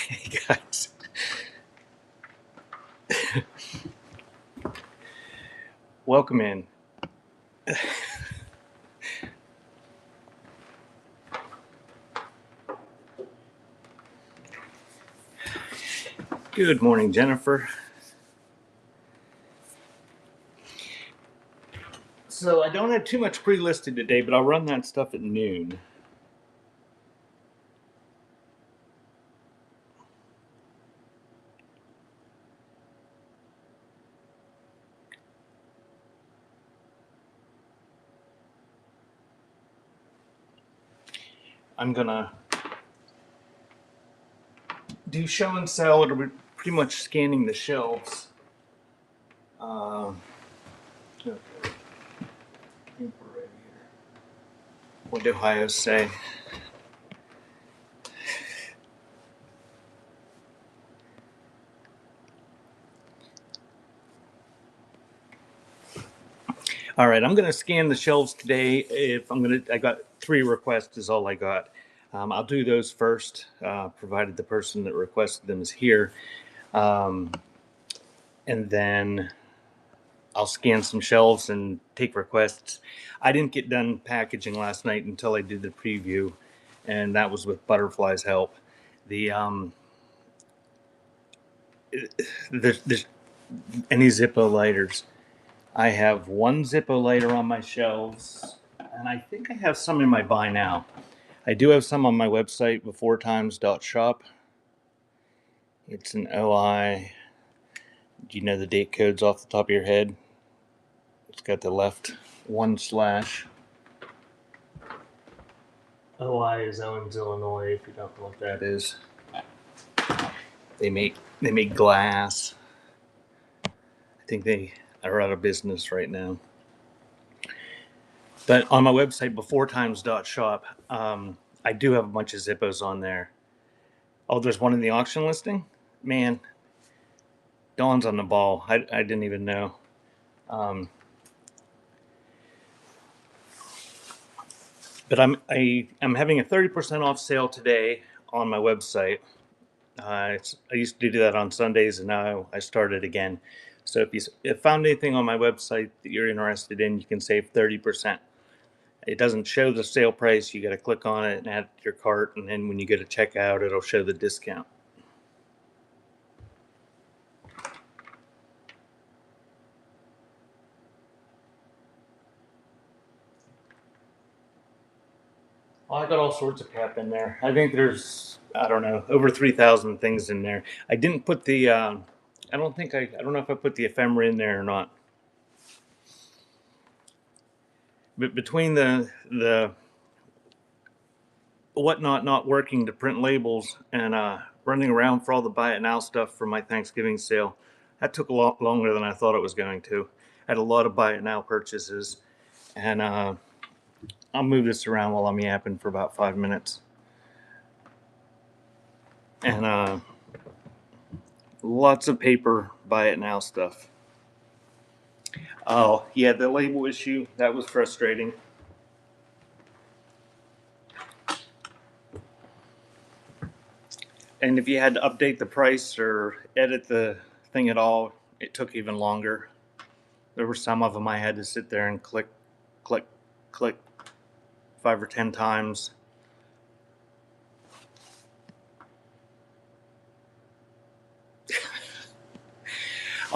Hey guys, welcome in. Good morning, Jennifer. So I don't have too much pre-listed today, but I'll run that stuff at noon. I'm gonna do show and sell. It'll be pretty much scanning the shelves. Okay. What did Ohio say? All right, I'm gonna scan the shelves today. I got 3 requests is all I got. I'll do those first, provided the person that requested them is here, and then I'll scan some shelves and take requests. I didn't get done packaging last night until I did the preview, and that was with Butterfly's help. The there's any Zippo lighters. I have one Zippo lighter on my shelves, and I think I have some in my buy now. I do have some on my website, beforetimes.shop. It's an OI. Do you know the date codes off the top of your head? It's got the left 1/ OI is Owens, Illinois. If you don't know what that is, they make glass. I think they are out of business right now. But on my website, beforetimes.shop, I do have a bunch of Zippos on there. Oh, there's one in the auction listing? Man, Dawn's on the ball. I didn't even know. But I'm having a 30% off sale today on my website. I used to do that on Sundays, and now I started again. So if you found anything on my website that you're interested in, you can save 30%. It doesn't show the sale price. You got to click on it and add it to your cart, and then when you go to checkout, it'll show the discount. Well, I got all sorts of crap in there. I think there's, I don't know, over 3,000 things in there. I didn't put the, I don't know if I put the ephemera in there or not. But between the whatnot not working to print labels and running around for all the buy it now stuff for my Thanksgiving sale, that took a lot longer than I thought it was going to. I had a lot of buy it now purchases, and I'll move this around while I'm yapping for about 5 minutes. And lots of paper buy it now stuff. Oh, yeah, the label issue, that was frustrating. And if you had to update the price or edit the thing at all, it took even longer. There were some of them I had to sit there and click, click, click 5 or 10 times.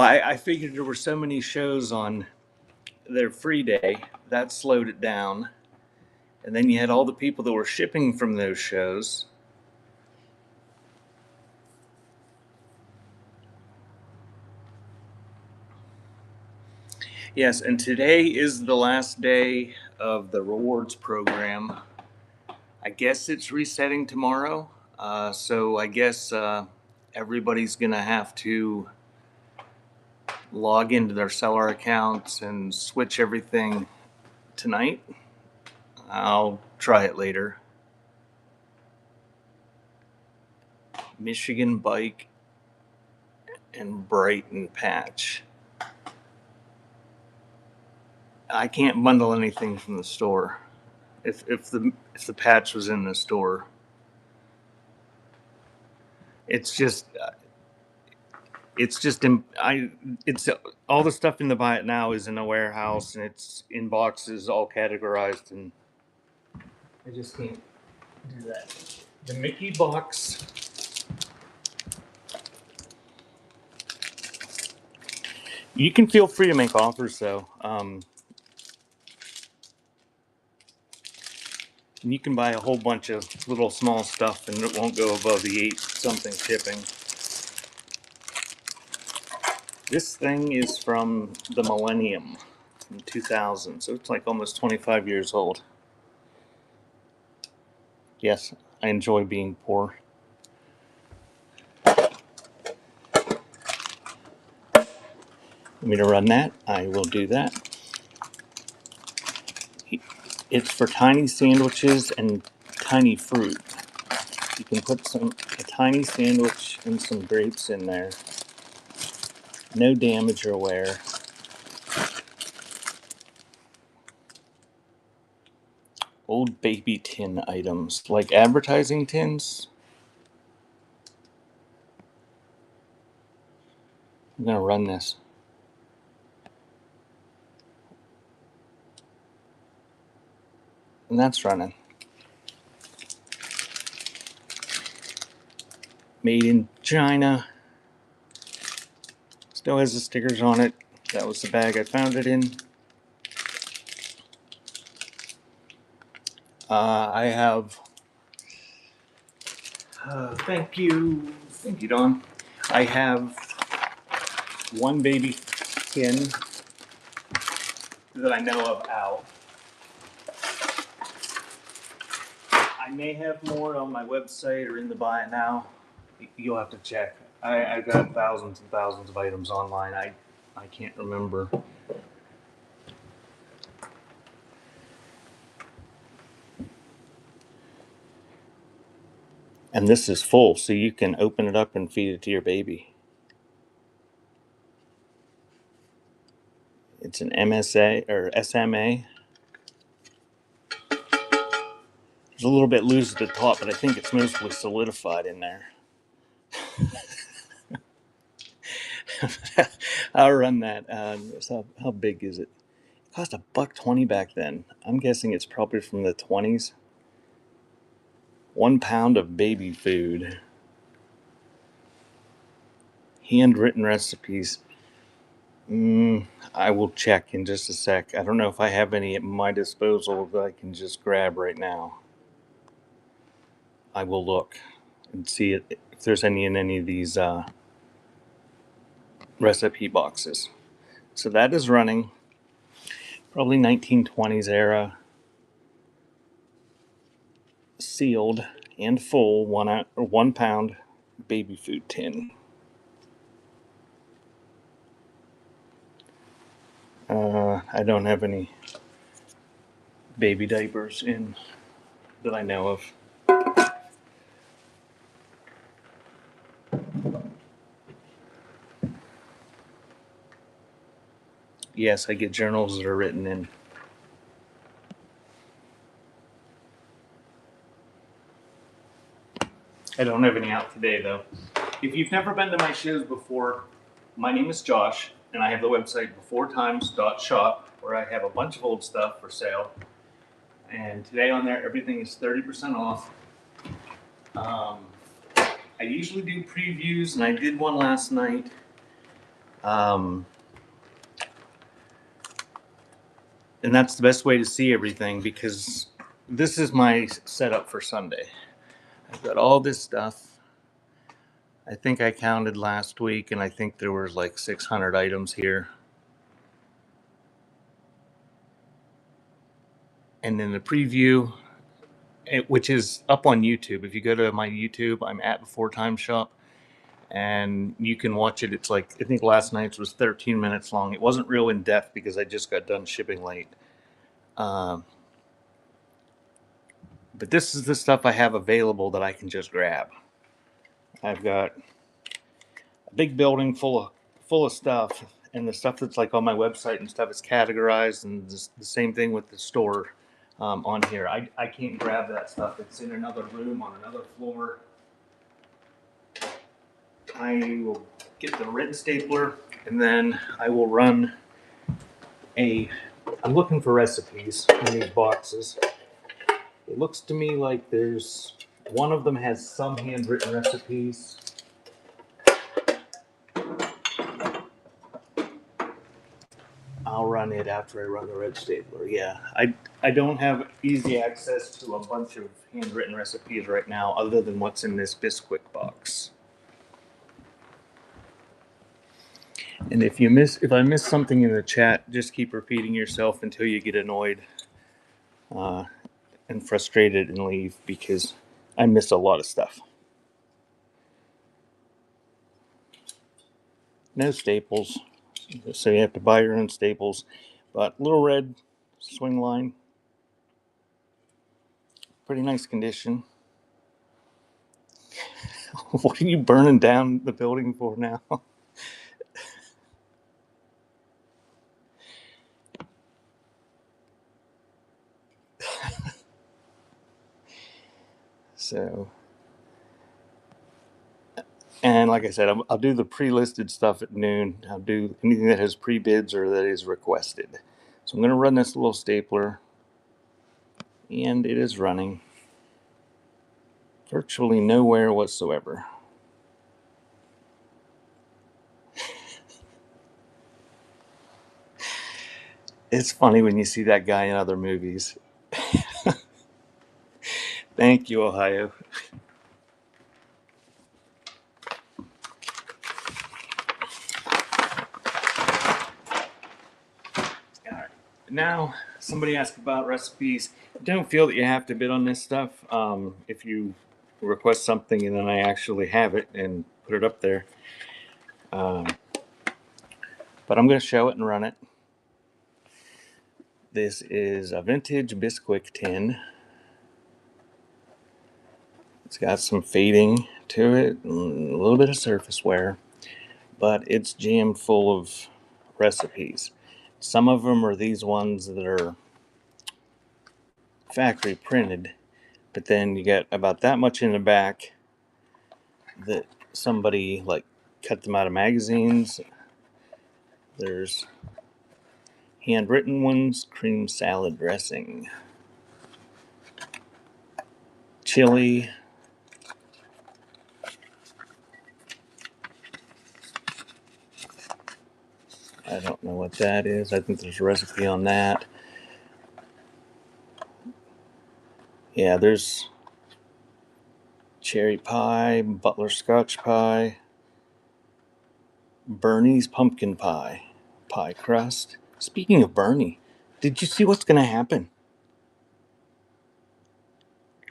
I figured there were so many shows on their free day, that slowed it down. And then you had all the people that were shipping from those shows. Yes, and today is the last day of the rewards program. I guess it's resetting tomorrow. So I guess everybody's going to have to log into their seller accounts and switch everything tonight. I'll try it later. Michigan Bike and Brighton patch. I can't bundle anything from the store. If the patch was in the store. It's just it's all the stuff in the Buy It Now is in a warehouse and it's in boxes all categorized, and I just can't do that. The Mickey box. You can feel free to make offers though. You can buy a whole bunch of little small stuff and it won't go above the 8 something shipping. This thing is from the millennium, in 2000, so it's like almost 25 years old. Yes, I enjoy being poor. Want me to run that? I will do that. It's for tiny sandwiches and tiny fruit. You can put a tiny sandwich and some grapes in there. No damage or wear. Old baby tin items, like advertising tins. I'm gonna run this. And that's running. Made in China. Still has the stickers on it. That was the bag I found it in. I have. Thank you, Don. I have one baby tin that I know of out. I may have more on my website or in the Buy It Now. You'll have to check. I've got thousands and thousands of items online. I can't remember. And this is full, so you can open it up and feed it to your baby. It's an MSA or SMA. It's a little bit loose at the top, but I think it's mostly solidified in there. I'll run that. So how big is it? It cost $1.20 back then. I'm guessing it's probably from the 20s. 1 pound of baby food. Handwritten recipes. I will check in just a sec. I don't know if I have any at my disposal that I can just grab right now. I will look and see if there's any in any of these recipe boxes. So that is running. Probably 1920s era. Sealed and full 1 pound baby food tin. I don't have any baby diapers in that I know of. Yes, I get journals that are written in. I don't have any out today, though. If you've never been to my shows before, my name is Josh, and I have the website beforetimes.shop, where I have a bunch of old stuff for sale. And today on there, everything is 30% off. I usually do previews, and I did one last night. And that's the best way to see everything, because this is my setup for Sunday. I've got all this stuff. I think I counted last week, and I think there was like 600 items here. And then the preview, which is up on YouTube. If you go to my YouTube, I'm at Before Time Shop, and you can watch it. It's like, I think last night's was 13 minutes long. It wasn't real in depth because I just got done shipping late. But this is the stuff I have available that I can just grab. I've got a big building full of stuff, and the stuff that's like on my website and stuff is categorized, and the same thing with the store on here. I can't grab that stuff. It's in another room on another floor. I will get the red stapler, and then I will run I'm looking for recipes in these boxes. It looks to me like one of them has some handwritten recipes. I'll run it after I run the red stapler. Yeah, I don't have easy access to a bunch of handwritten recipes right now, other than what's in this Bisquick box. And if I miss something in the chat, just keep repeating yourself until you get annoyed and frustrated and leave, because I miss a lot of stuff. No staples, so you have to buy your own staples. But little red swing line, pretty nice condition. What are you burning down the building for now? So, and like I said, I'll do the pre-listed stuff at noon. I'll do anything that has pre-bids or that is requested. So I'm going to run this little stapler, and it is running virtually nowhere whatsoever. It's funny when you see that guy in other movies. Thank you, Ohio. Now, somebody asked about recipes. Don't feel that you have to bid on this stuff. If you request something and then I actually have it and put it up there. But I'm going to show it and run it. This is a vintage Bisquick tin. It's got some fading to it, a little bit of surface wear, but it's jammed full of recipes. Some of them are these ones that are factory printed, but then you get about that much in the back that somebody like cut them out of magazines. There's handwritten ones, cream salad dressing, chili, I don't know what that is. I think there's a recipe on that. Yeah, there's cherry pie, Butler Scotch pie, Bernie's pumpkin pie, pie crust. Speaking of Bernie, did you see what's going to happen?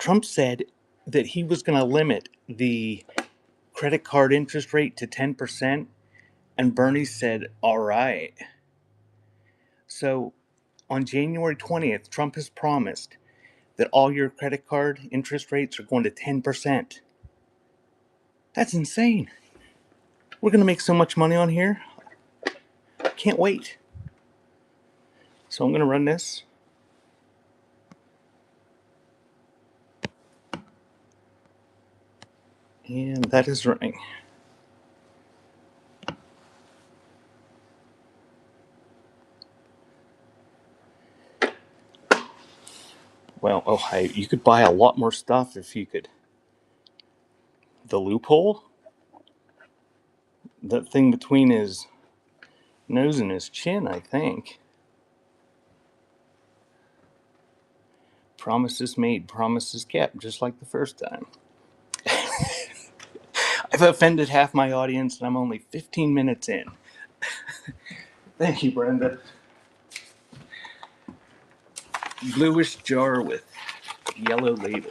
Trump said that he was going to limit the credit card interest rate to 10%, and Bernie said, all right. So on January 20th, Trump has promised that all your credit card interest rates are going to 10%. That's insane. We're going to make so much money on here. Can't wait. So I'm going to run this. And that is running. Well, Ohio, you could buy a lot more stuff if you could. The loophole? That thing between his nose and his chin, I think. Promises made, promises kept, just like the first time. I've offended half my audience and I'm only 15 minutes in. Thank you, Brenda. Bluish jar with yellow label.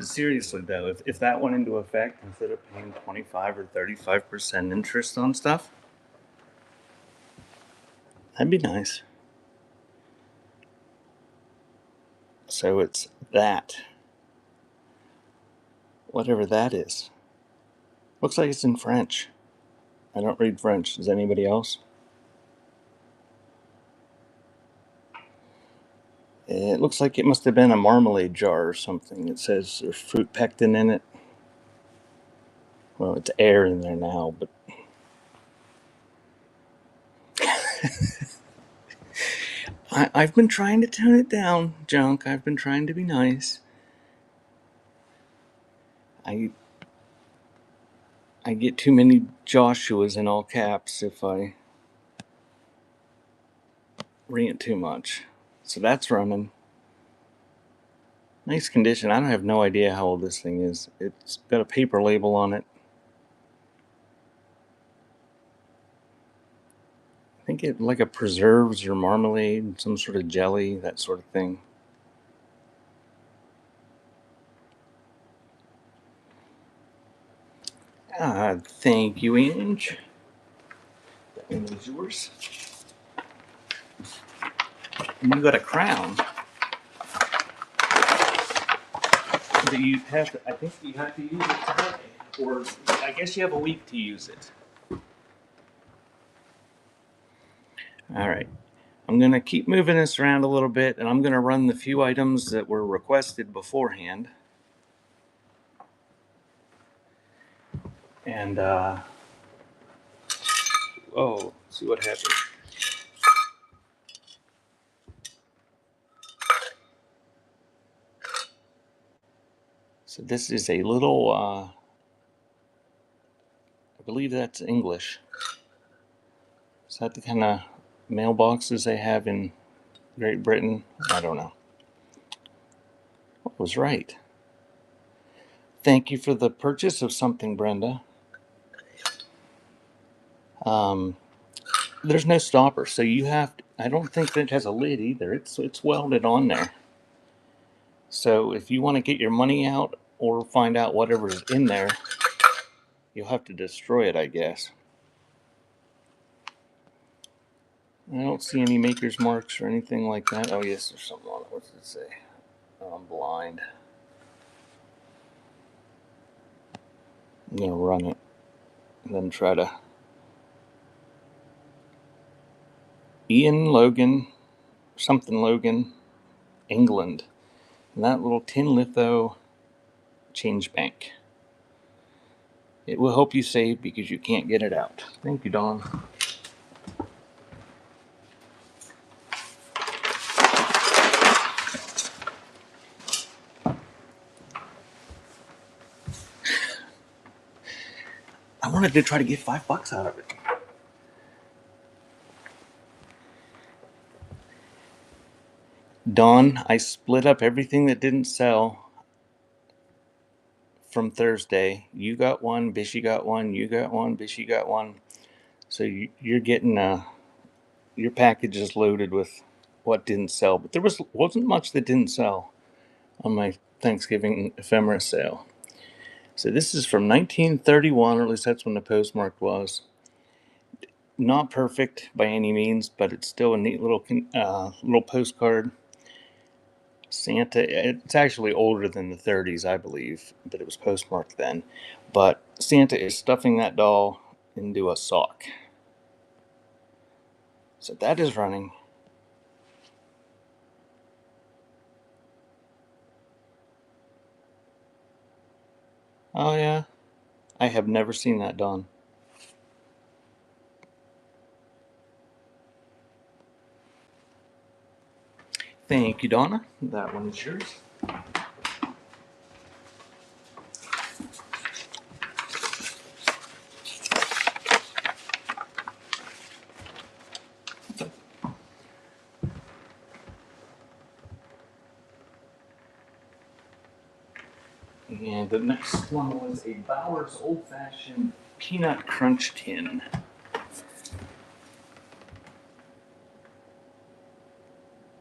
Seriously though, if that went into effect, instead of paying 25 or 35% interest on stuff, that'd be nice. So it's that. Whatever that is. Looks like it's in French. I don't read French. Does anybody else? It looks like it must have been a marmalade jar or something. It says there's fruit pectin in it. Well, it's air in there now, but I've been trying to tone it down, Junk. I've been trying to be nice. I I get too many Joshuas in all caps if I rant too much. So that's running. Nice condition. I don't have no idea how old this thing is. It's got a paper label on it. I think it like a preserves or marmalade, some sort of jelly, that sort of thing. Thank you, Ange. That one is yours. And you got a crown that you have to, I think you have to use it today. Or I guess you have a week to use it. All right. I'm going to keep moving this around a little bit, and I'm going to run the few items that were requested beforehand. And, see what happens. So this is a little, I believe that's English. Is that the kind of mailboxes they have in Great Britain? I don't know. I was right. Thank you for the purchase of something, Brenda. There's no stopper, so you have to, I don't think that it has a lid either. It's welded on there. So if you want to get your money out or find out whatever's in there, you'll have to destroy it, I guess. I don't see any maker's marks or anything like that. Oh, yes, there's something on it. What's it say? Oh, I'm blind. I'm going to run it and then try to. Ian Logan, something Logan, England. And that little tin litho change bank. It will help you save because you can't get it out. Thank you, Don. I wanted to try to get $5 out of it. Dawn, I split up everything that didn't sell from Thursday. You got one, Bishy got one, you got one, Bishy got one. So you're getting your package is loaded with what didn't sell. But there wasn't much that didn't sell on my Thanksgiving ephemera sale. So this is from 1931, or at least that's when the postmark was. Not perfect by any means, but it's still a neat little postcard. Santa, it's actually older than the 30s, I believe, but it was postmarked then. But Santa is stuffing that doll into a sock. So that is running. Oh, yeah. I have never seen that done. Thank you, Donna. That one is yours. And the next one was a Bowers Old Fashioned Peanut Crunch Tin.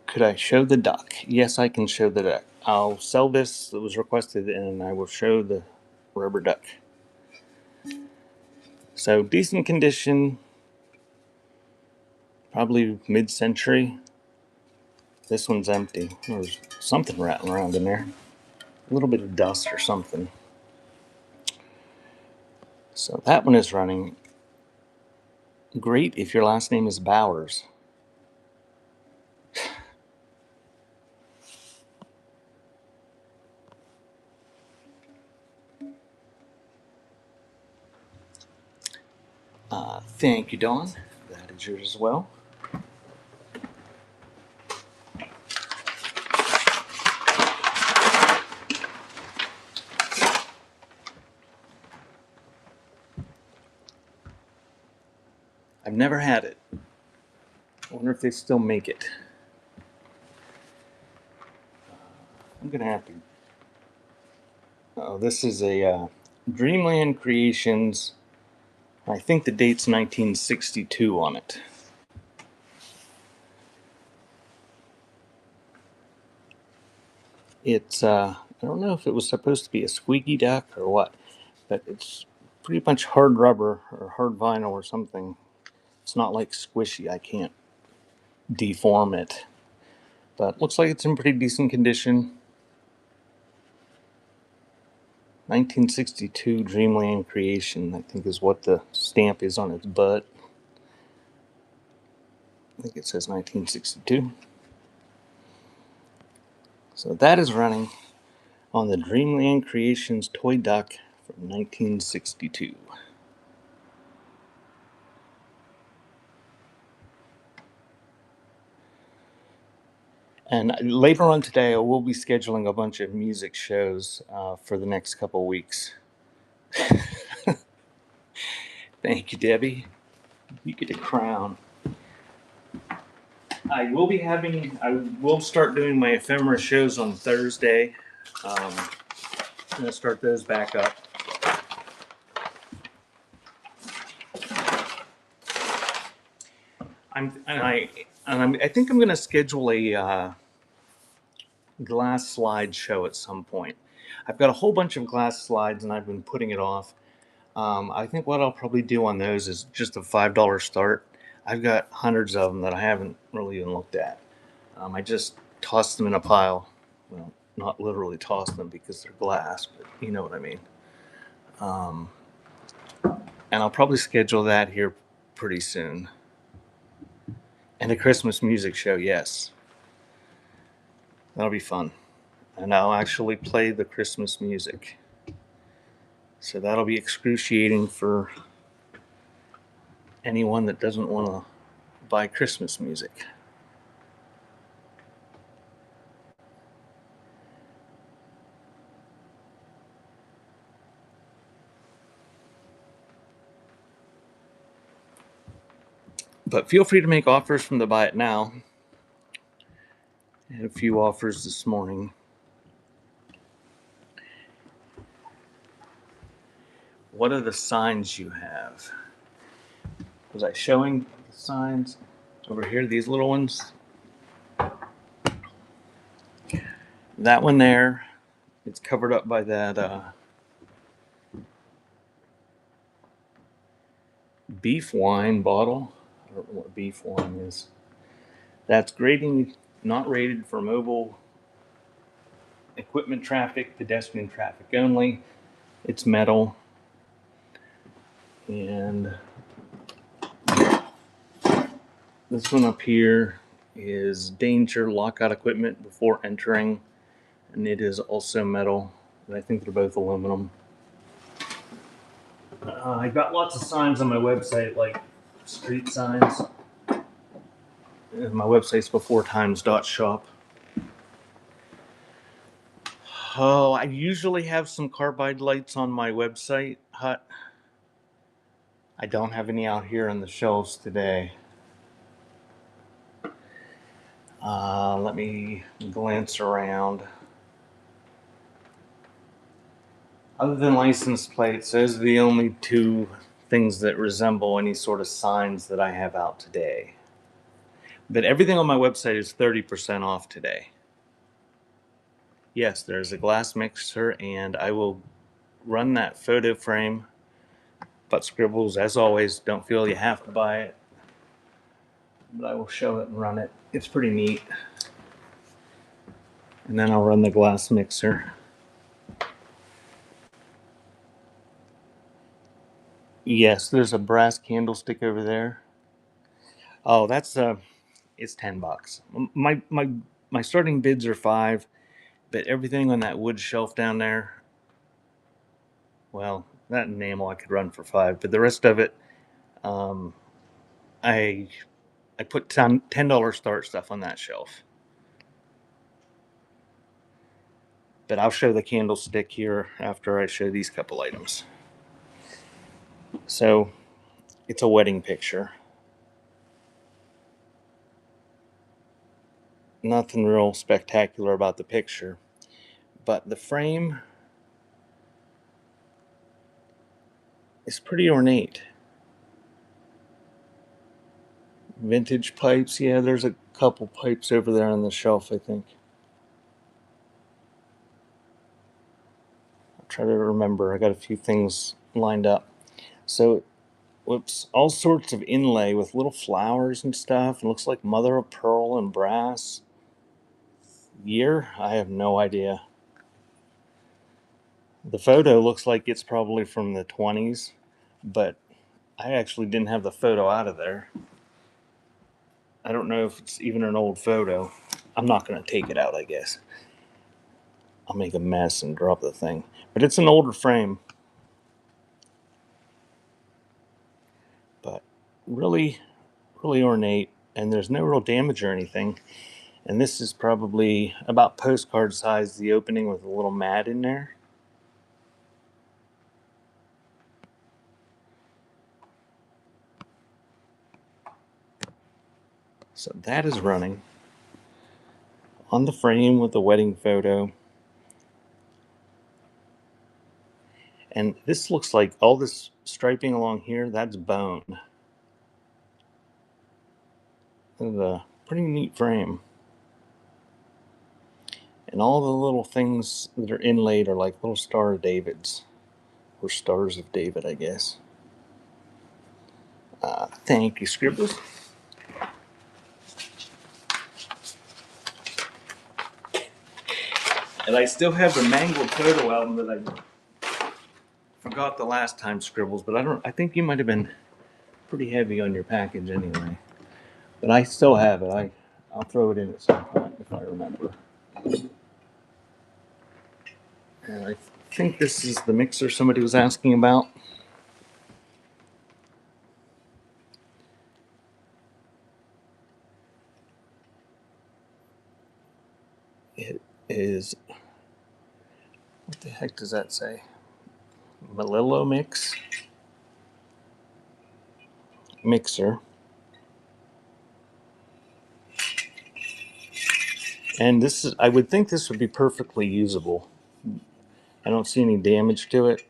Could I show the duck? Yes, I can show the duck. I'll sell this that was requested and I will show the rubber duck. So decent condition, probably mid-century. This one's empty. There's something rattling around in there. A little bit of dust or something. So that one is running. Great if your last name is Bowers. Thank you, Dawn. That is yours as well. I've never had it. I wonder if they still make it. I'm gonna have to. Oh, this is a Dreamland Creations. I think the date's 1962 on it. It's I don't know if it was supposed to be a squeaky duck or what, but it's pretty much hard rubber or hard vinyl or something. It's not like squishy. I can't deform it, but looks like it's in pretty decent condition. 1962 Dreamland Creation, I think, is what the stamp is on its butt. I think it says 1962. So that is running on the Dreamland Creations toy duck from 1962. And later on today, I will be scheduling a bunch of music shows for the next couple of weeks. Thank you, Debbie. You get a crown. I will start doing my ephemera shows on Thursday. I'm going to start those back up. I think I'm going to schedule a glass slide show at some point. I've got a whole bunch of glass slides and I've been putting it off. I think what I'll probably do on those is just a $5 start. I've got hundreds of them that I haven't really even looked at. I just tossed them in a pile. Well, not literally toss them because they're glass, but you know what I mean. And I'll probably schedule that here pretty soon. And a Christmas music show, yes. That'll be fun. And I'll actually play the Christmas music. So that'll be excruciating for anyone that doesn't want to buy Christmas music. But feel free to make offers from the Buy It Now. I had a few offers this morning. What are the signs you have? Was I showing the signs over here? These little ones? That one there, it's covered up by that beef wine bottle. I don't know what beef wine is. That's grading, not rated for mobile equipment traffic, pedestrian traffic only. It's metal. And this one up here is danger lockout equipment before entering, and it is also metal. And I think they're both aluminum. I've got lots of signs on my website, like street signs. My website's beforetimes.shop. Oh, I usually have some carbide lights on my website hut. I don't have any out here on the shelves today. Let me glance around. Other than license plates, those are the only two things that resemble any sort of signs that I have out today. But everything on my website is 30% off today. Yes, there's a glass mixer, and I will run that photo frame. But Scribbles, as always, don't feel you have to buy it. But I will show it and run it. It's pretty neat. And then I'll run the glass mixer. Yes, there's a brass candlestick over there. Oh, that's it's $10. My starting bids are $5, but everything on that wood shelf down there, well, that enamel I could run for $5, but the rest of it, I put $10 start stuff on that shelf. But I'll show the candlestick here after I show these couple items. So it's a wedding picture. Nothing real spectacular about the picture, but the frame is pretty ornate. Vintage pipes. Yeah, there's a couple pipes over there on the shelf, I think. I'll try to remember. I got a few things lined up. So, whoops, all sorts of inlay with little flowers and stuff. It looks like mother of pearl and brass. Year? I have no idea. The photo looks like it's probably from the 20s, but I actually didn't have the photo out of there. I don't know if it's even an old photo. I'm not going to take it out, I guess. I'll make a mess and drop the thing. But it's an older frame. But really, really ornate, and there's no real damage or anything. And this is probably about postcard size, the opening with a little mat in there. So that is running on the frame with the wedding photo. And this looks like all this striping along here, that's bone. This is a pretty neat frame. And all the little things that are inlaid are like little Star of Davids. Or Stars of David, I guess. Thank you, Scribbles. And I still have the mangled photo album that I forgot the last time, Scribbles, but I think you might have been pretty heavy on your package anyway. But I still have it. I'll throw it in at some point if I remember. And I think this is the mixer somebody was asking about. It is, what the heck does that say? Melillo mixer. And this is, I would think this would be perfectly usable. I don't see any damage to it.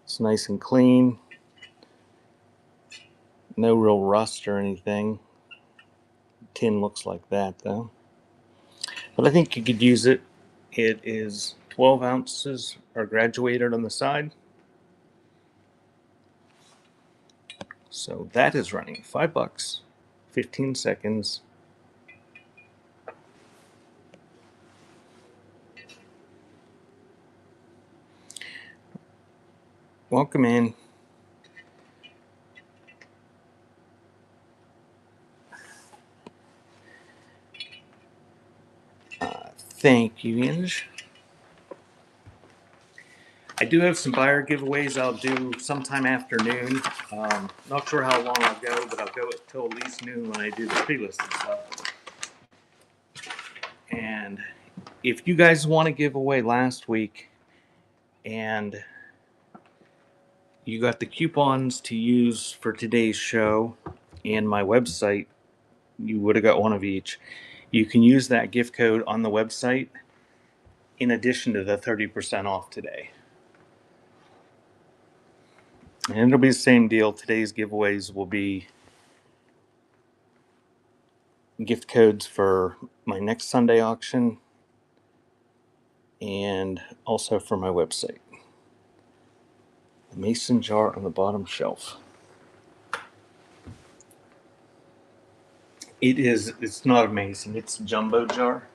It's nice and clean. No real rust or anything. Tin looks like that though. But I think you could use it. It is 12 ounces are graduated on the side. So that is running $5, 15 seconds. Welcome in. Thank you, Inge. I do have some buyer giveaways I'll do sometime afternoon. Not sure how long I'll go, but I'll go until at least noon when I do the pre-listed stuff. And if you guys want to give away last week and you got the coupons to use for today's show and my website, you would have got one of each. You can use that gift code on the website in addition to the 30% off today. And it'll be the same deal. Today's giveaways will be gift codes for my next Sunday auction and also for my website. The mason jar on the bottom shelf. It's not a mason, it's a jumbo jar.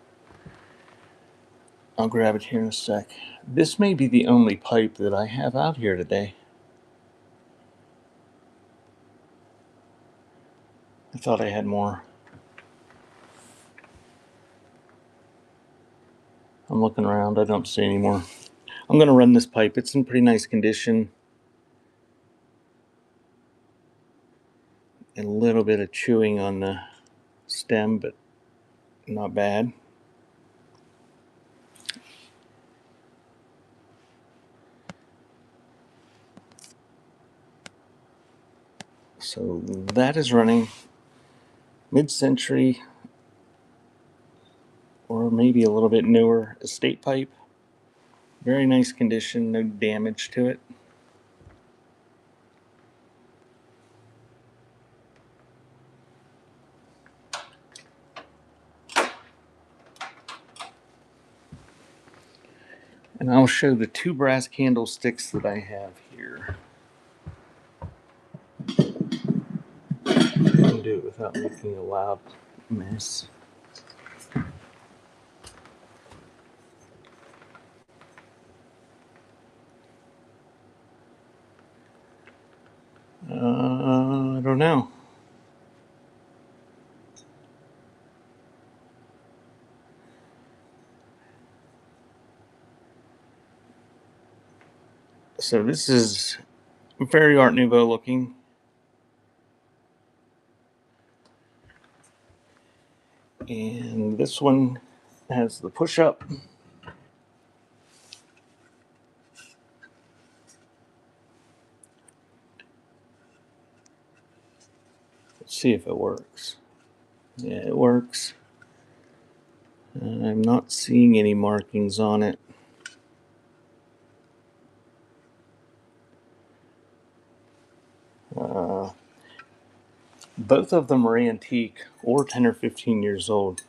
I'll grab it here in a sec. This may be the only pipe that I have out here today. I thought I had more. I'm looking around, I don't see any more. I'm going to run this pipe. It's in pretty nice condition. little bit of chewing on the stem, but not bad. So that is running mid-century, or maybe a little bit newer estate pipe. Very nice condition, no damage to it. And I'll show the 2 brass candlesticks that I have here. I can do it without making a loud mess. I don't know. So this is very Art Nouveau looking. And this one has the push-up. Let's see if it works. Yeah, it works. I'm not seeing any markings on it. Both of them are antique or 10 or 15 years old.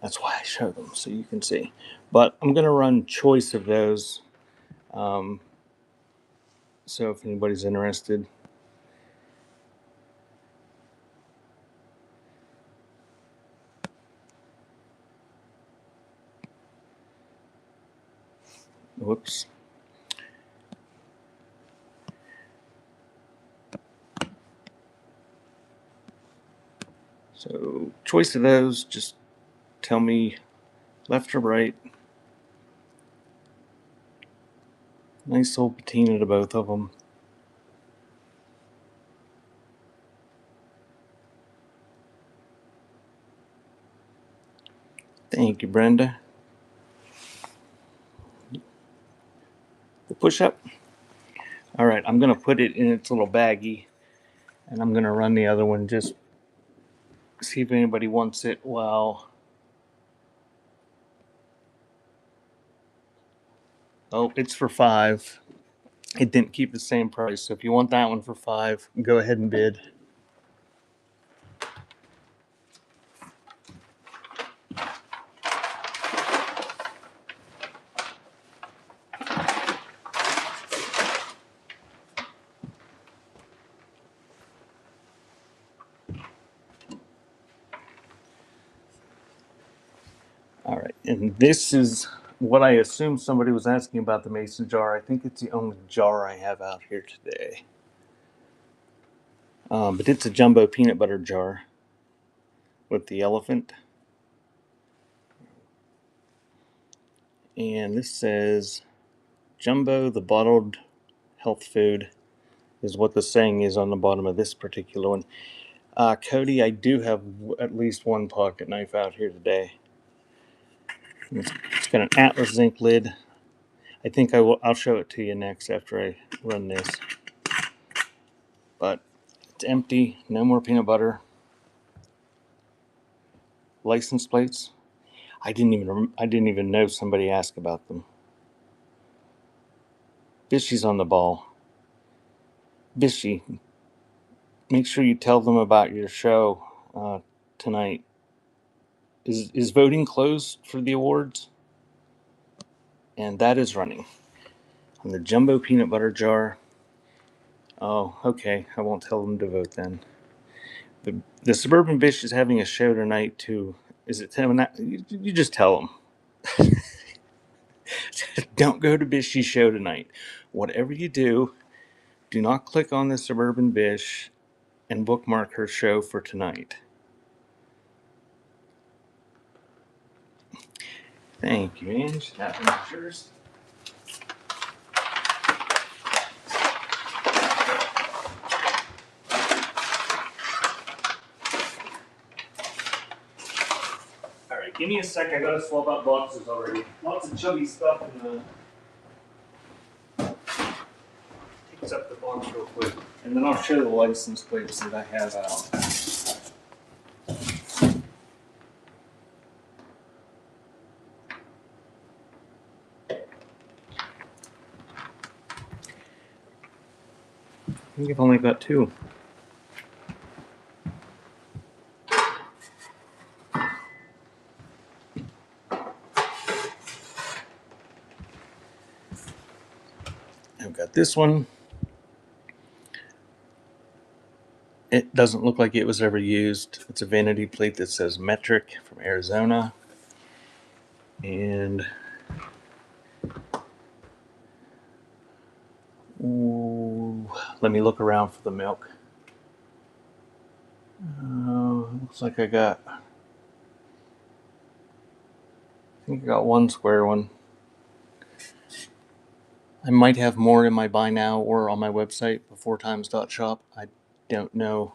That's why I show them, so you can see. But I'm going to run choice of those. So if anybody's interested. Whoops. So choice of those, just tell me left or right. Nice old patina to both of them. Thank you, Brenda. The push-up. All right, I'm going to put it in its little baggie, and I'm going to run the other one, just see if anybody wants it. Well, oh, it's for $5. It didn't keep the same price, so if you want that one for $5, go ahead and bid. All right, and this is what I assume somebody was asking about the mason jar. I think it's the only jar I have out here today. But it's a jumbo peanut butter jar with the elephant. And this says, Jumbo, the bottled health food, is what the saying is on the bottom of this particular one. Cody, I do have at least one pocket knife out here today. It's got an Atlas zinc lid. I think I'll show it to you next after I run this. But it's empty, no more peanut butter. License plates. I didn't even know somebody asked about them. Bishy's on the ball. Bishy, make sure you tell them about your show tonight. Is voting closed for the awards? And that is running on the jumbo peanut butter jar. Oh, okay. I won't tell them to vote then. The Suburban Bish is having a show tonight too. Is it 10? You just tell them. Don't go to Bishy's show tonight. Whatever you do, do not click on the Suburban Bish and bookmark her show for tonight. Thank you, Ange. That one's yours. Give me a sec. I gotta swap out boxes already. Lots of chubby stuff in the. Takes up the box real quick, and then I'll show the license plates that I have out. I think I've only got two. I've got this one. It doesn't look like it was ever used. It's a vanity plate that says Metric from Arizona. And let me look around for the milk. Looks like I think I got one square one. I might have more in my buy now or on my website, beforetimes.shop. I don't know.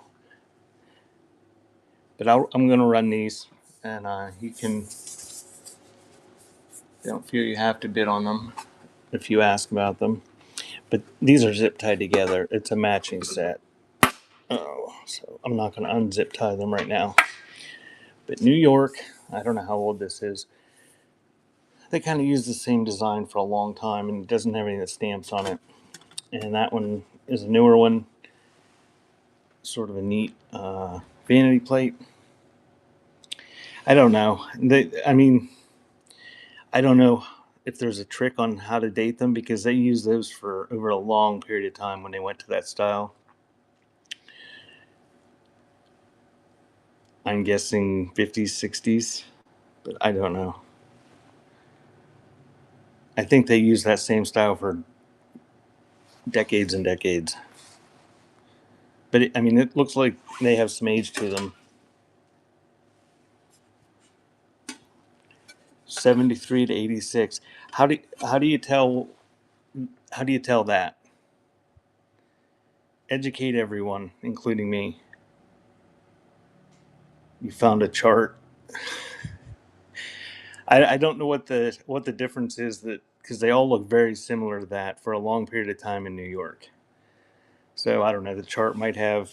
But I'm going to run these, and you can, don't feel you have to bid on them if you ask about them. But these are zip tied together. It's a matching set. So I'm not going to unzip tie them right now. But New York, I don't know how old this is. They kind of use the same design for a long time, and it doesn't have any of the stamps on it. And that one is a newer one. Sort of a neat vanity plate. I don't know. I don't know if there's a trick on how to date them, because they used those for over a long period of time when they went to that style. I'm guessing 50s, 60s, but I don't know. I think they used that same style for decades and decades. But it looks like they have some age to them. 73 to 86. How do you tell that? Educate everyone, including me. You found a chart. I don't know what the difference is, that because they all look very similar to that for a long period of time in New York. So I don't know. The chart might have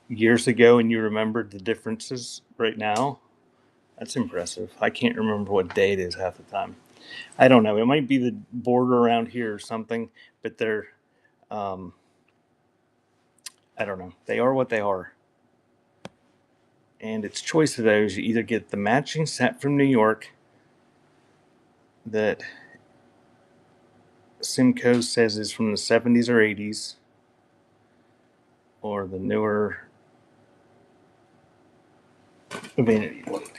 years ago, and you remembered the differences right now. That's impressive. I can't remember what day it is half the time. I don't know. It might be the border around here or something, but they're, I don't know. They are what they are. And it's choice of those. You either get the matching set from New York that Simcoe says is from the 70s or 80s, or the newer vanity plate.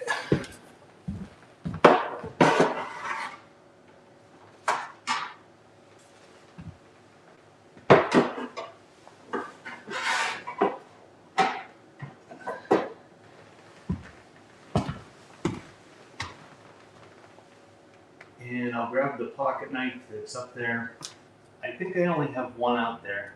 And I'll grab the pocket knife that's up there. I think I only have one out there.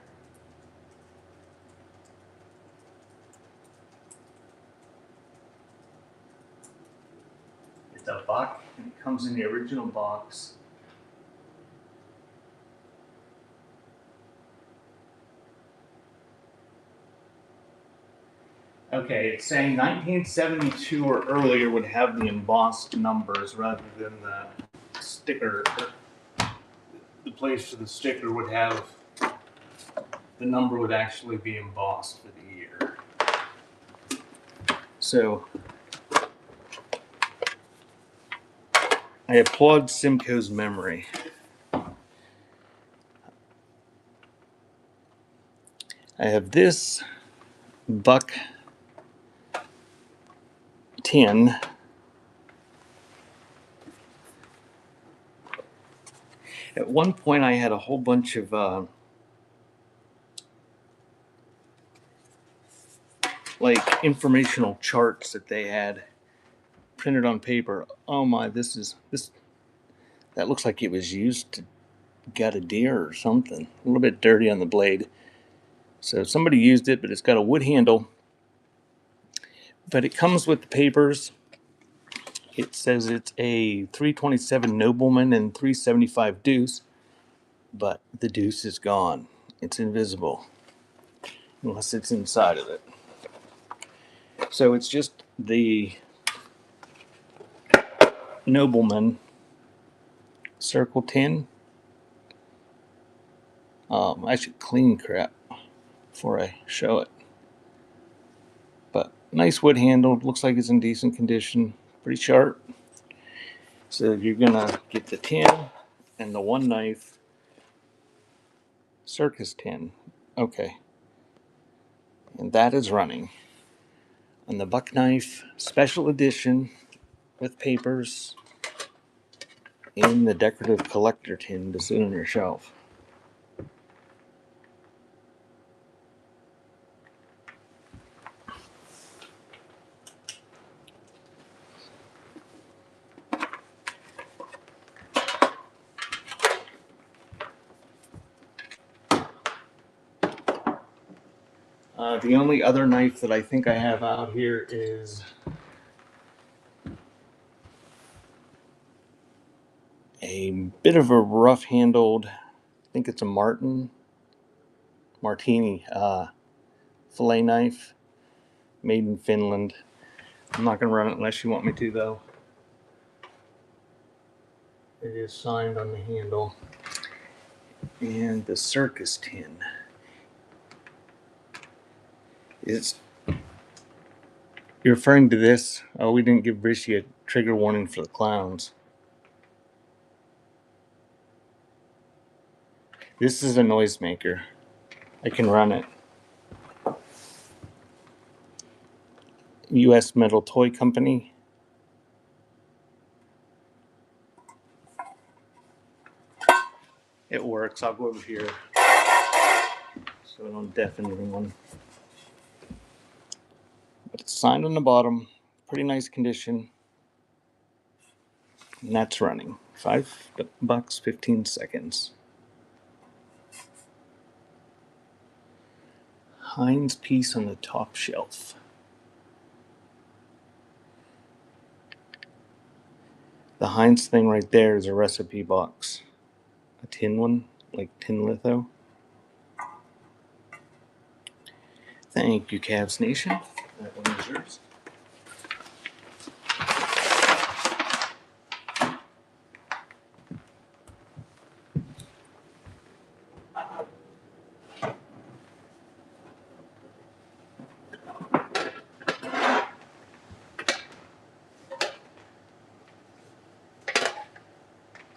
It's a buck, and it comes in the original box. Okay, it's saying 1972 or earlier would have the embossed numbers rather than the sticker. The place for the sticker would have, the number would actually be embossed for the year. So I applaud Simcoe's memory. I have this buck tin. At one point, I had a whole bunch of like informational charts that they had printed on paper. Oh my, this that looks like it was used to gut a deer or something. A little bit dirty on the blade. So somebody used it, but it's got a wood handle. but it comes with the papers. It says it's a 327 Nobleman and 375 Deuce, but the Deuce is gone. It's invisible unless it's inside of it. So it's just the Nobleman circle tin. I should clean crap before I show it. But nice wood handle. Looks like it's in decent condition. Pretty sharp. So you're gonna get the tin and the one knife circus tin. Okay. And that is running. And the buck knife special edition with papers in the decorative collector tin to sit on your shelf. The only other knife that I think I have out here is a bit of a rough handled, I think it's a Martini fillet knife made in Finland. I'm not going to run it unless you want me to, though. It is signed on the handle. And the circus tin is. You're referring to this? Oh, we didn't give Brishy a trigger warning for the clowns. This is a noisemaker. I can run it. U.S. Metal Toy Company. It works. I'll go over here so I don't deafen anyone. But it's signed on the bottom. Pretty nice condition. And that's running. $5, 15 seconds. Heinz piece on the top shelf. The Heinz thing right there is a recipe box. A tin one, like tin litho. Thank you, Cavs Nation. That one is yours.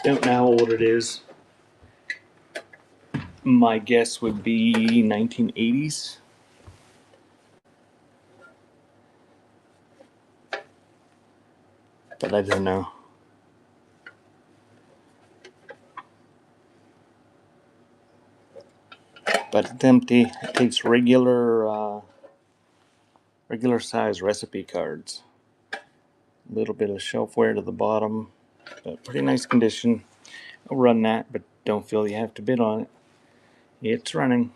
Don't know how old it is. My guess would be 1980s. But I don't know. But it's empty. It takes regular size recipe cards. A little bit of shelfware to the bottom, but pretty nice condition. I'll run that, but don't feel you have to bid on it. It's running.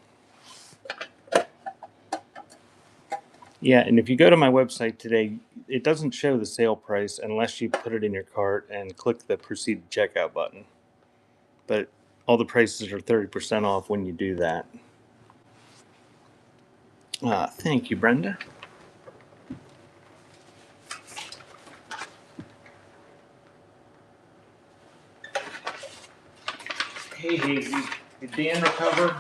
Yeah, and if you go to my website today, it doesn't show the sale price unless you put it in your cart and click the proceed to checkout button. But all the prices are 30% off when you do that. Thank you, Brenda. Hey, Daisy, did Dan recover?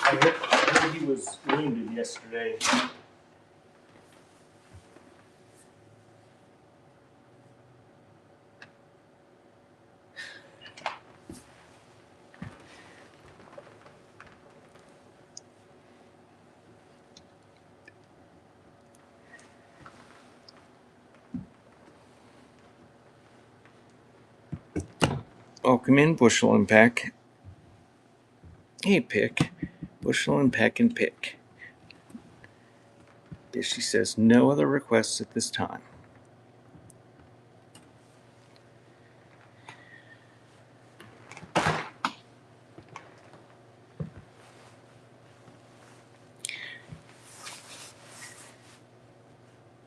I heard he was wounded yesterday. Welcome in, Bushel and Peck. Hey, Pick. Bushel and Peck and Pick. She says no other requests at this time.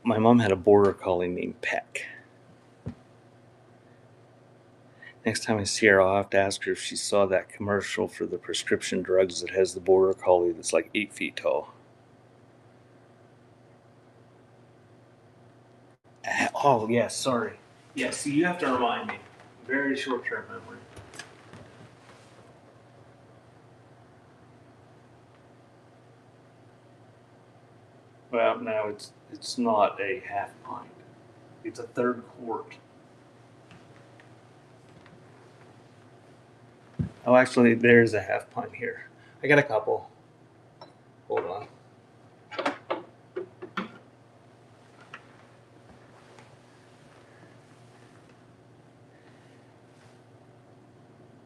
My mom had a border collie named Peck. Next time I see her, I'll have to ask her if she saw that commercial for the prescription drugs that has the border collie that's like 8 feet tall. Oh, yes, sorry. Yeah, see, you have to remind me. Very short-term memory. Well, no, it's not a half pint. It's a third quart. Oh, actually, there's a half pint here. I got a couple. Hold on.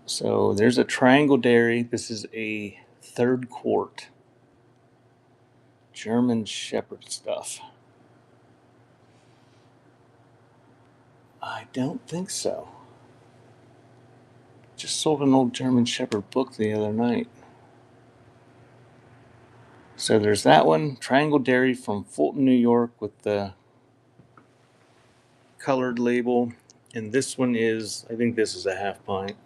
So there's a Triangle Dairy. This is a third quart. German Shepherd stuff. I don't think so. Just sold an old German Shepherd book the other night. So there's that one, Triangle Dairy from Fulton, New York, with the colored label. And this one is, I think this is a half pint.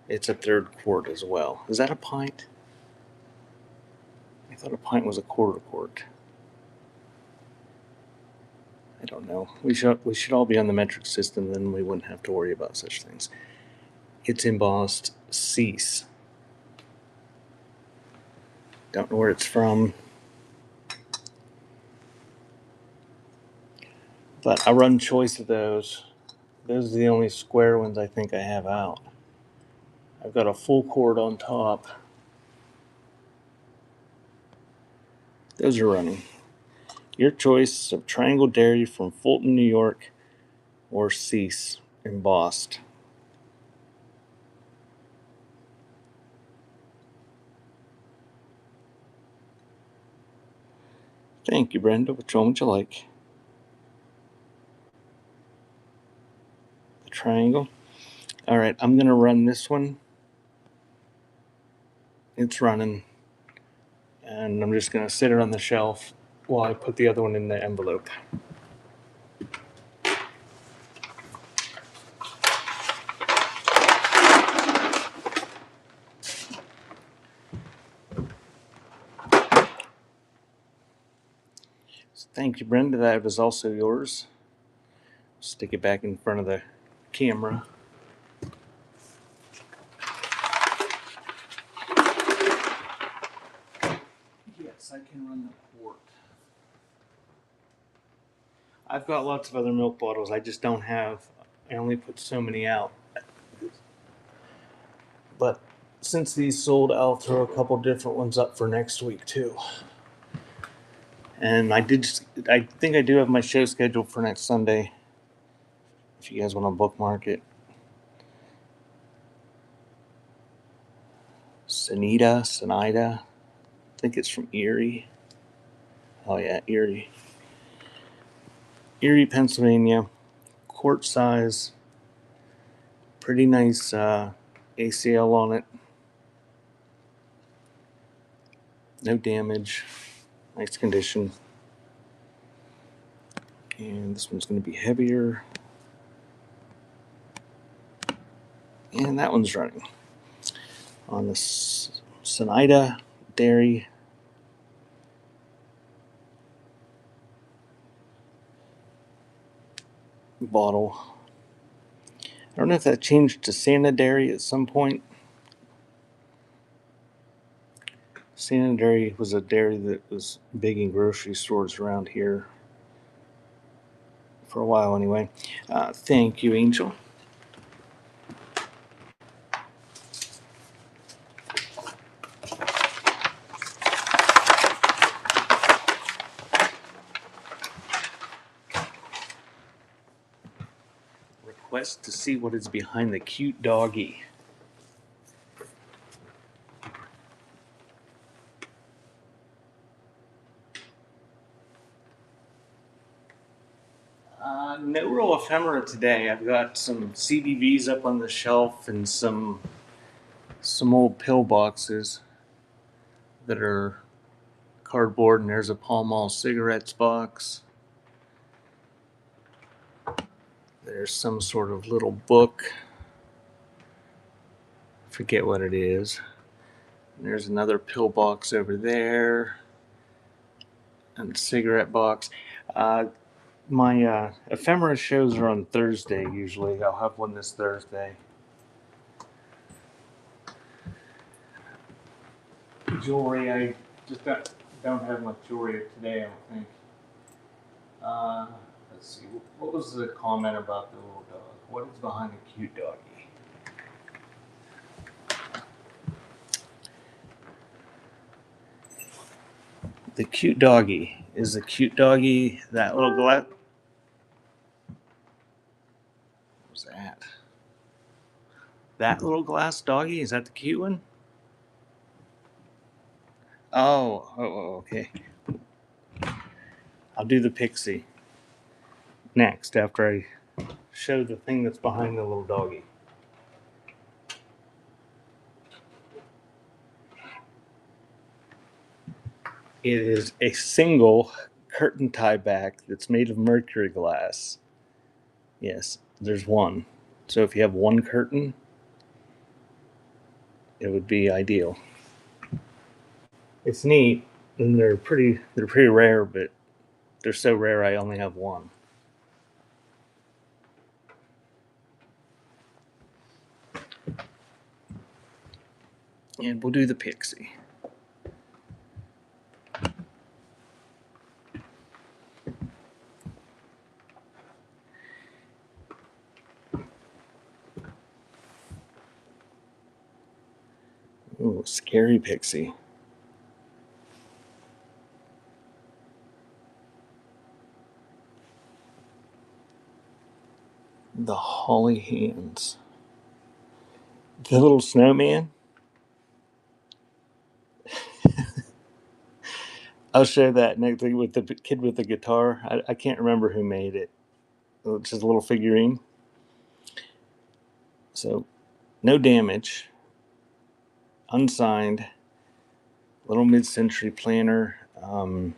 It's a third quart as well. Is that a pint? I thought a pint was a quarter quart. I don't know. We should all be on the metric system, then we wouldn't have to worry about such things. It's embossed Cease. Don't know where it's from. But I run choice of those. Those are the only square ones I think I have out. I've got a full quart on top. Those are running. Your choice of Triangle Dairy from Fulton, New York, or Cease embossed. Thank you, Brenda. Which one would you like? The triangle. All right, I'm going to run this one. It's running. And I'm just going to sit it on the shelf while I put the other one in the envelope. So thank you, Brenda. That was also yours. Stick it back in front of the camera. Yes, I can run the quart. I've got lots of other milk bottles. I just don't have, I only put so many out. But since these sold, I'll throw a couple different ones up for next week too. And I think I do have my show scheduled for next Sunday. If you guys want to bookmark it. Sonida. I think it's from Erie. Oh yeah, Erie, Pennsylvania. Quart size. Pretty nice ACL on it. No damage. Nice condition. And this one's going to be heavier. And that one's running. On the Sonida Dairy. Bottle. I don't know if that changed to Santa Dairy at some point. Santa Dairy was a dairy that was big in grocery stores around here for a while anyway. Thank you, Angel. Request to see what is behind the cute doggy. No real ephemera today. I've got some CDVs up on the shelf and some old pill boxes that are cardboard, and there's a Pall Mall cigarettes box. There's some sort of little book. Forget what it is. And there's another pill box over there. And a cigarette box. My ephemera shows are on Thursday usually. I'll have one this Thursday. Jewelry, I just don't have much jewelry today, I don't think. Let's see. What was the comment about the little dog? What is behind a cute doggy? The cute doggy. Is the cute doggy that little glass? What was that? That little glass doggy? Is that the cute one? Oh, okay. I'll do the pixie next after I show the thing that's behind the little doggy. It is a single curtain tie back that's made of mercury glass. Yes, there's one. So if you have one curtain, it would be ideal. It's neat, and they're pretty rare, but they're so rare I only have one. And we'll do the pixie. Ooh, scary pixie. The Holly Hands. The little snowman. I'll show that next thing with the kid with the guitar. I can't remember who made it. It's just a little figurine. So, no damage. Unsigned. Little mid-century planner. Kind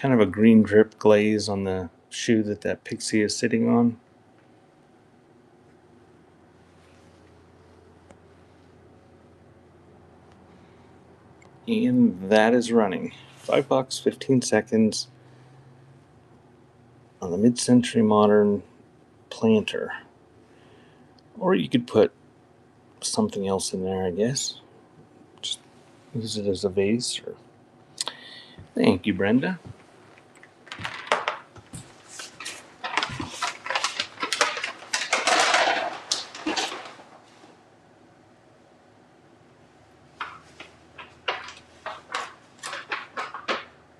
of a green drip glaze on the shoe that pixie is sitting on. And that is running. $5, 15 seconds on the mid-century modern planter. Or you could put something else in there, I guess. Just use it as a vase. Or... Thank you, Brenda.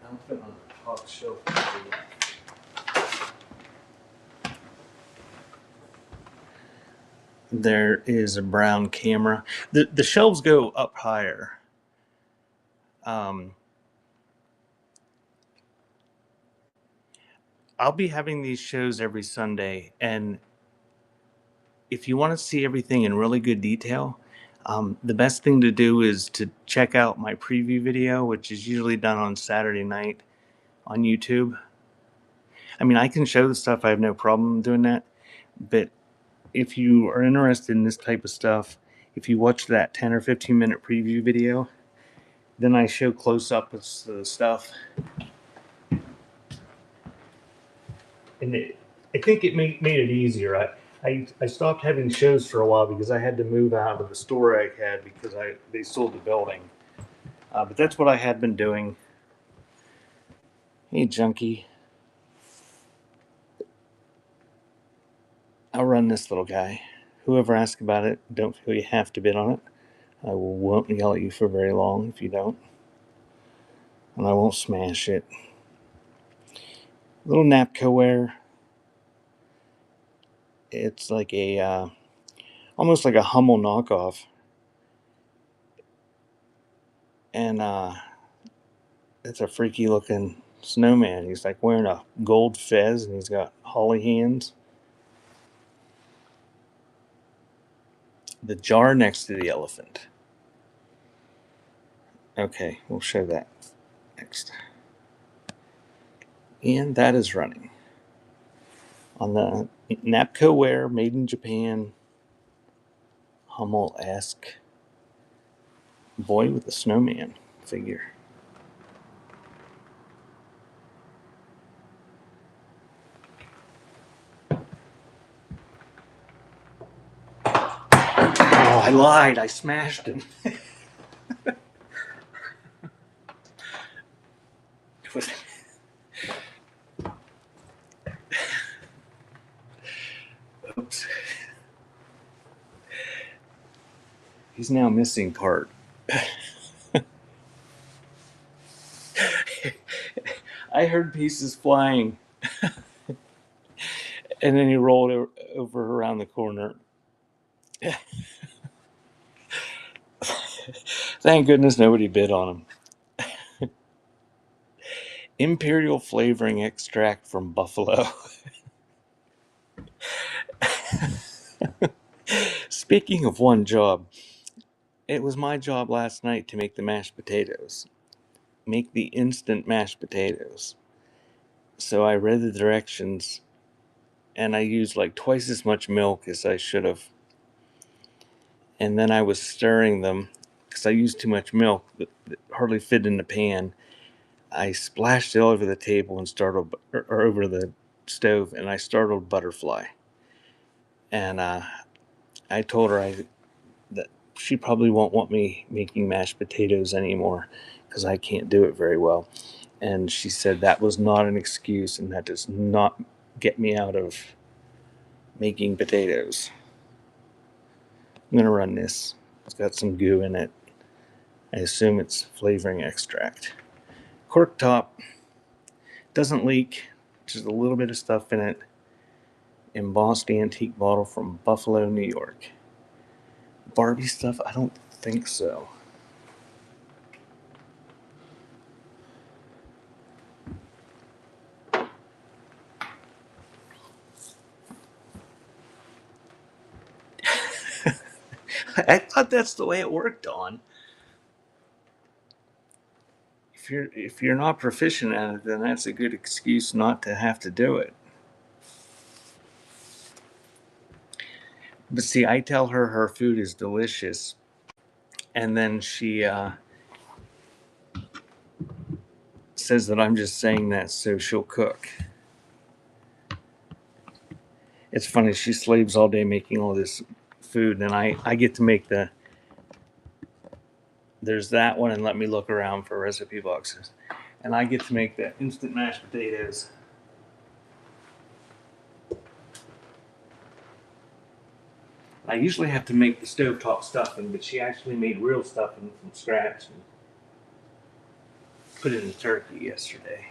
I'll put on the top shelf. There is a brown camera. The shelves go up higher. I'll be having these shows every Sunday, and if you want to see everything in really good detail, the best thing to do is to check out my preview video, which is usually done on Saturday night on YouTube. I mean, I can show the stuff. I have no problem doing that. But if you are interested in this type of stuff, if you watch that 10 or 15 minute preview video, then I show close-ups of the stuff. And I think it made it easier. I stopped having shows for a while because I had to move out of the store I had because they sold the building. But that's what I had been doing. Hey, junkie. I'll run this little guy. Whoever asks about it, don't feel you have to bid on it. I won't yell at you for very long if you don't. And I won't smash it. Little Napco wear. It's like a, almost like a Hummel knockoff. And it's a freaky looking snowman. He's like wearing a gold fez and he's got holly hands. The jar next to the elephant. Okay, we'll show that. next. And that is running on the Napco Wear Made in Japan Hummel-esque boy with a snowman figure. Oh, I lied. I smashed him. It was... Oops. He's now missing part. I heard pieces flying. And then he rolled over around the corner. Thank goodness nobody bid on him. Imperial flavoring extract from buffalo. Speaking of one job, it was my job last night to make the mashed potatoes. Make the instant mashed potatoes. So I read the directions and I used like twice as much milk as I should have. And then I was stirring them because I used too much milk that hardly fit in the pan. I splashed it all over the table and startled, or over the stove, and I startled Butterfly. And I told her that she probably won't want me making mashed potatoes anymore because I can't do it very well. And she said that was not an excuse, and that does not get me out of making potatoes. I'm going to run this. It's got some goo in it. I assume it's flavoring extract. Cork top. Doesn't leak. Just a little bit of stuff in it. Embossed antique bottle from Buffalo, New York. Barbie stuff? I don't think so. I thought that's the way it worked, Don. If you're not proficient at it, then that's a good excuse not to have to do it. But see, I tell her food is delicious, and then she says that I'm just saying that so she'll cook. It's funny, she slaves all day making all this food, and I get to make there's that one, and let me look around for recipe boxes. And I get to make the instant mashed potatoes. I usually have to make the stovetop stuffing, but she actually made real stuffing from scratch and put it in the turkey yesterday.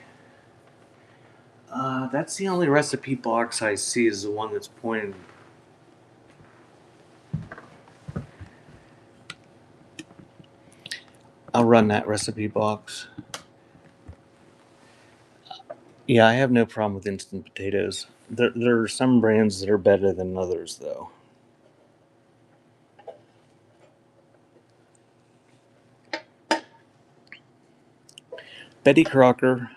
That's the only recipe box I see is the one that's pointed. I'll run that recipe box. Yeah, I have no problem with instant potatoes. There are some brands that are better than others, though. Betty Crocker.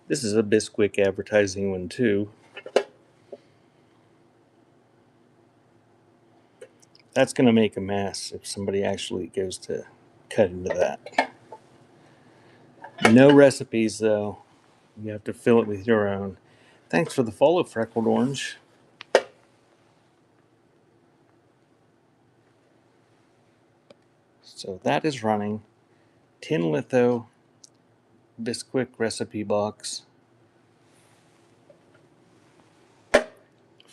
This is a Bisquick advertising one, too. That's going to make a mess if somebody actually goes to cut into that. No recipes, though. You have to fill it with your own. Thanks for the follow, Freckled Orange. So that is running. Tin litho Bisquick recipe box. For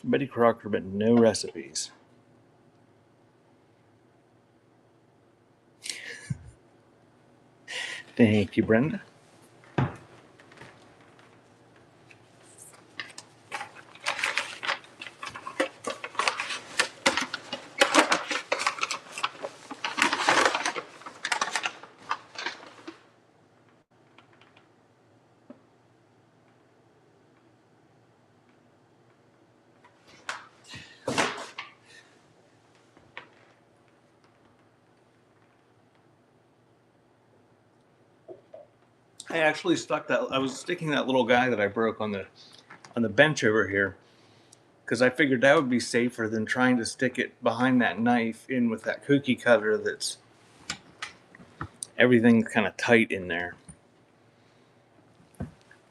Betty Crocker, but no recipes. Thank you, Brenda. I actually stuck that. I was sticking that little guy that I broke on the bench over here because I figured that would be safer than trying to stick it behind that knife in with that cookie cutter. That's everything's kind of tight in there.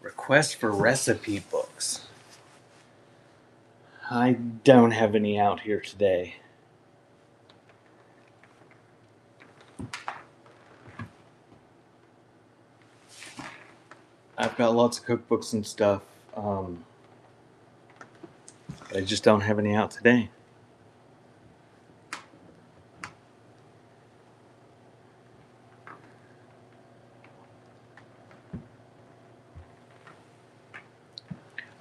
Request for recipe books. I don't have any out here today. I've got lots of cookbooks and stuff. I just don't have any out today.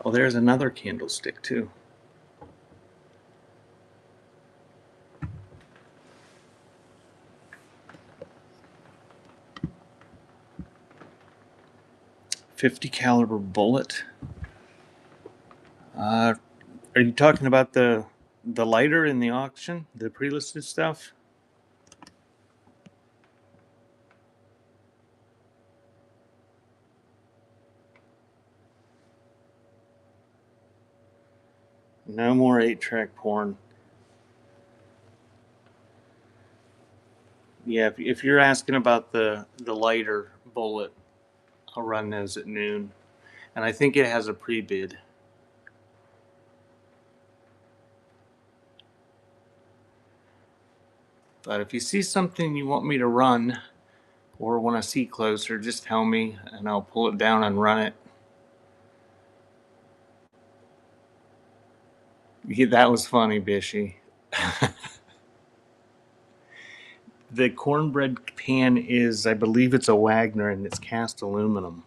Oh, there's another candlestick too. .50 caliber bullet. Are you talking about the lighter in the auction, the pre-listed stuff? No more 8-track porn. Yeah, if you're asking about the lighter bullet, I'll run those at noon. And I think it has a pre-bid. But if you see something you want me to run or want to see closer, just tell me and I'll pull it down and run it. Yeah, that was funny, Bishy. The cornbread pan is, I believe it's a Wagner, and it's cast aluminum.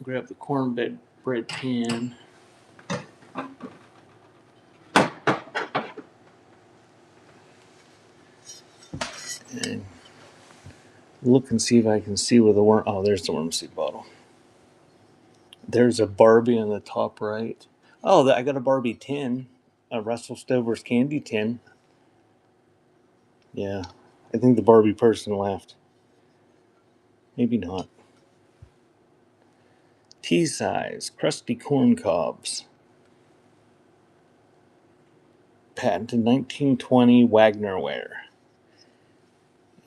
Grab the cornbread pan. And look and see if I can see where the worm. Oh, there's the worm seed bottle. There's a Barbie on the top right. Oh, I got a Barbie tin, a Russell Stover's candy tin. Yeah, I think the Barbie person left. Maybe not. Tea size, crusty corn cobs. Patented 1920 Wagner ware.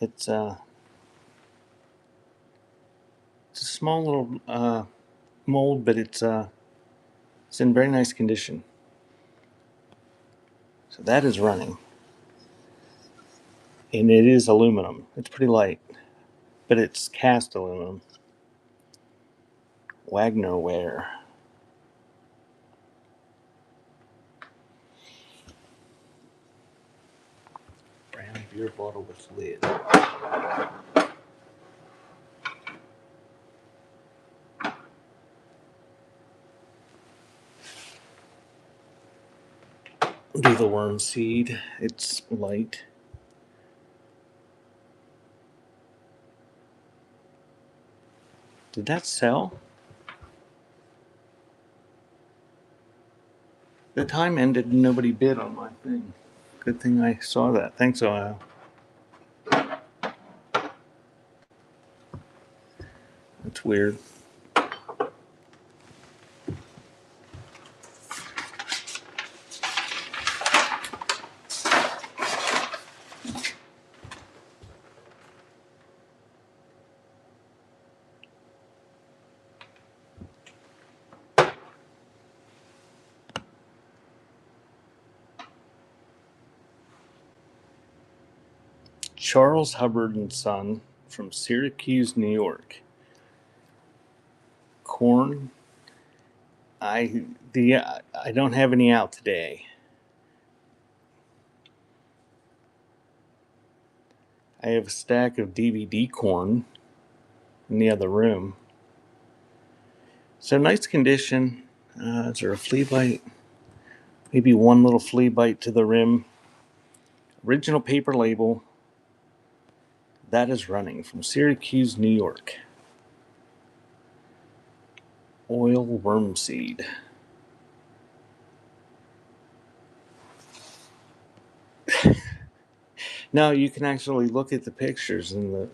It's a small little mold, but it's in very nice condition. So that is running. And it is aluminum. It's pretty light, but it's cast aluminum. Wagner ware. Brown beer bottle with lid. Do the worm seed. It's light. Did that sell? The time ended and nobody bid on my thing. Good thing I saw that. Thanks, Ohio. That's weird. Charles Hubbard and Son from Syracuse, New York. Corn. I don't have any out today. I have a stack of DVD corn in the other room. So nice condition. Is there a flea bite? Maybe one little flea bite to the rim. Original paper label. That is running from Syracuse, New York. Oil worm seed. No, you can actually look at the pictures in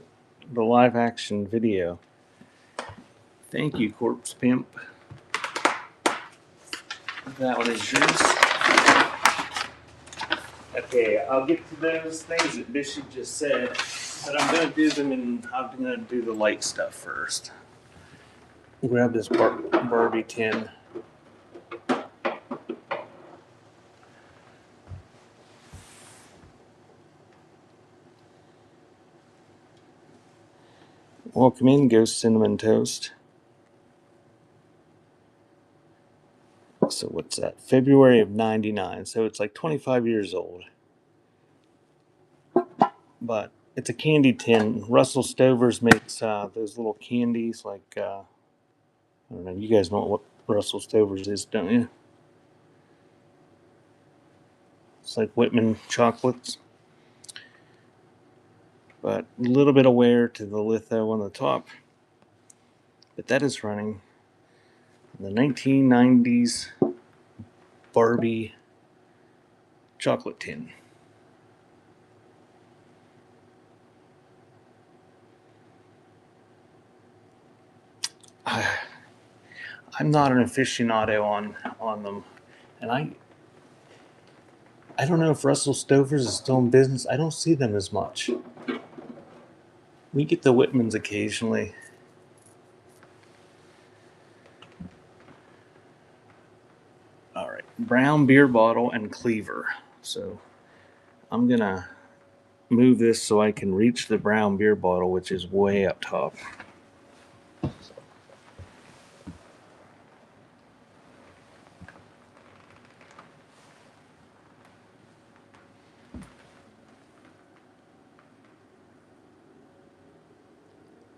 the live action video. Thank you, Corpse Pimp. That one is yours. Okay, I'll get to those things that Bishop just said, but I'm going to do them and I'm going to do the light stuff first. Grab this Barbie tin. Welcome in, Ghost Cinnamon Toast. So what's that? February of '99. So it's like 25 years old. But it's a candy tin. Russell Stover's makes those little candies like, I don't know, you guys know what Russell Stover's is, don't you? It's like Whitman chocolates. But a little bit of wear to the litho on the top. But that is running the 1990s Barbie chocolate tin. I'm not an aficionado on them, and I don't know if Russell Stover's is still in business. I don't see them as much. We get the Whitmans occasionally. All right, brown beer bottle and cleaver. So I'm gonna move this so I can reach the brown beer bottle, which is way up top.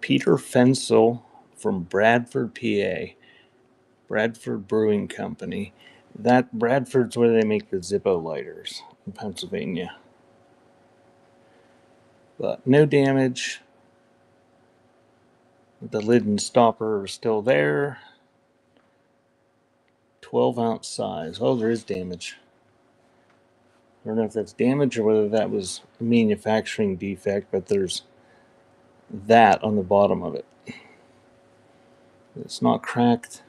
Peter Fensel from Bradford, PA. Bradford Brewing Company. That Bradford's where they make the Zippo lighters in Pennsylvania. But no damage. The lid and stopper are still there. 12-ounce size. Oh, there is damage. I don't know if that's damage or whether that was a manufacturing defect, but there's that on the bottom of it. It's not cracked.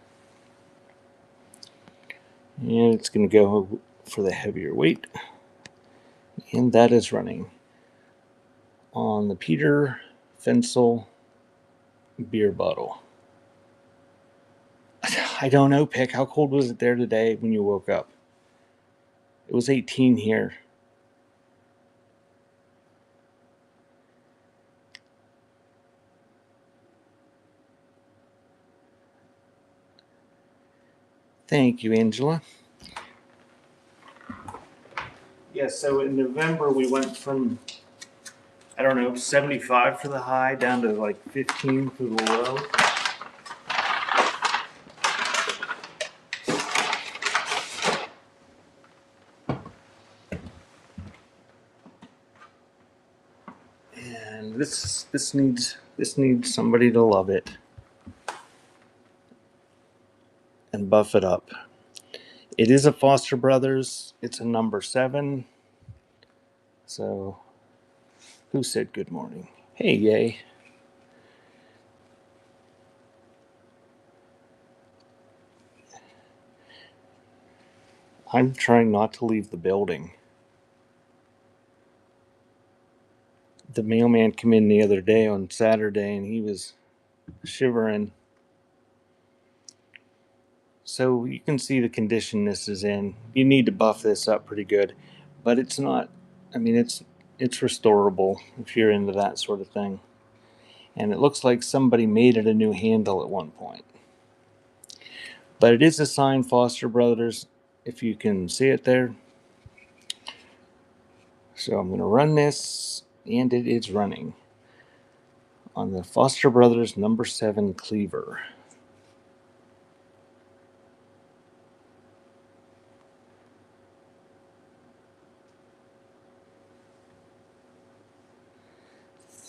And it's going to go for the heavier weight. And that is running on the Peter Fensel beer bottle. I don't know, Pick. How cold was it there today when you woke up? It was 18 here. Thank you, Angela. Yeah, so in November we went from, I don't know, 75 for the high down to like 15 for the low. And this needs somebody to love it and buff it up. It is a Foster Brothers. It's a number 7. So who said good morning? Hey, yay. I'm trying not to leave the building. The mailman came in the other day on Saturday and he was shivering. So you can see the condition this is in. You need to buff this up pretty good, but it's not, I mean, it's restorable if you're into that sort of thing. And it looks like somebody made it a new handle at one point. But it is a signed Foster Brothers, if you can see it there. So I'm going to run this, and it is running on the Foster Brothers number 7 cleaver.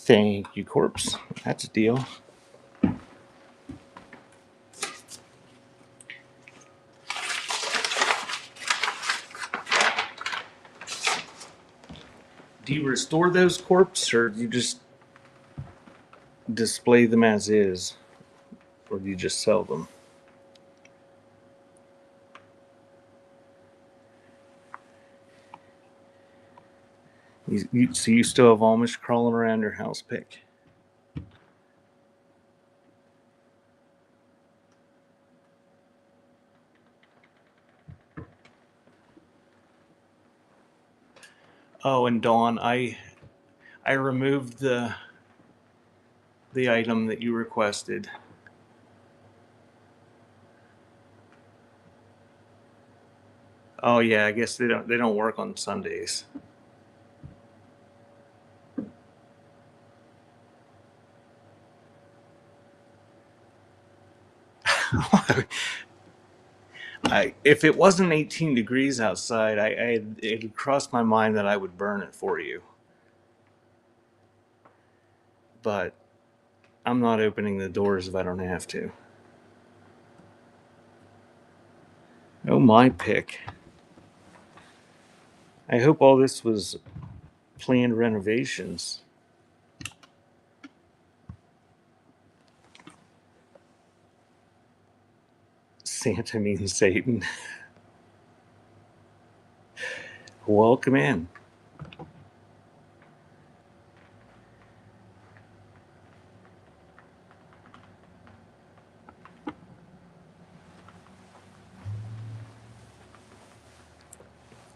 Thank you, Corpse. That's a deal. Do you restore those corpses, or do you just display them as is, or do you just sell them? So you still have Amish crawling around your house pick? Oh, and Dawn, I removed the item that you requested. Oh yeah, I guess they don't work on Sundays. If it wasn't 18 degrees outside, it had crossed my mind that I would burn it for you. But I'm not opening the doors if I don't have to. Oh, my pick. I hope all this was planned renovations. Santa means Satan. Welcome in.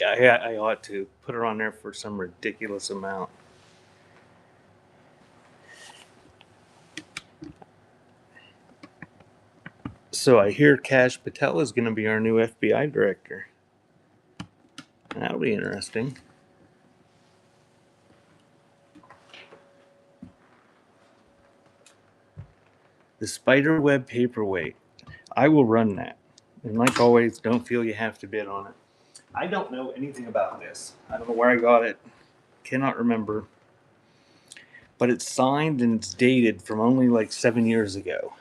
I ought to put her on there for some ridiculous amount. So I hear Kash Patel is going to be our new FBI director. That'll be interesting. The spiderweb paperweight. I will run that. And like always, don't feel you have to bid on it. I don't know anything about this. I don't know where I got it. Cannot remember. But it's signed and it's dated from only like 7 years ago.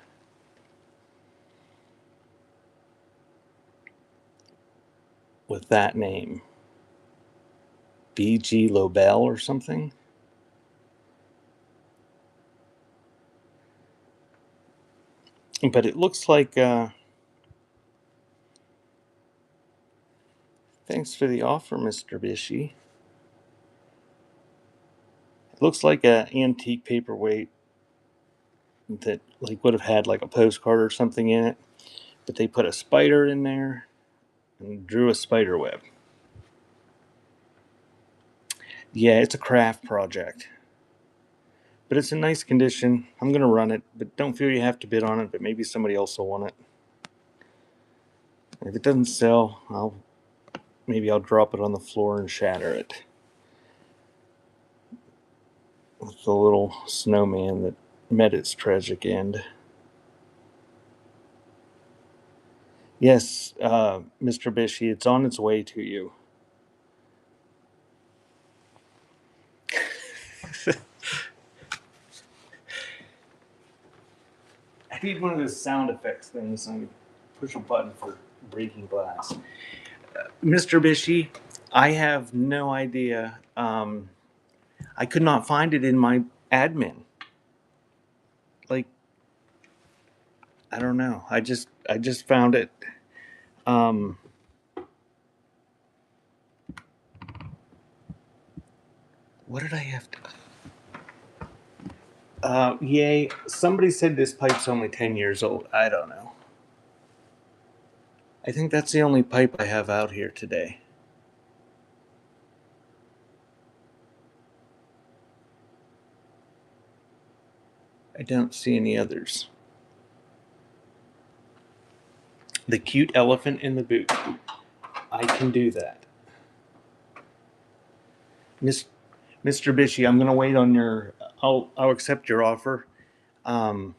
With that name. B.G. Lobel or something. But it looks like thanks for the offer, Mr. Bishy. It looks like an antique paperweight that like would have had like a postcard or something in it, but they put a spider in there and drew a spider web. Yeah, it's a craft project, but it's in nice condition. I'm gonna run it, but don't feel you have to bid on it. But maybe somebody else will want it. If it doesn't sell, I'll drop it on the floor and shatter it with the little snowman that met its tragic end. Yes, Mr. Bishy, it's on its way to you. I need one of those sound effects things. So I can push a button for breaking glass. Mr. Bishy, I have no idea. I could not find it in my admin. Like, I don't know. I just found it. Um, what did I have to? Yay! Somebody said this pipe's only 10 years old. I don't know. I think that's the only pipe I have out here today. I don't see any others. The cute elephant in the boot. I can do that. Mr. Bishy, I'm going to wait on your. I'll accept your offer, um,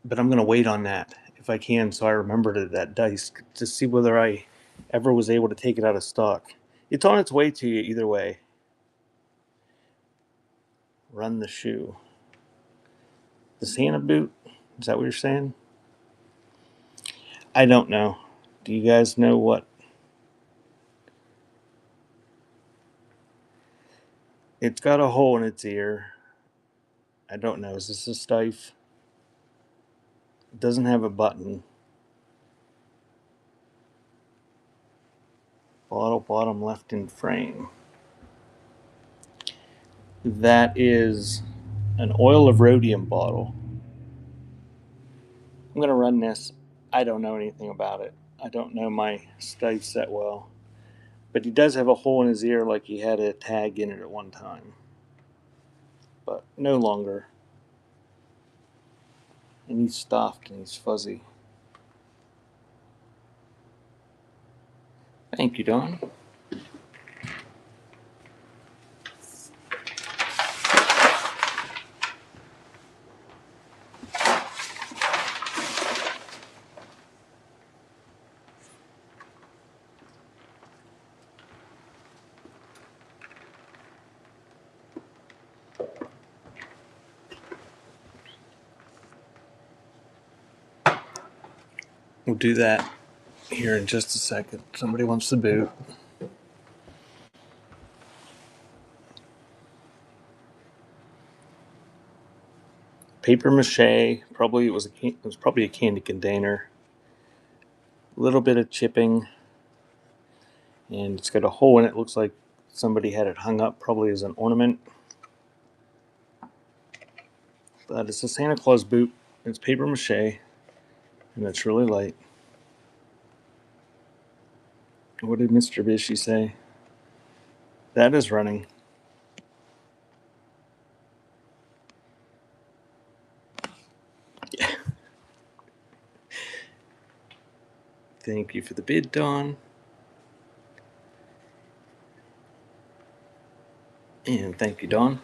but I'm going to wait on that if I can, so I remember that dice to see whether I ever was able to take it out of stock. It's on its way to you either way. Run the shoe. The Santa boot? Is that what you're saying? I don't know. Do you guys know what? It's got a hole in its ear. I don't know. Is this a Steiff? It doesn't have a button. Bottle bottom left in frame. That is an oil of rhodium bottle. I'm going to run this. I don't know anything about it. I don't know my Steiffs that well. But he does have a hole in his ear like he had a tag in it at one time. But no longer. And he's stuffed and he's fuzzy. Thank you, Don. We'll do that here in just a second. Somebody wants the boot. Paper mache. Probably it was probably a candy container. A little bit of chipping, and it's got a hole in it. Looks like somebody had it hung up, probably as an ornament. But it's a Santa Claus boot. It's paper mache, and it's really light. What did Mr. Bishy say? That is running. Yeah. Thank you for the bid, Don. And thank you, Don.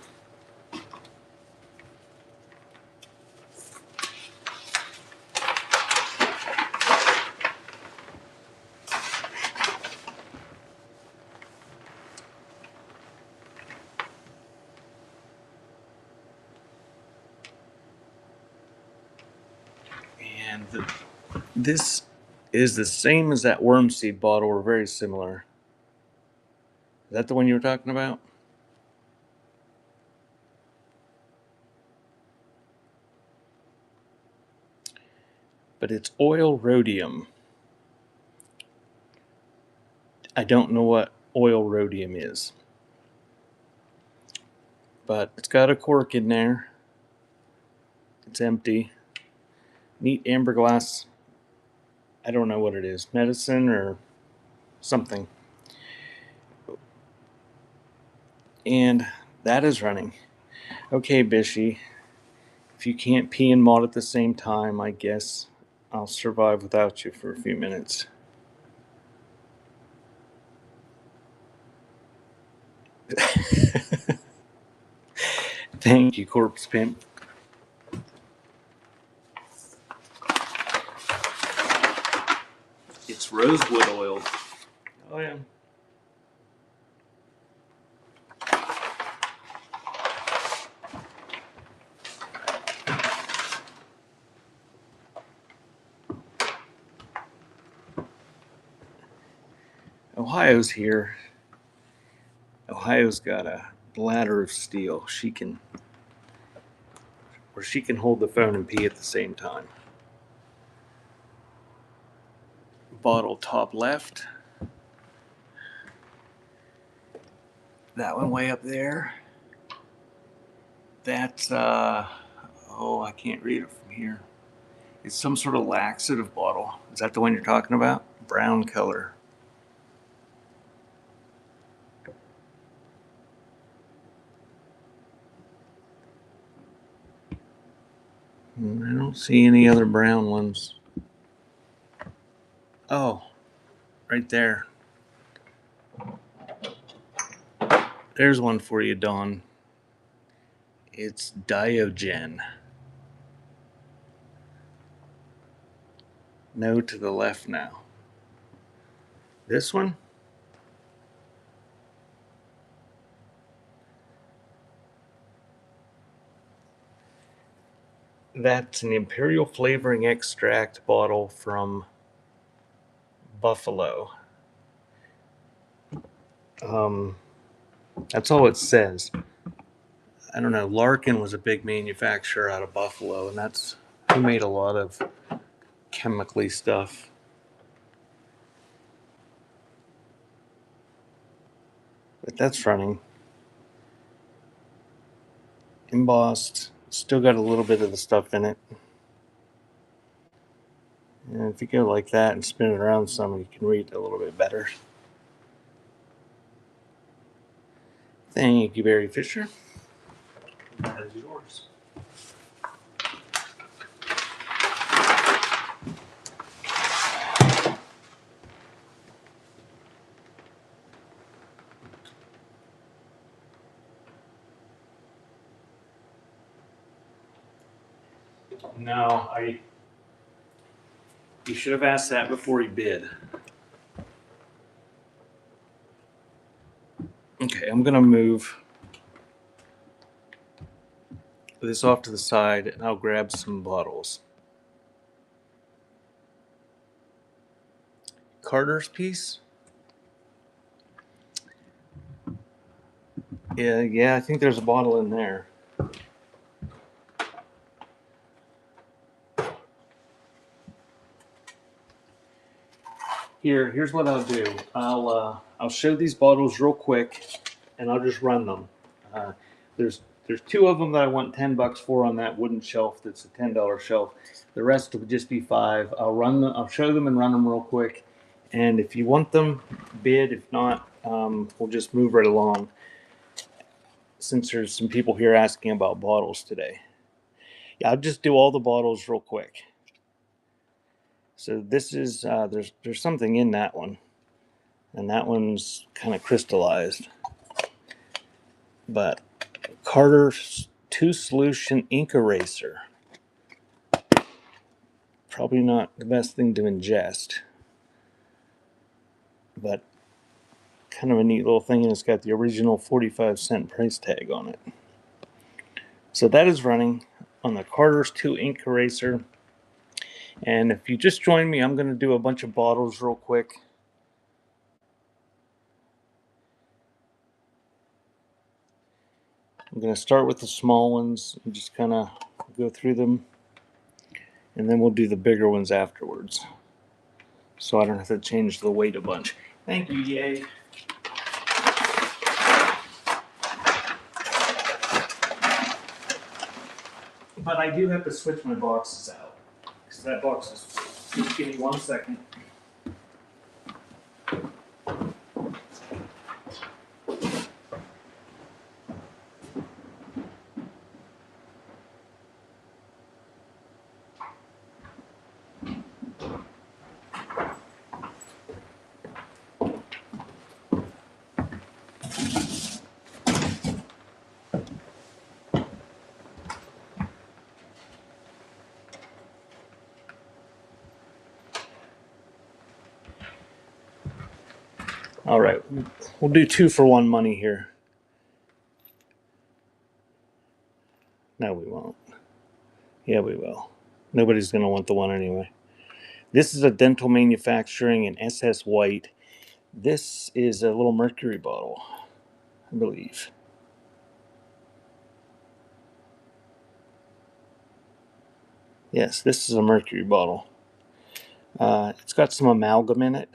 And this is the same as that worm seed bottle, or very similar. Is that the one you were talking about? But it's oil rhodium. I don't know what oil rhodium is. But it's got a cork in there. It's empty. Neat amber glass. I don't know what it is. Medicine or something. And that is running. Okay, Bishy. If you can't pee and mod at the same time, I guess I'll survive without you for a few minutes. Thank you, Corpse Pimp. It's rosewood oil. Oh, yeah. Ohio's here. Ohio's got a bladder of steel. She can hold the phone and pee at the same time. Bottle top left. That one way up there. That's I can't read it from here. It's some sort of laxative bottle. Is that the one you're talking about? Brown color. I don't see any other brown ones. Oh, right there. There's one for you, Dawn. It's Diogen. No to the left now. This one? That's an Imperial Flavoring Extract bottle from Buffalo. That's all it says. I don't know. Larkin was a big manufacturer out of Buffalo, and that's who made a lot of chemically stuff. But that's running. Embossed. Still got a little bit of the stuff in it. And if you go like that and spin it around some, you can read it a little bit better. Thank you, Barry Fisher. That is yours. No, you should have asked that before you bid. Okay, I'm gonna move this off to the side and I'll grab some bottles. Carter's piece? Yeah, I think there's a bottle in there. Here's what I'll do. I'll show these bottles real quick, and I'll just run them. Uh, there's two of them that I want $10 for on that wooden shelf. That's a $10 shelf. The rest will just be $5. I'll run them. I'll show them and run them real quick. And if you want them, bid. If not, we'll just move right along. Since there's some people here asking about bottles today, yeah, I'll just do all the bottles real quick. So this is there's something in that one, and that one's kind of crystallized. But Carter's 2-solution ink eraser, probably not the best thing to ingest, but kind of a neat little thing, and it's got the original 45-cent price tag on it. So that is running on the Carter's 2 ink eraser. And if you just join me, I'm going to do a bunch of bottles real quick. I'm going to start with the small ones and just kind of go through them, and then we'll do the bigger ones afterwards, so I don't have to change the weight a bunch. Thank you, yay. But I do have to switch my boxes out, because that box is, just give me 1 second. All right, we'll do 2 for 1 money here. No, we won't. Yeah, we will. Nobody's going to want the one anyway. This is a Dental Manufacturing and SS White. This is a little mercury bottle, I believe. Yes, this is a mercury bottle. It's got some amalgam in it.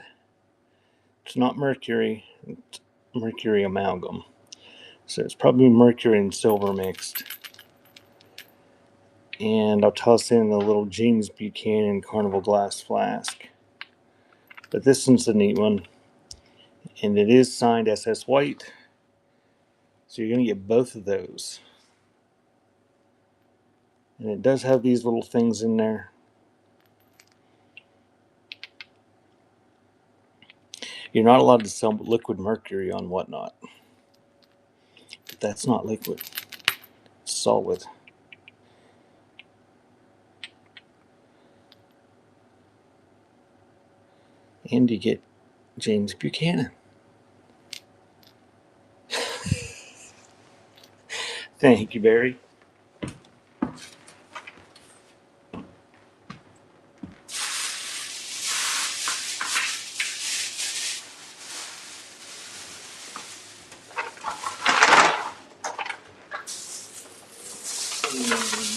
It's not mercury, it's mercury amalgam. So it's probably mercury and silver mixed. And I'll toss in the little James Buchanan Carnival glass flask. But this one's a neat one. And it is signed SS White. So you're going to get both of those. And it does have these little things in there. You're not allowed to sell liquid mercury on Whatnot. But that's not liquid. It's solid. And you get James Buchanan. Thank you, Barry.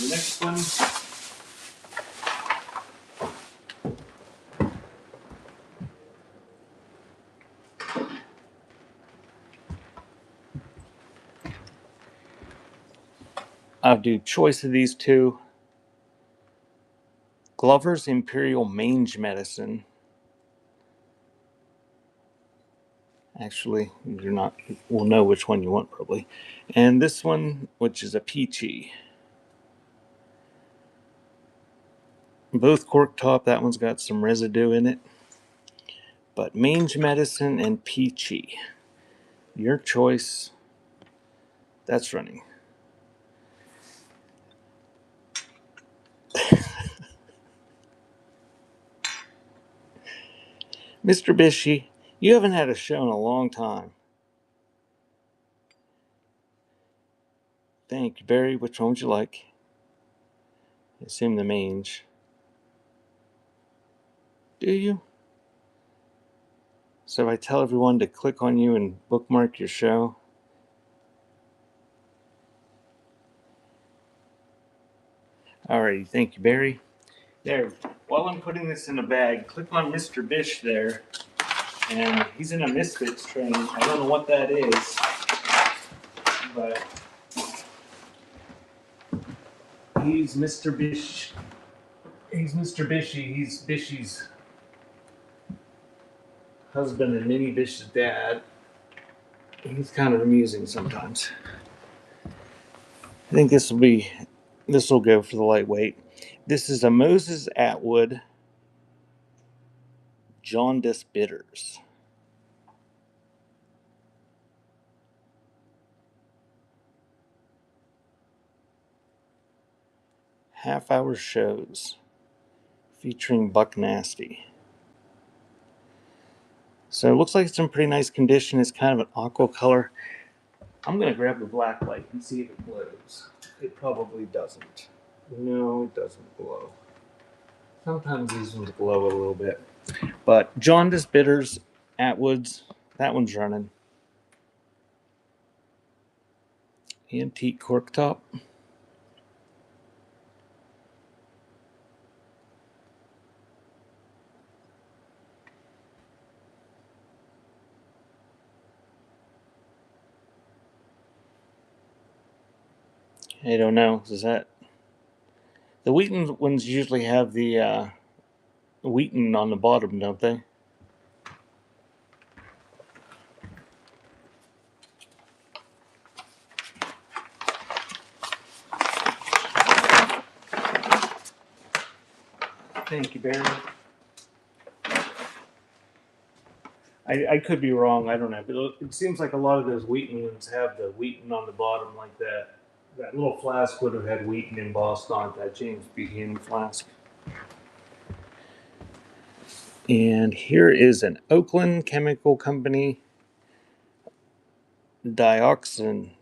the next one. I'll do choice of these two. Glover's Imperial Mange Medicine. Actually, you're not. We'll know which one you want probably. And this one, which is a peachy. Both cork top. That one's got some residue in it. But Mange Medicine and peachy. Your choice. That's running. Mr. Bishy, you haven't had a show in a long time. Thank you, Barry. Which one would you like? I assume the mange. Do you? So I tell everyone to click on you and bookmark your show. Alrighty, thank you, Barry. There, while I'm putting this in a bag, click on Mr. Bish there. And he's in a Misfits training. I don't know what that is, but he's Mr. Bish. He's Mr. Bishy. He's Bishy's husband and Minnie Bish's dad. He's kind of amusing sometimes. I think this will go for the lightweight. This is a Moses Atwood Jaundice Bitters. Half-hour shows featuring Buck Nasty. So it looks like it's in pretty nice condition. It's kind of an aqua color. I'm going to grab the black light and see if it glows. It probably doesn't. No, it doesn't glow. Sometimes these ones glow a little bit. But Jaundice Bitters, Atwoods, that one's running. Antique cork top. I don't know. Is that the Wheaton ones usually have the Wheaton on the bottom, don't they? Thank you, Barry. I could be wrong. I don't know. But it seems like a lot of those Wheaton ones have the Wheaton on the bottom like that. That little flask would have had Wheaton embossed on it, that James Buchanan flask. And here is an Oakland Chemical Company dioxygen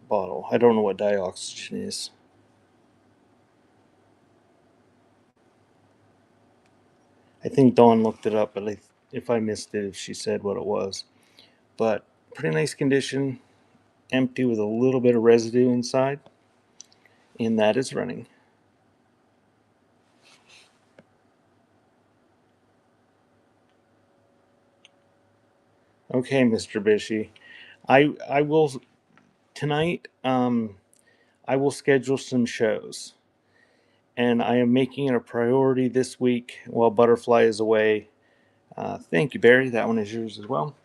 bottle. I don't know what dioxygen is. I think Dawn looked it up, but if I missed it, if she said what it was. But pretty nice condition, empty with a little bit of residue inside, and that is running. Okay, Mr. Bishy, I will tonight. I will schedule some shows, and I am making it a priority this week while Butterfly is away. Thank you, Barry. That one is yours as well.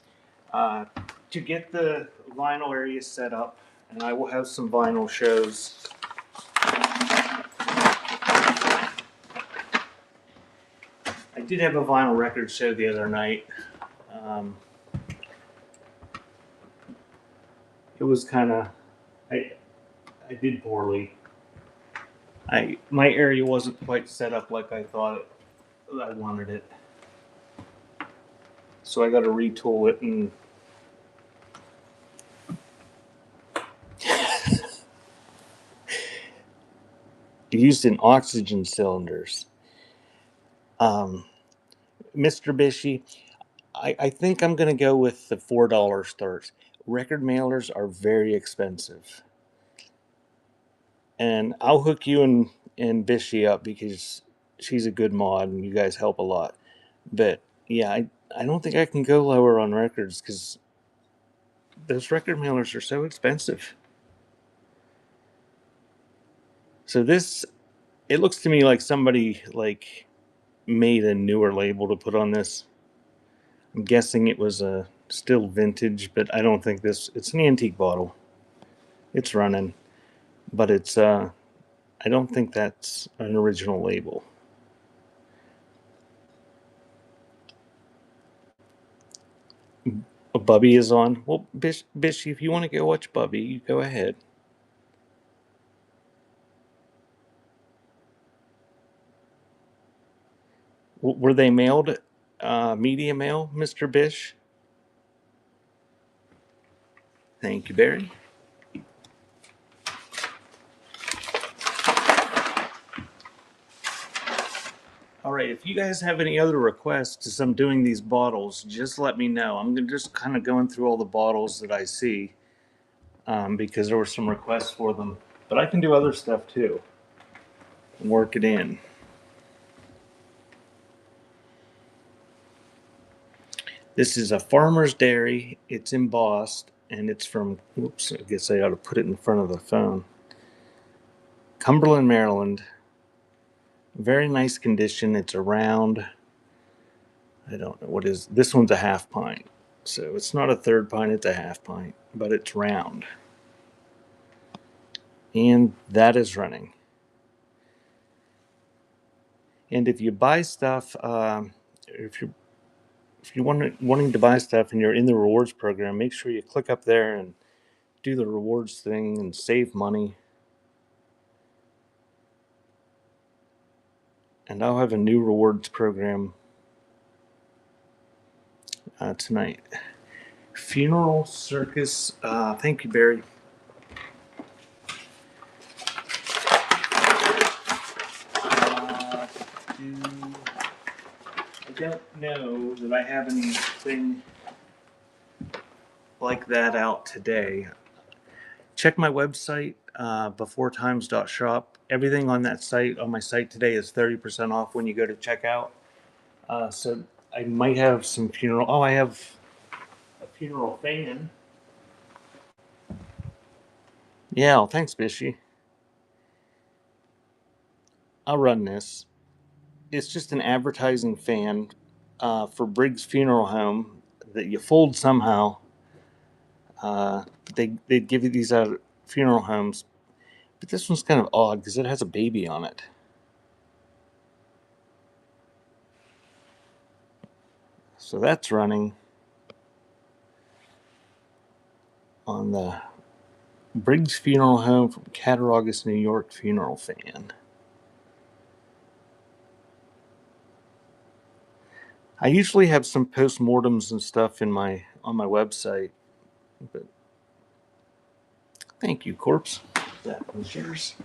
To get the vinyl area set up, and I will have some vinyl shows. I did have a vinyl record show the other night. It was kind of, I did poorly. My area wasn't quite set up like I thought I wanted it. So I got to retool it and used in oxygen cylinders. Mr. Bishy, I think I'm going to go with the $4 starts. Record mailers are very expensive. And I'll hook you and Bishy up because she's a good mod and you guys help a lot. But yeah, I don't think I can go lower on records because those record mailers are so expensive. So this, it looks to me like somebody like made a newer label to put on this. I'm guessing it was a still vintage, but I don't think this. It's an antique bottle. It's running, but it's I don't think that's an original label. Bubby is on. Well, Bishy, if you want to go watch Bubby, you go ahead. Were they mailed media mail, Mr. Bish? Thank you, Barry. All right, if you guys have any other requests as I'm doing these bottles, just let me know. I'm just kind of going through all the bottles that I see because there were some requests for them. But I can do other stuff too and work it in. This is a Farmer's Dairy. It's embossed and it's from, oops, I guess I ought to put it in front of the phone. Cumberland, Maryland. Very nice condition. It's around, I don't know what is, this one's a half pint. So it's not a third pint, it's a half pint, but it's round. And that is running. And if you buy stuff, if you're wanting to buy stuff and you're in the rewards program, make sure you click up there and do the rewards thing and save money. And I'll have a new rewards program tonight. Funeral Circus. Thank you, Barry. I don't know that I have anything like that out today. Check my website, beforetimes.shop. Everything on that site, on my site today, is 30% off when you go to checkout. So I might have some funeral. Oh, I have a funeral fan. Yeah, well, thanks, Bishy. I'll run this. It's just an advertising fan for Briggs Funeral Home that you fold somehow. They'd give you these out at funeral homes, but this one's kind of odd because it has a baby on it. So that's running on the Briggs Funeral Home from Cattaraugus, New York funeral fan. I usually have some postmortems and stuff on my website, but thank you, Corpse. That was yours.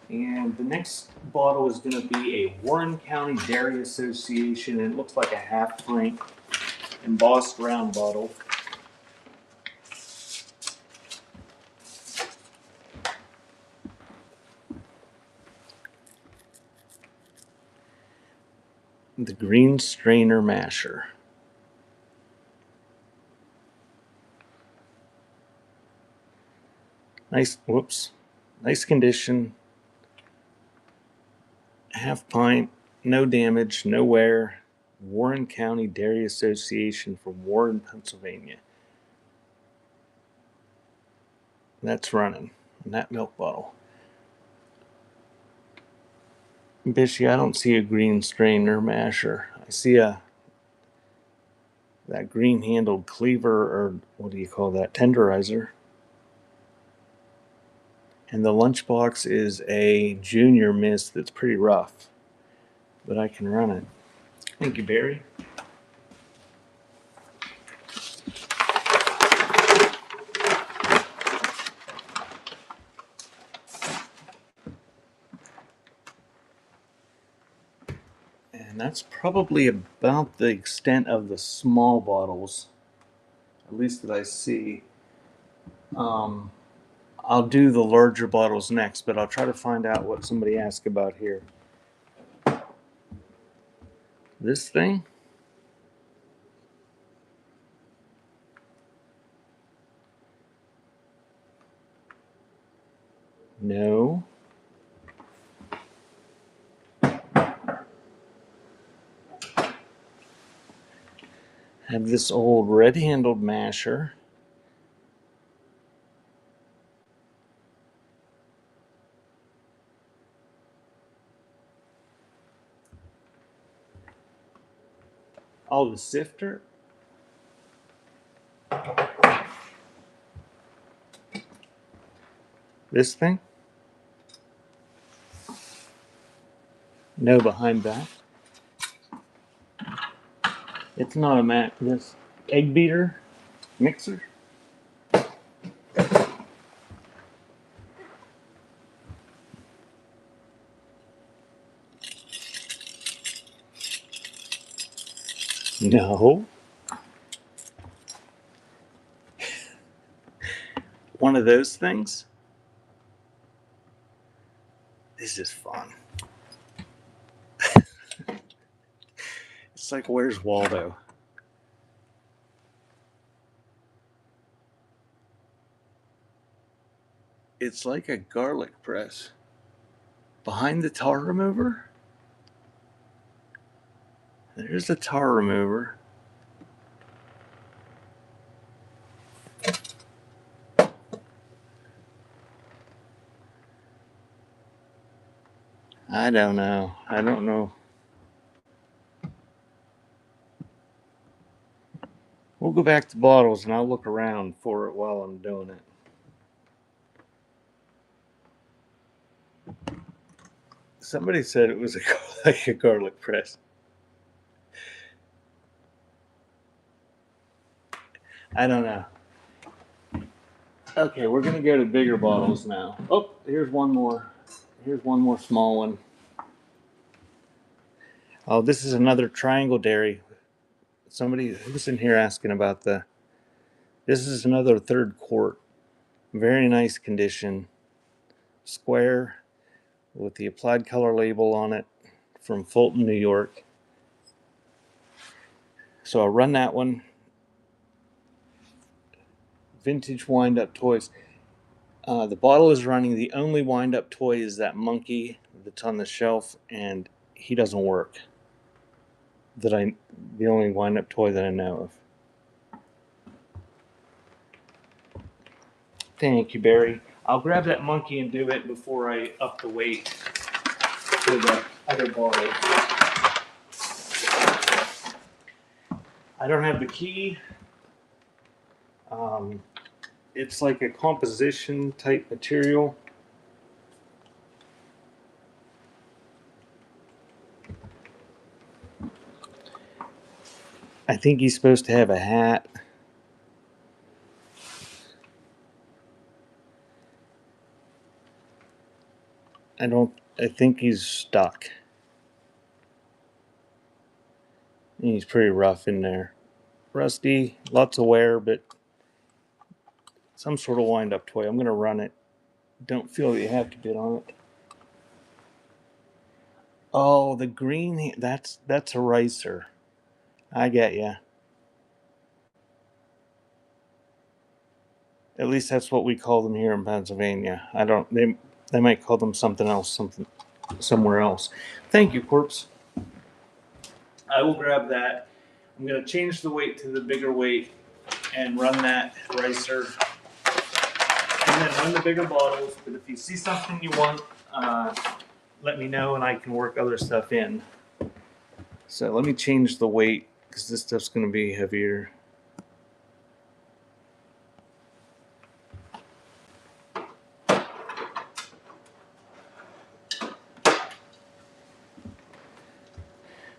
And the next bottle is going to be a Warren County Dairy Association. It looks like a half pint embossed round bottle. The Green Strainer Masher. Nice, whoops. Nice condition. Half pint, no damage, no wear. Warren County Dairy Association from Warren, Pennsylvania. That's running in that milk bottle. Bishy, I don't see a green strainer masher. I see that green handled cleaver, or what do you call that, tenderizer. And the lunchbox is a junior mist that's pretty rough, but I can run it. Thank you, Barry. And that's probably about the extent of the small bottles, at least that I see. I'll do the larger bottles next, but I'll try to find out what somebody asked about here. This thing? No. Have this old red-handled masher. Oh, the sifter. This thing? No, behind that. It's not a mat. This egg beater mixer. No. One of those things. This is fun. It's like, where's Waldo? It's like a garlic press. Behind the tar remover? There's a tar remover. I don't know. I don't know. We'll go back to bottles and I'll look around for it while I'm doing it. Somebody said it was like a garlic press. I don't know. Okay, we're gonna go to bigger bottles now. Oh, here's one more. Here's one more small one. Oh, this is another Triangle Dairy. Somebody who's in here asking about the. This is another third quart. Very nice condition. Square with the applied color label on it from Fulton, New York. So I'll run that one. Vintage wind up toys. The bottle is running. The only wind up toy is that monkey that's on the shelf, and he doesn't work. The only wind up toy that I know of. Thank you, Barry. I'll grab that monkey and do it before I up the weight to the other bottle. I don't have the key. It's like a composition type material. I think he's supposed to have a hat. I think he's stuck. He's pretty rough in there. Rusty, lots of wear, but some sort of wind up toy. I'm going to run it. Don't feel that you have to bid on it. Oh, the green, that's a ricer. I get ya. At least that's what we call them here in Pennsylvania. They might call them something else, somewhere else. Thank you, Corpse. I will grab that. I'm going to change the weight to the bigger weight and run that ricer. And then run the bigger bottles. But if you see something you want, let me know and I can work other stuff in. So let me change the weight because this stuff's going to be heavier.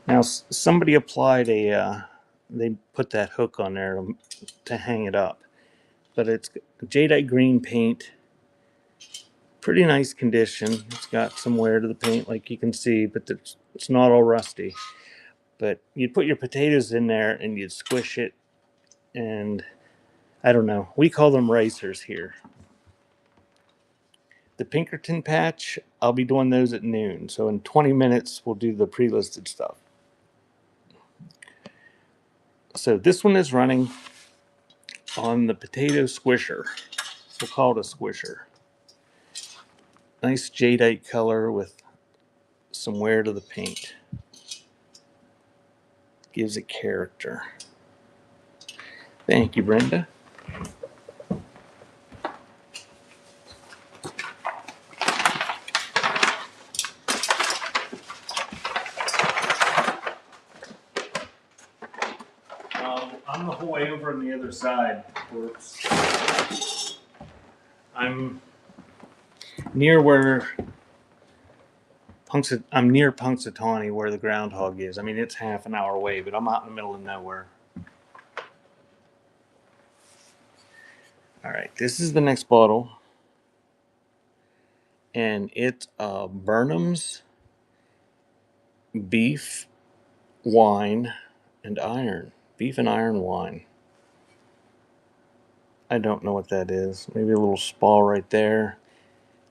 Now somebody applied they put that hook on there to hang it up, but it's jadeite green paint, pretty nice condition. It's got some wear to the paint, like you can see, but it's not all rusty. But you'd put your potatoes in there and you'd squish it, and I don't know. We call them racers here. The Pinkerton patch, I'll be doing those at noon. So in 20 minutes, we'll do the pre-listed stuff. So this one is running on the potato squisher. We'll call it a squisher. Nice jadeite color with some wear to the paint. Gives it character. Thank you, Brenda. I'm the whole way over on the other side. I'm near where I'm near Punxsutawney, where the groundhog is. I mean, it's half an hour away, but I'm out in the middle of nowhere. All right, this is the next bottle, and it's Burnham's beef wine and iron. Beef and iron wine. I don't know what that is. Maybe a little spall right there.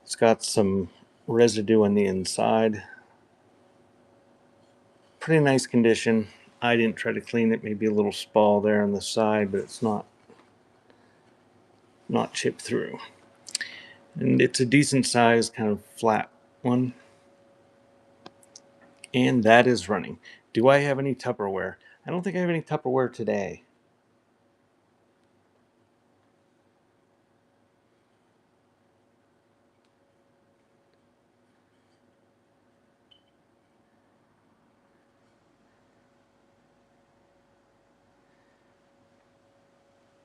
It's got some residue on the inside. Pretty nice condition. I didn't try to clean it. Maybe a little spall there on the side, but it's not chipped through. And it's a decent size, kind of flat one. And that is running. Do I have any Tupperware? I don't think I have any Tupperware today.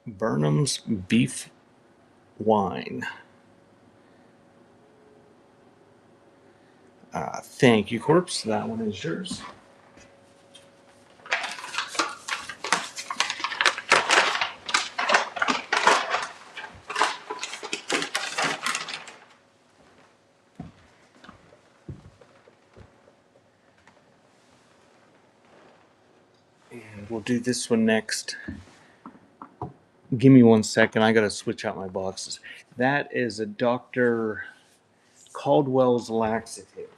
Burnham's beef wine. Thank you, Corpse. That one is yours. And we'll do this one next. Give me 1 second. I got to switch out my boxes. That is a Dr. Caldwell's laxative.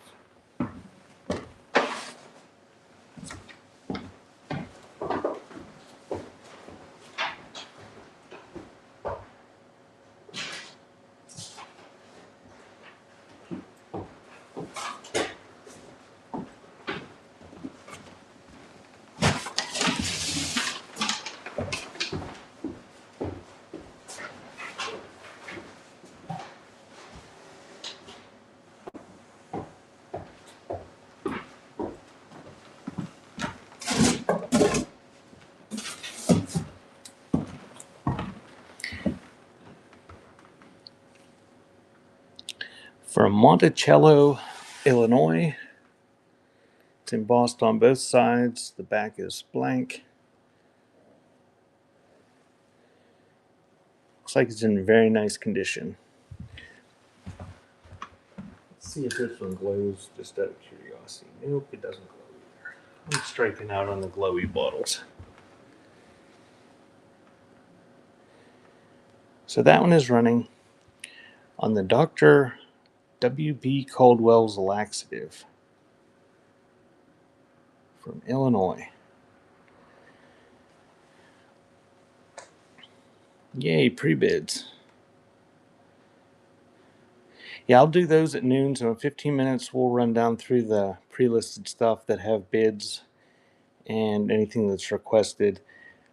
From Monticello, Illinois. It's embossed on both sides. The back is blank. Looks like it's in very nice condition. Let's see if this one glows, just out of curiosity. Nope, it doesn't glow either. I'm striking out on the glowy bottles. So that one is running on the Dr. W.B. Caldwell's laxative from Illinois. Yay, pre-bids. Yeah, I'll do those at noon, so in 15 minutes we'll run down through the pre-listed stuff that have bids and anything that's requested.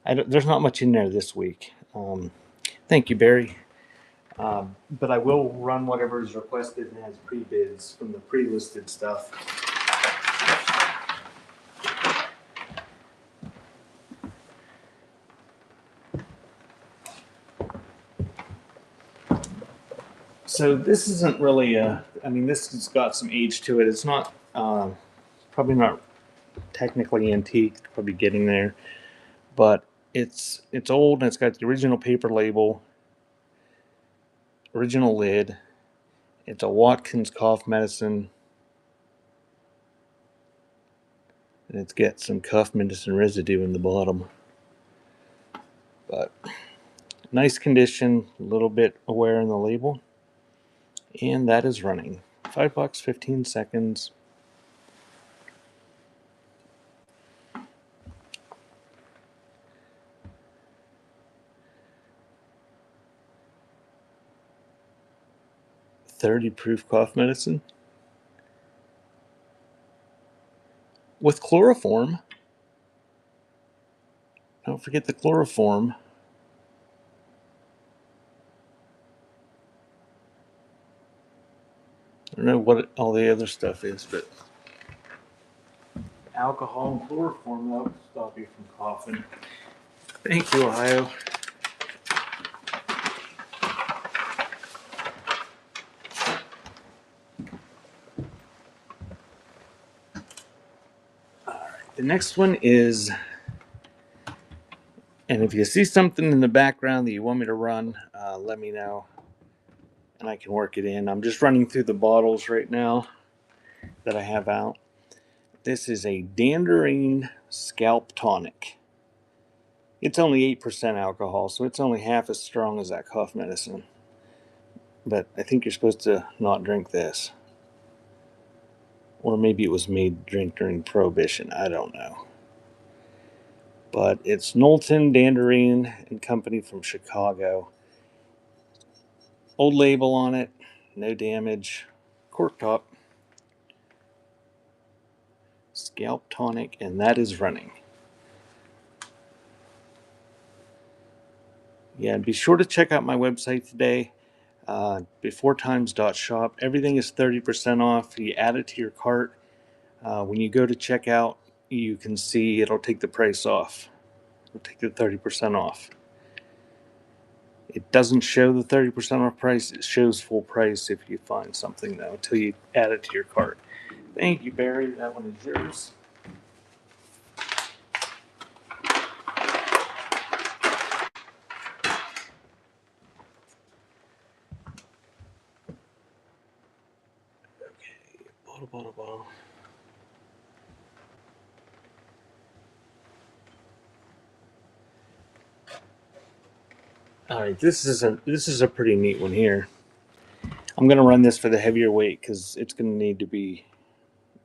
There's not much in there this week. Thank you, Barry. But I will run whatever is requested and has pre-bids from the pre-listed stuff. So this isn't really this has got some age to it. It's not, probably not technically antique, probably getting there, but it's old and it's got the original paper label, original lid. It's a Watkins cough medicine, and it's got some cough medicine residue in the bottom. But nice condition, a little bit of wear in the label, And that is running. $5, 15 seconds. $30 proof cough medicine with chloroform. Don't forget the chloroform. I don't know what all the other stuff is, but alcohol and chloroform will stop you from coughing. Thank you, Ohio. The next one is, and if you see something in the background that you want me to run, let me know, and I can work it in. I'm just running through the bottles right now that I have out. This is a Danderine Scalp Tonic. It's only 8% alcohol, so it's only half as strong as that cough medicine. But I think you're supposed to not drink this. Or maybe it was made to drink during Prohibition. I don't know. But it's Knowlton, Danderine and Company from Chicago. Old label on it. No damage. Cork top. Scalp Tonic, and that is running. Yeah, be sure to check out my website today. Beforetimes.shop. Everything is 30% off. You add it to your cart. When you go to checkout, you can see it'll take the price off. It'll take the 30% off. It doesn't show the 30% off price. It shows full price if you find something, though, until you add it to your cart. Thank you, Barry. That one is yours. Okay, bottle. All right, this is a pretty neat one here. I'm gonna run this for the heavier weight because it's gonna need to be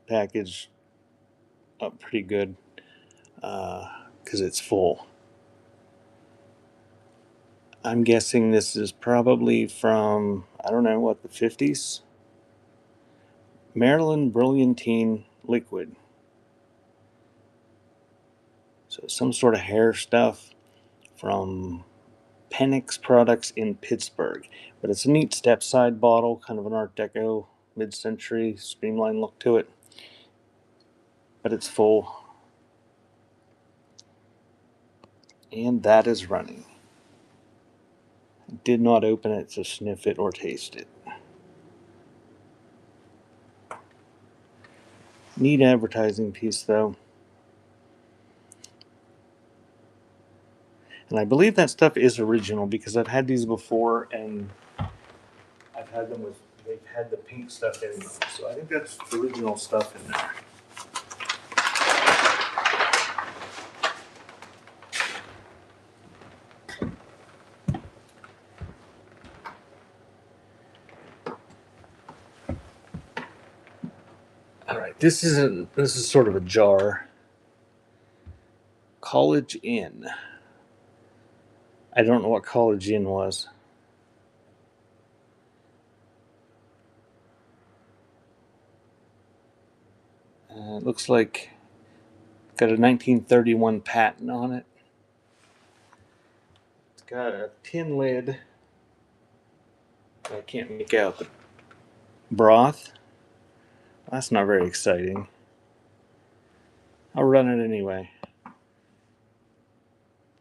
packaged up pretty good because it's full. I'm guessing this is probably from, I don't know, what, the 50s? Maryland Brilliantine Liquid. So some sort of hair stuff from Penix Products in Pittsburgh. But it's a neat step side bottle, kind of an Art Deco, mid-century, streamlined look to it. But it's full. And that is running. I did not open it to sniff it or taste it. Neat advertising piece, though. And I believe that stuff is original because I've had these before and I've had them with, they've had the pink stuff in them. So I think that's original stuff in there. All right, this is sort of a jar. College Inn. I don't know what College Inn was. It looks like got a 1931 patent on it. It's got a tin lid. I can't make out the broth. That's not very exciting. I'll run it anyway.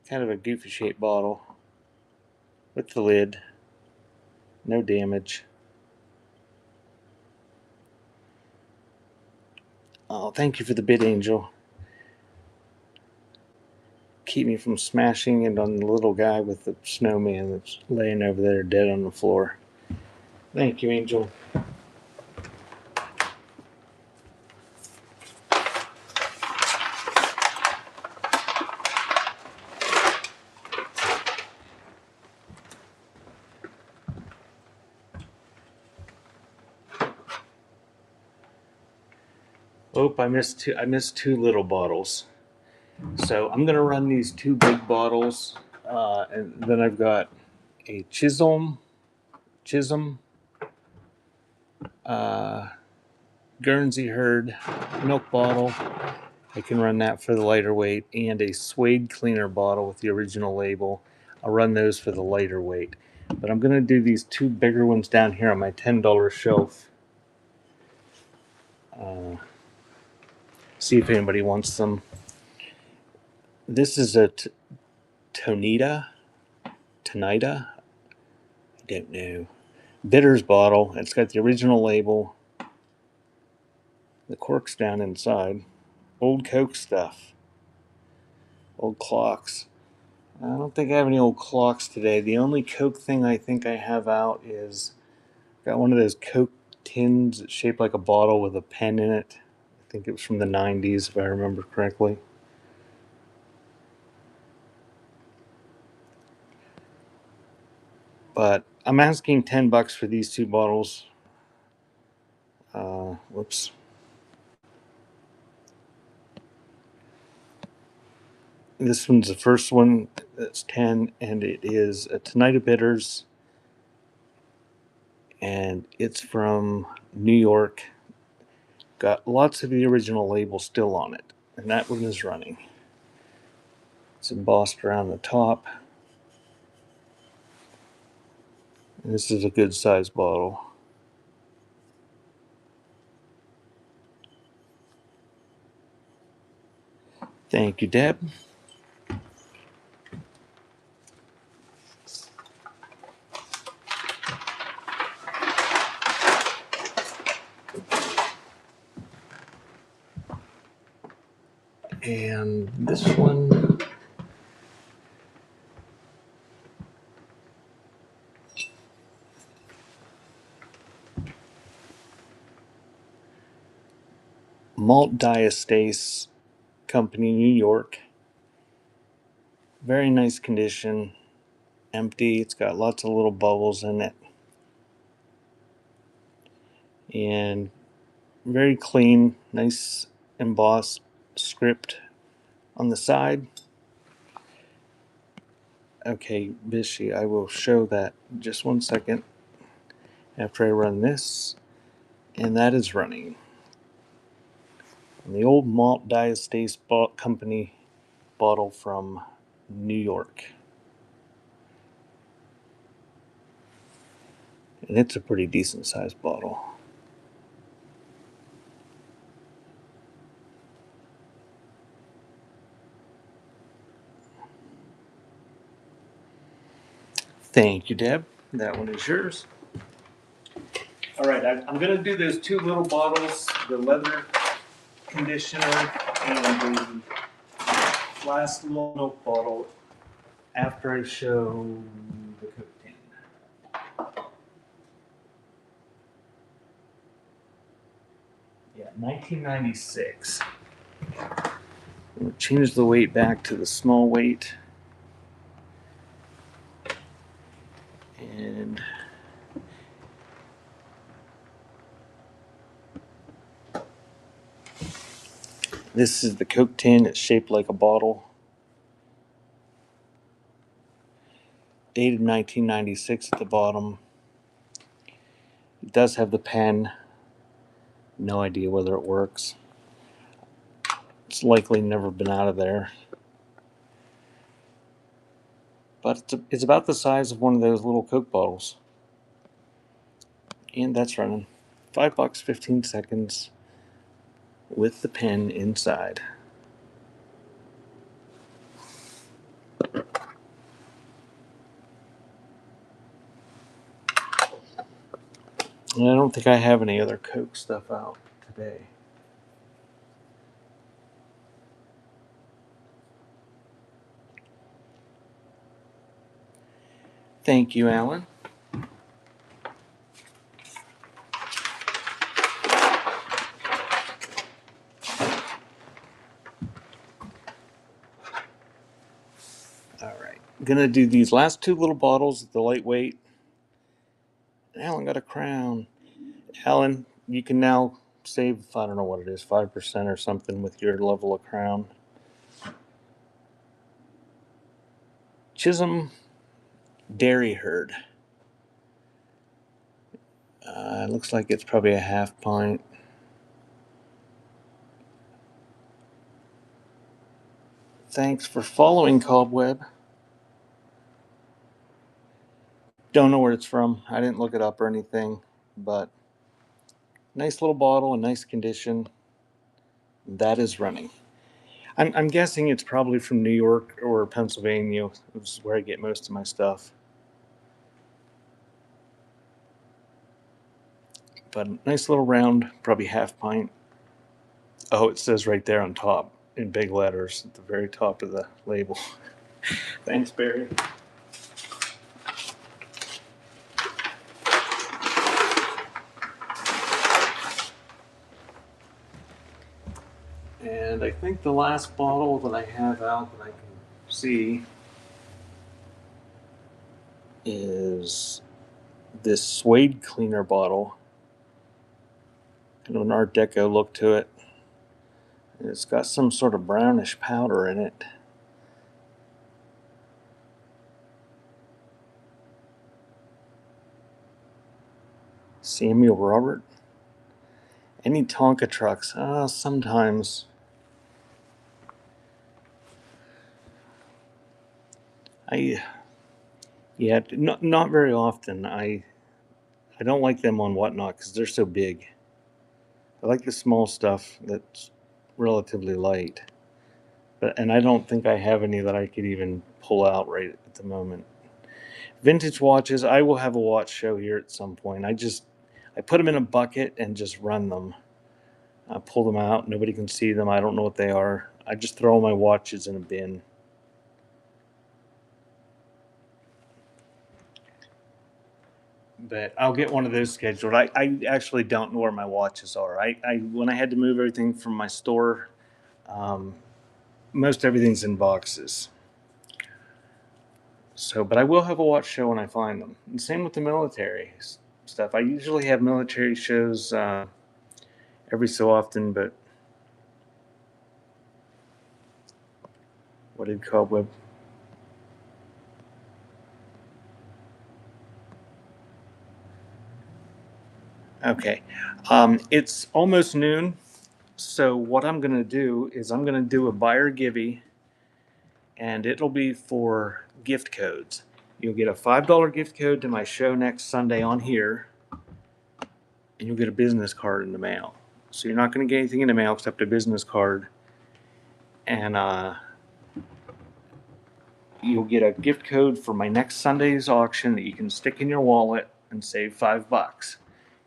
Kind of a goofy shaped bottle with the lid. No damage. Oh, thank you for the bid, Angel. Keep me from smashing it on the little guy with the snowman that's laying over there dead on the floor. Thank you, Angel. Oh, I missed two. I missed two little bottles. So I'm gonna run these two big bottles, and then I've got a Chisholm, uh, Guernsey Herd milk bottle. I can run that for the lighter weight, and a Suede Cleaner bottle with the original label. I'll run those for the lighter weight. But I'm gonna do these two bigger ones down here on my $10 shelf. See if anybody wants them. This is a Tonita. I don't know. Bitters bottle. It's got the original label. The cork's down inside. Old Coke stuff. Old clocks. I don't think I have any old clocks today. The only Coke thing I think I have out is got one of those Coke tins that's shaped like a bottle with a pen in it. I think it was from the 90s, if I remember correctly. But I'm asking $10 for these two bottles. Whoops. This one's the first one. That's 10, and it is a Tonita Bitters, and it's from New York. Got lots of the original label still on it, and that one is running. It's embossed around the top. And this is a good size bottle. Thank you, Deb. And this one, Malt Diastase Company, New York. Very nice condition. Empty. It's got lots of little bubbles in it. And very clean, nice embossed script on the side. Okay, Bishy, I will show that in just 1 second after I run this. And that is running. And the old Malt Diastase Company bottle from New York. And it's a pretty decent sized bottle. Thank you, Deb. That one is yours. All right, I'm going to do those two little bottles, the leather conditioner and the last little milk bottle, after I show the Coke tin. Yeah, 1996. We'll change the weight back to the small weight. And this is the Coke tin. It's shaped like a bottle. Dated 1996 at the bottom. It does have the pen. No idea whether it works. It's likely never been out of there. But it's about the size of one of those little Coke bottles. And that's running. $5, 15 seconds with the pen inside. And I don't think I have any other Coke stuff out today. Thank you, Alan. All right. I'm going to do these last two little bottles, the lightweight. Alan got a crown. Alan, you can now save, I don't know what it is, 5% or something with your level of crown. Chisholm Dairy Herd. It looks like it's probably a half pint. Thanks for following, Cobweb. Don't know where it's from. I didn't look it up or anything, but nice little bottle in nice condition. That is running. I'm guessing it's probably from New York or Pennsylvania, which is where I get most of my stuff. But nice little round, probably half pint. Oh, it says right there on top in big letters at the very top of the label. Thanks, Barry. And I think the last bottle that I have out that I can see is this suede cleaner bottle. Kind of an Art Deco look to it. And it's got some sort of brownish powder in it. Samuel Robert. Any Tonka trucks? Sometimes. Not very often. I don't like them on Whatnot because they're so big. I like the small stuff that's relatively light. And I don't think I have any that I could even pull out right at the moment. Vintage watches, I will have a watch show here at some point. I put them in a bucket and just run them. I pull them out. Nobody can see them. I don't know what they are. I just throw all my watches in a bin. But I'll get one of those scheduled. I actually don't know where my watches are. When I had to move everything from my store, most everything's in boxes. So, but I will have a watch show when I find them. And same with the military stuff. I usually have military shows every so often, but what did Cobweb? Okay. It's almost noon. So what I'm going to do is I'm going to do a buyer givey, and it'll be for gift codes. You'll get a $5 gift code to my show next Sunday on here, and you'll get a business card in the mail. So you're not going to get anything in the mail except a business card, and you'll get a gift code for my next Sunday's auction that you can stick in your wallet and save $5.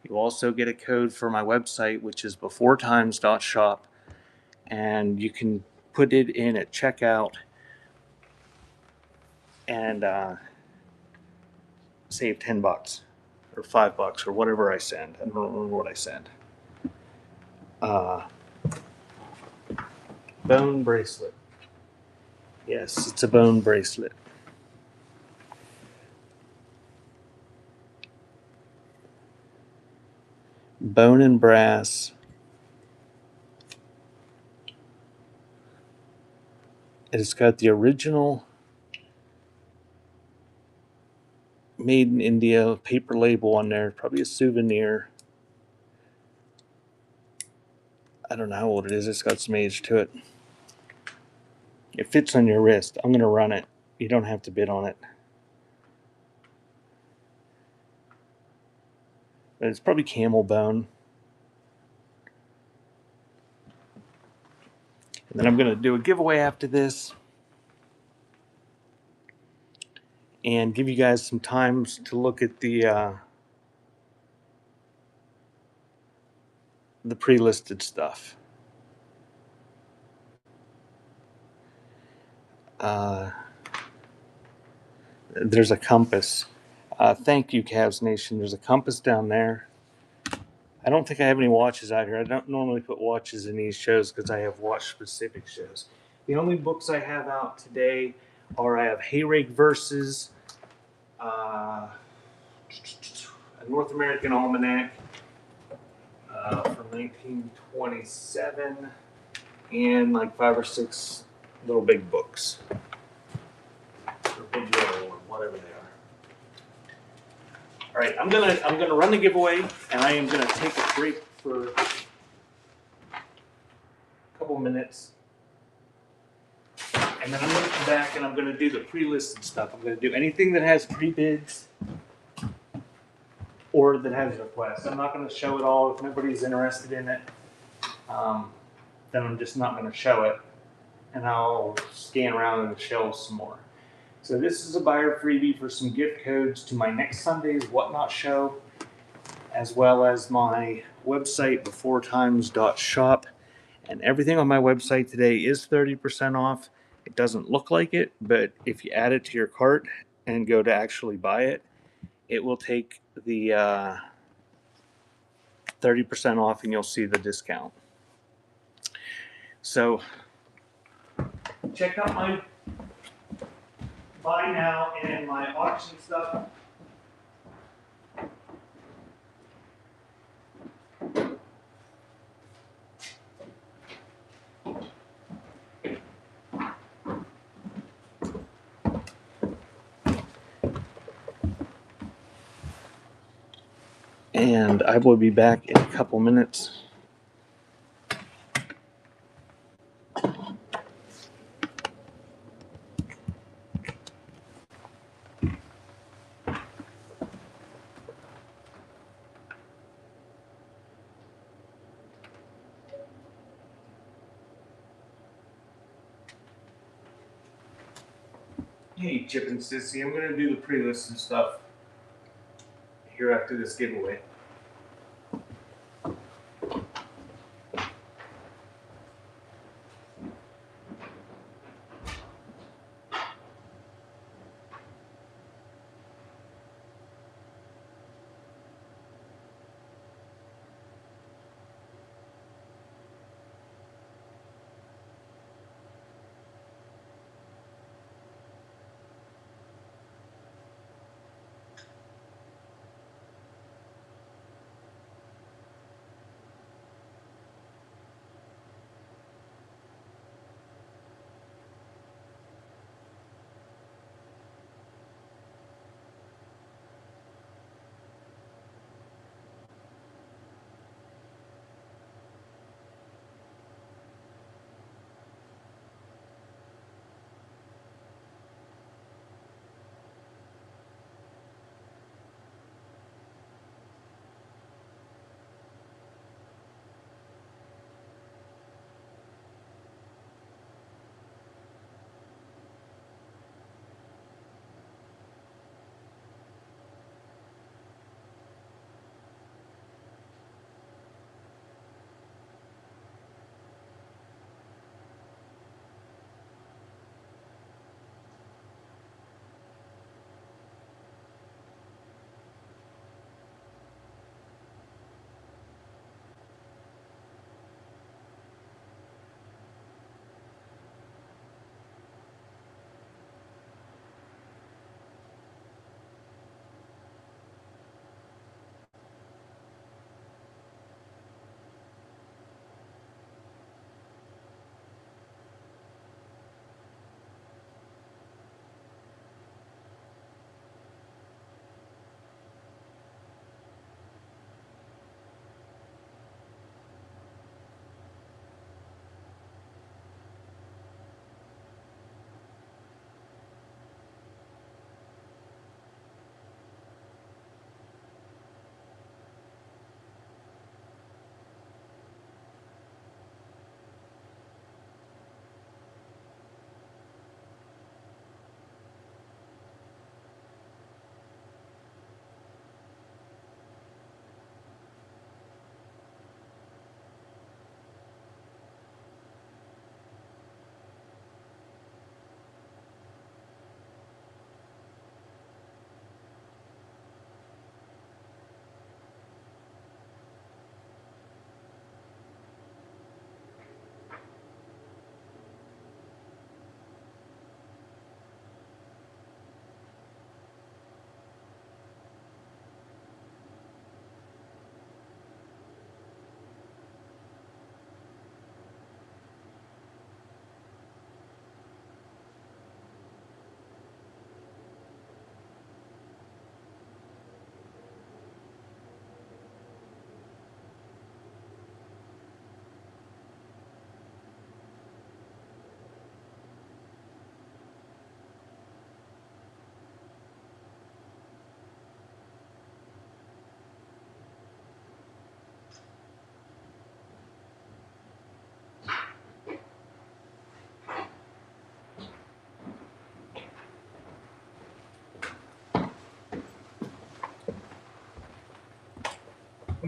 You'll also get a code for my website, which is beforetimes.shop, and you can put it in at checkout and save $10 or $5 or whatever I send. I don't remember what I send. Bone bracelet. Yes, it's a bone bracelet. Bone and brass. It's got the original made in India paper label on there, probably a souvenir. I don't know how old it is. It's got some age to it. It fits on your wrist. I'm going to run it. You don't have to bid on it. But it's probably camel bone. And then I'm going to do a giveaway after this and give you guys some times to look at the pre-listed stuff. There's a compass. Thank you, Cavs Nation. There's a compass down there. I don't think I have any watches out here. I don't normally put watches in these shows because I have watch-specific shows. The only books I have out today are I have Hayrig Versus, a North American Almanac, from 1927, and like 5 or 6 little big books, or big yellow, or whatever they are. All right, I'm gonna run the giveaway, and I am gonna take a break for a couple minutes, and then I'm gonna come back and I'm gonna do the pre-listed stuff. I'm gonna do anything that has pre-bids or that has requests. I'm not gonna show it all if nobody's interested in it. Then I'm just not gonna show it, and I'll scan around in the shelves some more. So this is a buyer freebie for some gift codes to my next Sunday's Whatnot show, as well as my website beforetimes.shop. And everything on my website today is 30% off. It doesn't look like it, but if you add it to your cart and go to actually buy it, it will take the 30% off, and you'll see the discount. So check out my buy now and my auction stuff. And I will be back in a couple minutes. Hey, Chip and Sissy, I'm going to do the pre-listed stuff here after this giveaway.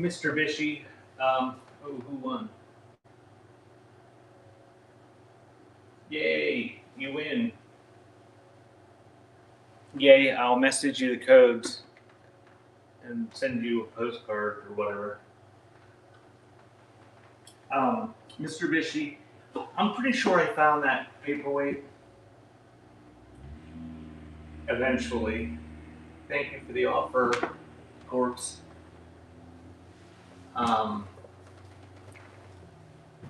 Mr. Bishy, who won? Yay, you win. Yay, I'll message you the codes and send you a postcard or whatever. Mr. Bishy, I'm pretty sure I found that paperweight eventually. Thank you for the offer, Corpse.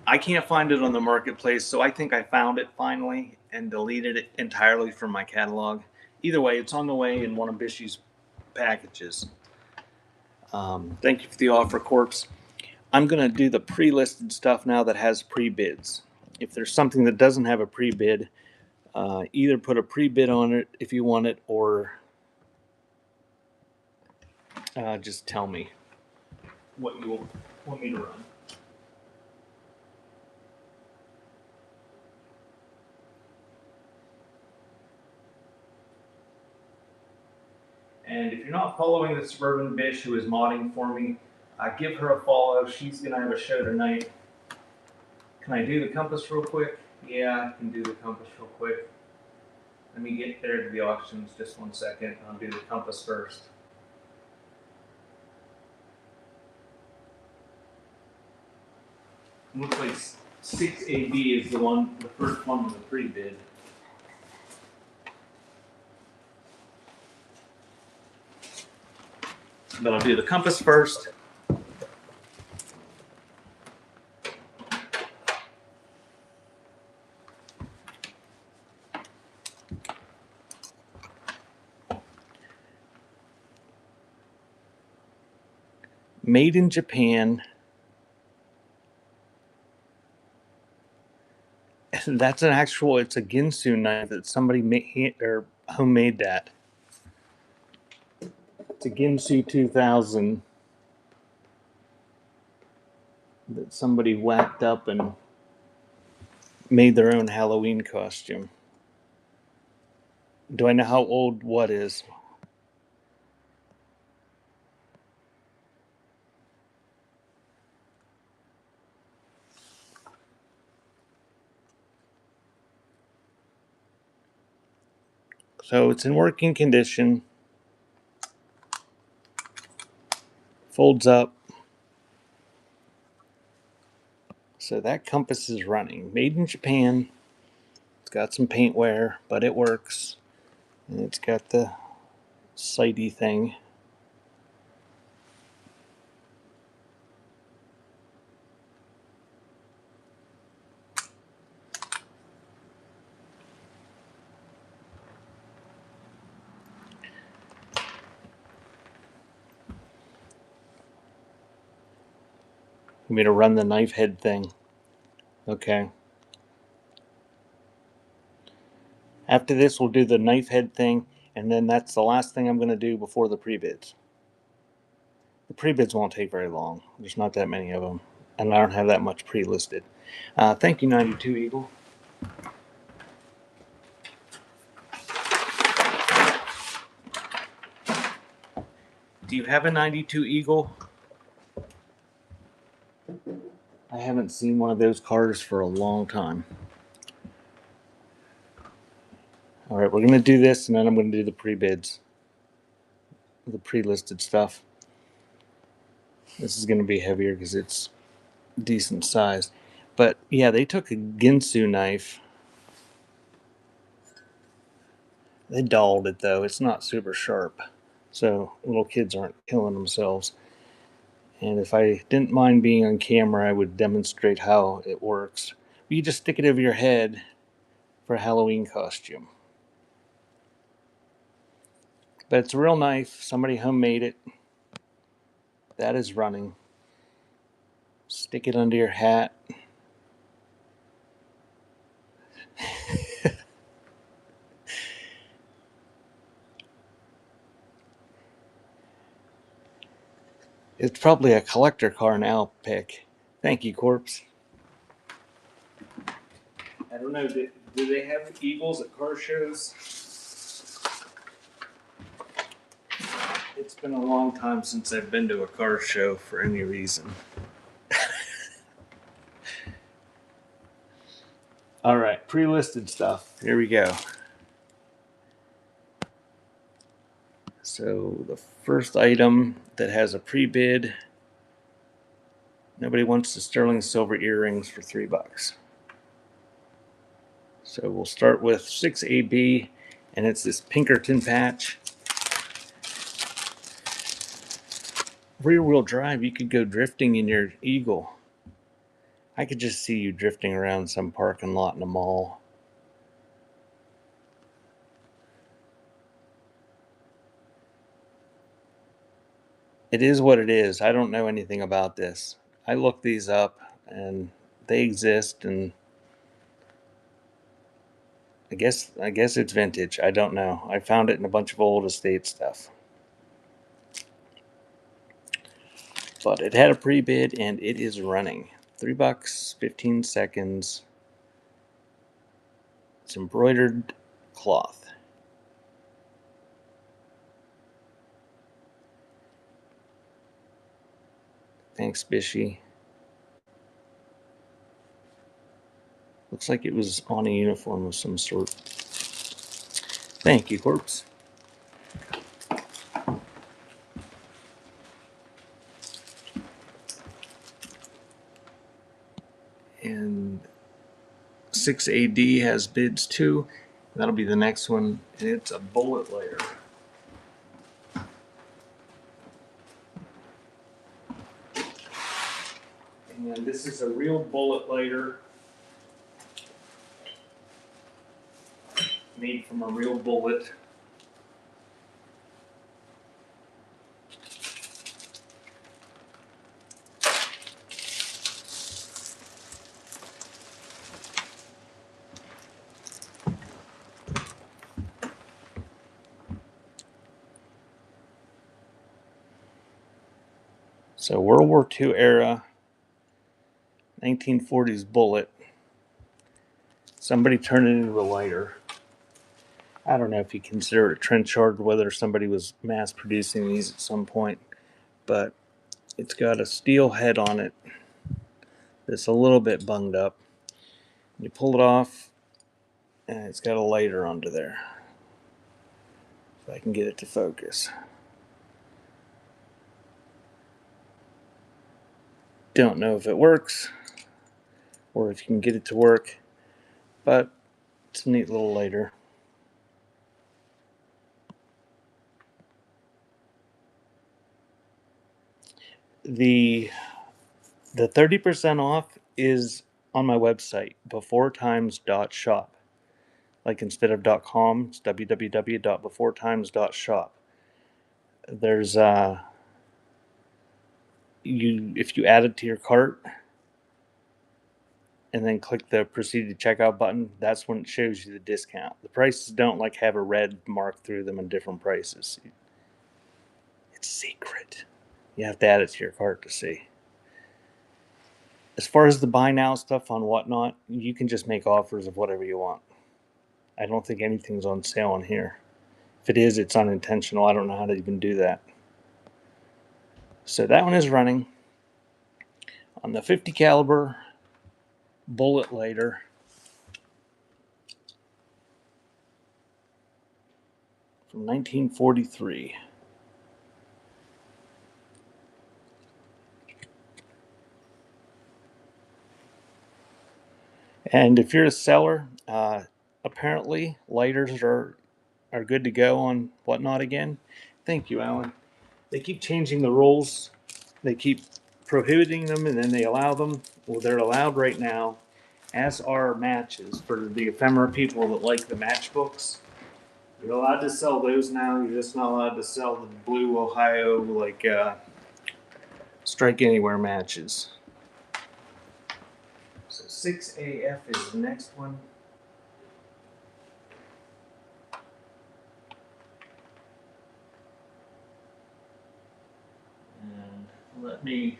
I can't find it on the marketplace, so I think I found it finally and deleted it entirely from my catalog. Either way, it's on the way in one of Bishy's packages. Thank you for the offer, Corpse. I'm going to do the pre-listed stuff now that has pre-bids. If there's something that doesn't have a pre-bid, either put a pre-bid on it if you want it, or just tell me what you want me to run. And if you're not following the Suburban Bish who is modding for me, give her a follow. She's going to have a show tonight. Can I do the compass real quick? Yeah, I can do the compass real quick. Let me get there to the auctions just 1 second. I'll do the compass first. Looks like 6AB is the first one with a pre-bid. But I'll do the compass first. Made in Japan. That's it's a Ginsu knife that somebody made or homemade that. It's a Ginsu 2000 that somebody whacked up and made their own Halloween costume. Do I know how old what is? So it's in working condition. Folds up. So that compass is running. Made in Japan. It's got some paint wear, but it works. And it's got the sighty thing. You mean to run the knife head thing? Okay. After this, we'll do the knife head thing, and then that's the last thing I'm going to do before the pre-bids. The pre-bids won't take very long. There's not that many of them, and I don't have that much pre-listed. Thank you, 92 Eagle. Do you have a 92 Eagle? I haven't seen one of those cars for a long time. All right, we're going to do this, and then I'm going to do the pre-bids, the pre-listed stuff. This is going to be heavier because it's decent size. But yeah, they took a Ginsu knife. They dulled it though. It's not super sharp. So little kids aren't killing themselves. And if I didn't mind being on camera, I would demonstrate how it works. You just stick it over your head for a Halloween costume. But it's a real knife. Somebody homemade it. That is running. Stick it under your hat. It's probably a collector car now, Pick. Thank you, Corpse. I don't know, do they have Eagles at car shows? It's been a long time since I've been to a car show for any reason. All right, pre-listed stuff. Here we go. So the first item that has a pre-bid, nobody wants the sterling silver earrings for $3. So we'll start with 6AB, and it's this Pinkerton patch. Rear-wheel drive, you could go drifting in your Eagle. I could just see you drifting around some parking lot in a mall. It is what it is. I don't know anything about this. I looked these up, and they exist, and I guess it's vintage. I don't know. I found it in a bunch of old estate stuff. But it had a pre-bid, and it is running. $3, 15 seconds. It's embroidered cloth. Thanks, Bishy. Looks like it was on a uniform of some sort. Thank you, Corpse. And 6AD has bids too. That'll be the next one, and it's a bullet layer. And this is a real bullet lighter made from a real bullet. So World War II era, 1940s bullet. Somebody turned it into a lighter. I don't know if you consider it a trench charge, whether somebody was mass producing these at some point, but it's got a steel head on it that's a little bit bunged up. You pull it off, and it's got a lighter under there. If I can get it to focus. Don't know if it works or if you can get it to work, but it's a neat little lighter. The 30% off is on my website, beforetimes.shop. Like instead of .com, it's www.beforetimes.shop. There's if you add it to your cart and then click the proceed to checkout button, that's when it shows you the discount. The prices don't like have a red mark through them in different prices. It's secret. You have to add it to your cart to see. As far as the buy now stuff on Whatnot, you can just make offers of whatever you want. I don't think anything's on sale on here. If it is, it's unintentional. I don't know how to even do that. So that one is running on the 50 caliber bullet lighter. From 1943. And if you're a seller, apparently lighters are good to go on Whatnot again. Thank you, Alan. They keep changing the rules. They keep prohibiting them, and then they allow them. Well, they're allowed right now, as are matches for the ephemera people that like the matchbooks. You're allowed to sell those now. You're just not allowed to sell the blue Ohio Strike Anywhere matches. So 6AF is the next one. And let me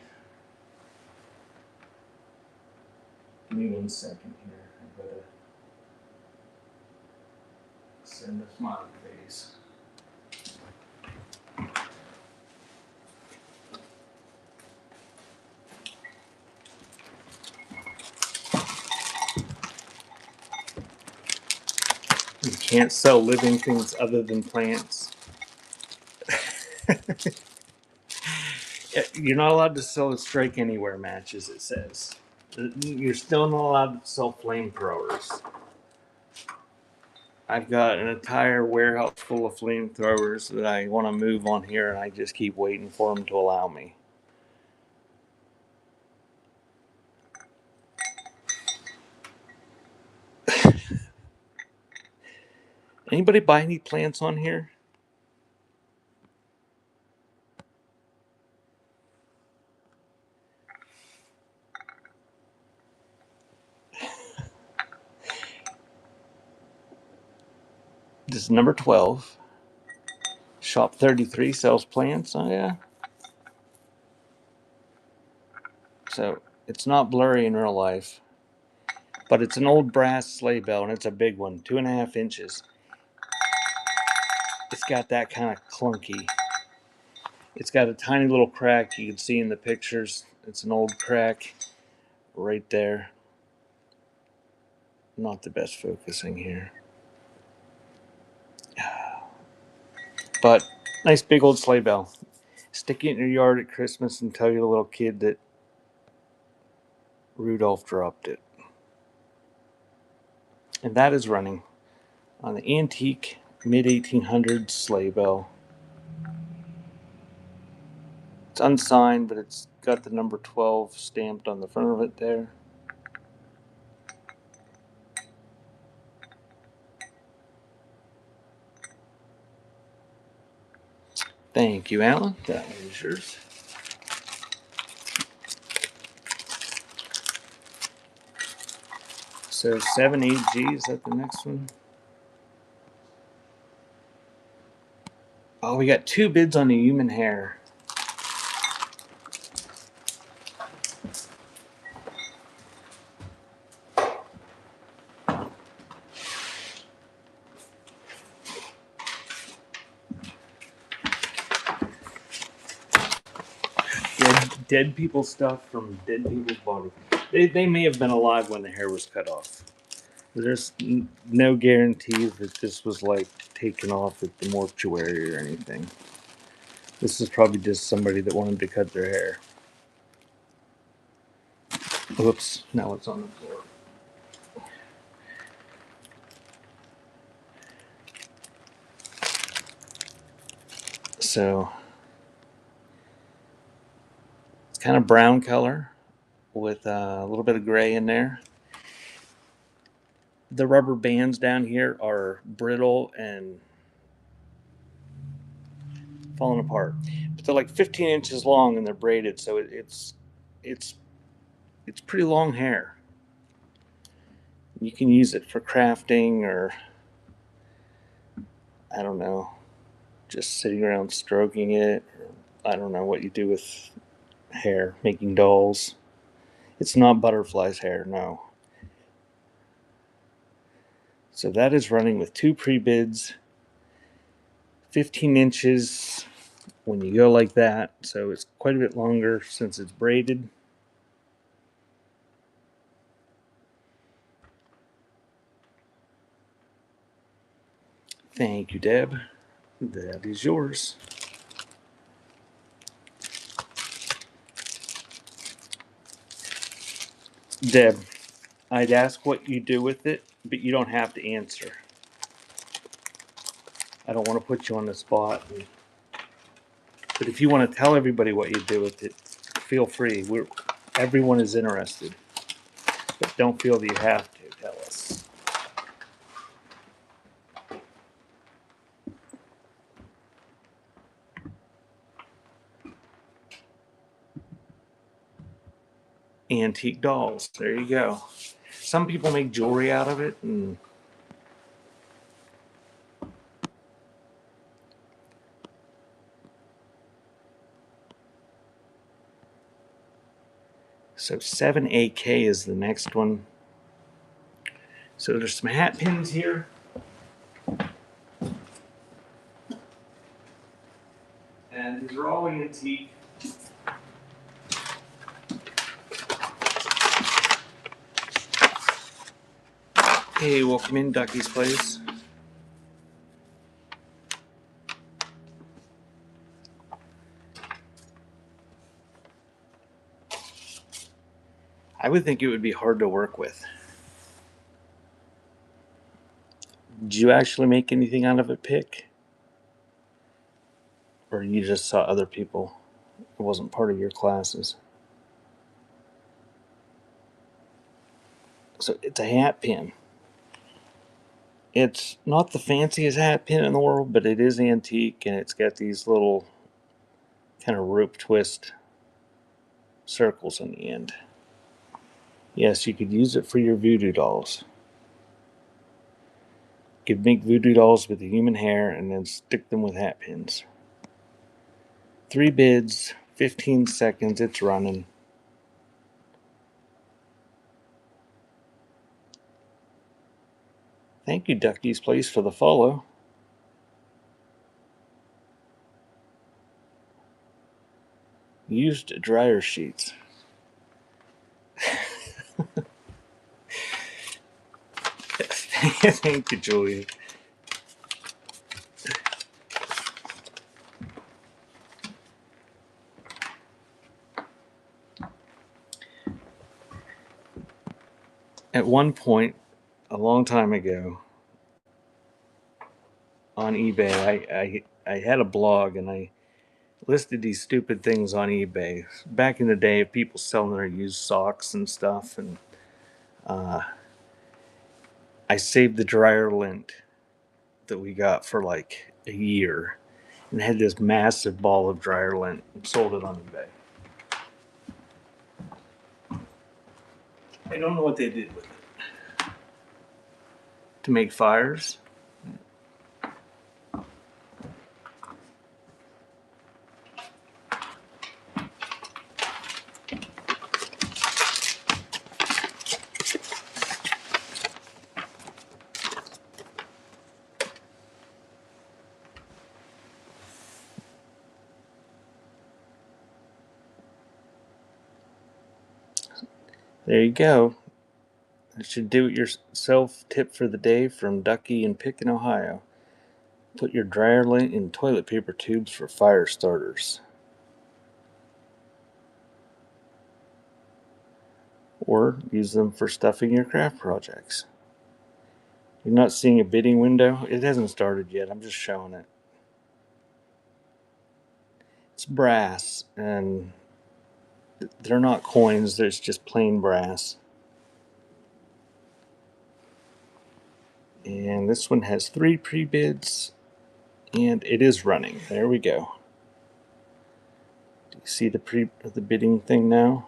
give me 1 second here. I've got to send a smiley face. can't sell living things other than plants. You're not allowed to sell strike anywhere matches, it says. You're still not allowed to sell flamethrowers. I've got an entire warehouse full of flamethrowers that I want to move on here, and I just keep waiting for them to allow me. Anybody buy any plants on here? This is number 12. Shop 33 sells plants. Oh, yeah. So it's not blurry in real life, but it's an old brass sleigh bell, and it's a big one, 2.5 inches. It's got that kind of clunky. It's got a tiny little crack you can see in the pictures. It's an old crack right there. Not the best focusing here. But nice big old sleigh bell. Stick it in your yard at Christmas and tell your little kid that Rudolph dropped it. And that is running on the antique mid-1800s sleigh bell. It's unsigned, but it's got the number 12 stamped on the front of it there. Thank you, Alan. That is yours. So 7AG, is that the next one? Oh, we got 2 bids on the human hair. Dead people stuff from dead people's bodies. They may have been alive when the hair was cut off. There's no guarantee that this was like taken off at the mortuary or anything. This is probably just somebody that wanted to cut their hair. Oops, now it's on the floor. So it's kind of brown color with a little bit of gray in there. The rubber bands down here are brittle and falling apart, but they're like 15 inches long and they're braided, so it's pretty long hair. You can use it for crafting, or I don't know, just sitting around stroking it, or I don't know what you do with hair, making dolls. It's not butterfly's hair, no. So that is running with 2 pre-bids, 15 inches when you go like that, so it's quite a bit longer since it's braided. Thank you, Deb. That is yours. Deb, I'd ask what you do with it, but you don't have to answer. I don't want to put you on the spot. But if you want to tell everybody what you do with it, feel free. Everyone is interested. But don't feel that you have to tell us. Antique dolls. There you go. Some people make jewelry out of it, and so 7AK is the next one. So there's some hat pins here. And these are all antique. Hey, welcome in, Ducky's Place. I would think it would be hard to work with. Did you actually make anything out of it, Pick? Or you just saw other people? It wasn't part of your classes. So it's a hat pin. It's not the fanciest hat pin in the world, but it is antique, and it's got these little kind of rope twist circles on the end. Yes, you could use it for your voodoo dolls. You could make voodoo dolls with the human hair and then stick them with hat pins. 3 bids, 15 seconds, it's running. Thank you, Ducky's Place, for the follow. Used dryer sheets. Thank you, Julia. At one point, a long time ago, on eBay, I had a blog and I listed these stupid things on eBay. Back in the day, of people selling their used socks and stuff, and I saved the dryer lint that we got for like a year and had this massive ball of dryer lint and sold it on eBay. I don't know what they did with it. To make fires? There you go. That should do it yourself tip for the day from Ducky and Pick in Ohio. Put your dryer lint in toilet paper tubes for fire starters. Or use them for stuffing your craft projects. You're not seeing a bidding window? It hasn't started yet. I'm just showing it. It's brass, and they're not coins, there's just plain brass. And this one has 3 pre-bids, and it is running. There we go. Do you see the bidding thing now?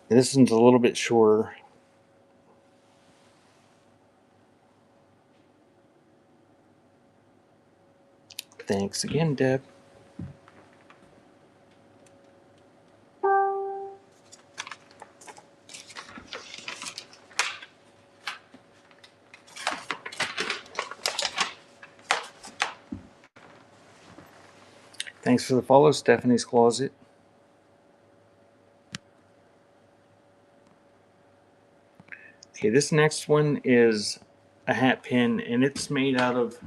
And this one's a little bit shorter. Thanks again, Deb. Thanks for the follow, Stephanie's Closet. Okay, this next one is a hat pin, and it's made out of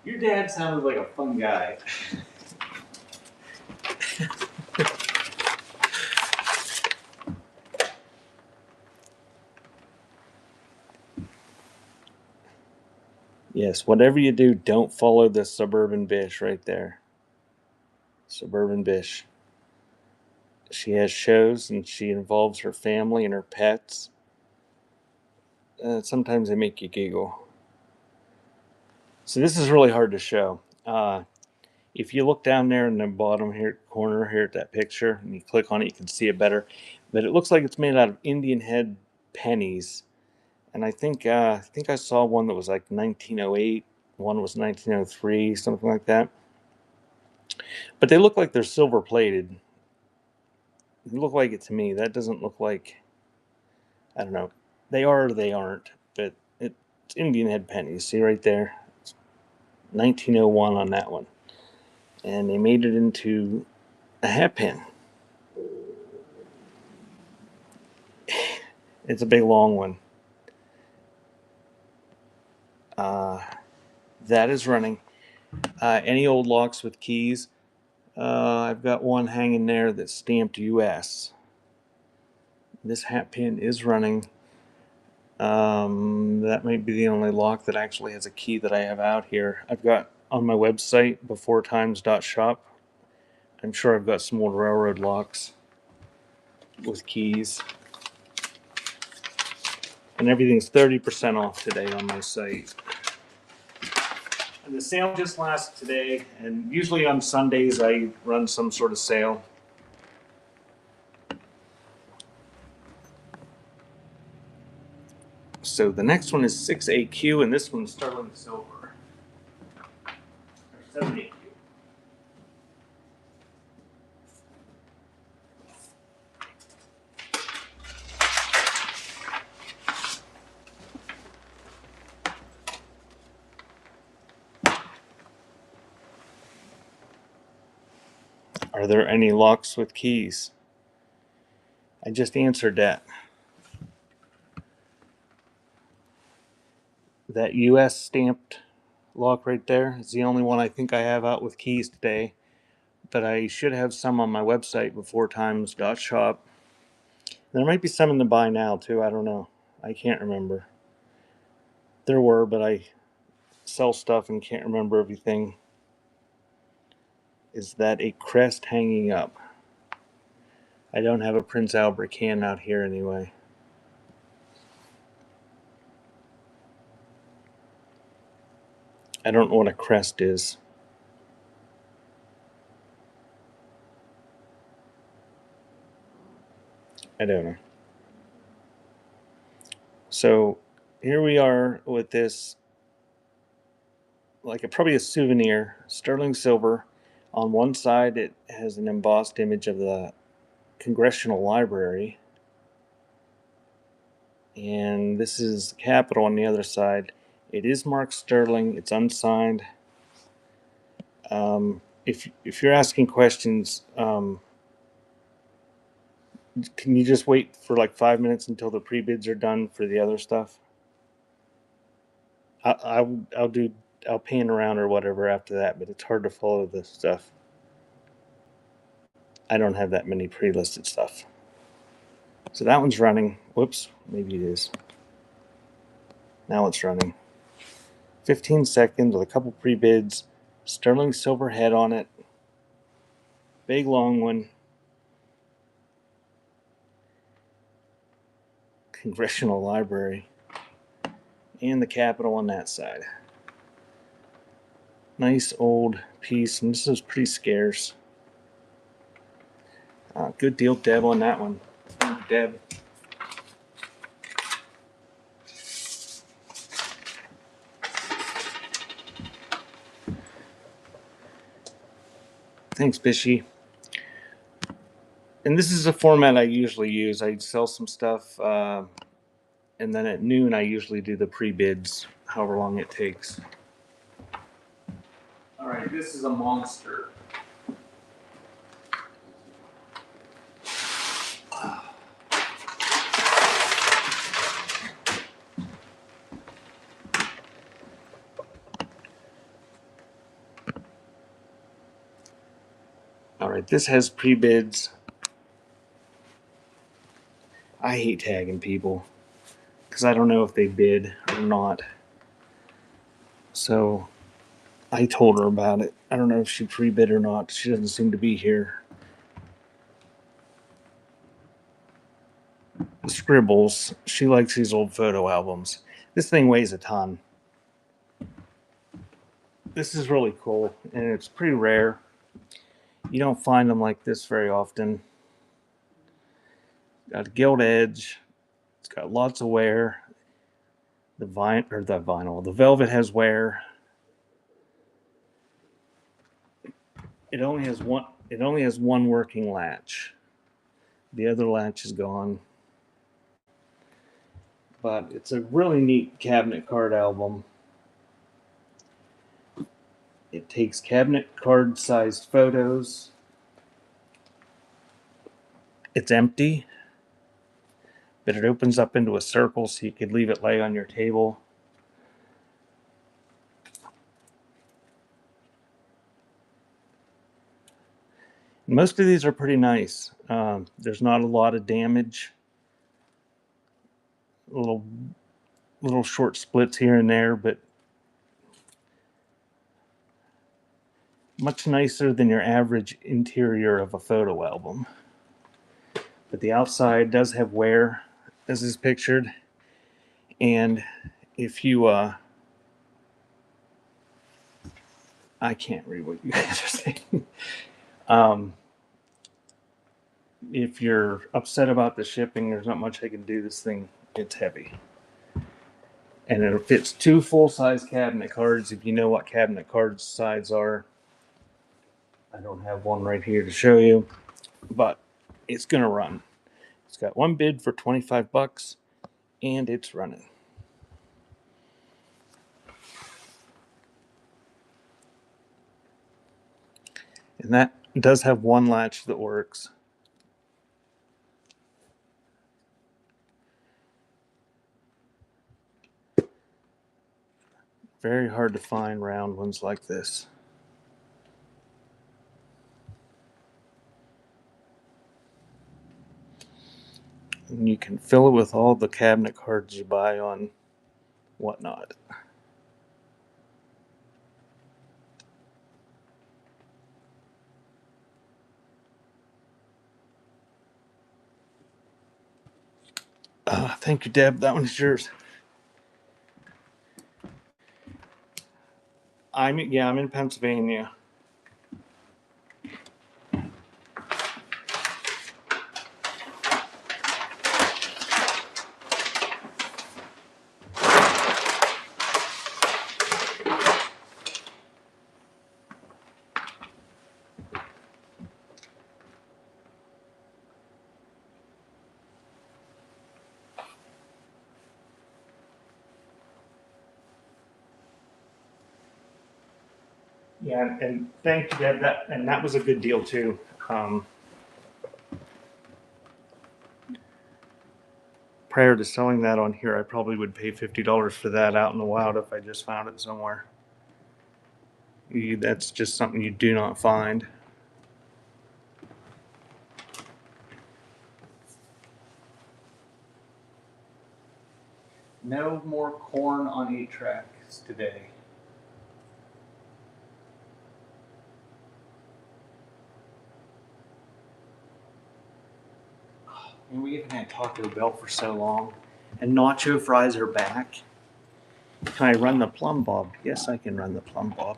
Your dad sounded like a fun guy. Yes, whatever you do, don't follow the Suburban Bish right there. Suburban Bish. She has shows and she involves her family and her pets. Sometimes they make you giggle. So this is really hard to show. If you look down there in the bottom here corner here at that picture and you click on it, you can see it better. But it looks like it's made out of Indian head pennies. And I think I saw one that was like 1908, one was 1903, something like that. But they look like they're silver plated. They look like it to me. That doesn't look like, I don't know. They are or they aren't, but it's Indian head pennies. See right there? It's 1901 on that one. And they made it into a hat pin. It's a big long one. That is running. Any old locks with keys. I've got one hanging there that's stamped US. This hat pin is running. That might be the only lock that actually has a key that I have out here. I've got on my website, beforetimes.shop, I'm sure I've got some old railroad locks with keys. And everything's 30% off today on my site. And the sale just lasted today, and usually on Sundays I run some sort of sale. So the next one is 6AQ, and this one's sterling silver. Or 7AQ. Are there any locks with keys? I just answered that. That US stamped lock right there is the only one I think I have out with keys today. But I should have some on my website, beforetimes.shop. There might be some in the buy now too. I don't know. I can't remember. There were, but I sell stuff and can't remember everything. Is that a crest hanging up? I don't have a Prince Albert can out here anyway. I don't know what a crest is. I don't know. So here we are with this, like probably a souvenir, sterling silver. On one side, it has an embossed image of the Congressional Library. And this is the Capitol on the other side. It is marked sterling. It's unsigned. If you're asking questions, can you just wait for like 5 minutes until the pre-bids are done for the other stuff? I'll pan around or whatever after that, but it's hard to follow this stuff. I don't have that many pre-listed stuff. So that one's running. Whoops, maybe it is. Now it's running. 15 seconds with a couple pre-bids. Sterling silver head on it. Big long one. Congressional Library. And the Capitol on that side. Nice old piece, and this is pretty scarce. Good deal, Deb, on that one. Thank you, Deb. Thanks, Bishy. And this is a format I usually use. I sell some stuff, and then at noon I usually do the pre-bids, however long it takes. All right, this is a monster. All right, this has pre-bids. I hate tagging people because I don't know if they bid or not. So I told her about it. I don't know if she pre-bid or not. She doesn't seem to be here. Scribbles. She likes these old photo albums. This thing weighs a ton. This is really cool, and it's pretty rare. You don't find them like this very often. Got a gilt edge. It's got lots of wear. The velvet has wear. It only has one working latch. The other latch is gone. But it's a really neat cabinet card album. It takes cabinet card sized photos. It's empty, but it opens up into a circle so you could leave it lay on your table. Most of these are pretty nice. There's not a lot of damage. Little short splits here and there, but much nicer than your average interior of a photo album. But the outside does have wear, as is pictured. And if you, I can't read what you guys are saying. If you're upset about the shipping, there's not much I can do. This thing, it's heavy. And it fits 2 full-size cabinet cards. If you know what cabinet cards size are, I don't have one right here to show you, but it's gonna run. It's got one bid for $25, and it's running. And that does have one latch that works. Very hard to find round ones like this. And you can fill it with all the cabinet cards you buy on Whatnot. Thank you, Deb. That one's yours. I'm in Pennsylvania. Yeah, and thank you, Deb. That was a good deal too. Prior to selling that on here, I probably would pay $50 for that out in the wild if I just found it somewhere. That's just something you do not find. No more corn on 8-tracks today. And we haven't had Taco Bell for so long. And nacho fries are back. Can I run the Plum Bob? Yes, I can run the Plum Bob.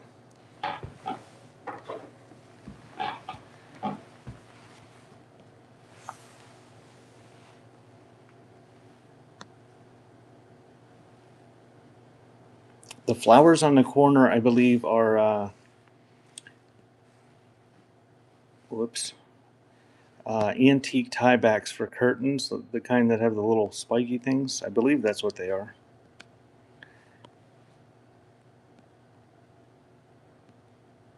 The flowers on the corner, I believe, are antique tiebacks for curtains, the kind that have the little spiky things. I believe that's what they are.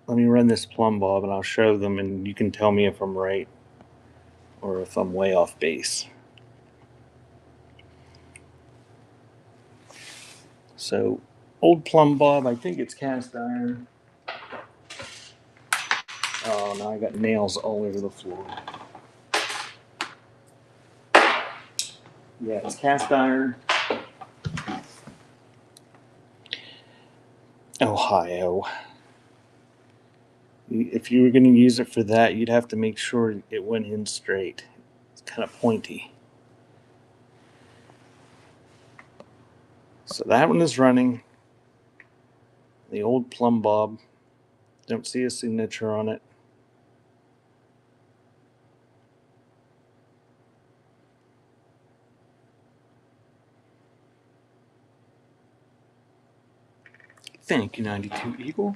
Let me run this Plum Bob and I'll show them, and you can tell me if I'm right or if I'm way off base. So, old Plum Bob, I think it's cast iron. Oh, now I got nails all over the floor. Yeah, it's cast iron. Ohio. If you were going to use it for that, you'd have to make sure it went in straight. It's kind of pointy. So that one is running. The old Plum Bob. Don't see a signature on it. Thank you, 92 Eagle.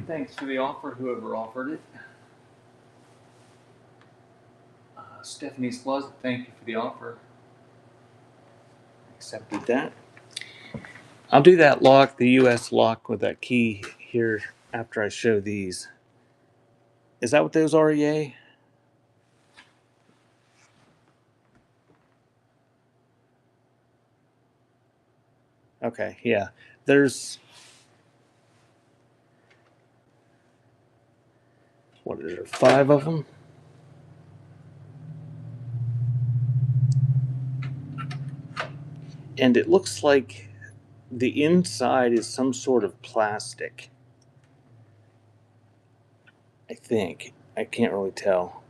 Thanks for the offer, whoever offered it. Stephanie's Closet, thank you for the offer. Accepted that. I'll do that lock, the US lock with that key here after I show these. Is that what those are, yay? Okay, yeah. There's, what is there, 5 of them? And it looks like the inside is some sort of plastic. I think. I can't really tell.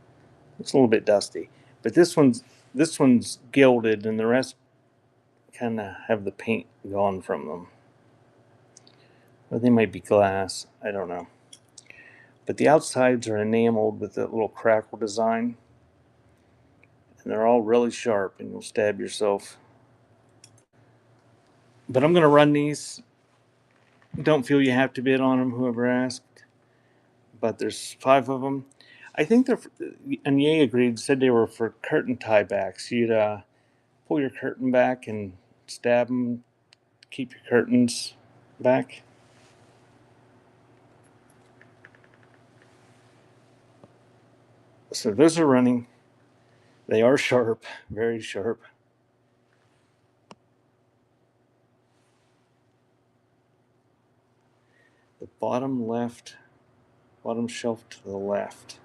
It's a little bit dusty. But this one's gilded and the rest kind of have the paint gone from them. Or they might be glass. I don't know. But the outsides are enameled with that little crackle design. And they're all really sharp and you'll stab yourself. But I'm going to run these. Don't feel you have to bid on them, whoever asked. But there's 5 of them. I think they're, and Ye agreed, said they were for curtain tie backs. You'd pull your curtain back and stab them, keep your curtains back. So those are running. They are sharp, very sharp. The bottom left, bottom shelf to the left.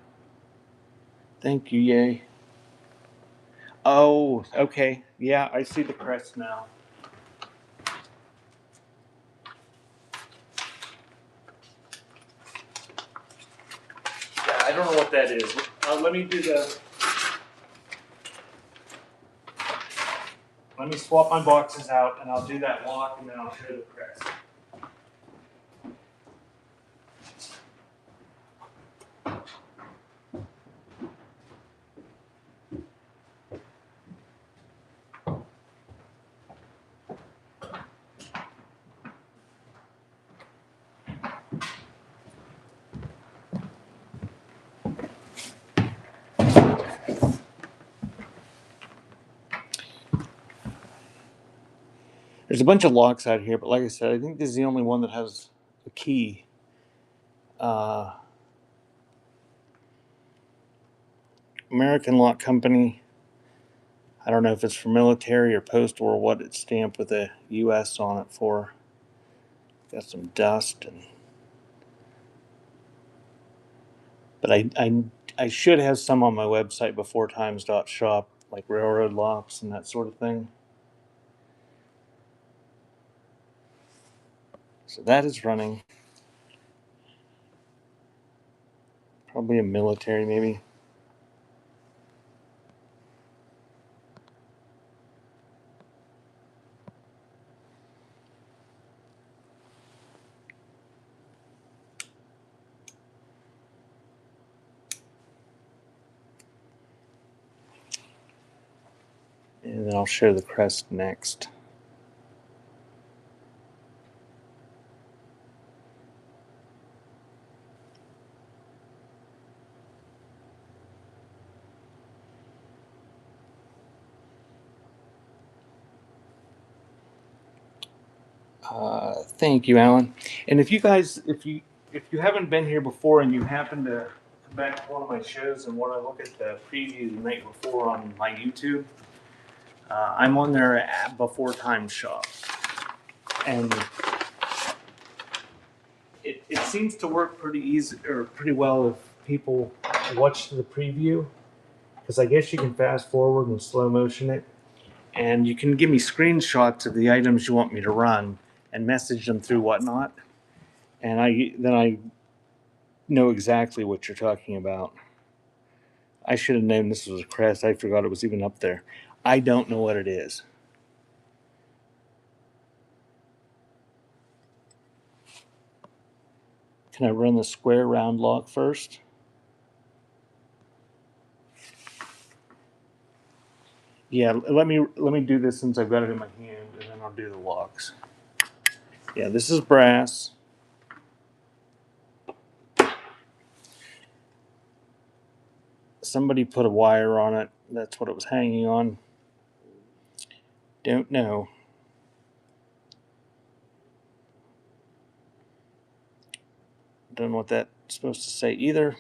Thank you, Ye. Oh, okay. Yeah, I see the crest now. Yeah, I don't know what that is. Let me do the. Let me swap my boxes out, and I'll do that lock, and then I'll show the crest. There's a bunch of locks out here, but like I said, I think this is the only one that has a key. Uh, American Lock Company. I don't know if it's for military or postal or what it's stamped with a U.S. on it for. Got some dust and. But I should have some on my website before times.shop, like railroad locks and that sort of thing. So that is running. Probably a military, maybe. And then I'll show the crest next. Thank you, Alan. And if you guys, if you haven't been here before and you happen to come back to one of my shows and want to look at the preview the night before on my YouTube, I'm on there at Before Time Shop, and it seems to work pretty easy or pretty well if people watch the preview, because I guess you can fast forward and slow motion it, and you can give me screenshots of the items you want me to run and message them through Whatnot, and I know exactly what you're talking about. I should have known this was a crest. I forgot it was even up there. I don't know what it is. Can I run the square round lock first? Yeah, let me do this since I've got it in my hand, and then I'll do the locks. Yeah, this is brass. Somebody put a wire on it. That's what it was hanging on. Don't know. Don't know what that's supposed to say either.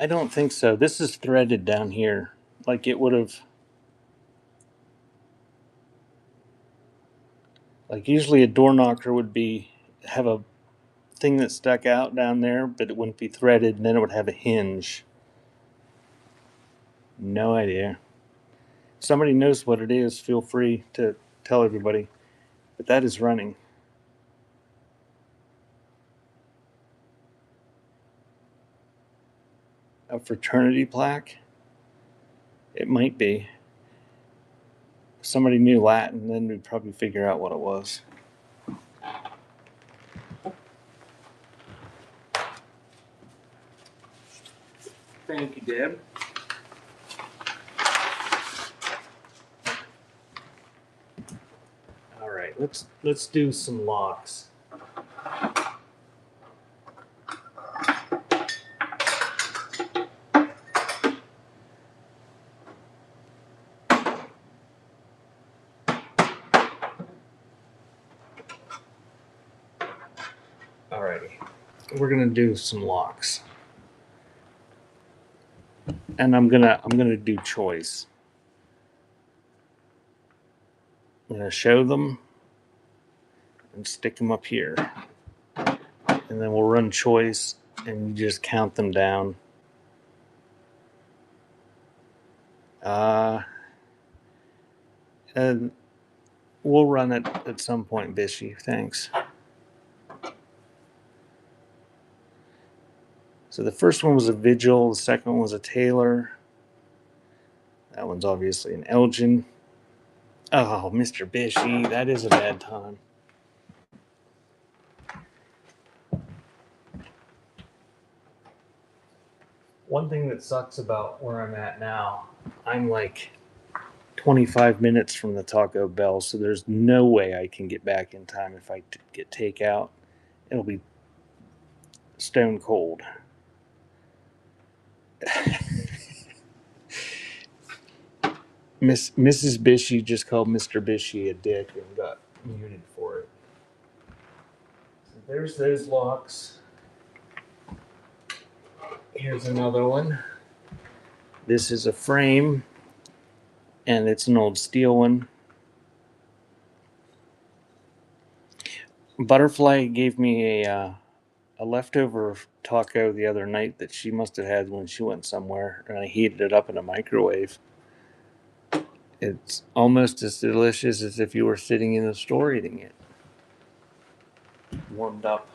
I don't think so. This is threaded down here. Like it would have. Like usually a door knocker would have a thing that stuck out down there, but it wouldn't be threaded, and then it would have a hinge. No idea. Somebody knows what it is, feel free to tell everybody. But that is running. A fraternity plaque? It might be. If somebody knew Latin, then we'd probably figure out what it was. Thank you, Deb. All right, let's do some locks. Alrighty, we're gonna do some locks, and I'm gonna do choice. I'm gonna show them and stick them up here, and then we'll run choice, and you just count them down. And we'll run it at some point, Bishy. Thanks. So the first one was a Vigil. The second one was a Taylor. That one's obviously an Elgin. Oh, Mr. Bishy, that is a bad time. One thing that sucks about where I'm at now, I'm like 25 minutes from the Taco Bell, so there's no way I can get back in time if I get takeout. It'll be stone cold. Mrs. Bishy just called Mr. Bishy a dick and got muted for it. So there's those locks. Here's another one. This is a frame, and it's an old steel one. Butterfly gave me a leftover taco the other night that she must have had when she went somewhere, and I heated it up in a microwave. It's almost as delicious as if you were sitting in the store eating it. Warmed up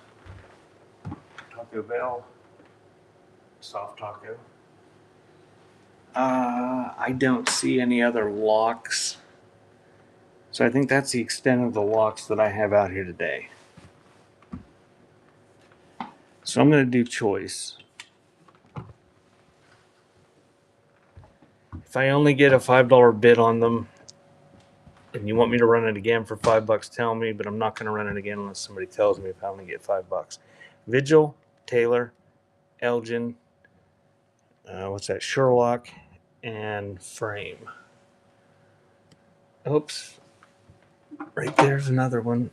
Taco Bell, soft taco. I don't see any other locks. So I think that's the extent of the locks that I have out here today. So I'm going to do choice. If I only get a $5 bid on them, and you want me to run it again for $5, tell me, but I'm not going to run it again unless somebody tells me if I only get $5. Vigil, Taylor, Elgin, what's that? Sherlock, and Frame. Oops. Right there's another one.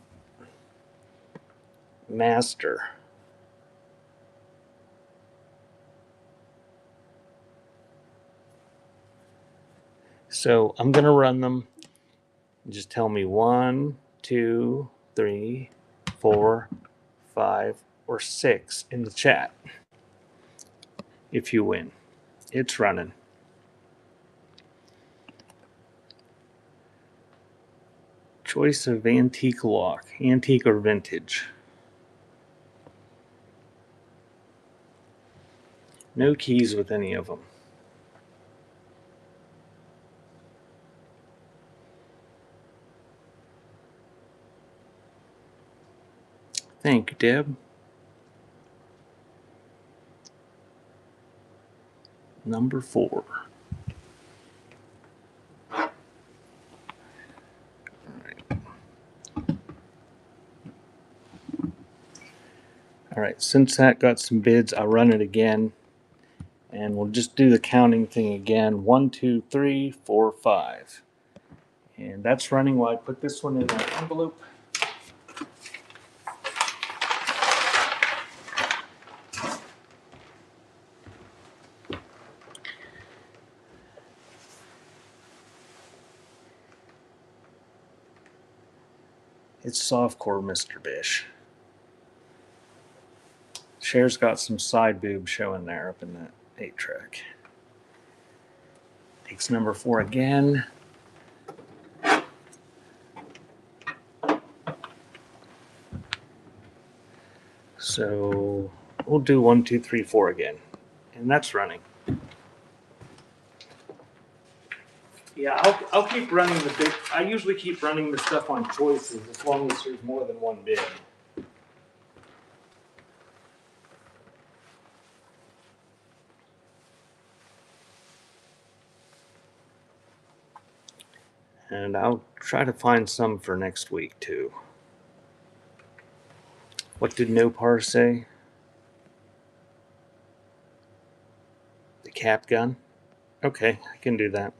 Master. So I'm going to run them. Just tell me 1, 2, 3, 4, 5, or 6 in the chat if you win. It's running. Choice of antique lock. Antique or vintage. No keys with any of them. Thank you, Deb. Number 4. All right, since that got some bids, I'll run it again. And we'll just do the counting thing again. 1, 2, 3, 4, 5. And that's running while I put this one in that envelope. It's softcore Mr. Bish. Cher's got some side boob showing there up in that 8-track. Takes number 4 again. So we'll do 1, 2, 3, 4 again. And that's running. Yeah, I'll keep running the big. I usually keep running the stuff on choices as long as there's more than one bid. And I'll try to find some for next week too. What did No Par say? The cap gun? Okay, I can do that.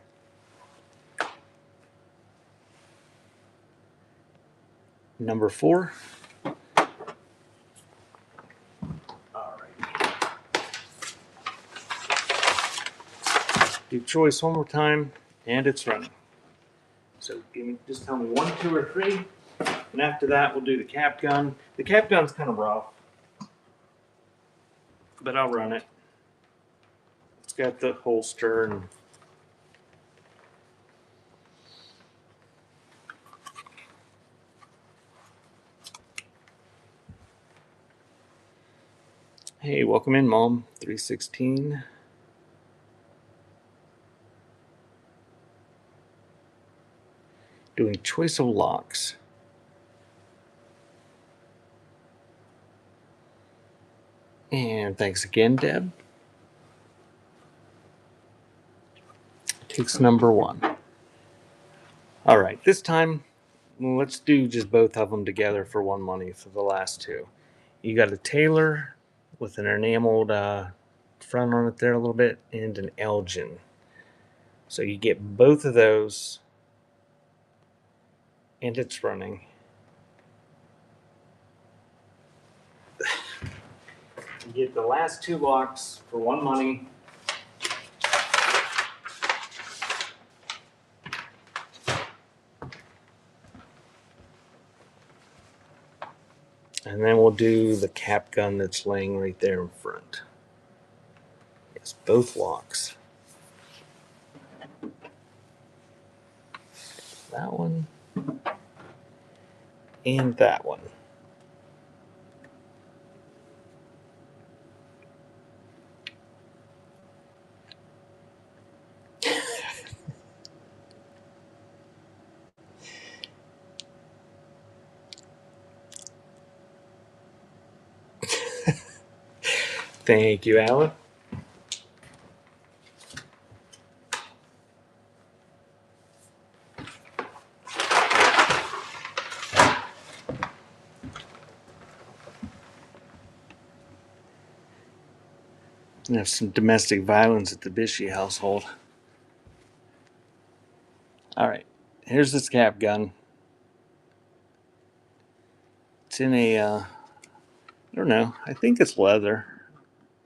Number 4. Do choice one more time, and it's running. So just tell me 1, 2, or 3, and after that we'll do the cap gun. The cap gun's kind of rough, but I'll run it. It's got the holster and hey, welcome in, Mom. 316. Doing choice of locks. And thanks again, Deb. Takes number 1. All right, this time let's do just both of them together for one money for the last 2. You got a Taylor with an enameled front on it there a little bit, and an Elgin. So you get both of those, and it's running. You get the last 2 locks for one money. And then we'll do the cap gun that's laying right there in front. It's both locks. That one and that one. Thank you, Alan. I have some domestic violence at the Bishy household. All right, here's this cap gun. It's in a, I don't know. I think it's leather.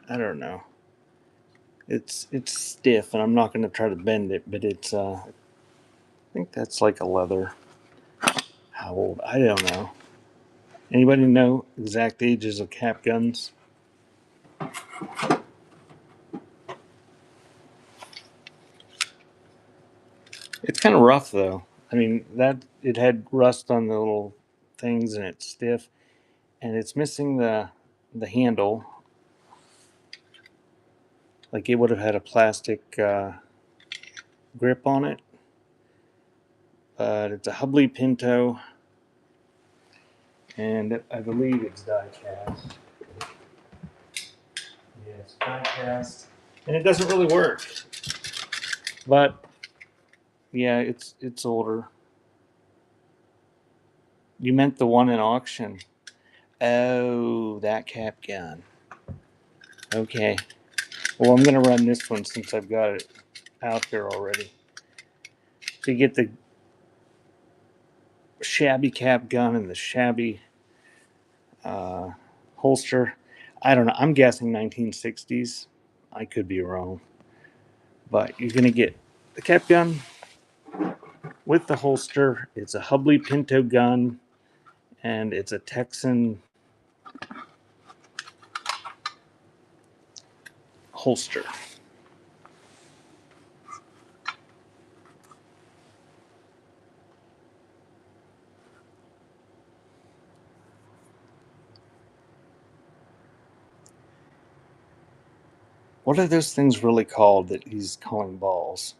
I don't know. It's stiff, and I'm not going to try to bend it, but it's. I think that's like a leather. How old? I don't know. Anybody know exact ages of cap guns? It's kind of rough though. I mean, that it had rust on the little things, and it's stiff, and it's missing the handle. Like it would have had a plastic grip on it, but it's a Hubley Pinto, and I believe it's die cast. Yes, die cast, and it doesn't really work. But yeah, it's older. You meant the one in auction. Oh, that cap gun. Okay. Well, I'm going to run this one since I've got it out there already. So you get the shabby cap gun and the shabby holster. I don't know. I'm guessing 1960s. I could be wrong. But you're going to get the cap gun with the holster. It's a Hubley Pinto gun. and it's a Texan holster. What are those things really called that he's calling balls?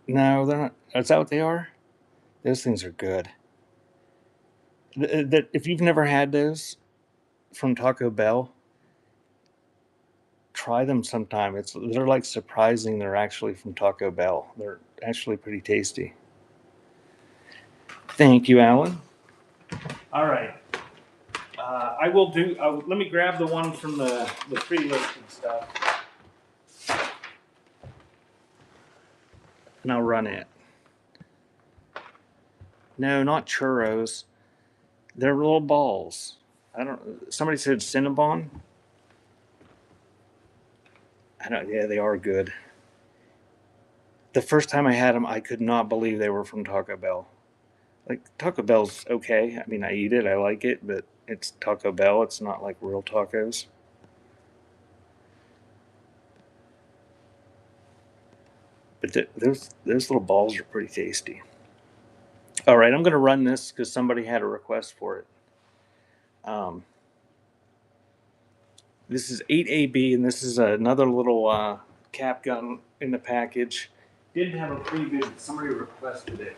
No, they're not. Is that what they are? Those things are good. That if you've never had those from Taco Bell, try them sometime. They're like surprising. They're actually from Taco Bell. They're actually pretty tasty. Thank you, Alan. All right. I will do. Let me grab the one from the pre-listed stuff, and I'll run it. No, not churros. They're little balls. I don't. Somebody said Cinnabon. I don't. Yeah, they are good. The first time I had them, I could not believe they were from Taco Bell. Like Taco Bell's okay. I mean, I eat it. I like it, but it's Taco Bell. It's not like real tacos. But those little balls are pretty tasty. All right, I'm going to run this because somebody had a request for it. This is 8AB, and this is another little cap gun in the package. Didn't have a preview, but somebody requested it.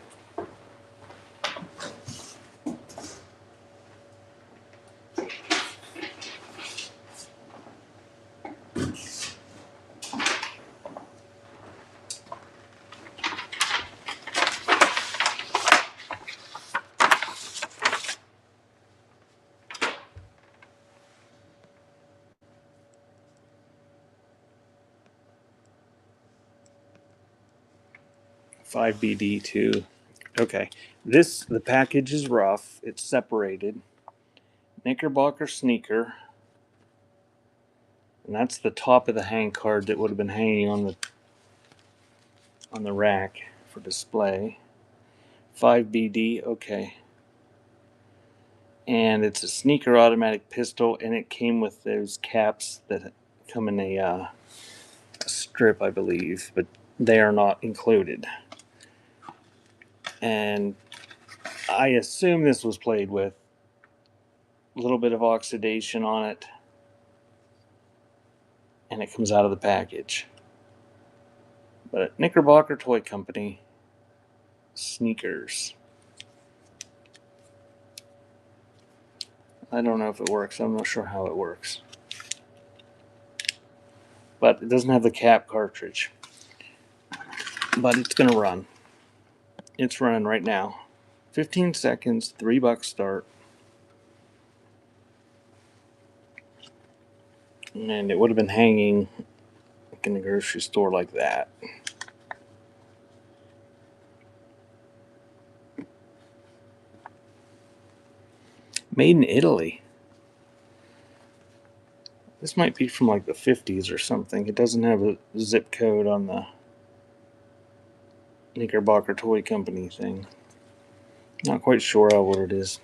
$5BD2. Okay, the package is rough. It's separated. Knickerbocker sneaker, and that's the top of the hang card that would have been hanging on the rack for display. 5BD, okay. And it's a sneaker automatic pistol, and it came with those caps that come in a strip, I believe, but they are not included. And I assume this was played with. A little bit of oxidation on it, and it comes out of the package. But Knickerbocker Toy Company sneakers. I don't know if it works. I'm not sure how it works. But it doesn't have the cap cartridge. But it's going to run. It's running right now. 15 seconds, $3 start. And it would have been hanging like in the grocery store like that. Made in Italy. This might be from like the 50s or something. It doesn't have a zip code on the Knickerbocker Toy Company thing. Not quite sure what it is.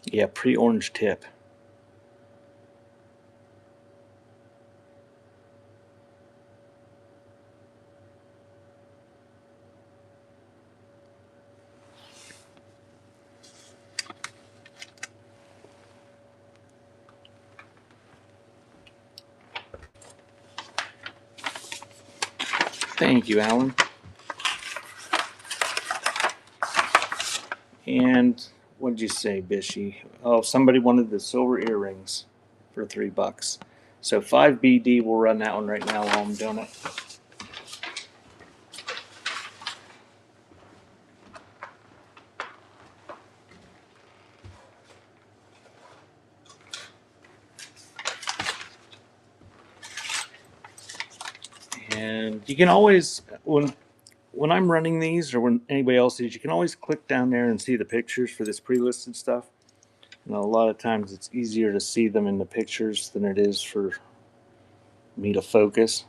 Yeah, pre-orange tip. Thank you, Alan. And what did you say, Bishy? Oh, somebody wanted the silver earrings for $3. So 5BD, we'll run that one right now while I'm doing it. And you can always, when I'm running these or when anybody else is, you can always click down there and see the pictures for this pre-listed stuff. And a lot of times it's easier to see them in the pictures than it is for me to focus.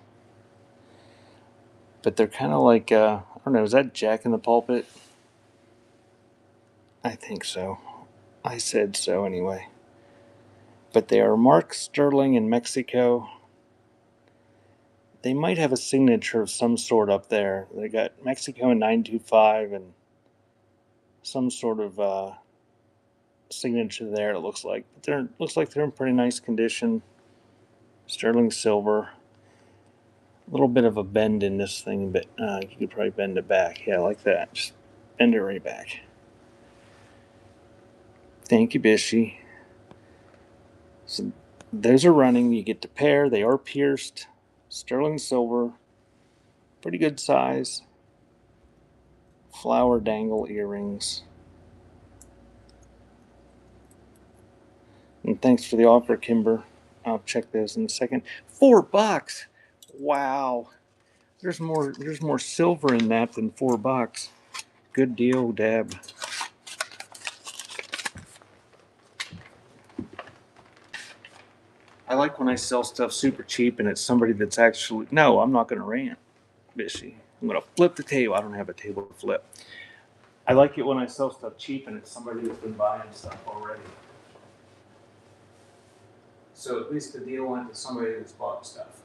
But they're kind of like, I don't know, is that Jack in the Pulpit? I think so. I said so anyway. But they are Mark Sterling in Mexico. They might have a signature of some sort up there. They got Mexico in 925 and some sort of signature there, it looks like. But looks like they're in pretty nice condition. Sterling silver. A little bit of a bend in this thing, but you could probably bend it back. Yeah, like that. Just bend it right back. Thank you, Bishy. So those are running. You get to pair. They are pierced. Sterling silver. Pretty good size. Flower dangle earrings. And thanks for the offer, Kimber. I'll check those in a second. $4. Wow. There's more silver in that than $4. Good deal, Deb. I like when I sell stuff super cheap and it's somebody that's actually... No, I'm not going to rant, Bishy. I'm going to flip the table. I don't have a table to flip. I like it when I sell stuff cheap and it's somebody that's been buying stuff already. So at least the deal went to somebody that's bought stuff.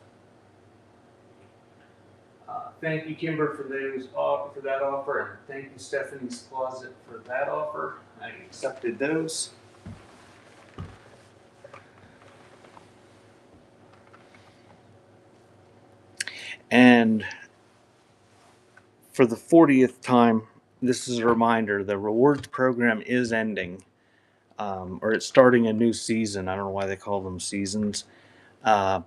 Thank you, Kimber, for that offer, and thank you, Stephanie's Closet, for that offer. I accepted those. And for the 40th time, this is a reminder: the rewards program is ending, or it's starting a new season. I don't know why they call them seasons, but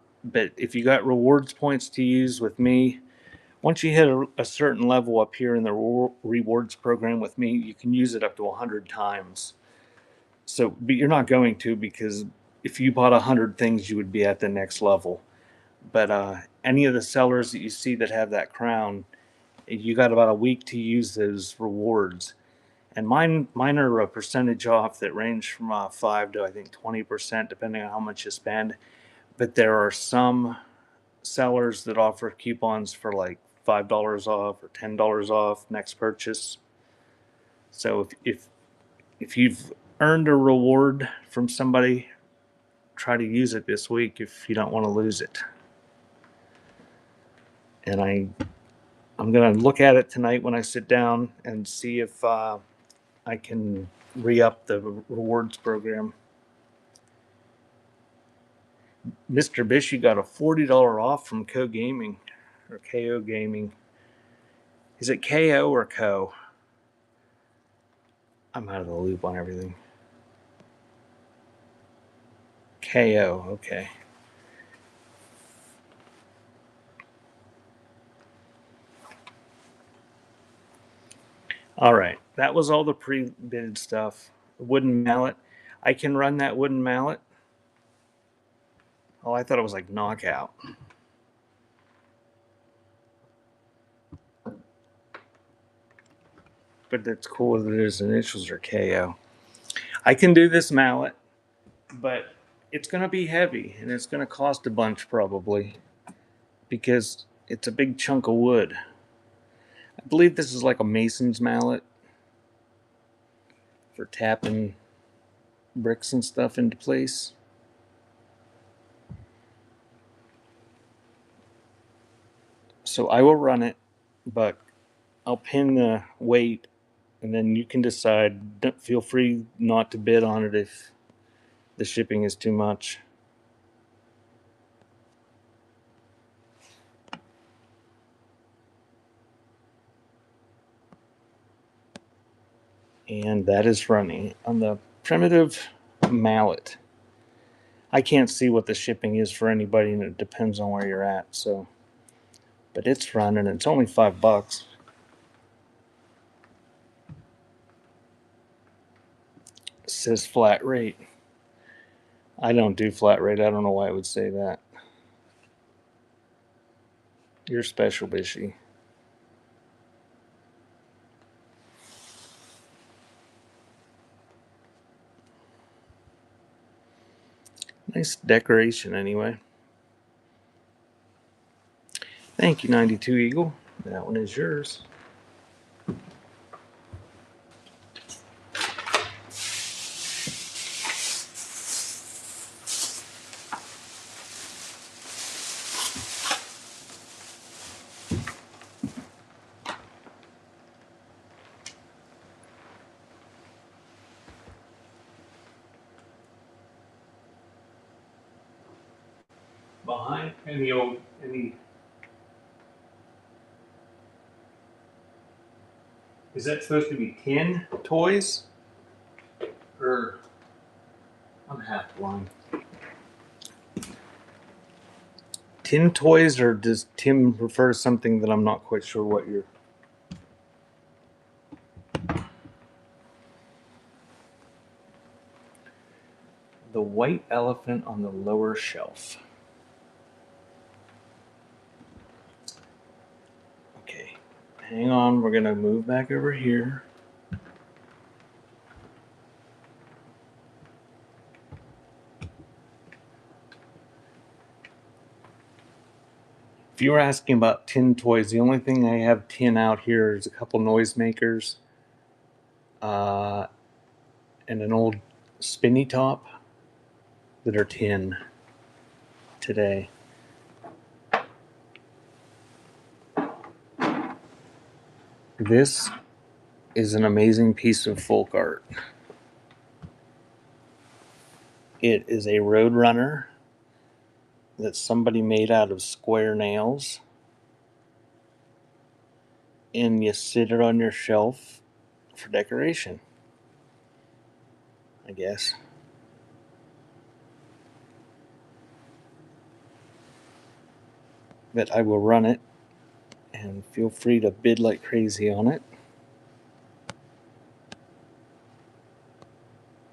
if you got rewards points to use with me, once you hit a certain level up here in the rewards program with me, you can use it up to 100 times. So, but you're not going to, because if you bought 100 things, you would be at the next level. But any of the sellers that you see that have that crown, you got about a week to use those rewards. And mine are a percentage off that range from 5 to I think 20%, depending on how much you spend. But there are some sellers that offer coupons for like $5 off or $10 off next purchase. So if you've earned a reward from somebody, try to use it this week if you don't want to lose it. And I'm going to look at it tonight when I sit down and see if I can re-up the rewards program. Mr. Bishy got a $40 off from Co Gaming or KO Gaming. Is it KO or Co? I'm out of the loop on everything. KO, okay. All right, that was all the pre-bid stuff. Wooden mallet. I can run that wooden mallet. Oh, I thought it was like knockout. But it's cool that his initials are KO. I can do this mallet, but it's going to be heavy and it's going to cost a bunch probably because it's a big chunk of wood. I believe this is like a mason's mallet for tapping bricks and stuff into place. So I will run it, but I'll pin the weight and then you can decide. Feel free not to bid on it if the shipping is too much. And that is running on the primitive mallet. I can't see what the shipping is for anybody, and it depends on where you're at. So, but it's running. It's only $5. It says flat rate. I don't do flat rate. I don't know why it would say that. You're special, Bishy. Nice decoration, anyway. Thank you, 92 Eagle. That one is yours. behind is that supposed to be 10 toys? Or I'm half blind. 10 toys, or does Tim refer to something that I'm not quite sure what you're... The white elephant on the lower shelf. Okay, hang on, we're gonna move back over here. If you were asking about 10 toys, the only thing I have 10 out here is a couple noisemakers, and an old spinny top that are 10 today. This is an amazing piece of folk art. It is a Roadrunner that somebody made out of square nails, and you sit it on your shelf for decoration, I guess. But I will run it, and feel free to bid like crazy on it.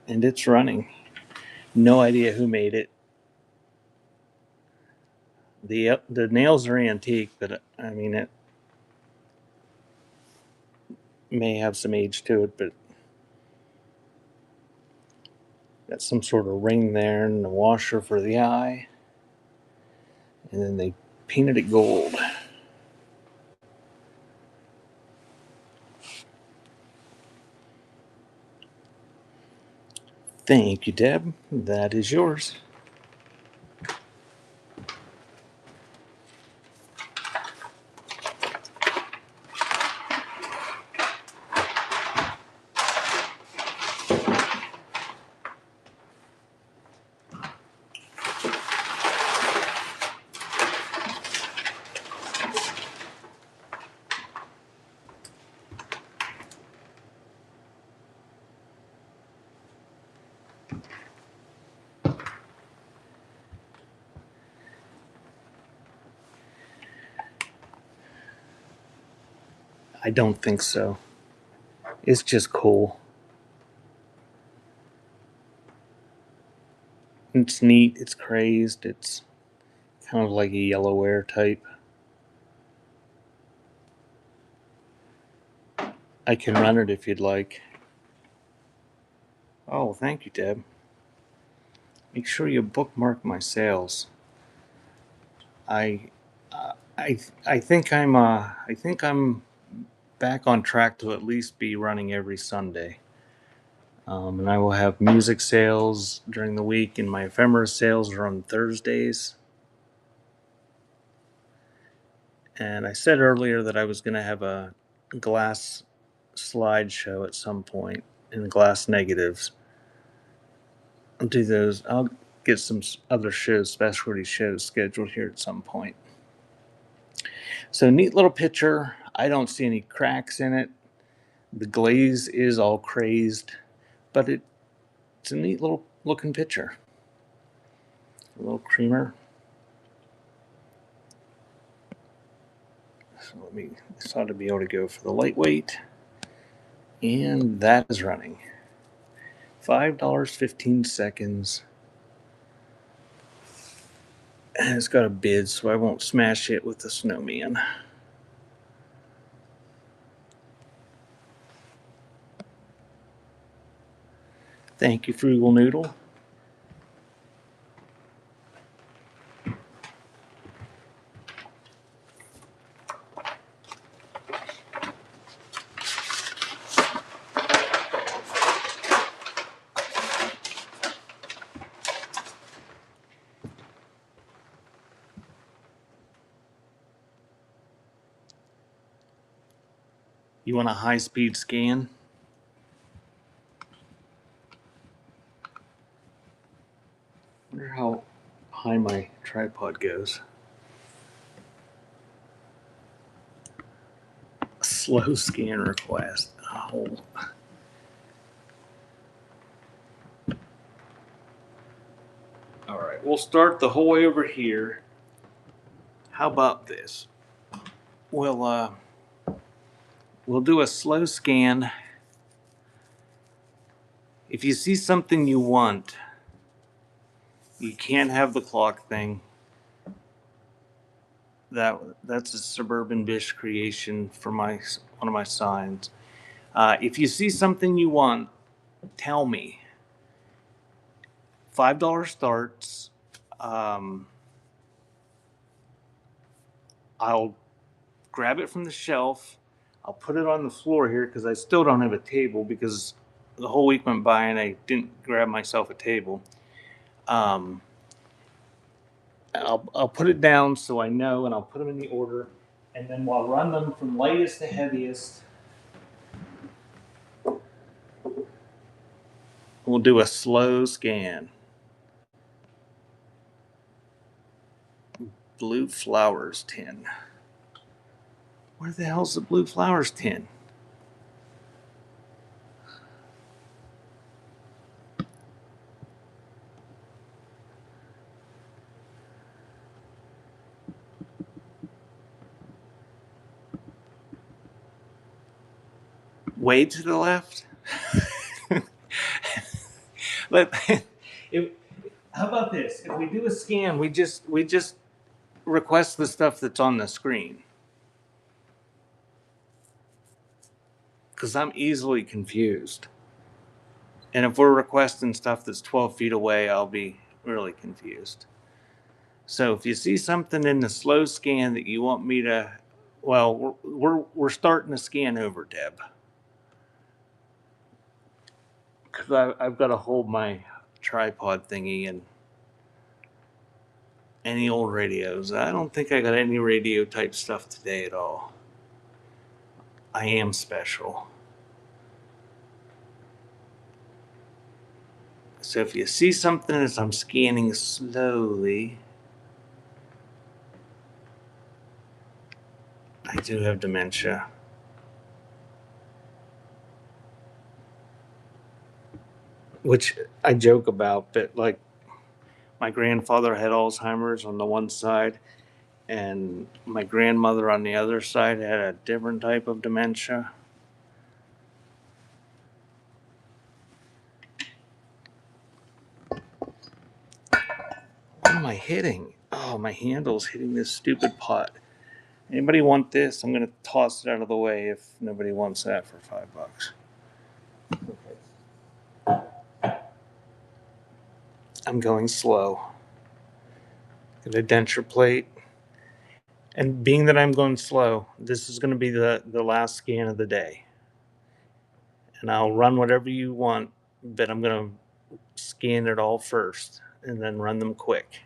And it's running. No idea who made it. The nails are antique, but I mean, it may have some age to it, but got some sort of ring there and a washer for the eye. And then they painted it gold. Thank you, Deb. That is yours. I don't think so. It's just cool. It's neat. It's crazed. It's kind of like a yellowware type. I can run it if you'd like. Oh, thank you, Deb. Make sure you bookmark my sales. I, I think I'm back on track to at least be running every Sunday. And I will have music sales during the week, and my ephemera sales are on Thursdays. And I said earlier that I was going to have a glass slideshow at some point, and glass negatives. I'll do those. I'll get some other shows, specialty shows, scheduled here at some point. So, neat little picture. I don't see any cracks in it. The glaze is all crazed, but it's a neat little looking picture. A little creamer. So this ought to be able to go for the lightweight. And that is running. $5.15. And it's got a bid, so I won't smash it with the snowman. Thank you, Frugal Noodle. You want a high-speed scan? I wonder how high my tripod goes. Slow scan request. Oh. All right, we'll start the whole way over here. How about this? We'll do a slow scan. If you see something you want, you can't have the clock thing. That's a Suburban Bish creation for one of my signs. If you see something you want, tell me. $5 starts. I'll grab it from the shelf. I'll put it on the floor here because I still don't have a table because the whole week went by and I didn't grab myself a table. I'll put it down so I know, and I'll put them in the order, and then we'll run them from lightest to heaviest. We'll do a slow scan. Blue Flowers tin. Where the hell's the Blue Flowers tin? Way to the left? How about this? If we do a scan, we just request the stuff that's on the screen. Because I'm easily confused. And if we're requesting stuff that's 12 feet away, I'll be really confused. So if you see something in the slow scan that you want me to, well, we're starting to scan over, Deb. Because I've got to hold my tripod thingy and any old radios. I don't think I got any radio type stuff today at all. I am special. So if you see something as I'm scanning slowly, I do have dementia. Which I joke about, but like my grandfather had Alzheimer's on the one side, and my grandmother on the other side had a different type of dementia. What am I hitting? Oh, my handle's hitting this stupid pot. Anybody want this? I'm going to toss it out of the way if nobody wants that for $5. Okay. I'm going slow. Get a denture plate. And being that I'm going slow, this is going to be the last scan of the day. And I'll run whatever you want, but I'm going to scan it all first and then run them quick.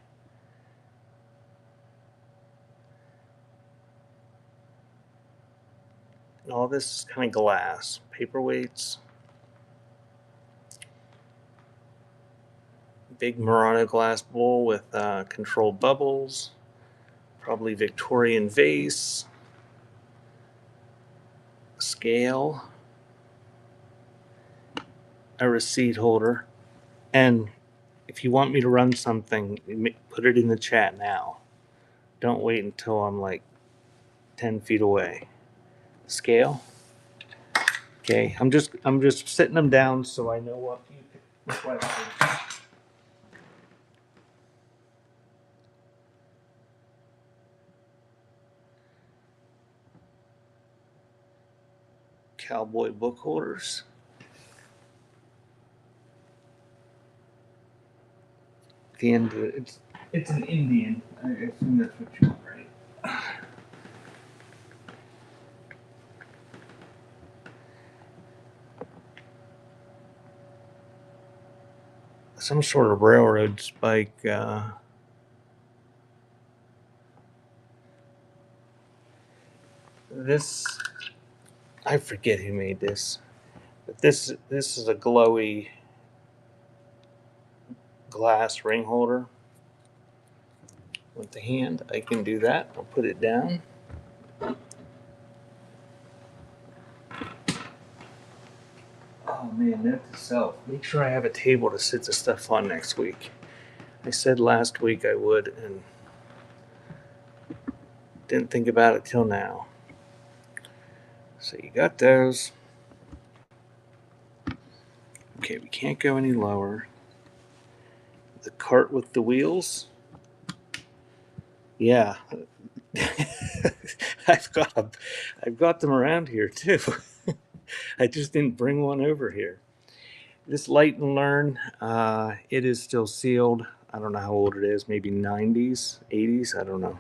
And all this is kind of glass, paperweights, big Murano glass bowl with controlled bubbles, probably Victorian vase, scale, a receipt holder, and if you want me to run something, put it in the chat now. Don't wait until I'm like 10 feet away. Scale. Okay, I'm just sitting them down so I know what you requested. Cowboy book holders. The end. It's an Indian. I assume that's what you want, right? Some sort of railroad spike. This, I forget who made this, but this is a glowy glass ring holder. With the hand, I can do that. I'll put it down. Oh man, note to self. Make sure I have a table to sit the stuff on next week. I said last week I would and didn't think about it till now. So you got those. Okay, we can't go any lower. The cart with the wheels. Yeah. I've got them around here too. I just didn't bring one over here. This Light and Learn, it is still sealed. I don't know how old it is, maybe 90s, 80s, I don't know.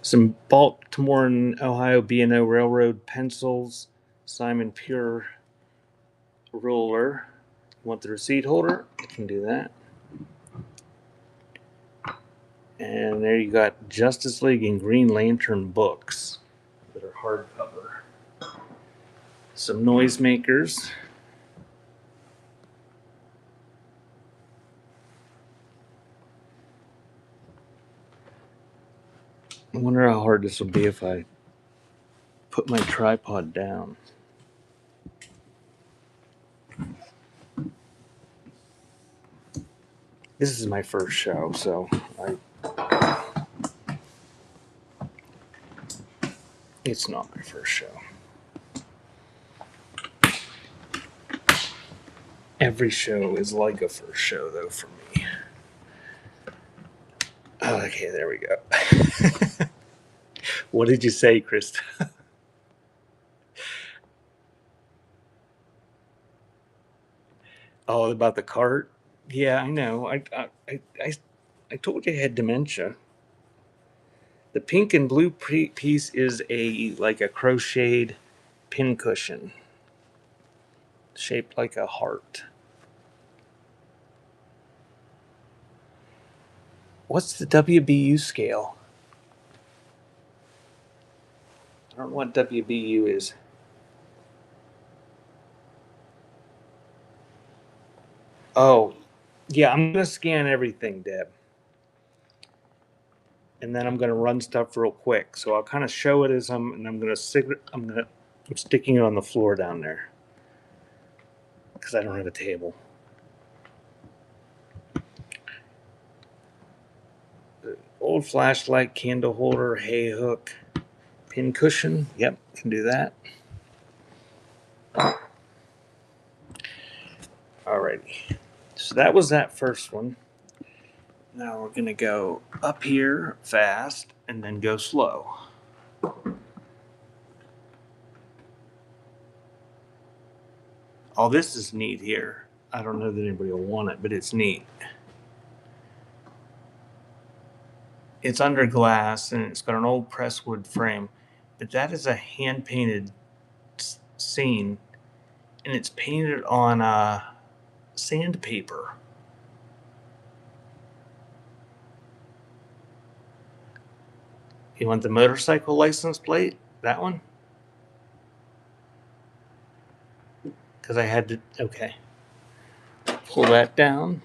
Some Baltimore and Ohio B&O Railroad pencils, Simon Pure ruler. Want the receipt holder? I can do that. And there you got Justice League and Green Lantern books that are hardcover. Some noisemakers. I wonder how hard this will be if I put my tripod down. This is my first show, so it's not my first show. Every show is like a first show, though, for me. Okay, there we go. What did you say, Krista? Oh, about the cart? Yeah, I know. I told you I had dementia. The pink and blue piece is like a crocheted pincushion shaped like a heart. What's the WBU scale? I don't know what WBU is. Oh, yeah, I'm going to scan everything, Deb. And then I'm going to run stuff real quick. So I'll kind of show it as I'm sticking it on the floor down there because I don't have a table. The old flashlight, candle holder, hay hook, pin cushion. Yep, can do that. Alrighty. So that was that first one. Now we're going to go up here fast and then go slow. All this is neat here. I don't know that anybody will want it, but it's neat. It's under glass and it's got an old presswood frame, but that is a hand-painted scene, and it's painted on sandpaper. You want the motorcycle license plate? That one? Because I had to, okay. Pull that down.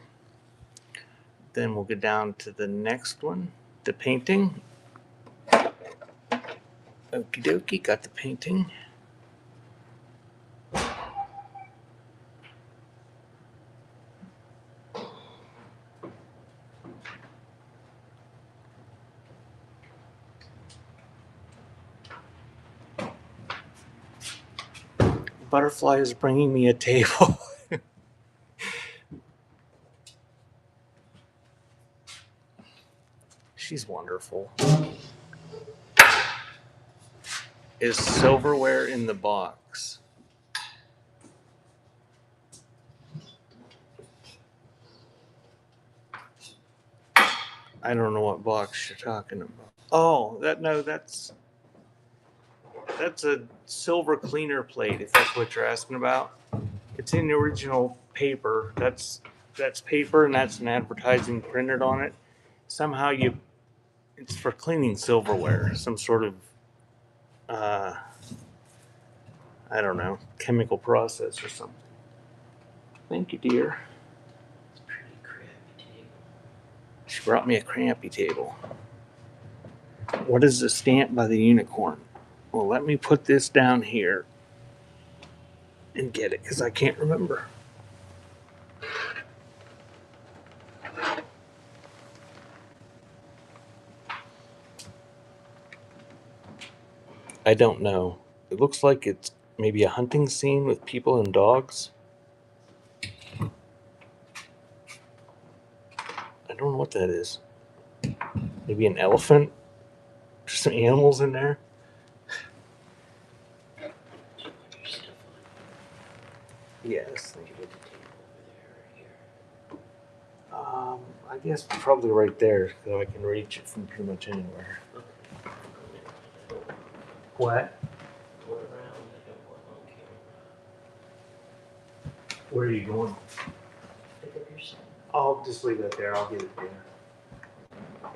Then we'll get down to the next one, the painting. Okie dokie, got the painting. Butterfly is bringing me a table. She's wonderful. Is silverware in the box? I don't know what box you're talking about. Oh, that's a silver cleaner plate, if that's what you're asking about. It's in the original paper. That's paper, and that's an advertising printed on it. Somehow it's for cleaning silverware, some sort of I don't know, chemical process or something. Thank you, dear. It's a pretty crappy table. She brought me a crappy table. What is the stamp by the unicorn? Well, let me put this down here and get it because I can't remember. I don't know. It looks like it's maybe a hunting scene with people and dogs. I don't know what that is. Maybe an elephant? There's some animals in there. Yes. I guess probably right there, so I can reach it from pretty much anywhere. What? Where are you going? I'll just leave it there. I'll get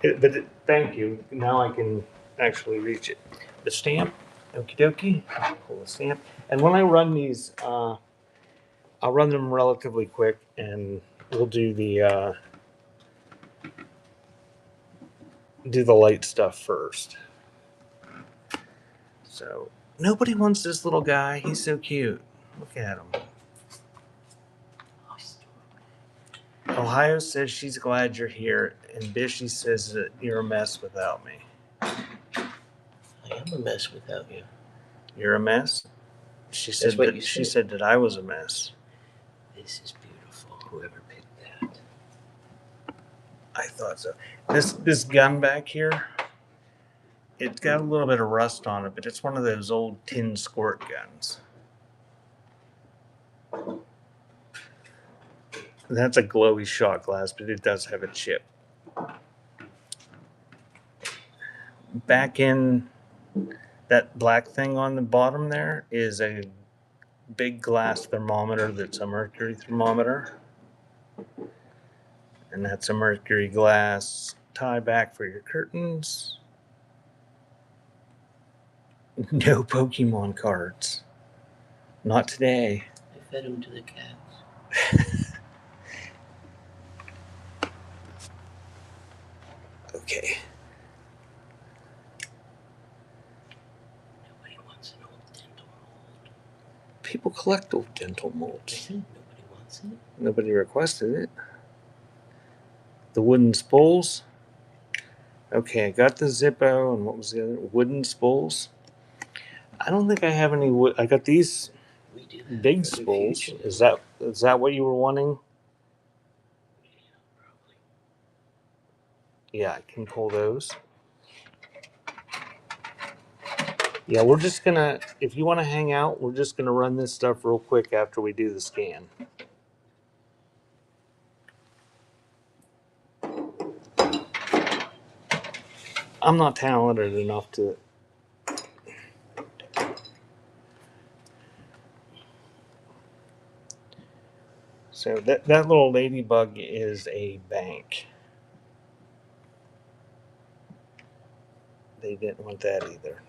it there. Thank you. Now I can actually reach it. The stamp. Okie dokie. Pull the stamp. And when I run these, I'll run them relatively quick, and we'll do the light stuff first. So nobody wants this little guy. He's so cute. Look at him. Ohio says she's glad you're here, and Bishy says that you're a mess without me. I am a mess without you. You're a mess? She said that I was a mess. This is beautiful. Whoever picked that. I thought so. This gun back here, it's got a little bit of rust on it, but it's one of those old tin squirt guns. That's a glowy shot glass, but it does have a chip. Back in that black thing on the bottom there is a big glass thermometer that's a mercury thermometer. And that's a mercury glass tie back for your curtains. No Pokemon cards. Not today. I fed them to the cats. Okay. Nobody wants an old dental mold. People collect old dental molds. Nobody wants it. Nobody requested it. The wooden spools. Okay, I got the Zippo, and what was the other? Wooden spools. I don't think I have any wood. I got these big spools. Is that what you were wanting? Yeah, I can pull those. Yeah, we're just gonna, if you want to hang out, we're just gonna run this stuff real quick after we do the scan. I'm not talented enough to. So that little ladybug is a bank. They didn't want that either.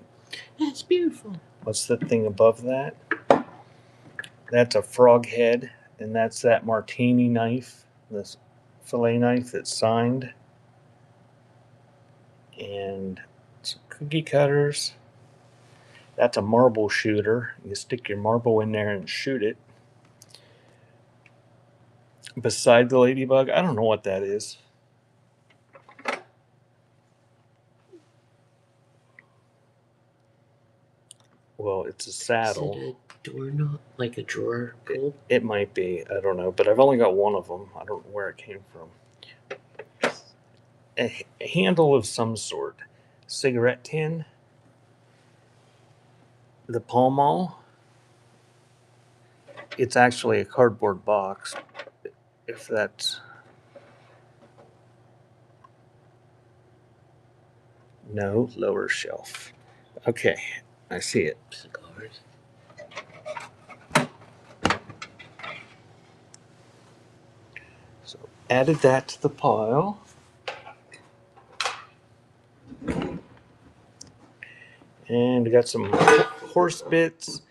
That's beautiful. What's the thing above that? That's a frog head, and that's that martini knife, this fillet knife that's signed. And some cookie cutters. That's a marble shooter. You stick your marble in there and shoot it. Beside the ladybug, I don't know what that is. Well, it's a saddle. Is it a doorknob, like a drawer pull? It might be. I don't know. But I've only got one of them. I don't know where it came from. A handle of some sort. Cigarette tin. The Pall Mall. It's actually a cardboard box. If that's... No, lower shelf. Okay, I see it. Cigars. So added that to the pile. And we got some horse bits.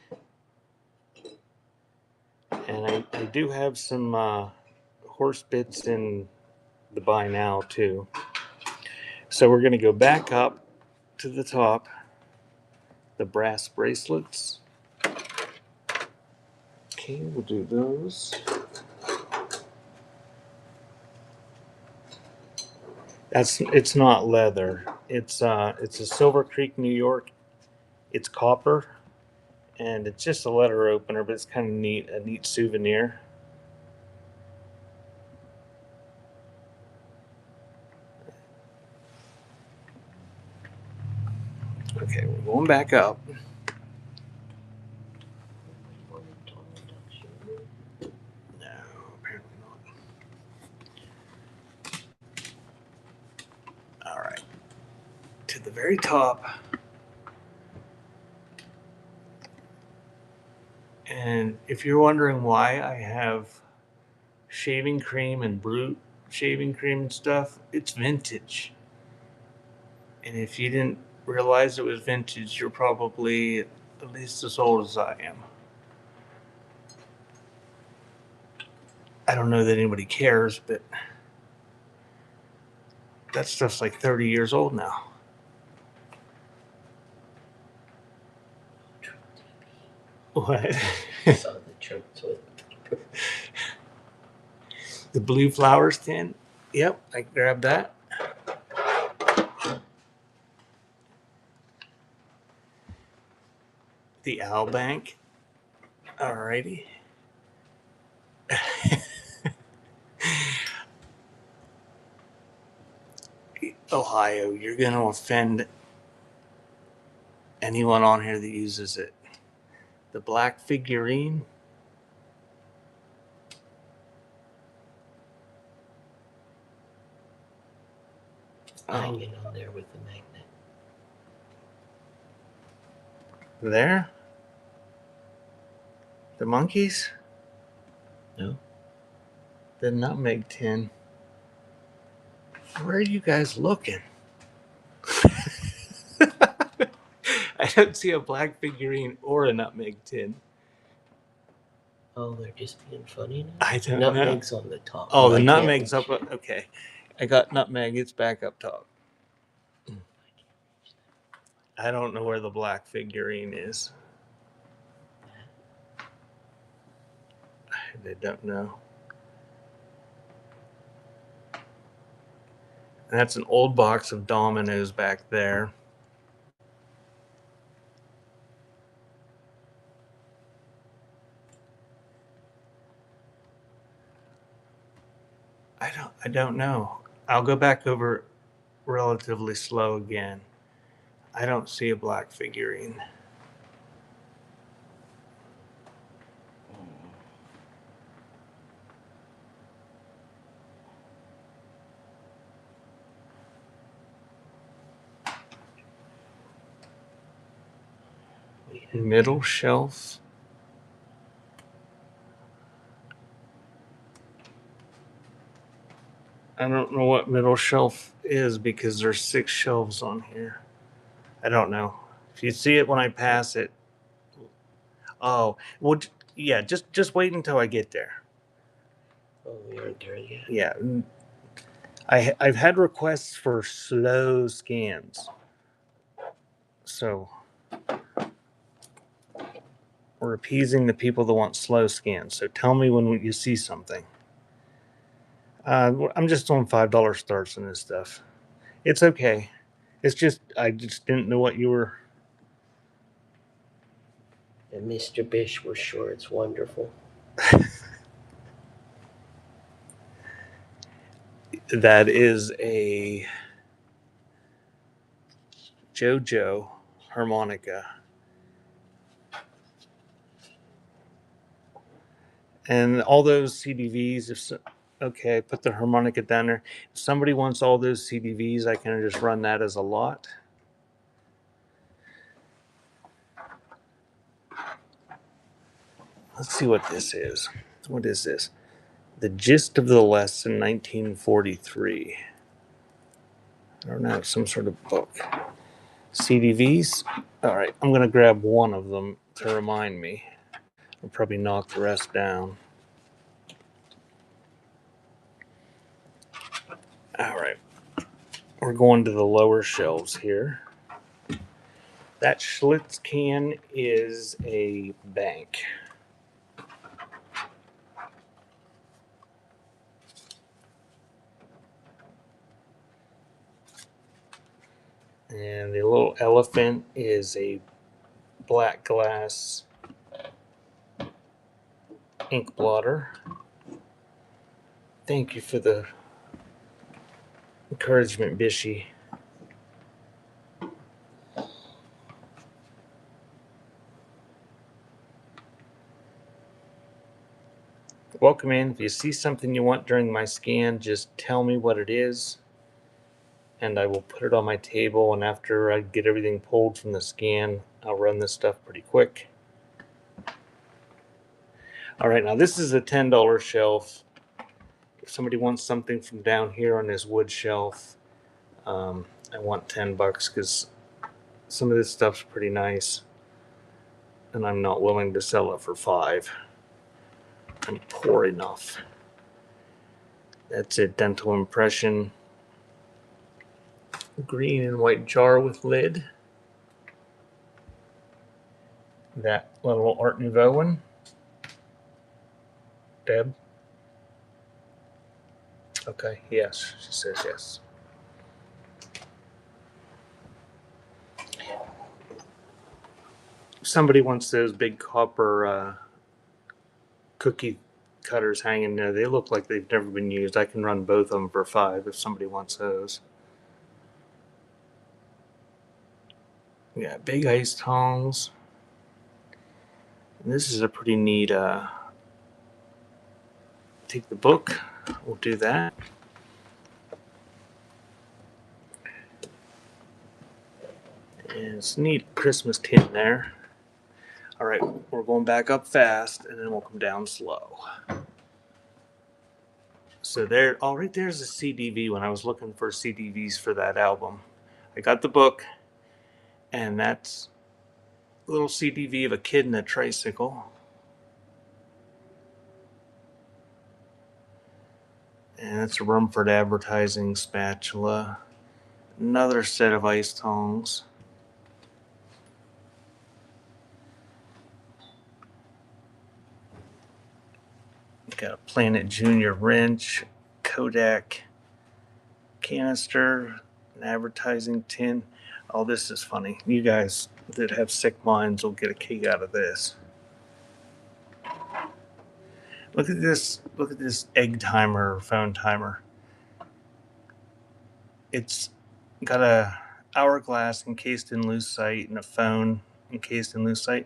And I do have some horse bits in the buy now too. So we're going to go back up to the top, the brass bracelets. Okay, we'll do those. It's not leather. It's a Silver Creek, New York. It's copper, and it's just a letter opener, but it's kind of neat, a neat souvenir. Okay, we're going back up. No, apparently not. All right, to the very top. And if you're wondering why I have shaving cream and Brute shaving cream and stuff, it's vintage. And if you didn't realize it was vintage, you're probably at least as old as I am. I don't know that anybody cares, but that stuff's like 30 years old now. What? I saw the Trump toilet paper. The Blue Flowers tin? Yep, I grabbed that. The Owl Bank. Alrighty. Ohio, you're going to offend anyone on here that uses it. The black figurine. Hanging on there with the magnet. There? The monkeys? No. The nutmeg tin. Where are you guys looking? I don't see a black figurine or a nutmeg tin. Oh, they're just being funny now? I don't know. Nutmeg's on the top. Oh, the I can't nutmeg's reach. up. Okay. I got nutmeg. It's back up top. I don't know where the black figurine is. I don't know. That's an old box of dominoes back there. I don't know. I'll go back over relatively slow again. I don't see a black figurine. Middle shelf. I don't know what middle shelf is because there's 6 shelves on here. I don't know. If you see it when I pass it. Oh, well, yeah, just wait until I get there. Oh, we aren't there yet. Yeah. I've had requests for slow scans. So we're appeasing the people that want slow scans. So tell me when you see something. I'm just on $5 starts on this stuff. It's okay. It's just I just didn't know what you were. And Mr. Bish, we're sure it's wonderful. That is a JoJo harmonica. And all those CDVs, okay, put the harmonica down there. If somebody wants all those CDVs, I can just run that as a lot. Let's see what this is. What is this? The Gist of the Lesson, 1943. I don't know, some sort of book. CDVs. All right, I'm going to grab one of them to remind me. I'll probably knock the rest down. All right. We're going to the lower shelves here. That Schlitz can is a bank. And the little elephant is a black glass ink blotter. Thank you for the encouragement, Bishy. Welcome in. If you see something you want during my scan, just tell me what it is, and I will put it on my table. And after I get everything pulled from the scan, I'll run this stuff pretty quick. All right, now this is a $10 shelf. If somebody wants something from down here on this wood shelf, I want $10 because some of this stuff's pretty nice, and I'm not willing to sell it for $5. I'm poor enough. That's a dental impression. Green and white jar with lid. That little Art Nouveau one. Deb? Okay, yes, she says yes. Somebody wants those big copper cookie cutters hanging there. They look like they've never been used. I can run both of them for $5 if somebody wants those. Yeah, big ice tongs. And this is a pretty neat, take the book. We'll do that. And it's a neat Christmas tin there. All right, we're going back up fast, and then we'll come down slow. So there, oh, right there's a CDV when I was looking for CDVs for that album. I got the book, and that's a little CDV of a kid in a tricycle. And it's a Rumford advertising spatula. Another set of ice tongs. Got a Planet Junior wrench, Kodak canister, an advertising tin. Oh, this is funny. You guys that have sick minds will get a kick out of this. Look at this. Look at this egg timer or phone timer. It's got a hourglass encased in lucite and a phone encased in lucite.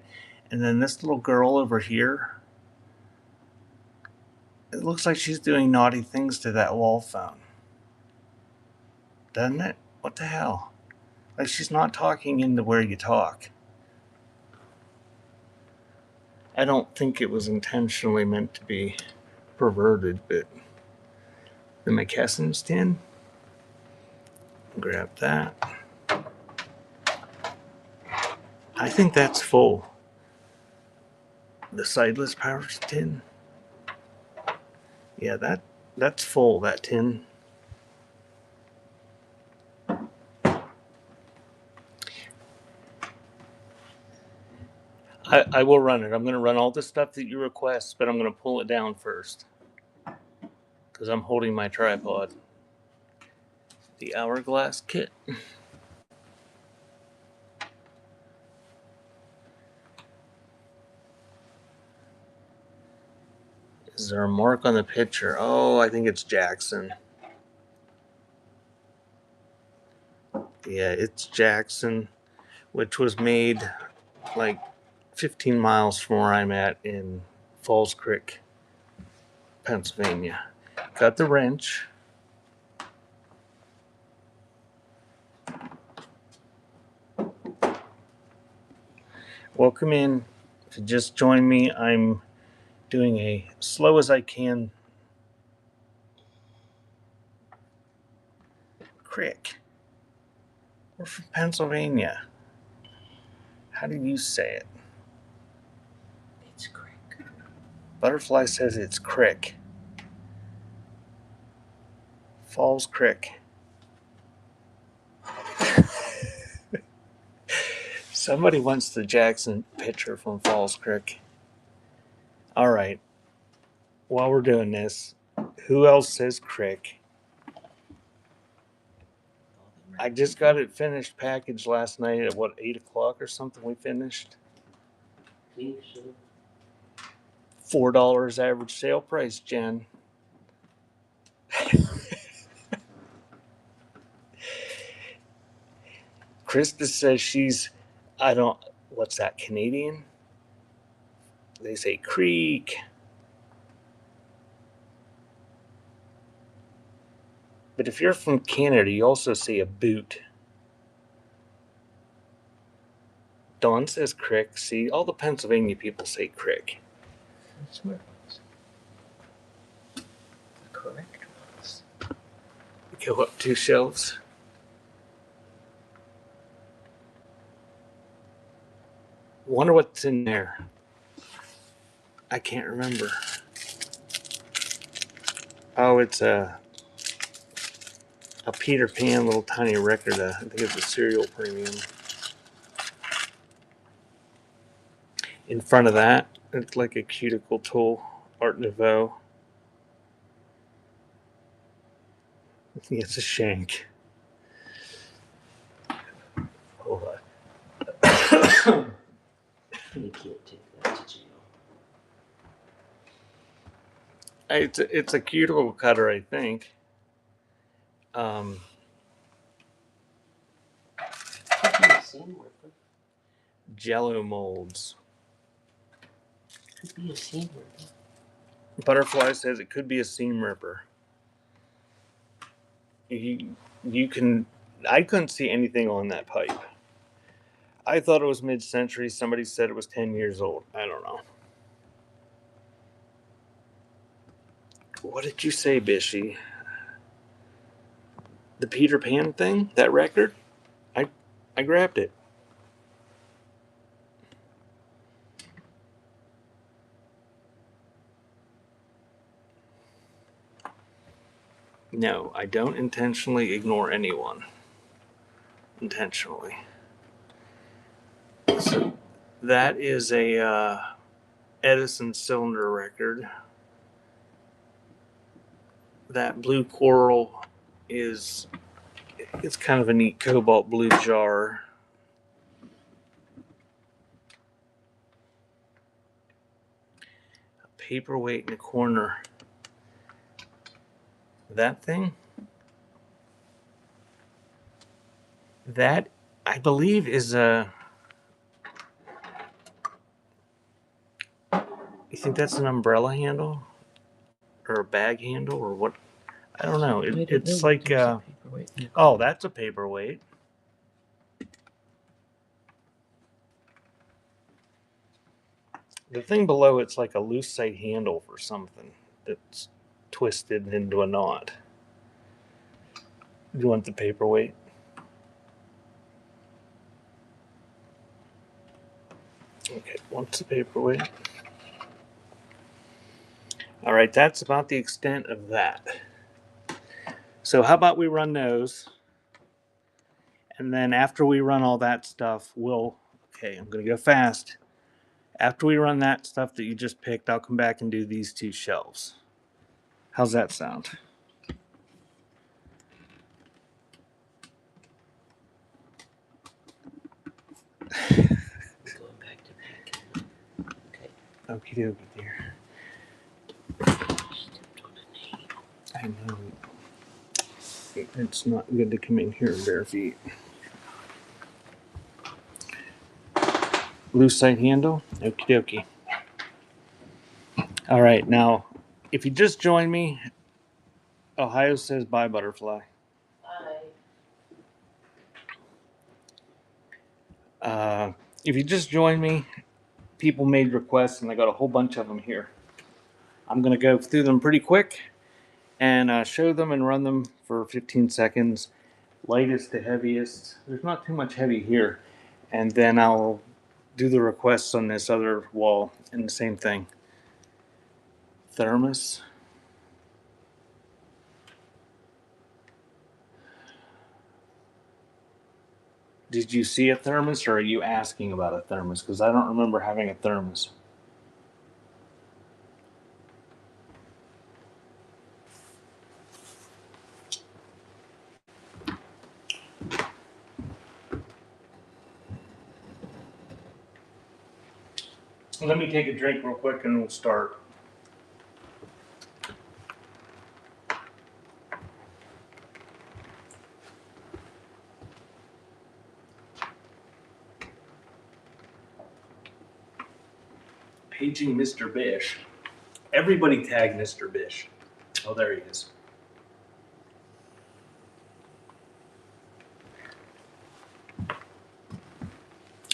And then this little girl over here, it looks like she's doing naughty things to that wall phone. Doesn't it? What the hell? Like she's not talking into where you talk. I don't think it was intentionally meant to be perverted, but the McKesson's tin. Grab that. I think that's full. The sideless power tin. Yeah, that's full, that tin. I will run it. I'm going to run all the stuff that you request, but I'm going to pull it down first because I'm holding my tripod. The hourglass kit. Is there a mark on the picture? Oh, I think it's Jackson. Yeah, it's Jackson, which was made like 15 miles from where I'm at in Falls Creek, Pennsylvania. Got the wrench. Welcome in. If you just joined me, I'm doing a slow as I can crick. We're from Pennsylvania. How do you say it? It's crick. Butterfly says it's crick. Falls Creek. Somebody wants the Jackson picture from Falls Creek. All right. While we're doing this, who else says Crick? I just got it finished packaged last night at what, 8 o'clock or something we finished? $4 average sale price, Jen. Krista says she's, what's that, Canadian? They say creek. But if you're from Canada, you also say a boot. Dawn says crick. See, all the Pennsylvania people say crick. The smart ones. The correct ones. Go up 2 shelves. Wonder what's in there. I can't remember. Oh, it's a Peter Pan little tiny record. I think it's a Serial Premium. In front of that, it's like a cuticle tool, Art Nouveau. I think it's a shank. Hold on. You can't take that to jail. It's a cuticle cutter, I think. Could be a seam ripper. Jello molds. Could be a seam ripper. Butterfly says it could be a seam ripper. You can. I couldn't see anything on that pipe. I thought it was mid-century. Somebody said it was 10 years old. I don't know. What did you say, Bishy? The Peter Pan thing? That record? I grabbed it. No, I don't intentionally ignore anyone. Intentionally. So that is a Edison cylinder record. That blue coral it's kind of a neat cobalt blue jar. A paperweight in the corner. That thing? That, I believe, is a... You think that's an umbrella handle? Or a bag handle? Or what? I don't know. It's like... oh, that's a paperweight. The thing below it's like a lucite handle for something that's twisted into a knot. You want the paperweight? Okay, what's the paperweight? All right, that's about the extent of that. So how about we run those? And then after we run all that stuff, okay, I'm going to go fast. After we run that stuff that you just picked, I'll come back and do these 2 shelves. How's that sound? Going back to packing. Okay. Okie dokie, dear. Stepped on a nail. I know. It's not good to come in here in bare feet. Lucite handle. Okie dokie. All right, now, if you just joined me, Ohio says bye, butterfly. Bye. If you just joined me, people made requests, and I got a whole bunch of them here. I'm going to go through them pretty quick and show them and run them for 15 seconds. Lightest to heaviest. There's not too much heavy here. And then I'll do the requests on this other wall and the same thing. Thermos. Did you see a thermos, or are you asking about a thermos? Because I don't remember having a thermos. Let me take a drink real quick and we'll start. Paging Mr. Bish. Everybody tag Mr. Bish. Oh, there he is.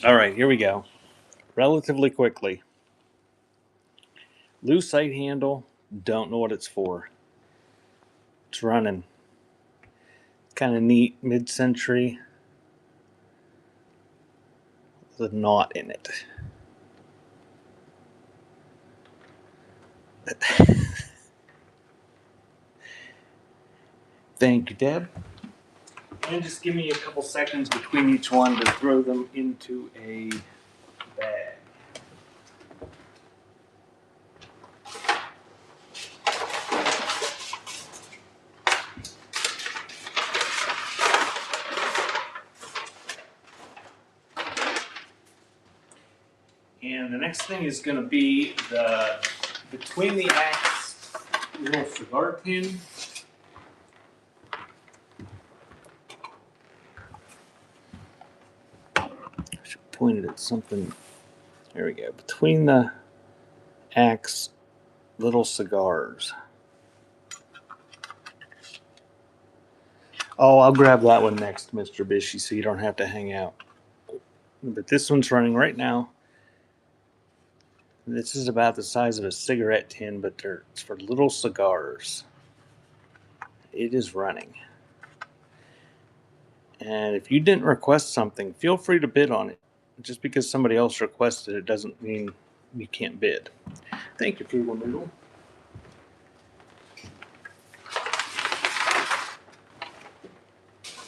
All right, here we go. Relatively quickly. Loose sight handle. Don't know what it's for. It's running. Kind of neat, mid-century. With a knot in it. Thank you, Deb. And just give me a couple seconds between each one to throw them into a bag. And the next thing is going to be the Between the Axe little cigar tin. I should point it at something. There we go. Between the Axe little cigars. Oh, I'll grab that one next, Mr. Bishy, so you don't have to hang out. But this one's running right now. This is about the size of a cigarette tin, but it's for little cigars. It is running. And if you didn't request something, feel free to bid on it. Just because somebody else requested it doesn't mean you can't bid. Thank you, Frugal Noodle.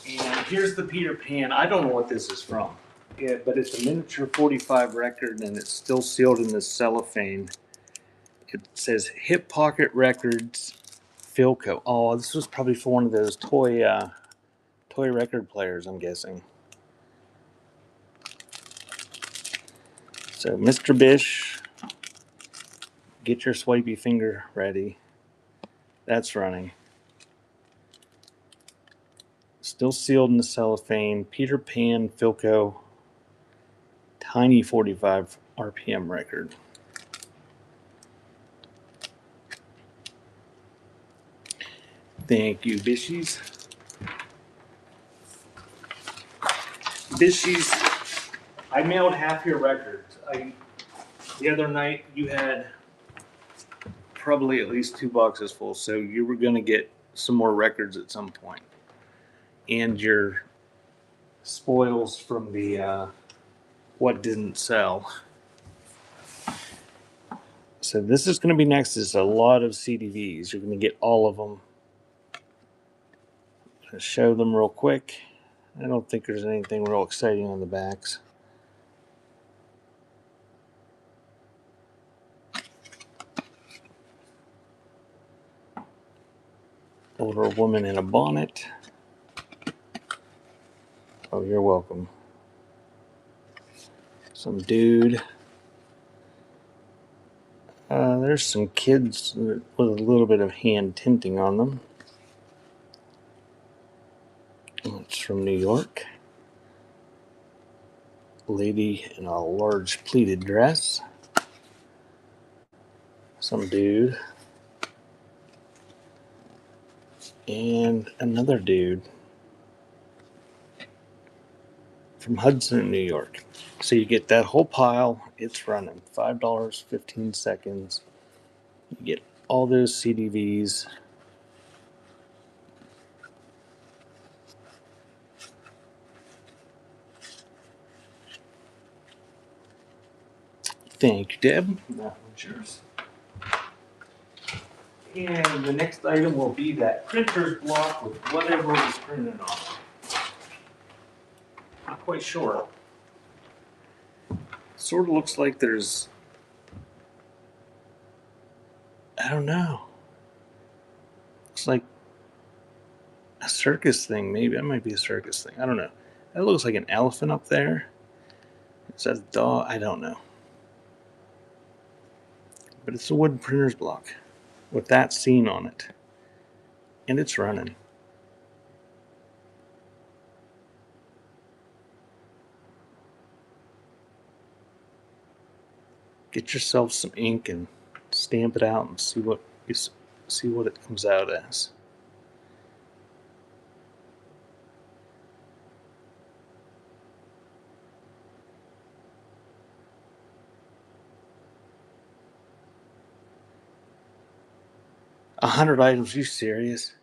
And here's the Peter Pan. I don't know what this is from. Yeah, but it's a miniature 45 record, and it's still sealed in this cellophane. It says Hip Pocket Records, Philco. Oh, this was probably for one of those toy record players, I'm guessing. So, Mr. Bish, get your swipey finger ready. That's running. Still sealed in the cellophane. Peter Pan, Philco, tiny 45 RPM record. Thank you, Bishies. Bishies, I mailed half your records. The other night you had probably at least 2 boxes full, so you were going to get some more records at some point. And your spoils from the what didn't sell. So this is going to be next. Is a lot of CDVs. You're going to get all of them. I'm going to show them real quick. I don't think there's anything real exciting on the backs. Older woman in a bonnet. Oh, you're welcome. Some dude. There's some kids with a little bit of hand tinting on them. It's from New York. Lady in a large pleated dress. Some dude. And another dude from Hudson, New York. So you get that whole pile. It's running. $5, 15 seconds. You get all those CDVs. Thank you, Deb. That one's yours. And the next item will be that printer's block with whatever was printed on it. quite sure. Sort of looks like there's, I don't know. Looks like a circus thing, maybe. That might be a circus thing. I don't know. That looks like an elephant up there. Is that a dog? I don't know. But it's a wood printer's block with that scene on it. And it's running. Get yourself some ink and stamp it out and see what it comes out as. A 100 items? You serious?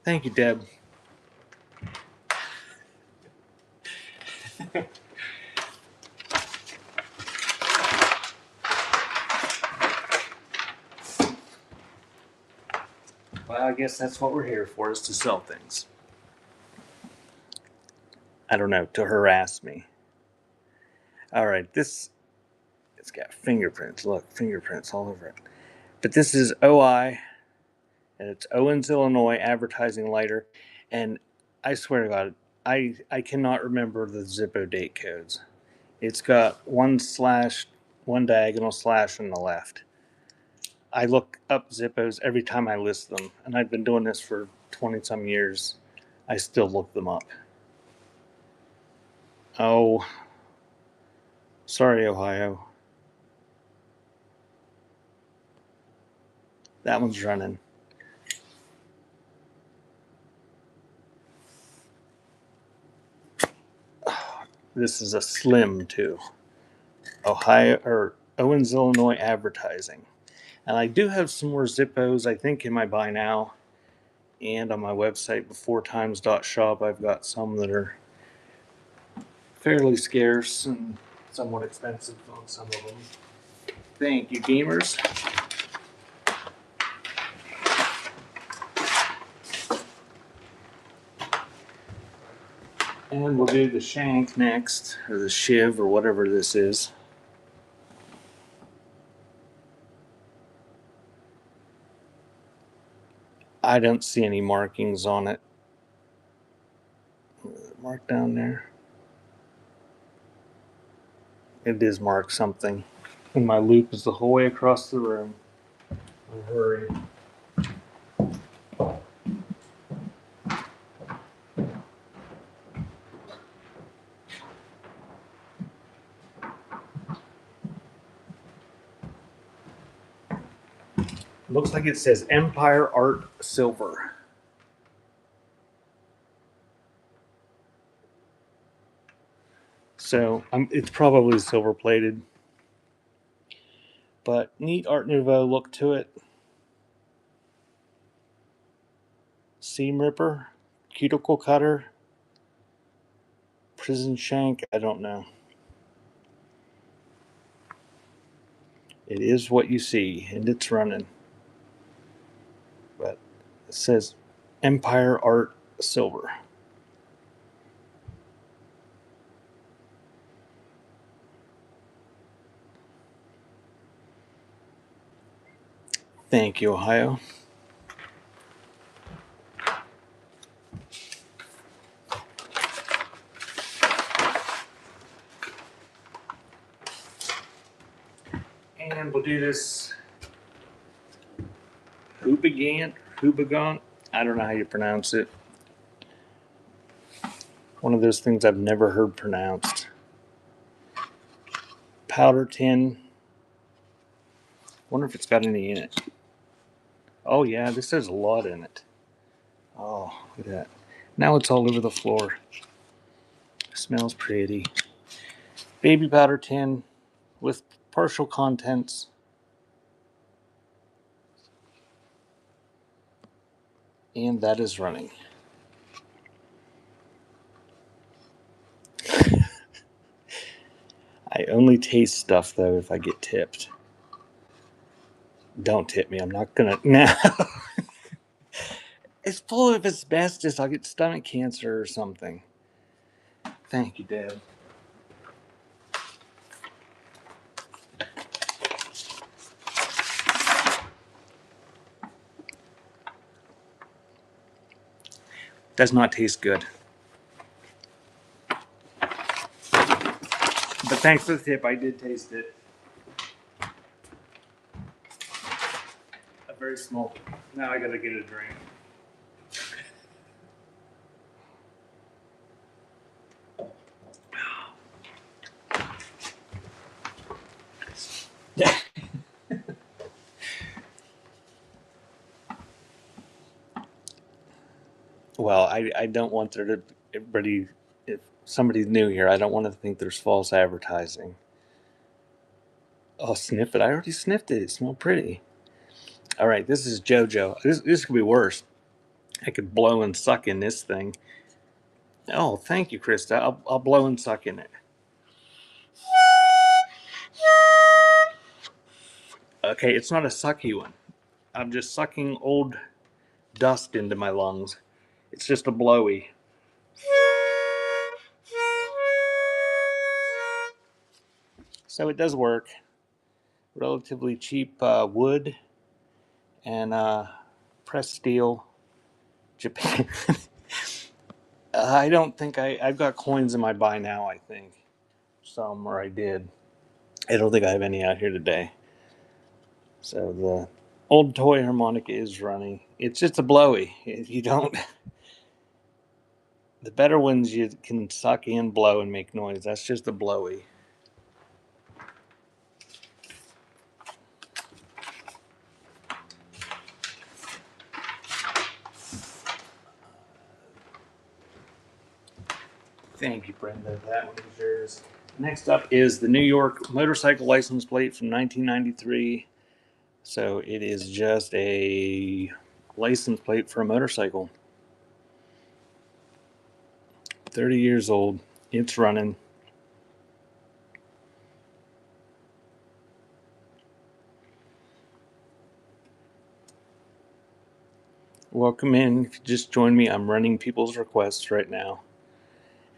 Thank you, Deb. Well, I guess that's what we're here for, is to sell things. I don't know, to harass me. All right, it's got fingerprints. Look, fingerprints all over it. But this is OI, and it's Owens, Illinois Advertising Lighter. And I swear to God, I cannot remember the Zippo date codes. It's got one diagonal slash on the left. I look up Zippos every time I list them, and I've been doing this for 20-some years. I still look them up. Oh, sorry, Ohio. That one's running. This is a slim too. Ohio or Owens, Illinois Advertising. And I do have some more Zippos, I think, in my buy now. And on my website, beforetimes.shop, I've got some that are fairly scarce and somewhat expensive on some of them. Thank you, gamers. And we'll do the shank next, or the shiv, or whatever this is. I don't see any markings on it. Marked down there. It is marked something. And my loop is the whole way across the room. I'll hurry. Looks like it says Empire Art Silver. So it's probably silver plated. But neat Art Nouveau look to it. Seam ripper, cuticle cutter, prison shank, I don't know. It is what you see, and it's running. But it says Empire Art Silver. Thank you, Ohio. And we'll do this Hoobagant. I don't know how you pronounce it. One of those things I've never heard pronounced. Powder tin. Wonder if it's got any in it. Oh yeah, this has a lot in it. Oh, look at that. Now it's all over the floor. Smells pretty. Baby powder tin with partial contents. And that is running. I only taste stuff though if I get tipped. Don't tip me. I'm not gonna. No. It's full of asbestos. I'll get stomach cancer or something. Thank you, Deb. Does not taste good. But thanks for the tip. I did taste it. A very small. Now I gotta get a drink. Well, I don't want there to everybody. If somebody's new here, I don't want to think there's false advertising. Oh, sniff it! I already sniffed it. It smelled pretty. All right, this is JoJo. This could be worse. I could blow and suck in this thing. Oh, thank you, Krista. I'll blow and suck in it. Okay, it's not a sucky one. I'm just sucking old dust into my lungs. It's just a blowy. So it does work. Relatively cheap wood and pressed steel. Japan. I don't think I've got coins in my buy now, I think. Some, or I did. I don't think I have any out here today. So the old toy harmonica is running. It's just a blowy. You don't. The better ones you can suck and blow and make noise. That's just a blowy. Thank you, Brenda. That one is yours. Next up is the New York motorcycle license plate from 1993. So it is just a license plate for a motorcycle. 30 years old. It's running. Welcome in. If you just joined me, I'm running people's requests right now.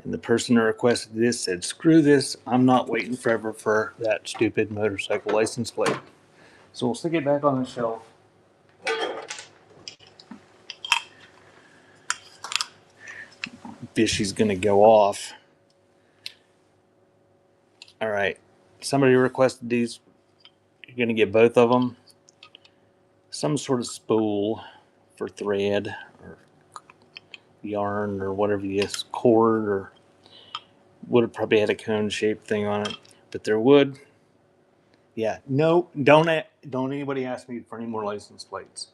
And the person who requested this said, screw this. I'm not waiting forever for that stupid motorcycle license plate. So we'll stick it back on the shelf. Bishy's going to go off. All right. Somebody requested these. You're going to get both of them. Some sort of spool for thread or yarn or whatever you use, cord, or would have probably had a cone shaped thing on it. But they're wood. Yeah. No, don't anybody ask me for any more license plates.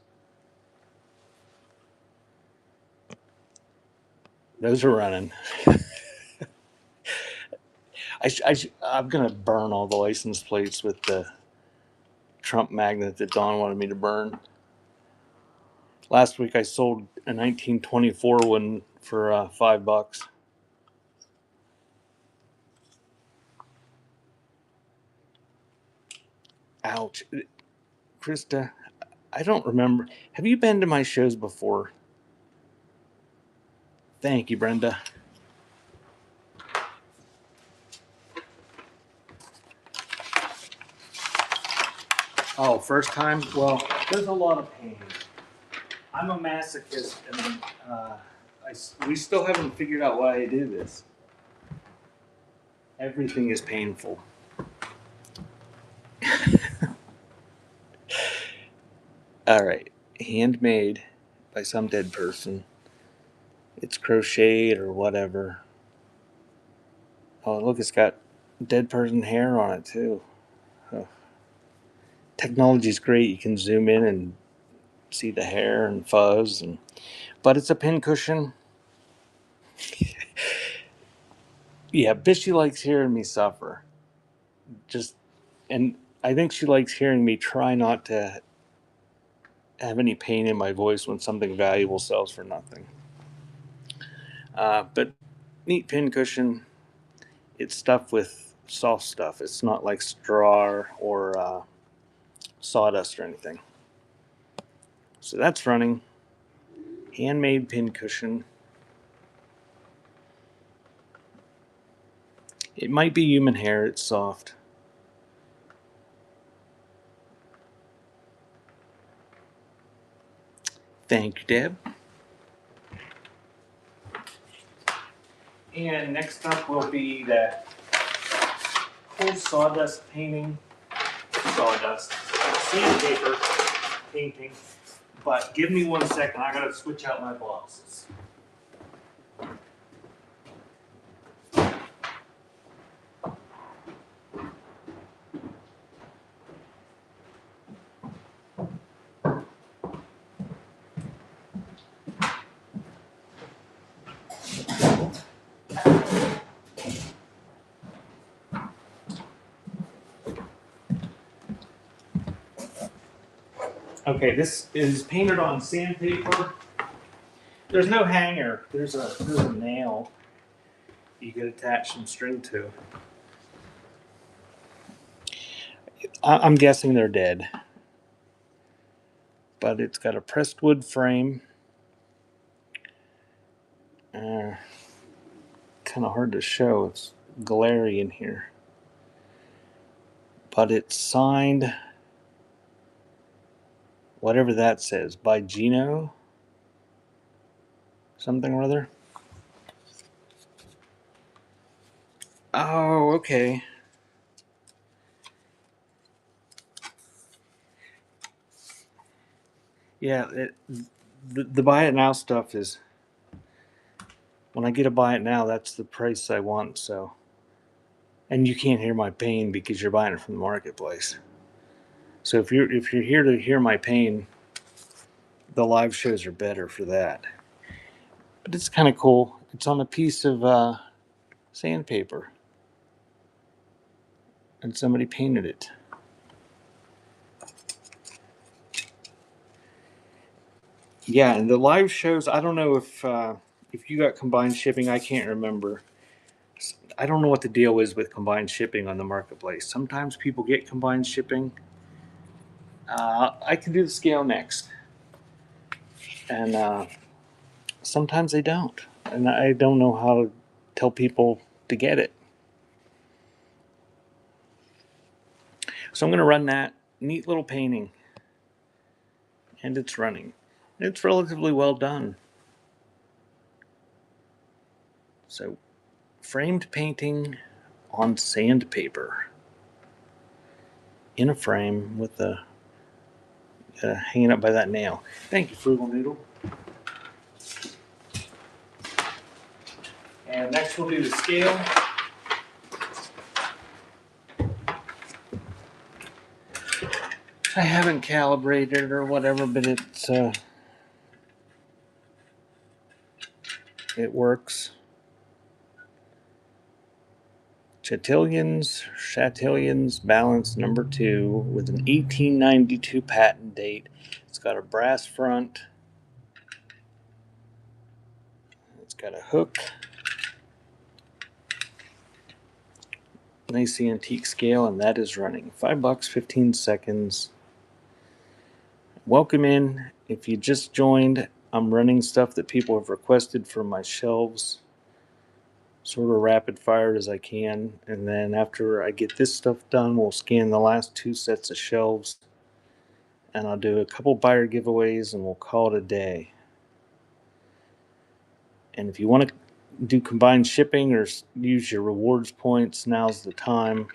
Those are running. I'm going to burn all the license plates with the Trump magnet that Don wanted me to burn. Last week I sold a 1924 one for $5. Ouch. Krista, I don't remember. Have you been to my shows before? Thank you, Brenda. Oh, first time? Well, there's a lot of pain. I'm a masochist, and we still haven't figured out why I do this. Everything is painful. All right. Handmade by some dead person. It's crocheted or whatever. Oh, look, it's got dead person hair on it, too. Oh. Technology's great. You can zoom in and see the hair and fuzz, but it's a pincushion. Yeah, Bishy likes hearing me suffer. And I think she likes hearing me try not to have any pain in my voice when something valuable sells for nothing. But neat pincushion. It's stuffed with soft stuff. It's not like straw or sawdust or anything. So that's running. Handmade pincushion. It might be human hair. It's soft. Thank you, Deb. And next up will be the whole sawdust painting. Sawdust. Sandpaper painting. But give me 1 second. I gotta switch out my boxes. Okay, this is painted on sandpaper. There's no hanger. There's a nail you could attach some string to. I'm guessing they're dead. But it's got a pressed wood frame. Kind of hard to show. It's glary in here. But it's signed, whatever that says, by Gino something or other. Oh, okay. Yeah, the buy it now stuff is, when I get a buy it now, that's the price I want. So, and you can't hear my pain because you're buying it from the marketplace. So if you're here to hear my pain, the live shows are better for that. But it's kind of cool. It's on a piece of sandpaper, and somebody painted it. Yeah, and the live shows, I don't know if you got combined shipping. I can't remember. I don't know what the deal is with combined shipping on the marketplace. Sometimes people get combined shipping. I can do the scale next, and sometimes they don't, and I don't know how to tell people to get it. So I'm going to run that neat little painting, and it's running. It's relatively well done. So, framed painting on sandpaper in a frame with the hanging up by that nail. Thank you, Frugal Noodle. And next we'll do the scale. I haven't calibrated or whatever, but it works. Chatillion's balance number 2 with an 1892 patent date. It's got a brass front. It's got a hook. Nice antique scale, and that is running. $5, 15 seconds. Welcome in. If you just joined, I'm running stuff that people have requested from my shelves, sort of rapid fired as I can. And then after I get this stuff done, we'll scan the last 2 sets of shelves, and I'll do a couple buyer giveaways, and we'll call it a day. And if you want to do combined shipping or use your rewards points, now's the time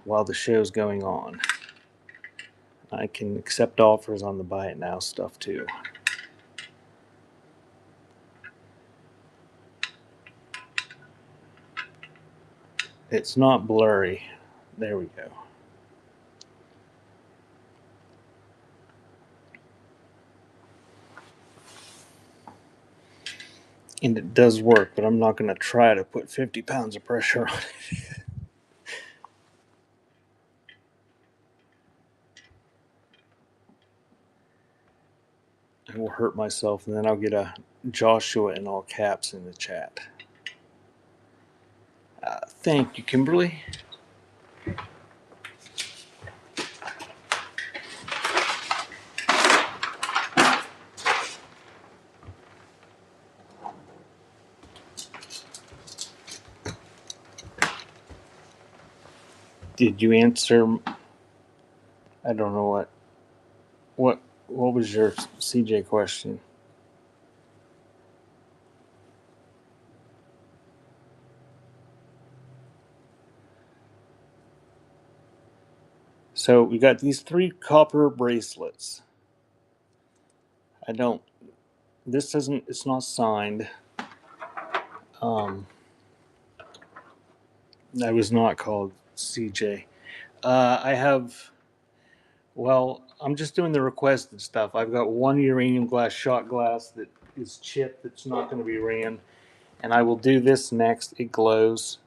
while the show's going on. I can accept offers on the buy it now stuff too. It's not blurry. There we go. And it does work, but I'm not going to try to put 50 pounds of pressure on it. I will hurt myself, and then I'll get a Joshua in all caps in the chat. Thank you, Kimberly. Did you answer? I don't know what was your CJ question? So we got these 3 copper bracelets. I don't. This doesn't. It's not signed. I was not called CJ. I have. Well, I'm just doing the requested stuff. I've got 1 uranium glass shot glass that is chipped. That's not going to be ran, and I will do this next. It glows.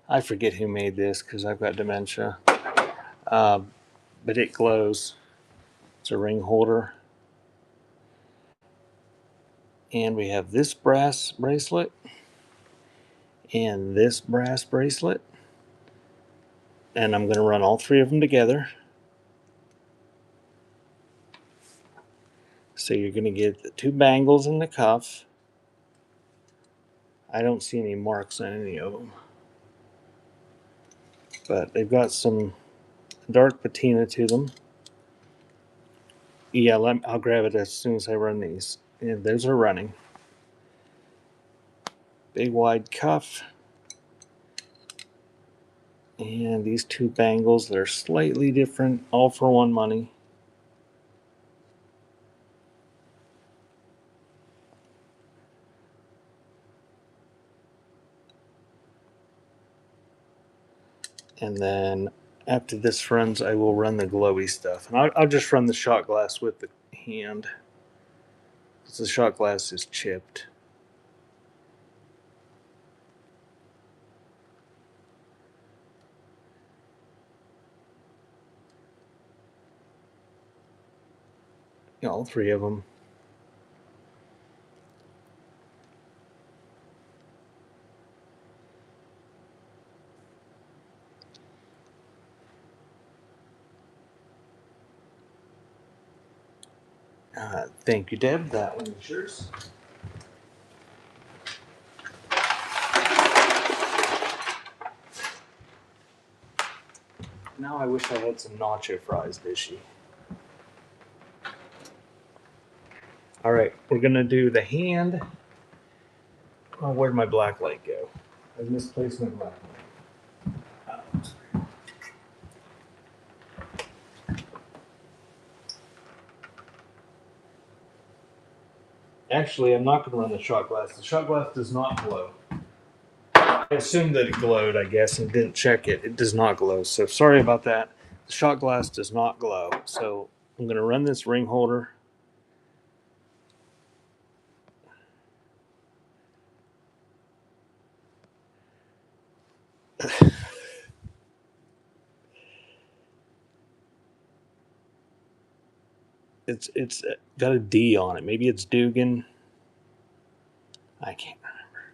I forget who made this because I've got dementia. But it glows. It's a ring holder. And we have this brass bracelet and this brass bracelet. And I'm going to run all 3 of them together. So you're going to get the 2 bangles in the cuff. I don't see any marks on any of them. But they've got some dark patina to them. Yeah, I'll grab it as soon as I run these. And those are running. Big wide cuff. And these 2 bangles that are slightly different, all for 1 money. And then after this runs, I will run the glowy stuff. And I'll just run the shot glass with the hand. Because the shot glass is chipped. All 3 of them. Thank you, Deb. That one is yours. Now I wish I had some nacho fries, Dishy. All right, we're going to do the hand. Oh, where'd my black light go? I misplaced my black light. Actually, I'm not going to run the shot glass. The shot glass does not glow. I assumed that it glowed, I guess, and didn't check it. It does not glow. So sorry about that. The shot glass does not glow. So I'm going to run this ring holder. It's got a D on it. Maybe it's Dugan. I can't remember.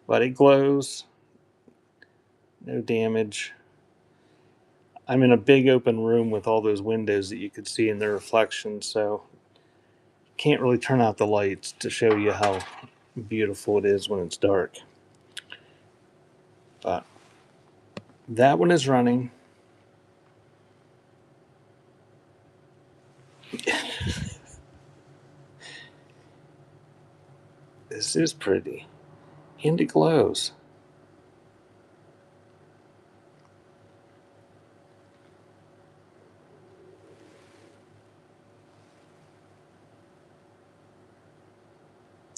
But it glows. No damage. I'm in a big open room with all those windows that you could see in the reflection, so can't really turn out the lights to show you how beautiful it is when it's dark. But that one is running. This is pretty. And it glows.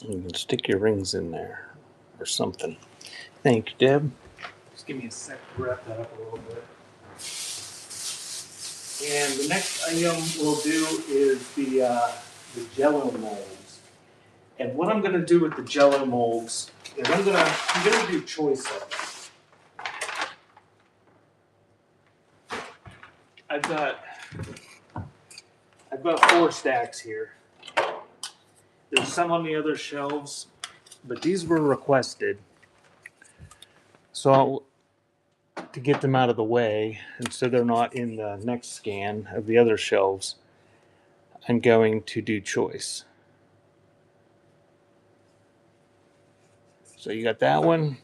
You can stick your rings in there or something. Thank you, Deb. Just give me a sec to wrap that up a little bit. And the next item we'll do is the Jello molds. And what I'm going to do with the Jello molds is I'm gonna do choice of them. I've got 4 stacks here. There's some on the other shelves, but these were requested. So to get them out of the way, and so they're not in the next scan of the other shelves, I'm going to do choice. So you got that one.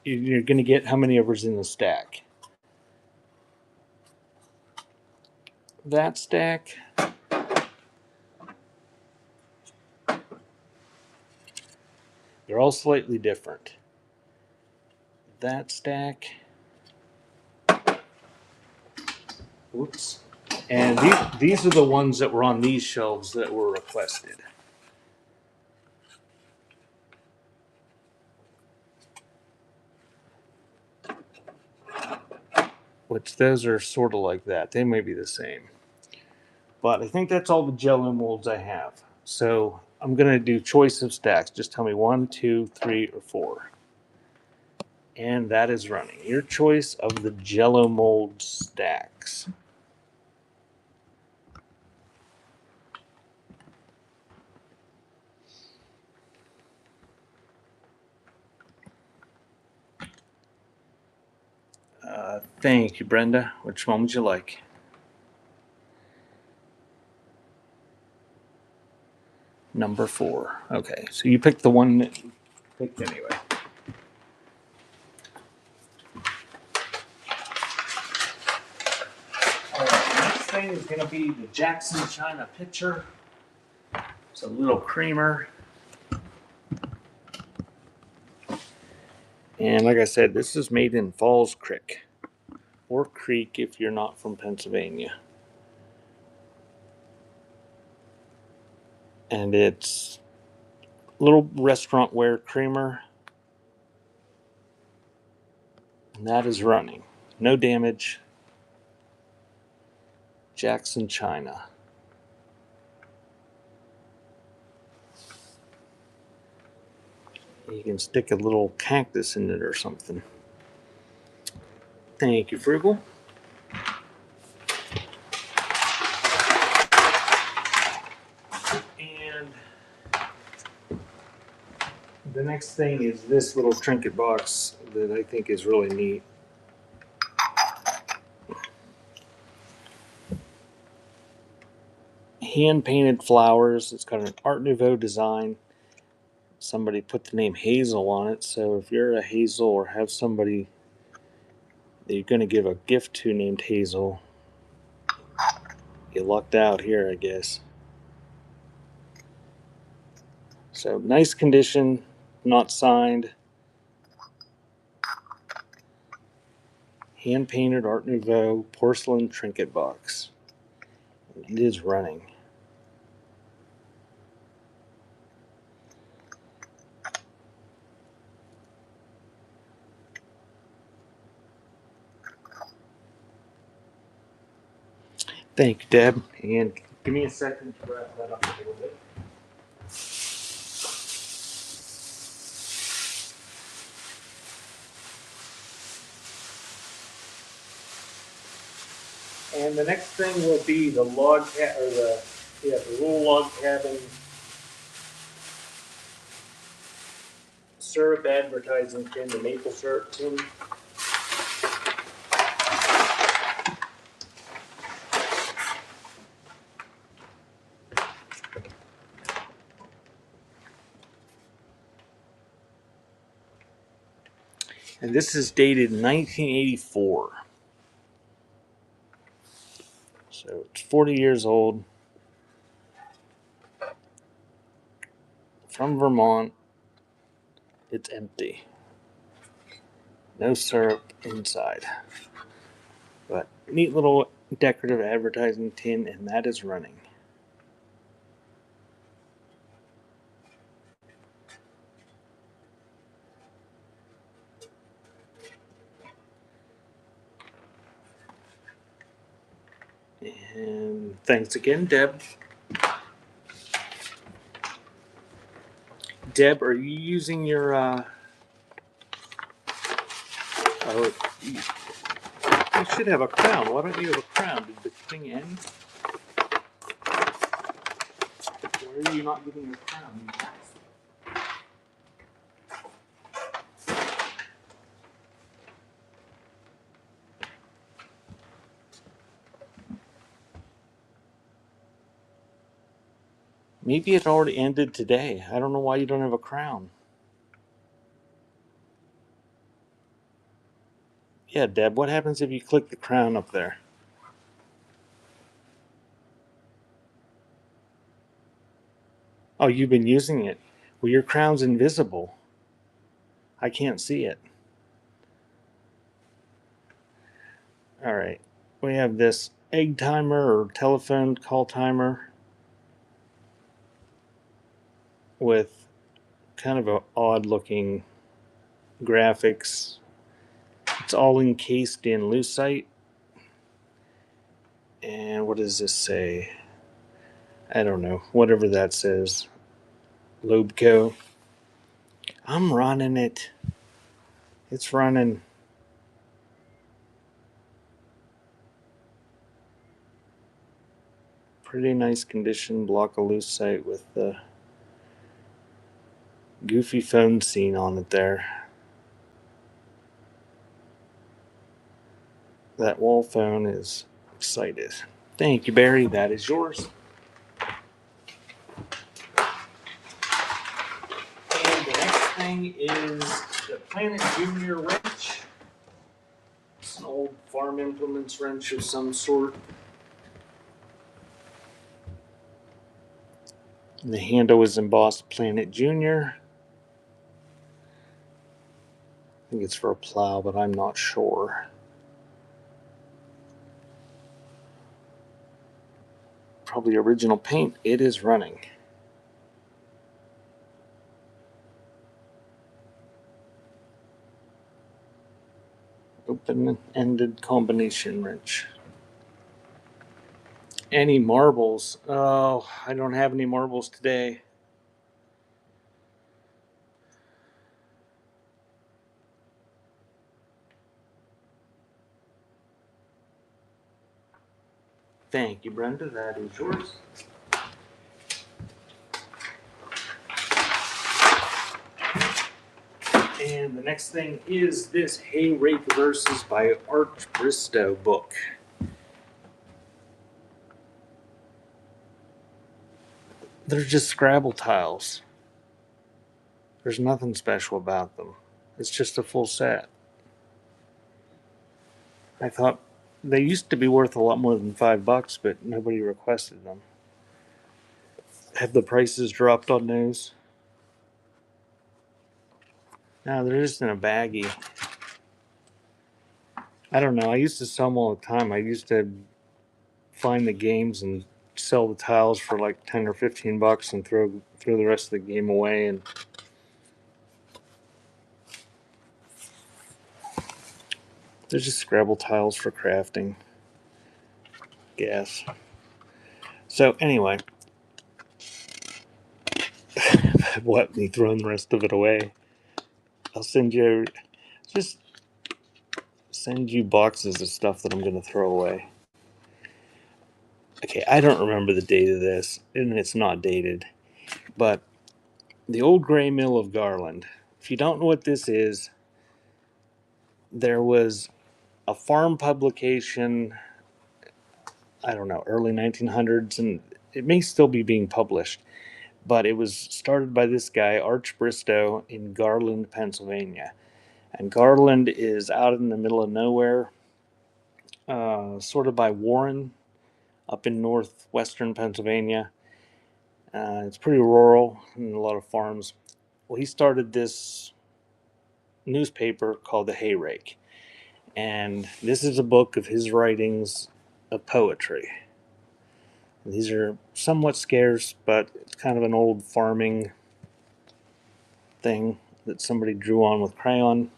you're going to get how many of us in the stack. That stack, they're all slightly different. That stack, oops, and these are the ones that were on these shelves that were requested. Which those are sort of like that. They may be the same. But I think that's all the Jello molds I have. So I'm going to do choice of stacks. Just tell me 1, 2, 3, or 4. And that is running. Your choice of the Jello mold stacks. Thank you, Brenda. Which one would you like? Number 4. Okay, so you picked the one that you picked anyway. All right, the next thing is going to be the Jackson China pitcher. It's a little creamer. And like I said, this is made in Falls Creek. Or Creek if you're not from Pennsylvania. And it's little restaurant ware creamer. And that is running. No damage. Jackson China. You can stick a little cactus in it or something. Thank you, Frugal. And the next thing is this little trinket box that I think is really neat. Hand painted flowers. It's got an Art Nouveau design. Somebody put the name Hazel on it, so if you're a Hazel or have somebody that you're going to give a gift to named Hazel, you lucked out here, I guess. So nice condition, not signed. Hand painted Art Nouveau porcelain trinket box. It is running. Thank you, Deb. And give me a second to wrap that up a little bit. And the next thing will be the the little log cabin syrup advertising tin, the maple syrup tin. And this is dated 1984. So it's 40 years old. From Vermont. It's empty. No syrup inside. But neat little decorative advertising tin, and that is running. And thanks again, Deb. Deb, are you using your oh, you should have a crown. Why don't you have a crown? Did the thing end? Why are you not getting your crown? Maybe it already ended today. I don't know why you don't have a crown. Yeah, Deb, what happens if you click the crown up there? Oh, you've been using it. Well, your crown's invisible. I can't see it. All right. We have this egg timer or telephone call timer with kind of a odd looking graphics. It's all encased in lucite. And what does this say? I don't know. Whatever that says. Lobco. I'm running it. It's running. Pretty nice condition. Block of lucite with the goofy phone scene on it there. That wall phone is excited. Thank you, Barry. That is yours. And the next thing is the Planet Junior wrench. It's an old farm implements wrench of some sort. And the handle is embossed Planet Junior. I think it's for a plow, but I'm not sure. Probably original paint. It is running. Open-ended combination wrench. Any marbles? Oh, I don't have any marbles today. Thank you, Brenda. That is yours. And the next thing is this Hay Rake Verses by Arch Bristow book. They're just Scrabble tiles. There's nothing special about them. It's just a full set. I thought they used to be worth a lot more than $5, but nobody requested them. Have the prices dropped on those? No, they're just in a baggie. I don't know. I used to sell them all the time. I used to find the games and sell the tiles for like 10 or 15 bucks and throw the rest of the game away. And they're just Scrabble tiles for crafting, guess. So anyway, what? Me throwing the rest of it away? I'll just send you boxes of stuff that I'm going to throw away. Okay, I don't remember the date of this, and it's not dated, but the Old Gray Mill of Garland. If you don't know what this is, there was a farm publication, I don't know, early 1900s, and it may still be being published, but it was started by this guy, Arch Bristow, in Garland, Pennsylvania. And Garland is out in the middle of nowhere, sort of by Warren, up in northwestern Pennsylvania. It's pretty rural and a lot of farms. Well, he started this newspaper called the Hay Rake. And this is a book of his writings of poetry. These are somewhat scarce, but it's kind of an old farming thing that somebody drew on with crayon.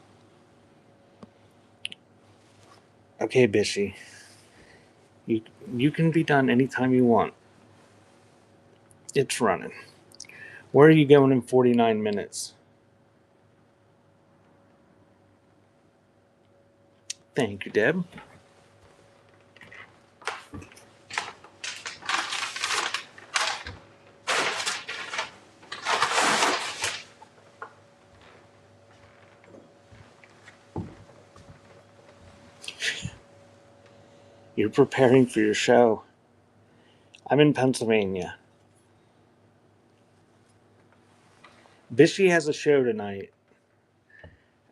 Okay, Bishy. You can be done anytime you want. It's running. Where are you going in 49 minutes? Thank you, Deb. You're preparing for your show. I'm in Pennsylvania. Bishy has a show tonight.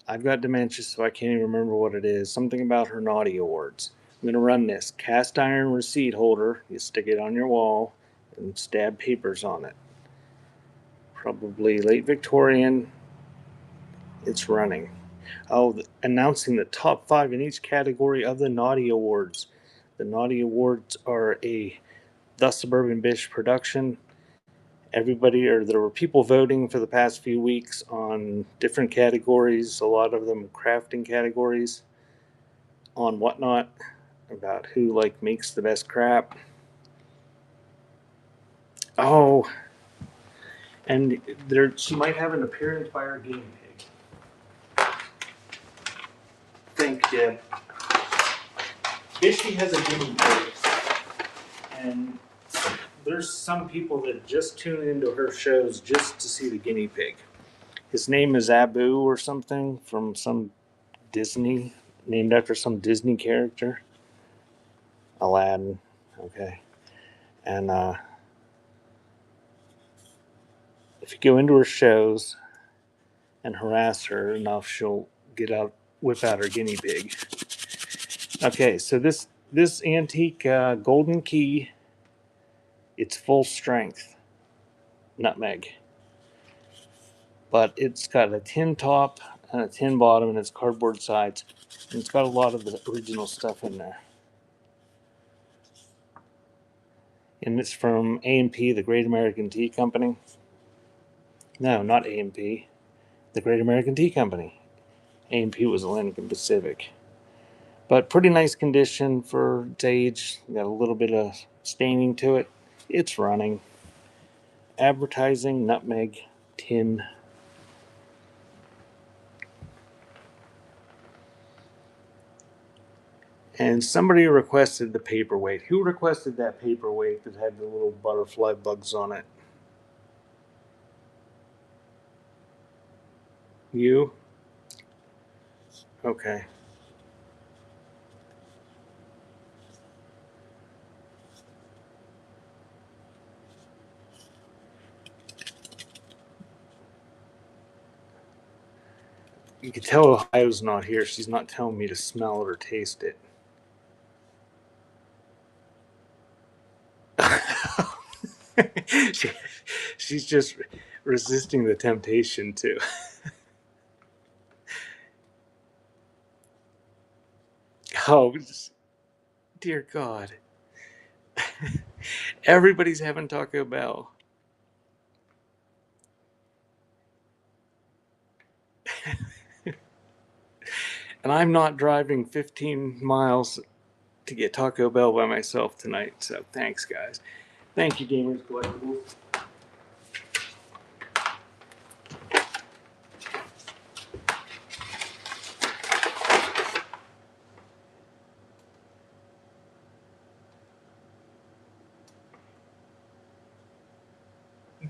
I've got dementia, so I can't even remember what it is. Something about her naughty awards. I'm gonna run this cast iron receipt holder. You stick it on your wall and stab papers on it. Probably late Victorian. It's running. Oh, announcing the top 5 in each category of the Naughty Awards. The Naughty Awards are a The Suburban Bish production. There were people voting for the past few weeks on different categories, a lot of them crafting categories, on Whatnot, about who like makes the best crap. Oh, and she might have an appearance by our guinea pig. Thank you. Bishy has a guinea pig, and there's some people that just tune into her shows just to see the guinea pig. His name is Abu or something from some Disney, named after some Disney character. Aladdin. Okay. And if you go into her shows and harass her enough, she'll whip out her guinea pig. Okay, so this antique golden key, it's full strength nutmeg, but it's got a tin top and a tin bottom, and it's cardboard sides, and it's got a lot of the original stuff in there. And it's from A&P, the Great American Tea Company. No, not A&P, the Great American Tea Company. A&P was Atlantic Pacific. But pretty nice condition for its age. Got a little bit of staining to it. It's running. Advertising, nutmeg, tin. And somebody requested the paperweight. Who requested that paperweight that had the little butterfly bugs on it? You? Okay. You can tell Ohio's not here. She's not telling me to smell it or taste it. She's just resisting the temptation to. Oh, dear God. Everybody's having Taco Bell. And I'm not driving 15 miles to get Taco Bell by myself tonight. So thanks, guys. Thank you, Gamers Collectibles.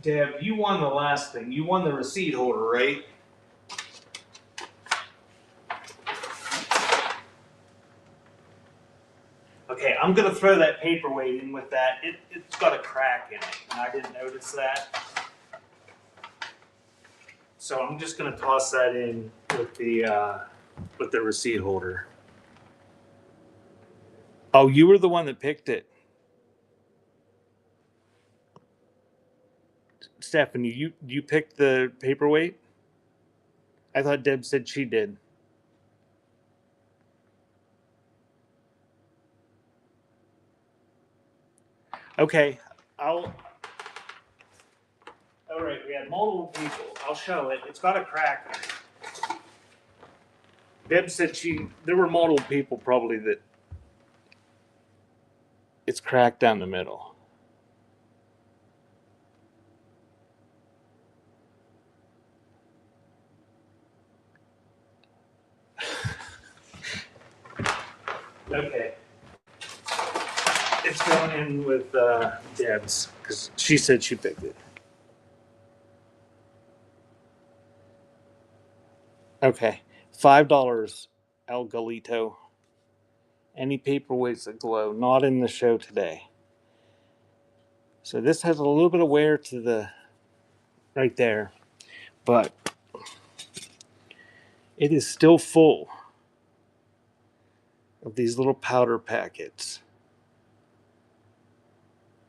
Deb, you won the last thing. You won the receipt holder, right? Okay, I'm gonna throw that paperweight in with that. It's got a crack in it, and I didn't notice that. So I'm just gonna toss that in with the receipt holder. Oh, you were the one that picked it, Stephanie. You picked the paperweight. I thought Deb said she did. Okay, I'll. All right, we had multiple people. I'll show it. It's got a crack in it. Deb said there were multiple people probably that it's cracked down the middle. Okay. It's going in with Deb's because she said she picked it. Okay. $5, El Galito. Any paperweights that glow, not in the show today. So this has a little bit of wear to the right there, but It is still full of these little powder packets.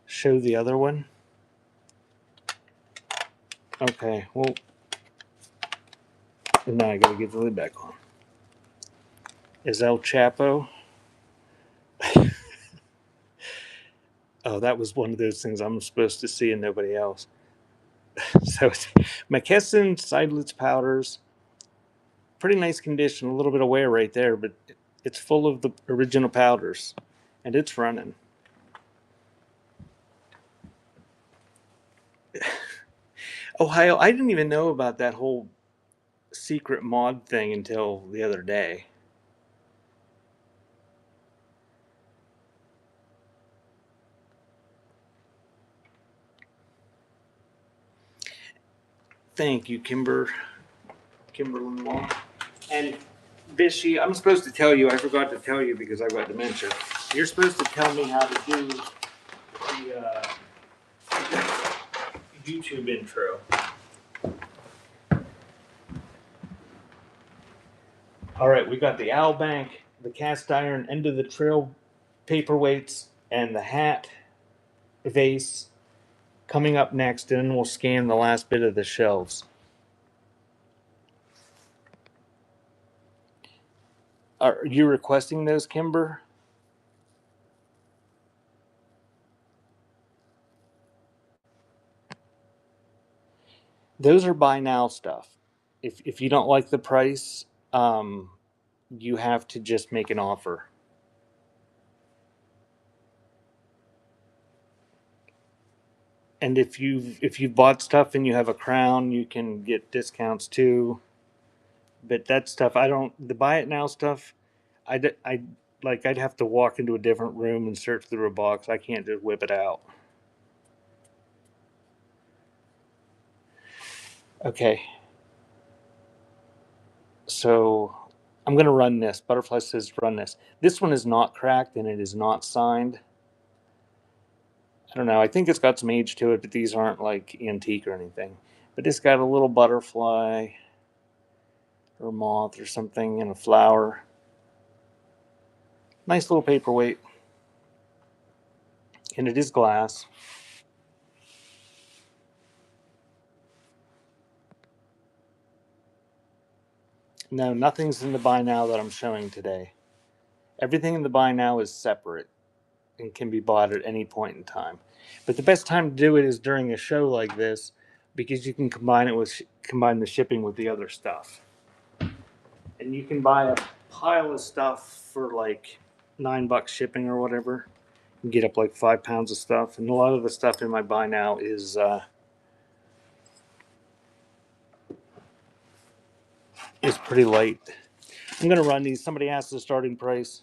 Show the other one. Okay, well, now I gotta get the lid back on. Is El Chapo? Oh, that was one of those things I'm supposed to see and nobody else. So it's McKesson Seidlitz powders. Pretty nice condition, a little bit of wear right there, but it's full of the original powders, and it's running. Ohio, I didn't even know about that whole secret mod thing until the other day. Thank you, Kimberlyn Long. And Vishy, I'm supposed to tell you, I forgot to tell you because I've got dementia. You're supposed to tell me how to do the YouTube intro. All right, we got the owl bank, the cast iron end of the trail paperweights, and the hat vase coming up next, and then we'll scan the last bit of the shelves. Are you requesting those, Kimber? Those are buy now stuff. If you don't like the price, you have to just make an offer. And if you've bought stuff and you have a crown, you can get discounts too. But that stuff, the buy it now stuff, I like I'd have to walk into a different room and search through a box. I can't just whip it out. Okay. So I'm gonna run this. Butterfly says run this. This one is not cracked and it is not signed. I don't know. I think it's got some age to it, but these aren't like antique or anything. But it's got a little butterfly or moth or something and a flower. Nice little paperweight. And it is glass. No, nothing's in the buy now that I'm showing today. Everything in the buy now is separate and can be bought at any point in time. But the best time to do it is during a show like this because you can combine the shipping with the other stuff. And you can buy a pile of stuff for like $9 shipping or whatever. You can get up like 5 pounds of stuff, and a lot of the stuff in my buy now is pretty light. I'm gonna run these. Somebody asked the starting price.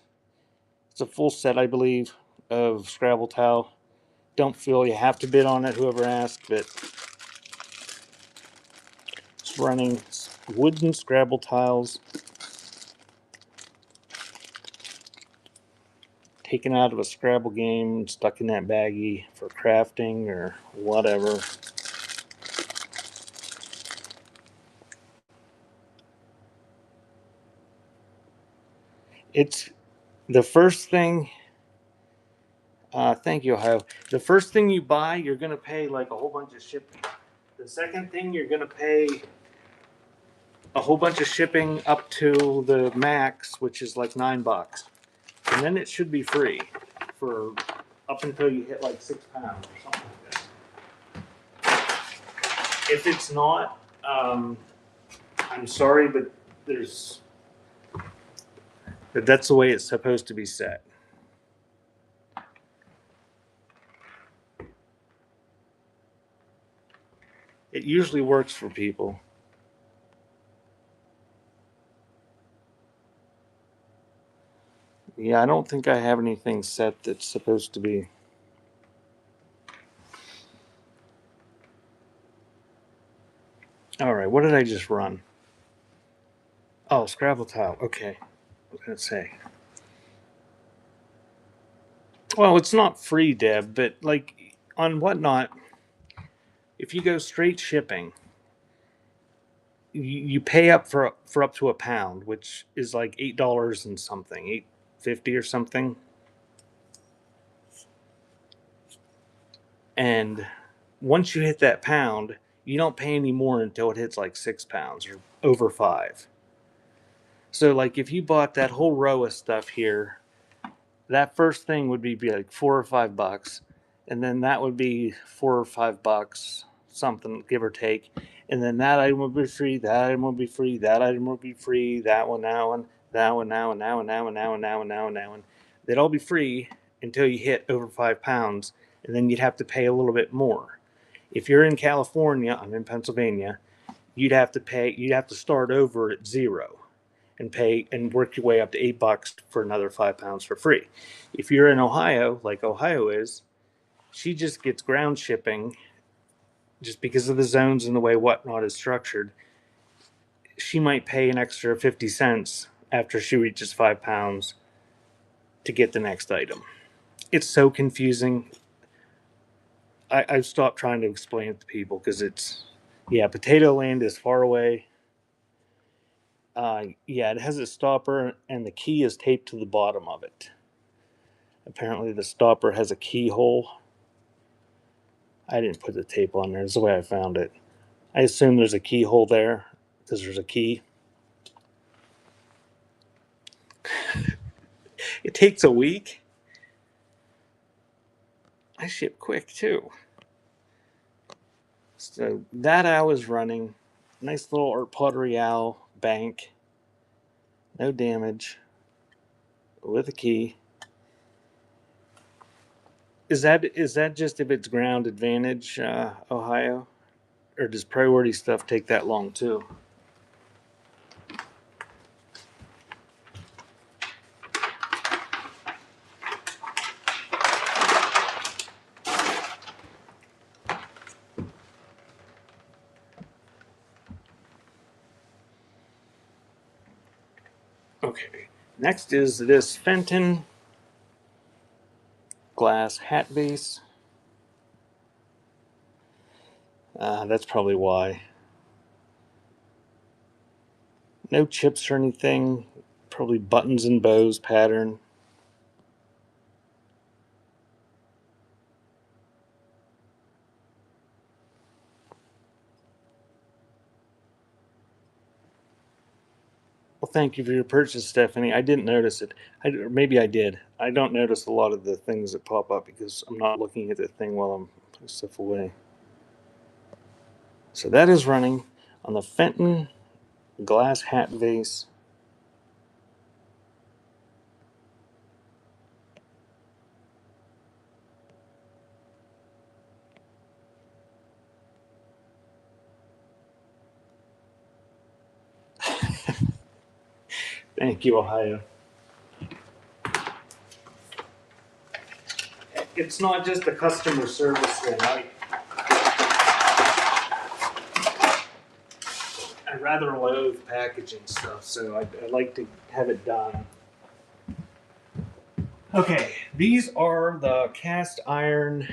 It's a full set, I believe, of Scrabble towel. Don't feel you have to bid on it, whoever asked, but it's running wooden Scrabble tiles taken out of a Scrabble game, stuck in that baggie for crafting or whatever. It's the first thing. Thank you, Ohio. The first thing you buy, you're going to pay like a whole bunch of shipping. The second thing, you're going to pay a whole bunch of shipping up to the max, which is like $9. And then it should be free for up until you hit like 6 pounds or something like that. If it's not, I'm sorry, but that's the way it's supposed to be set. It usually works for people. Yeah, I don't think I have anything set that's supposed to be. All right, what did I just run? Oh, Scrabble tile. Okay, I was gonna say. Well, it's not free, Deb, but like on Whatnot, if you go straight shipping, you pay up for up to a pound, which is like $8 and something, 8.50 or something. And once you hit that pound, you don't pay any more until it hits like 6 pounds or over 5. So like if you bought that whole row of stuff here, that first thing would be like $4 or $5, and then that would be $4 or $5, something give or take, and then that item would be free, that item would be free, that item would be free, that one, that one, that one, now and now and now and now and now and now and now and they'd all be free until you hit over 5 pounds, and then you'd have to pay a little bit more. If you're in California, I'm in Pennsylvania, you'd have to start over at zero and pay and work your way up to $8 for another 5 pounds for free. If you're in Ohio, like Ohio is, she just gets ground shipping just because of the zones and the way whatnot is structured. She might pay an extra 50 cents after she reaches 5 pounds to get the next item. It's so confusing. I've stopped trying to explain it to people because Potato Land is far away. It has a stopper, and the key is taped to the bottom of it. Apparently, the stopper has a keyhole. I didn't put the tape on there. It's the way I found it. I assume there's a keyhole there because there's a key. It takes a week. I ship quick too. So that owl is running. Nice little art pottery owl bank. No damage. With a key. Is that just if it's ground advantage, Ohio? Or does priority stuff take that long too? Okay. Next is this Fenton glass hat base. That's probably why. No chips or anything. Probably buttons and bows pattern. Well, thank you for your purchase, Stephanie. I didn't notice it. Or maybe I did. I don't notice a lot of the things that pop up because I'm not looking at the thing while I'm putting stuff away. So that is running on the Fenton glass hat vase. Thank you, Ohio. It's not just the customer service thing. I rather loathe packaging stuff, so I like to have it done. Okay, these are the cast iron.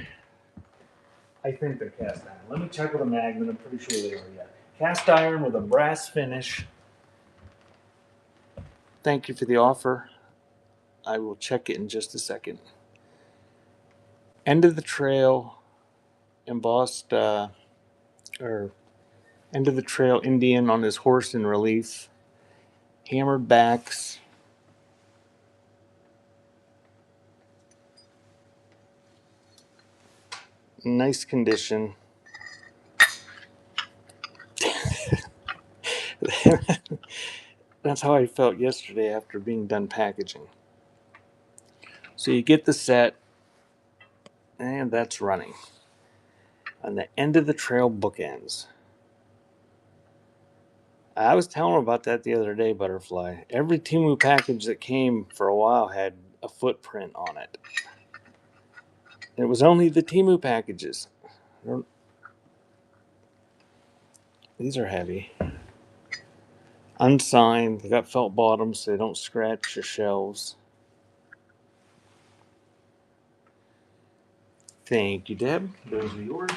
I think they're cast iron. Let me check with a magnet. I'm pretty sure they are. Yeah, cast iron with a brass finish. Thank you for the offer. I will check it in just a second. End of the trail, embossed, or end of the trail Indian on his horse in relief. Hammered backs. Nice condition. That's how I felt yesterday after being done packaging. So you get the set, and that's running. On the end of the trail bookends. I was telling them about that the other day, Butterfly. Every Temu package that came for a while had a footprint on it. It was only the Temu packages. These are heavy. Unsigned. They got felt bottoms so they don't scratch your shelves. Thank you, Deb. Those are yours.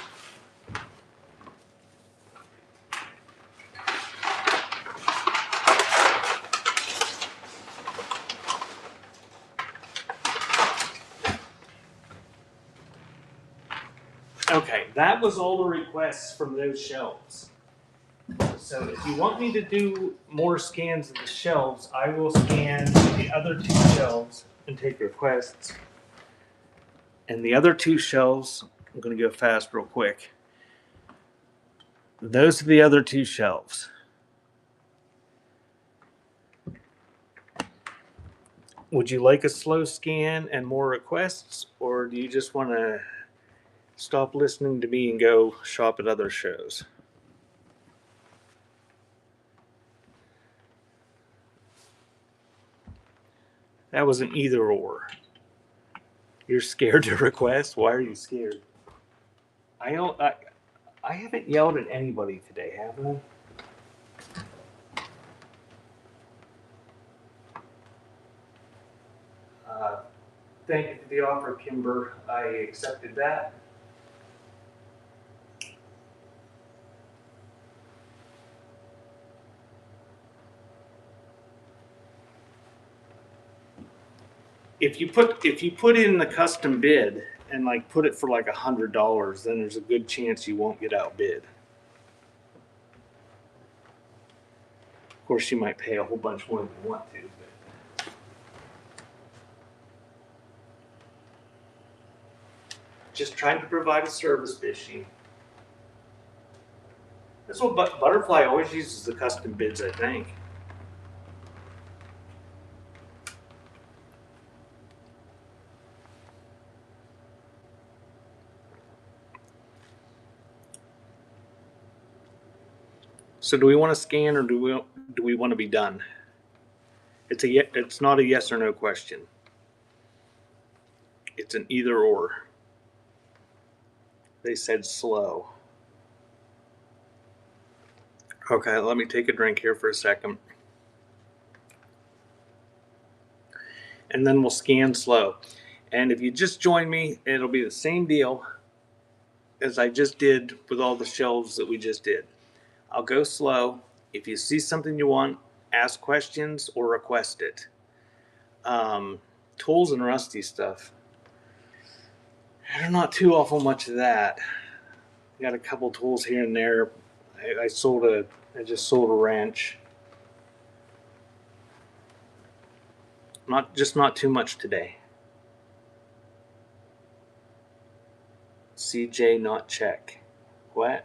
that was all the requests from those shelves. So if you want me to do more scans of the shelves, I will scan the other two shelves and take requests. And the other two shelves, I'm going to go fast real quick. Those are the other two shelves. Would you like a slow scan and more requests, or do you just want to stop listening to me and go shop at other shows? That was an either or. You're scared to request? Why are you scared? I haven't yelled at anybody today, have I? Thank you for the offer, Kimber. I accepted that. If you put in the custom bid and like put it for like $100, then there's a good chance you won't get outbid. Of course, you might pay a whole bunch more than you want to. But just trying to provide a service, Bishy. That's what Butterfly always uses, the custom bids, I think. So do we want to scan or do we want to be done? It's not a yes or no question. It's an either or. They said slow. Okay, let me take a drink here for a second. And then we'll scan slow. And if you just join me, it'll be the same deal as I just did with all the shelves that we just did. I'll go slow. If you see something you want, ask questions or request it. Tools and rusty stuff. There's not too awful much of that. Got a couple tools here and there. I just sold a wrench. Not too much today. CJ not check. What?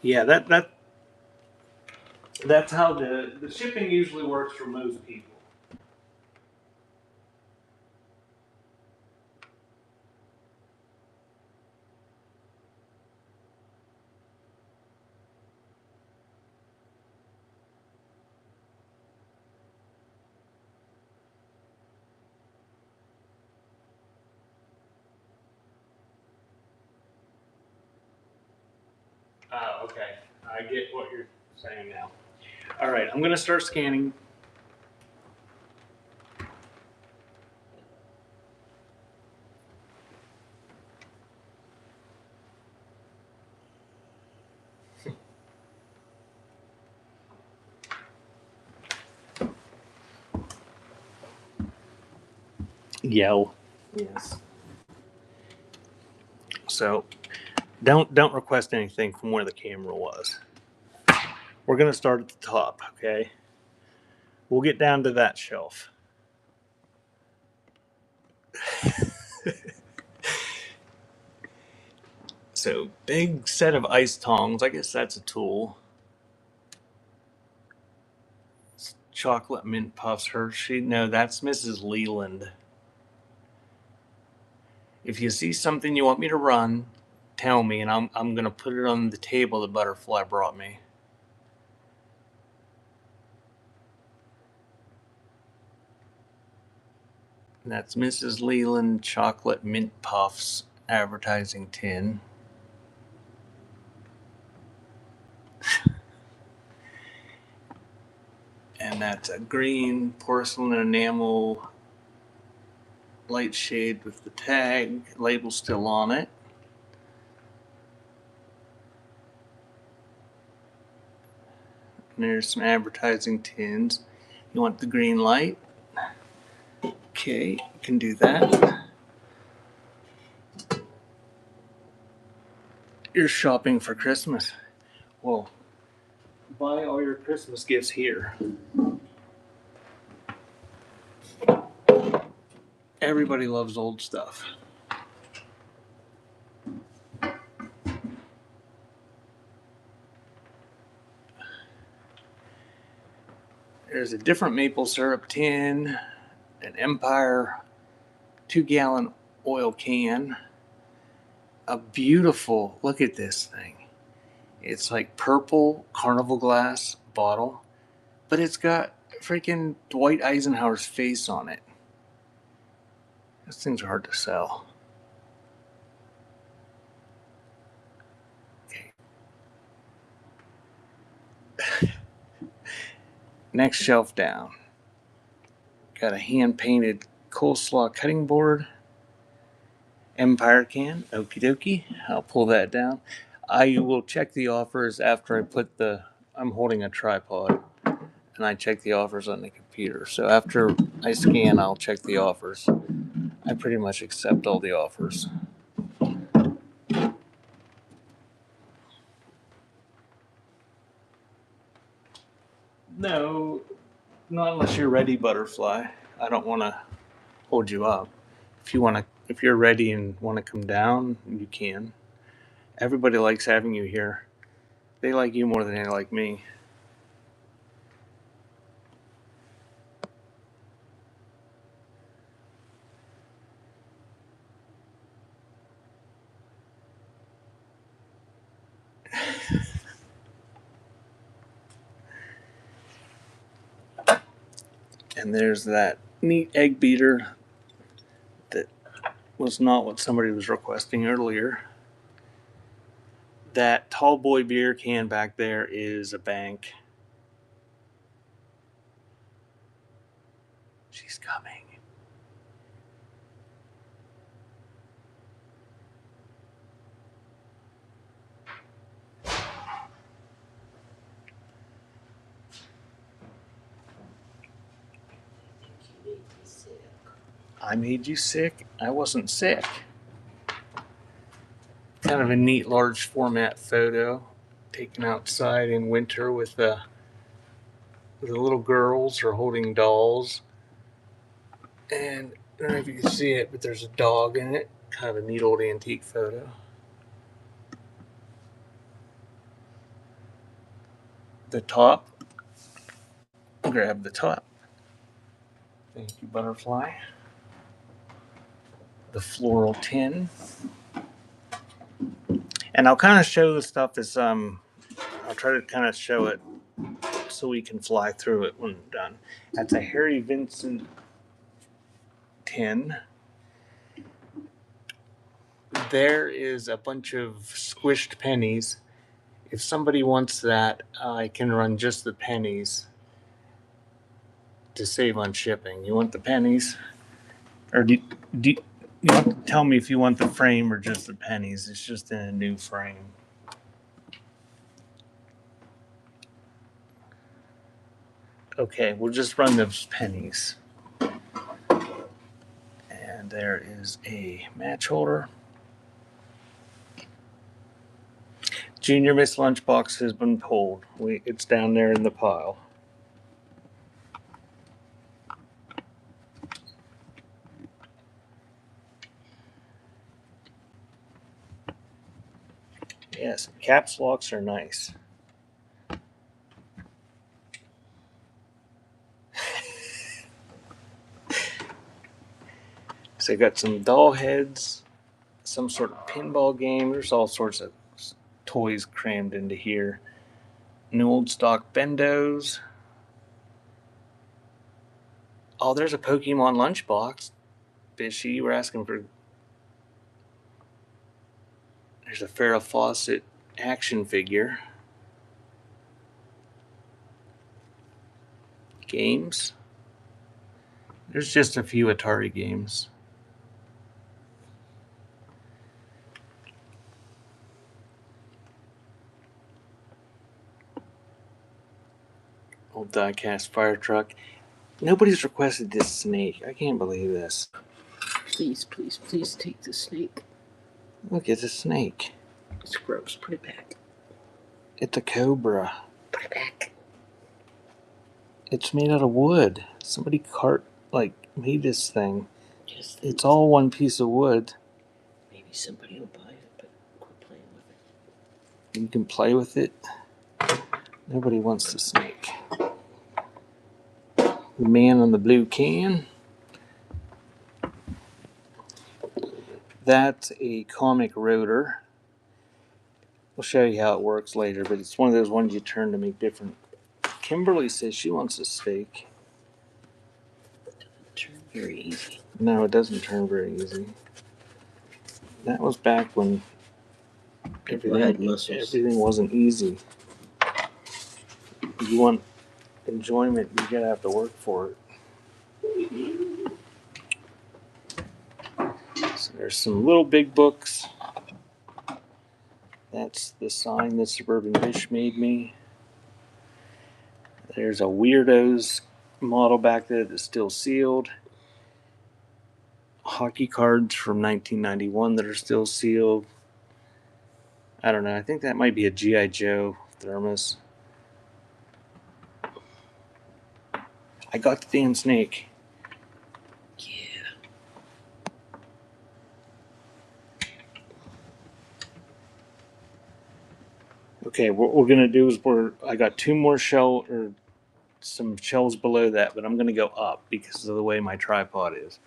Yeah, that's how the shipping usually works for most people. Oh, okay. I get what you're saying now. All right, I'm gonna start scanning. Yell. Yes. So don't request anything from where the camera was. We're gonna start at the top, okay? We'll get down to that shelf. So big set of ice tongs. I guess that's a tool. Chocolate mint puffs. Hershey. No, that's Mrs. Leland. If you see something you want me to run, tell me, and I'm gonna put it on the table the Butterfly brought me. And that's Mrs. Leland chocolate mint puffs advertising tin. And that's a green porcelain enamel light shade with the tag label still on it. And there's some advertising tins. You want the green light? Okay, you can do that. You're shopping for Christmas. Well, buy all your Christmas gifts here. Everybody loves old stuff. There's a different maple syrup tin, an Empire 2-gallon oil can, a beautiful, look at this thing. It's like purple Carnival glass bottle, but it's got freaking Dwight Eisenhower's face on it. Those things are hard to sell. Okay. Next shelf down. Got a hand-painted coleslaw cutting board. Empire can. Okie dokie. I'll pull that down. I will check the offers after I put I'm holding a tripod, and I check the offers on the computer. So after I scan, I'll check the offers. I pretty much accept all the offers. No, not unless you're ready, Butterfly. I don't want to hold you up. If you're ready and want to come down, you can. Everybody likes having you here. They like you more than they like me. And there's that neat egg beater that was not what somebody was requesting earlier. That tall boy beer can back there is a bank. She's coming. I made you sick? I wasn't sick. Kind of a neat large format photo taken outside in winter with the little girls are holding dolls. And I don't know if you can see it, but there's a dog in it. Kind of a neat old antique photo. The top. Grab the top. Thank you, Butterfly. The floral tin. And I'll kind of show the stuff as I'll try to kind of show it so we can fly through it when I'm done. That's a Harry Vincent tin. There is a bunch of squished pennies. If somebody wants that, I can run just the pennies to save on shipping. You want the pennies? Or do you have to tell me if you want the frame or just the pennies? It's just in a new frame. Okay, we'll just run those pennies. And there is a match holder. Junior Miss Lunchbox has been pulled. It's down there in the pile. Yes, caps locks are nice. So I got some doll heads, some sort of pinball game. There's all sorts of toys crammed into here. New old stock bendos. Oh, there's a Pokemon lunchbox. Bishy, you were asking for. There's a Farrah Fawcett action figure. Games. There's just a few Atari games. Old die-cast fire truck. Nobody's requested this snake. I can't believe this. Please, please, please take the snake. Look, it's a snake. It's gross. Put it back. It's a cobra. Put it back. It's made out of wood. Somebody made this thing. Just It's all one piece of wood. maybe somebody will buy it, but quit playing with it. You can play with it. Nobody wants the snake. The man on the blue can. That's a comic rotor. We'll show you how it works later, but it's one of those ones you turn to make different. Kimberly says she wants a steak. It doesn't turn very easy. No, it doesn't turn very easy. That was back when People had muscles. everything wasn't easy. If you want enjoyment, you gotta have to work for it. So there's some little big books. That's the sign that Suburban Fish made me. There's a Weirdos model back there that's still sealed. Hockey cards from 1991 that are still sealed. I don't know. I think that might be a G.I. Joe thermos. I got the damn snake. Yeah. Okay, what we're gonna do is I got two more some shelves below that, but I'm gonna go up because of the way my tripod is,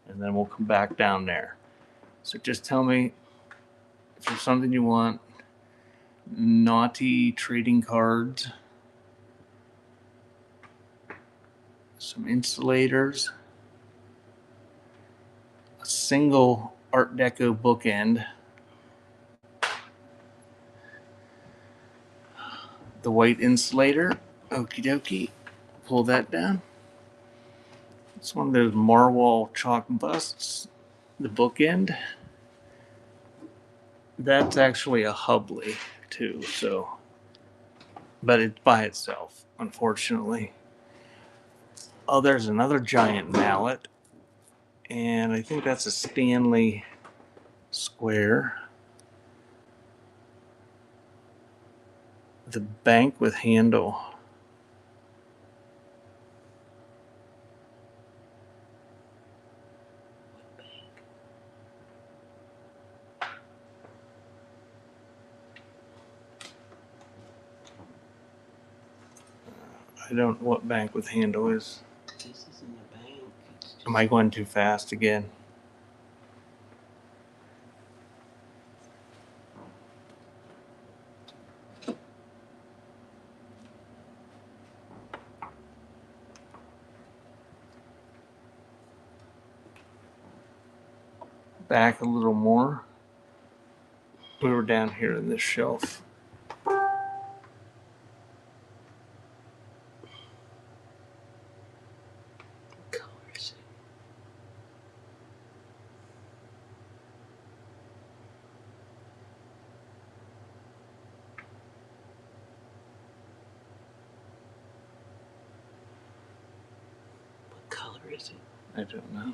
and then we'll come back down there. So just tell me if there's something you want. Naughty trading cards, some insulators, a single Art Deco bookend, the white insulator. Okie dokie. Pull that down. It's one of those Marwall chalk busts. The bookend. That's actually a Hubley too, but it's by itself, unfortunately. Oh, there's another giant mallet, and I think that's a Stanley square. The bank with handle. I don't know what bank with handle is. This isn't a bank. Am I going too fast again? Back a little more. We were down here in this shelf. What color is it? What color is it? I don't know.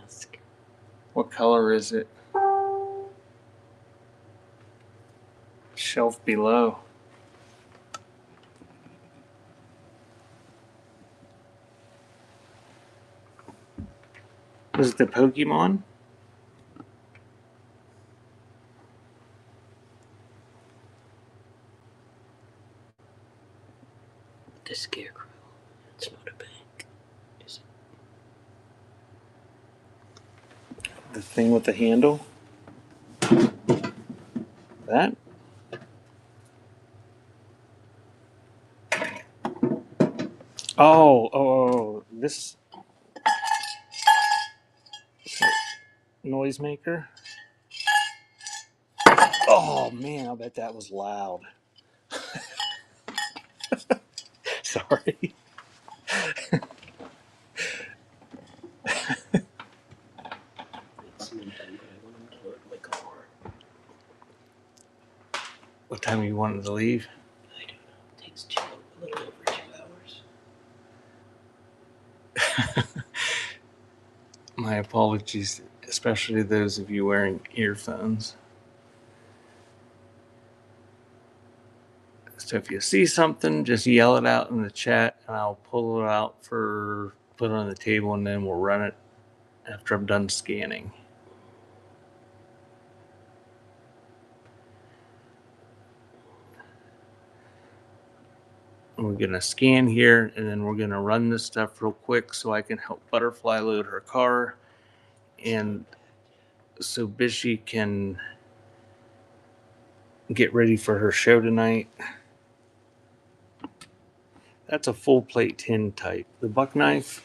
Ask. What color is it? Shelf below. Was it the Pokemon? The Scarecrow. It's not a bank, is it? The thing with the handle? That? Oh, this noisemaker. Oh man, I bet that was loud. Sorry. It's mint, but I want him to look like a horror. What time are you wanting to leave? I don't know. It takes a little over 2 My apologies, especially those of you wearing earphones. So if you see something, just yell it out in the chat and I'll pull it out put it on the table, and then we'll run it after I'm done scanning. And we're going to scan here, and then we're going to run this stuff real quick so I can help Butterfly load her car, and so Bishy can get ready for her show tonight. That's a full plate tin type. The buck knife,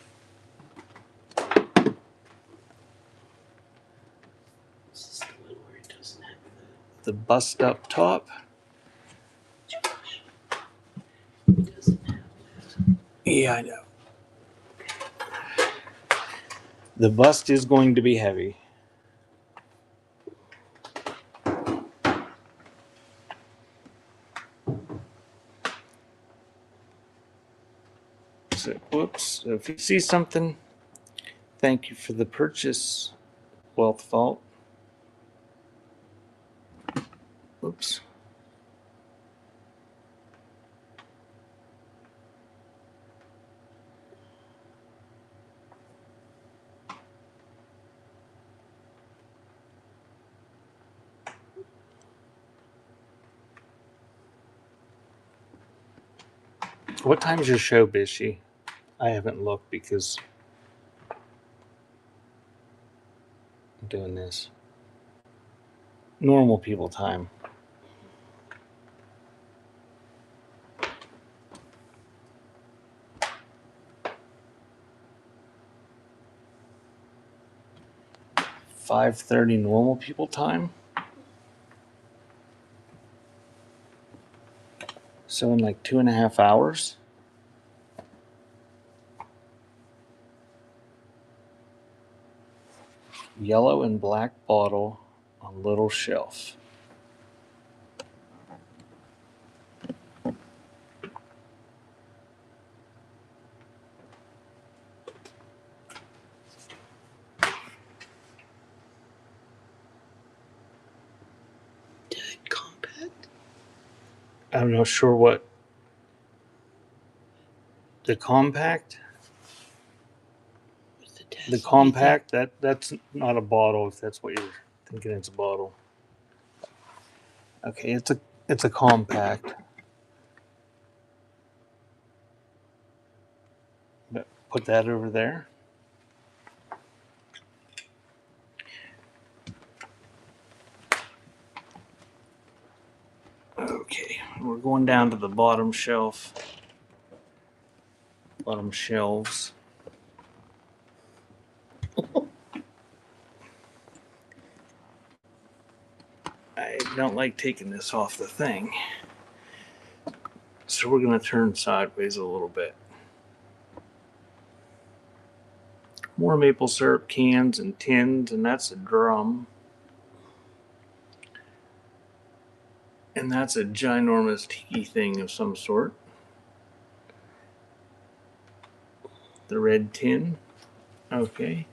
This is the one where it doesn't have the bust up top. it doesn't have that. Yeah, I know. The bust is going to be heavy. So, whoops. So if you see something, thank you for the purchase, Wealth Vault. Oops. What time's your show, Bishy? I haven't looked because I'm doing this. Normal people time. (5:30) normal people time. So in like 2.5 hours. Yellow and black bottle on little shelf. Dead compact. I'm not sure what the compact. With the test. The compact, that's not a bottle if that's what you're thinking. It's a bottle. Okay, it's a compact. But put that over there. Okay, we're going down to the bottom shelf. Bottom shelves. I don't like taking this off the thing. So we're going to turn sideways a little bit. More maple syrup cans and tins, and that's a drum. And that's a ginormous tiki thing of some sort. The red tin. Okay.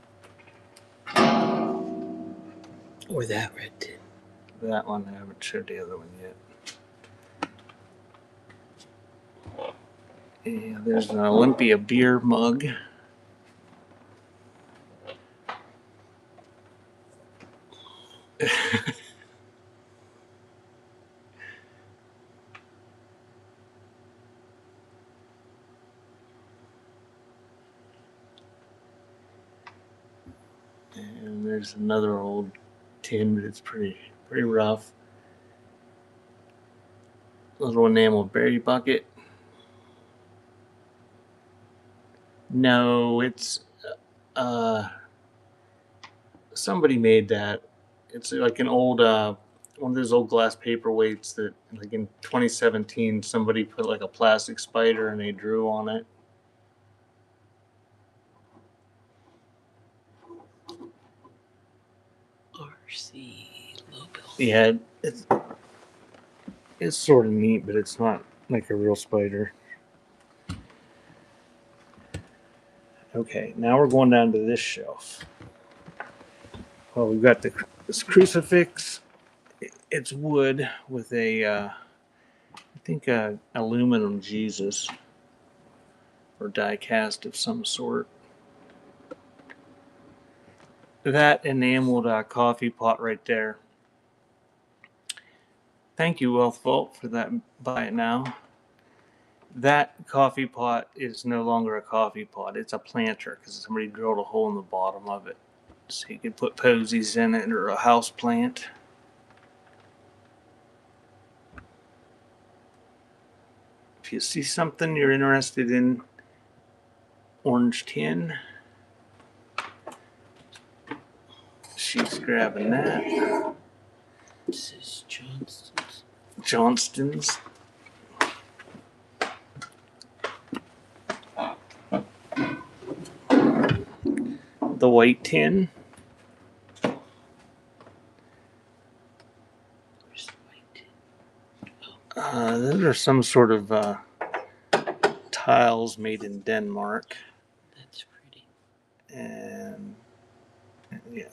Or that red tin. That one, I haven't showed the other one yet. Yeah, there's an Olympia beer mug. And there's another old tin, but it's pretty rough. Little enamel berry bucket. No, it's somebody made that. It's like an old one of those old glass paperweights that, like in 2017, somebody put like a plastic spider and they drew on it. RC logo. Yeah, it's sort of neat, but it's not like a real spider. Okay, now we're going down to this shelf. Well, we've got this crucifix. It's wood with a, I think, a aluminum Jesus or die cast of some sort. That enameled coffee pot right there. Thank you, Wealth Vault, for that. Buy it now. That coffee pot is no longer a coffee pot. It's a planter because somebody drilled a hole in the bottom of it. So you could put posies in it or a house plant. If you see something you're interested in, orange tin, she's grabbing that. This is Johnston's. Johnston's. The white tin. Where's the white? Those are some sort of tiles made in Denmark. That's pretty. And yeah,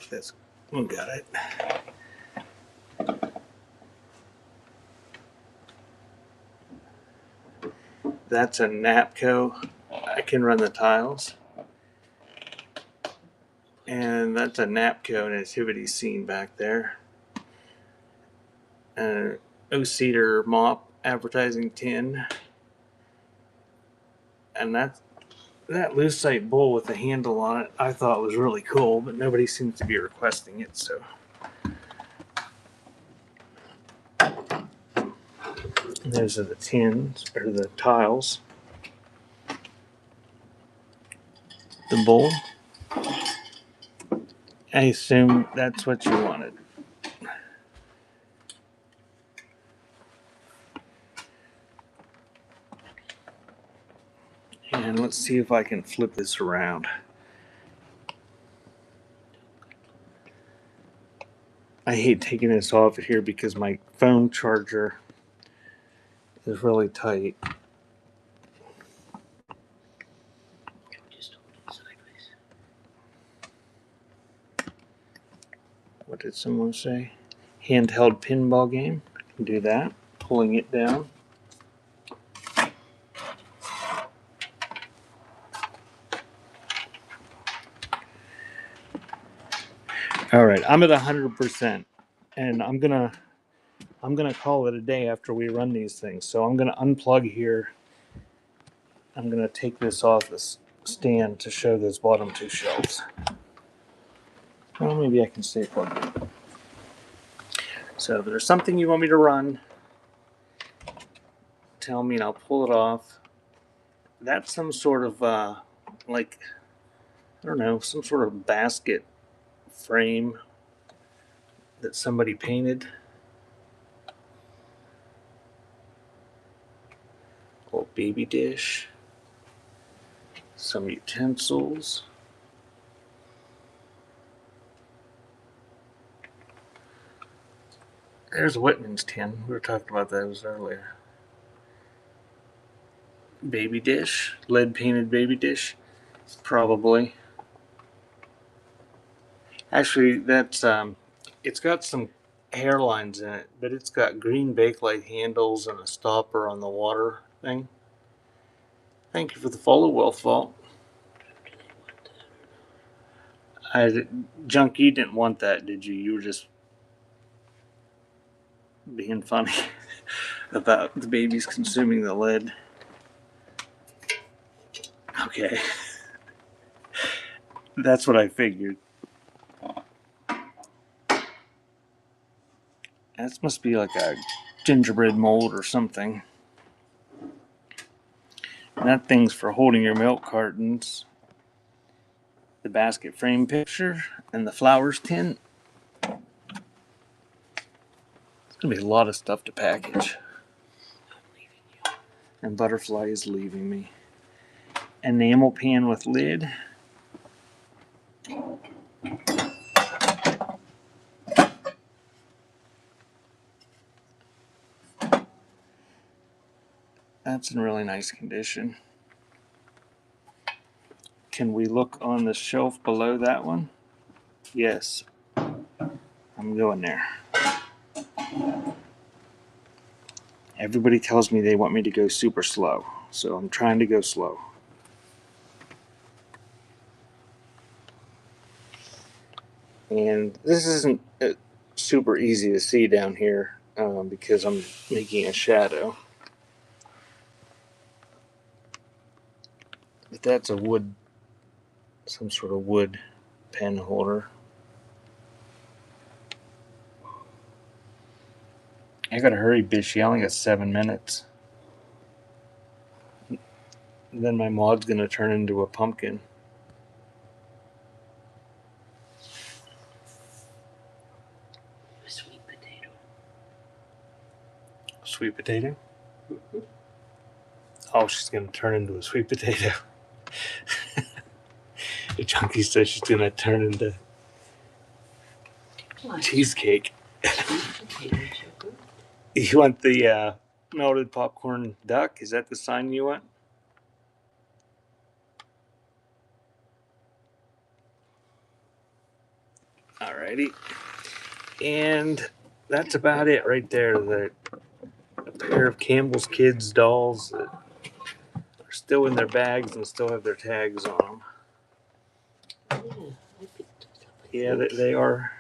that's, we got it. That's a Napco. I can run the tiles. And that's a Napco nativity scene back there. O-Cedar mop advertising tin. And that lucite bowl with the handle on it I thought was really cool, but nobody seems to be requesting it, so. Those are the tins, or the tiles. The bowl. I assume that's what you wanted. And let's see if I can flip this around. I hate taking this off of here because my phone charger is really tight. Just hold it sideways. What did someone say? Handheld pinball game. I can do that. Pulling it down. All right, I'm at 100%, and I'm gonna call it a day after we run these things. So I'm gonna unplug here. I'm gonna take this off this stand to show those bottom two shelves. Well, maybe I can stay plugged in. So if there's something you want me to run, tell me and I'll pull it off. That's some sort of like, I don't know, some sort of basket frame that somebody painted. Old baby dish. Some utensils. There's Whitman's tin. We were talking about those earlier. Baby dish. Lead painted baby dish. Probably. Actually, that's it's got some hairlines in it, but it's got green bakelite handles and a stopper on the water thing. Thank you for the follow, Wealth Vault. Junk, you didn't want that, did you? You were just being funny about the babies consuming the lead. Okay. That's what I figured. That must be like a gingerbread mold or something. And that thing's for holding your milk cartons. The basket frame picture and the flowers tin. It's gonna be a lot of stuff to package. I'm leaving you. And Butterfly is leaving me. Enamel pan with lid. That's in really nice condition. Can we look on the shelf below that one? Yes. I'm going there. Everybody tells me they want me to go super slow, so I'm trying to go slow. And this isn't super easy to see down here because I'm making a shadow. But that's a wood, some sort of wood pen holder. I gotta hurry, Bishy. I only got 7 minutes. Then my mod's gonna turn into a pumpkin. A sweet potato. Sweet potato? Oh, she's gonna turn into a sweet potato. The Chunky says she's gonna turn into What? cheesecake. Sweet potato sugar? You want the melted popcorn duck? Is that the sign you want? Alrighty. And that's about it right there. A pair of Campbell's Kids dolls that are still in their bags and still have their tags on them. Yeah, I picked it up. Yeah, they are.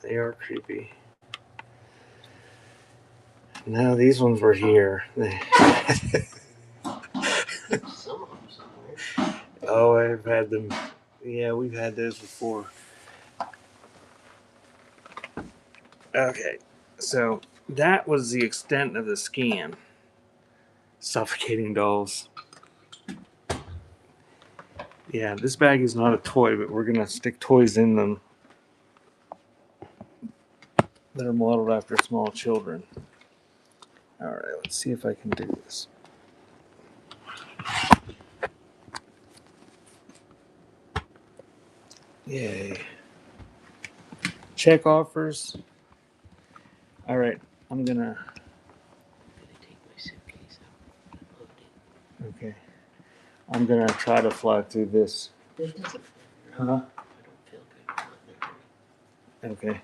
They are creepy. No, these ones were here. Some of them somewhere. Oh, I've had them. Yeah, we've had those before. Okay, so that was the extent of the scan. Suffocating dolls. Yeah, this bag is not a toy, but we're gonna stick toys in them that are modeled after small children. All right, let's see if I can do this. Yay. Check offers. All right, I'm gonna. I'm gonna take my suitcase out and load it. Okay. I'm gonna try to fly through this. That doesn't matter. Huh? I don't feel good. I'm not in a hurry. Okay.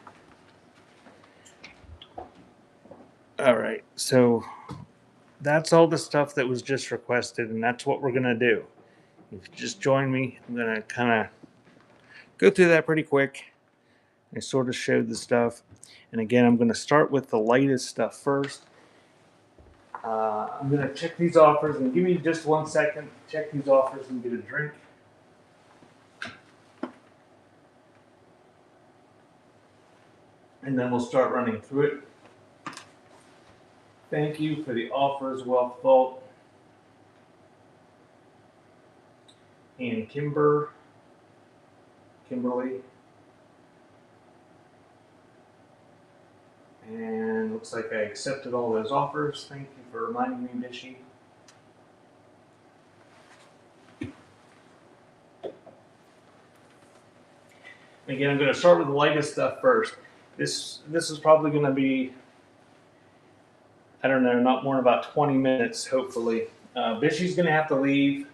All right. So that's all the stuff that was just requested, and that's what we're gonna do. If you just join me, I'm gonna kind of go through that pretty quick. I sort of showed the stuff, and again, I'm gonna start with the lightest stuff first. I'm gonna check these offers, and give me just 1 second. Check these offers and get a drink. And then we'll start running through it. Thank you for the offers, well thought. And Kimberly. And looks like I accepted all those offers. Thank you for reminding me, Bishy. Again, I'm going to start with the lightest stuff first. This is probably going to be, I don't know, not more than about 20 minutes, hopefully. Bishy's going to have to leave.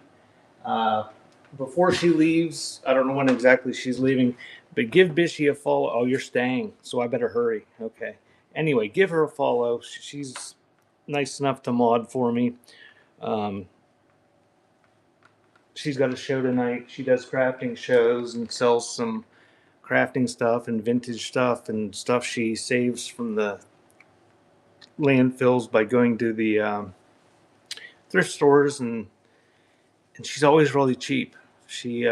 Before she leaves, I don't know when exactly she's leaving, but give Bishy a follow. Oh, you're staying, so I better hurry. Okay. Anyway, give her a follow. She's nice enough to mod for me. She's got a show tonight. She does crafting shows and sells some crafting stuff and vintage stuff and stuff she saves from the landfills by going to the thrift stores, and she's always really cheap. She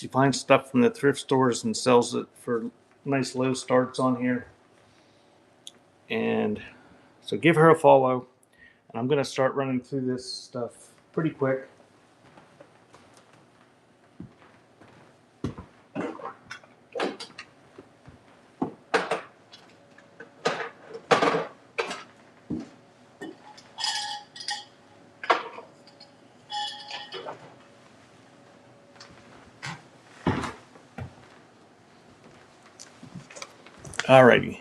finds stuff from the thrift stores and sells it for nice low starts on here. And so give her a follow. And I'm going to start running through this stuff pretty quick. Alrighty.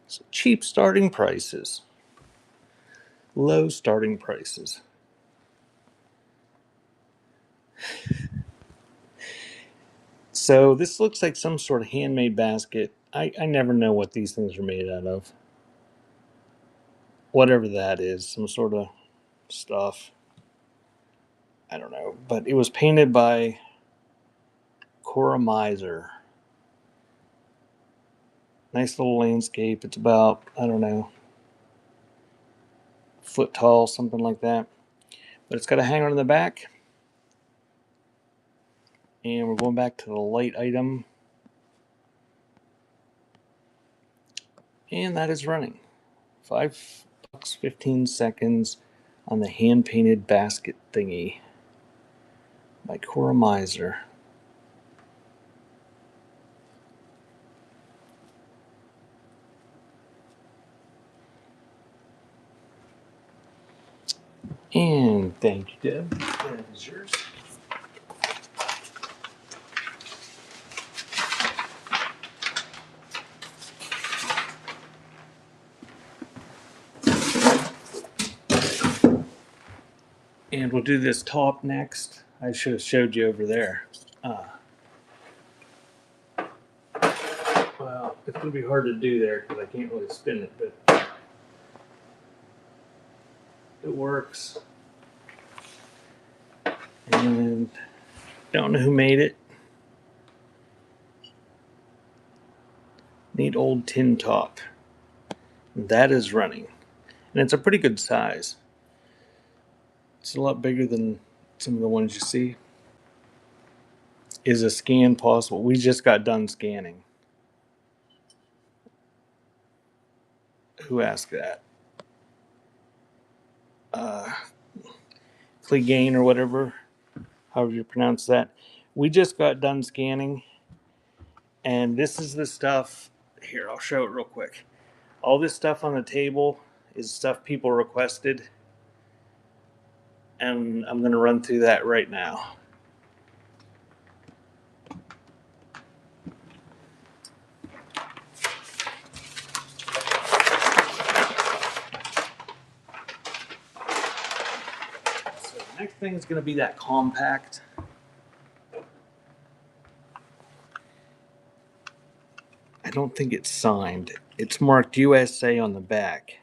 So cheap starting prices. low starting prices. So this looks like some sort of handmade basket. I never know what these things are made out of. Whatever that is, some sort of stuff. I don't know. But it was painted by Cora Miser. Nice little landscape. It's about, I don't know, foot tall, something like that. But it's got a hanger on the back. And we're going back to the light item. And that is running. $5, 15 seconds on the hand painted basket thingy by Cora Miser. And thank you, Deb. That is yours. And we'll do this top next. I should have showed you over there. Well, it's going to be hard to do there because I can't really spin it, but it works. And don't know who made it. Neat old tin top. That is running. And it's a pretty good size. It's a lot bigger than some of the ones you see. Is a scan possible? We just got done scanning. Who asked that? Clegane or whatever, however you pronounce that. We just got done scanning, and this is the stuff. Here, I'll show it real quick. All this stuff on the table is stuff people requested, and I'm going to run through that right now. So the next thing is going to be that compact. I don't think it's signed. It's marked USA on the back.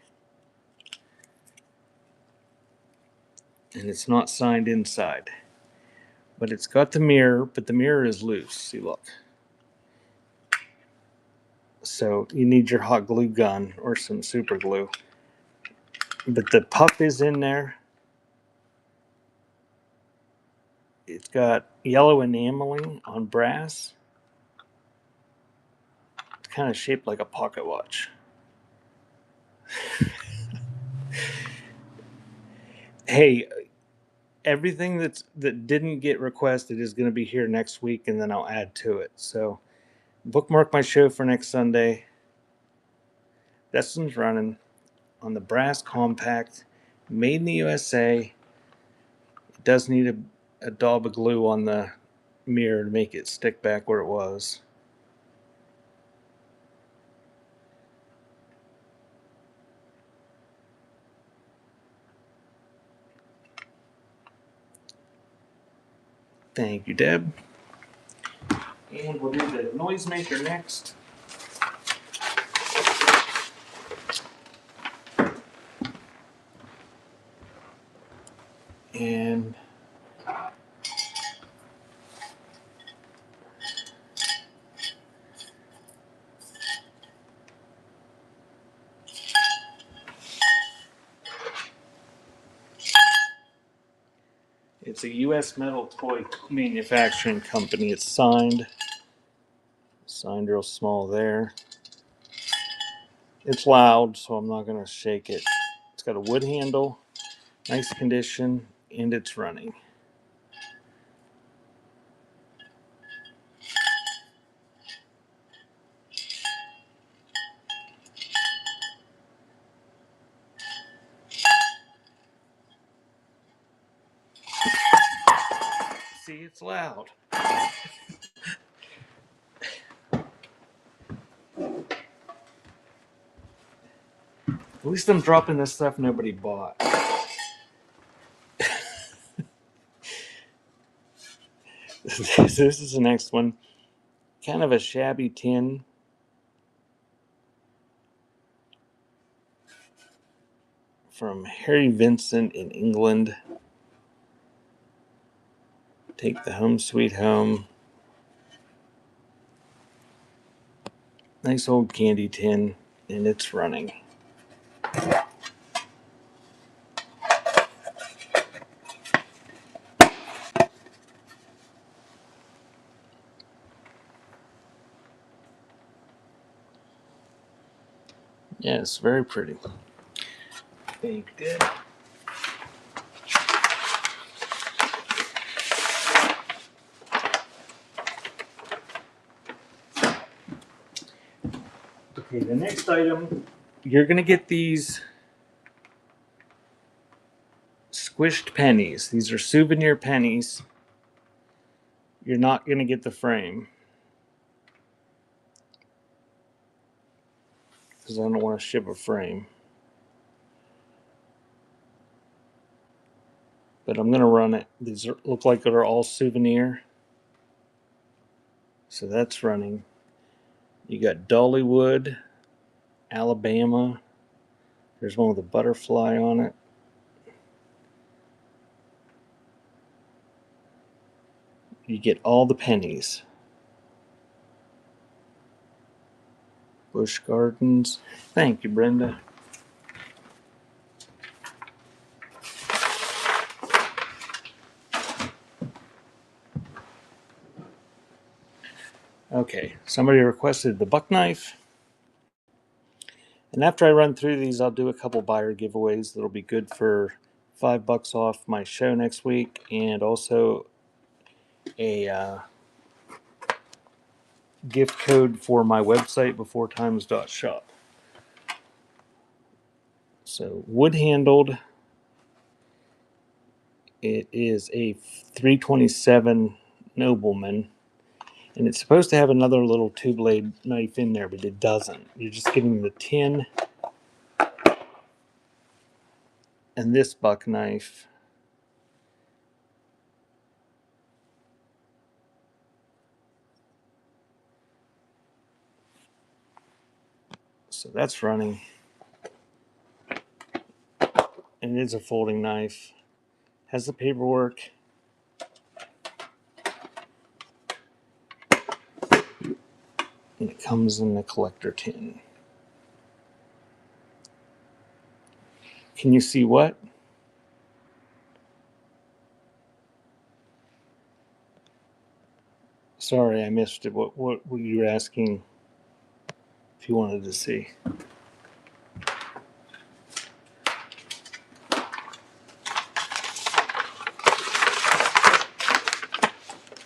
And it's not signed inside. But it's got the mirror, but the mirror is loose. See, look. So you need your hot glue gun or some super glue. But the pup is in there. It's got yellow enameling on brass. It's kind of shaped like a pocket watch. Hey, everything that didn't get requested is going to be here next week, and then I'll add to it. So bookmark my show for next Sunday. Destin's running on the brass compact, made in the USA. It does need a daub of glue on the mirror to make it stick back where it was. Thank you, Deb. And we'll do the noisemaker next. And it's a U.S. metal toy manufacturing company. It's signed real small there. It's loud, so I'm not going to shake it. It's got a wood handle, nice condition, and it's running. See, it's loud. At least I'm dropping this stuff nobody bought. this is the next one. Kind of a shabby tin. From Harry Vincent in England. Take the Home Sweet Home. Nice old candy tin, and it's running. Yes, very pretty. Baked it. Okay, the next item, you're going to get these squished pennies. These are souvenir pennies. You're not going to get the frame because I don't want to ship a frame. But I'm going to run it. These look like they're all souvenir. So that's running. You got Dollywood, Alabama. There's one with a butterfly on it. You get all the pennies. Busch Gardens. Thank you, Brenda. Okay, somebody requested the buck knife. And after I run through these, I'll do a couple buyer giveaways that'll be good for $5 off my show next week, and also a gift code for my website, beforetimes.shop. So, wood handled. It is a 327 Nobleman, and it's supposed to have another little two blade knife in there, but it doesn't. You're just getting the tin and this buck knife. So that's running. And it is a folding knife. Has the paperwork. And it comes in the collector tin. Can you see what? Sorry, I missed it. What were you asking if you wanted to see?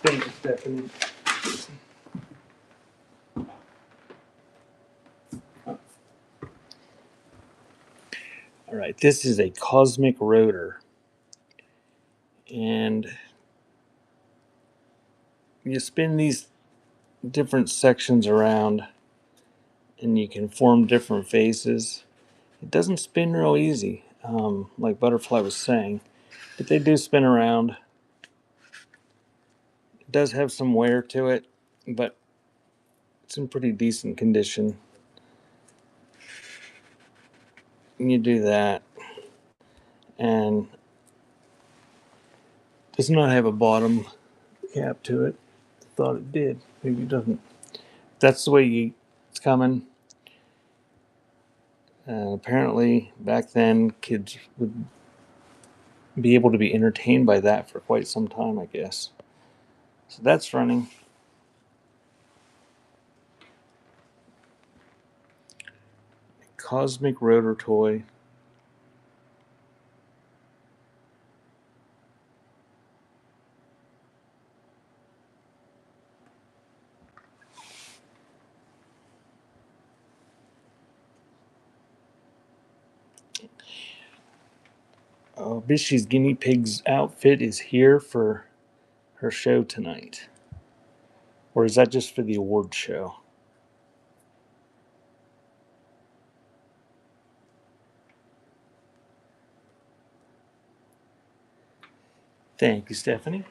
Thank you, Stephanie. All right, this is a cosmic rotor. And you spin these different sections around and you can form different faces. It doesn't spin real easy, like Butterfly was saying, but they do spin around. It does have some wear to it, but it's in pretty decent condition. And you do that, and it does not have a bottom cap to it. Thought it did. Maybe it doesn't. That's the way it's coming. Apparently, back then, kids would be able to be entertained by that for quite some time, I guess. So that's running. Cosmic rotor toy. Bishy's guinea pig's outfit is here for her show tonight. Or is that just for the award show? Thank you, Stephanie.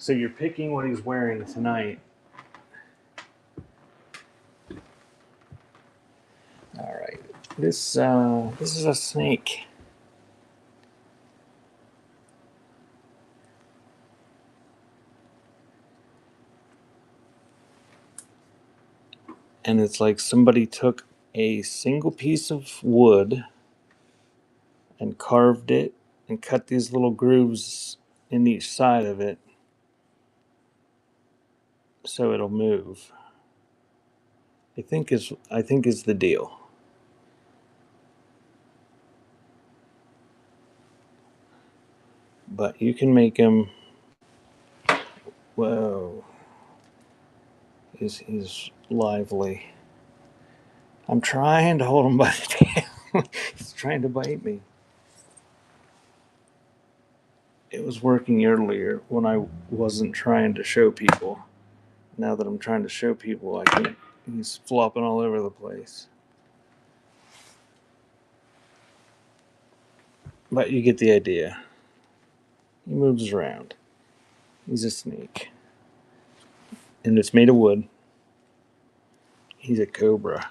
So you're picking what he's wearing tonight. All right. This is a snake. And it's like somebody took a single piece of wood and carved it and cut these little grooves in each side of it so it'll move. I think is the deal. But you can make him. Whoa. He's lively. I'm trying to hold him by the tail. He's trying to bite me. It was working earlier when I wasn't trying to show people. Now that I'm trying to show people, I can't. He's flopping all over the place. But you get the idea. He moves around. He's a snake. And it's made of wood. He's a cobra.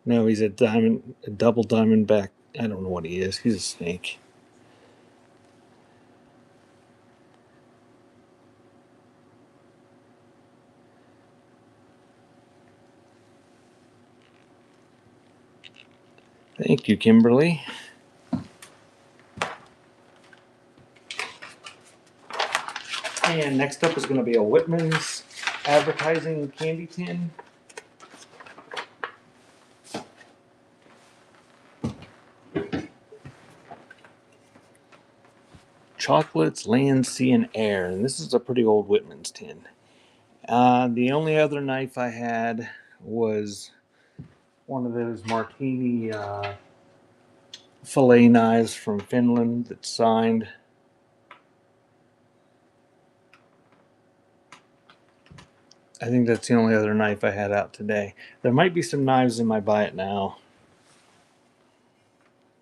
No, he's a double diamondback. I don't know what he is. He's a snake. Thank you, Kimberly. And next up is going to be a Whitman's advertising candy tin. Chocolates, land, sea, and air. And this is a pretty old Whitman's tin. The only other knife I had was one of those martini fillet knives from Finland that's signed. I think that's the only other knife I had out today. There might be some knives in my buy it now.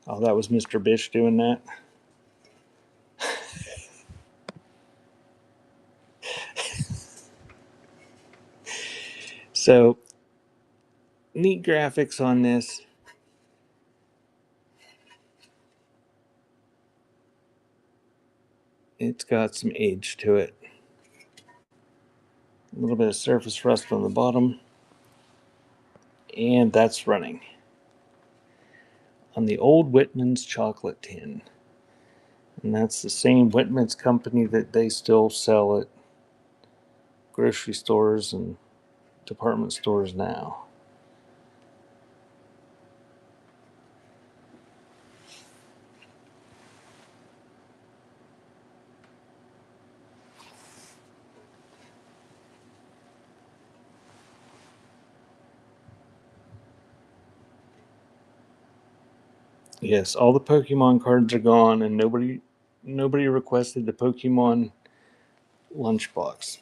Oh, that was Mr. Bish doing that. So, neat graphics on this. It's got some age to it. A little bit of surface rust on the bottom. And that's running on the old Whitman's chocolate tin. And that's the same Whitman's company that they still sell at grocery stores and department stores now. Yes, all the Pokemon cards are gone, and nobody requested the Pokemon lunchbox.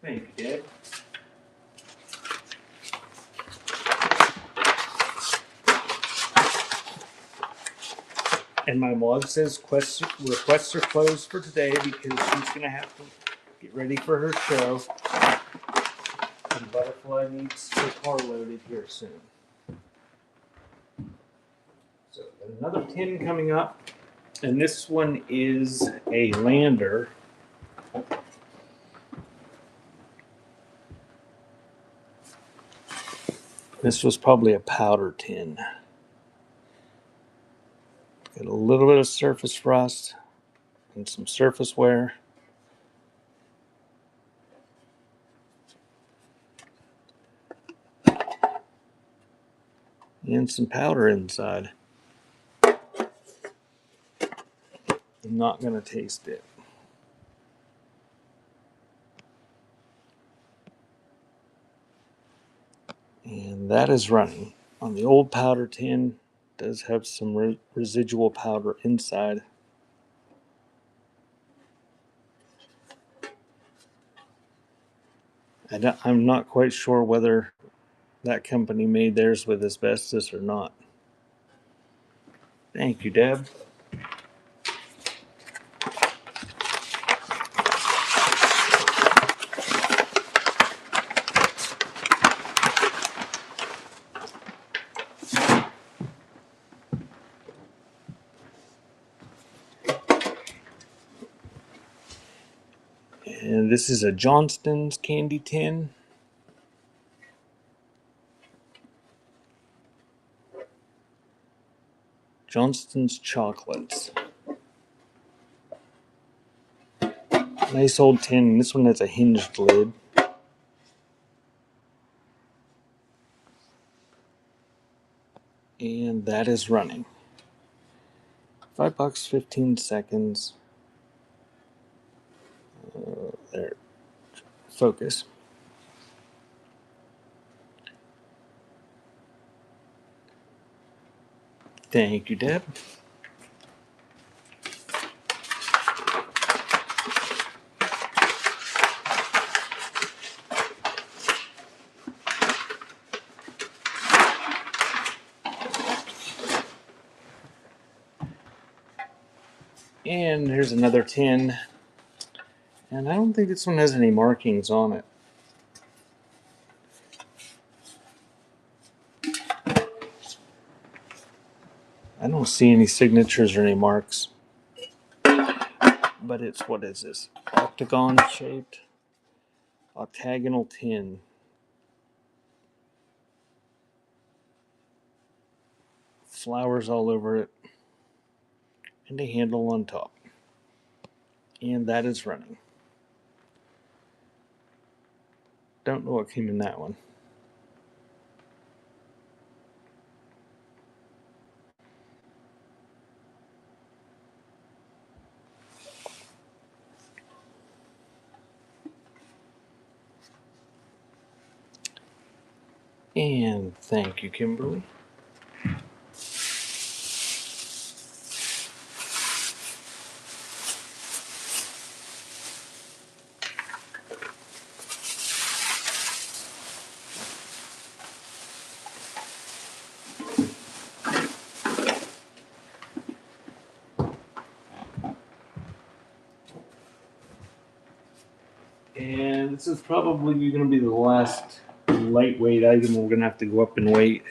Thank you, Dad. And my mom says requests are closed for today because she's gonna have to get ready for her show. And Butterfly needs her car loaded here soon. So another tin coming up, and this one is a lander. This was probably a powder tin. Got a little bit of surface rust and some surface wear. And some powder inside. I'm not going to taste it. And that is running. On the old powder tin, does have some residual powder inside. I'm not quite sure whether that company made theirs with asbestos or not. Thank you, Deb. And this is a Johnston's candy tin. Johnston's chocolates. Nice old tin. This one has a hinged lid. And that is running. $5, 15 seconds. There. Focus. Thank you, Deb. And here's another tin. And I don't think this one has any markings on it. I don't see any signatures or any marks. But it's, what is this? Octagon shaped. Octagonal tin. Flowers all over it. And a handle on top. And that is running. Don't know what came in that one. And thank you, Kimberly. And this is probably going to be the last lightweight item we're going to have to go up in weight.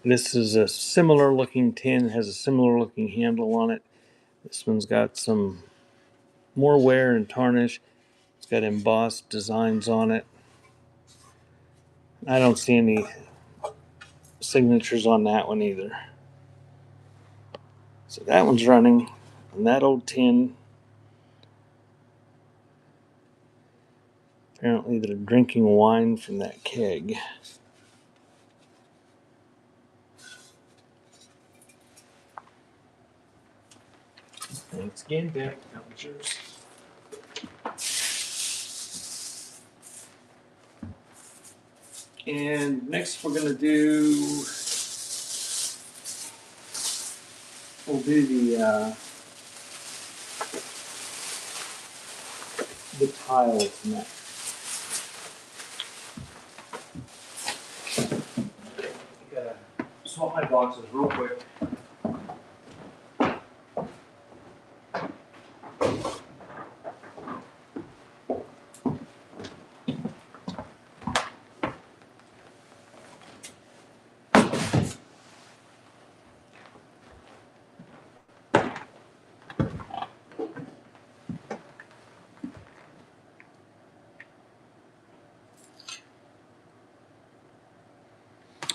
This is a similar looking tin, has a similar looking handle on it. This one's got some more wear and tarnish. It's got embossed designs on it. I don't see any signatures on that one either. So that one's running. And that old tin, apparently they're drinking wine from that keg. Thanks again, Deb. That was yours. And next we're going to do, we'll do the tiles next. Gotta swap my boxes real quick.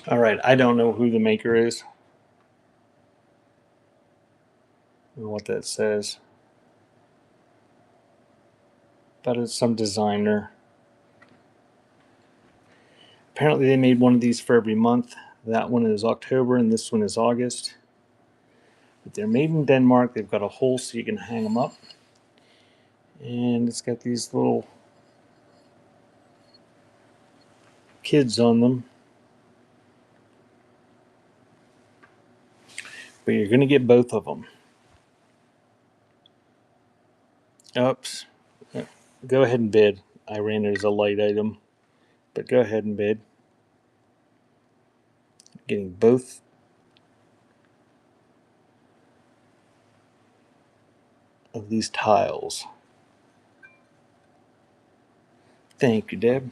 All right, I don't know who the maker is or what that says, but it's some designer. Apparently they made one of these for every month. That one is October and this one is August. But they're made in Denmark. They've got a hole so you can hang them up. And it's got these little kids on them. But you're going to get both of them. Oops. Go ahead and bid. I ran it as a light item. But go ahead and bid. Getting both of these tiles. Thank you, Deb.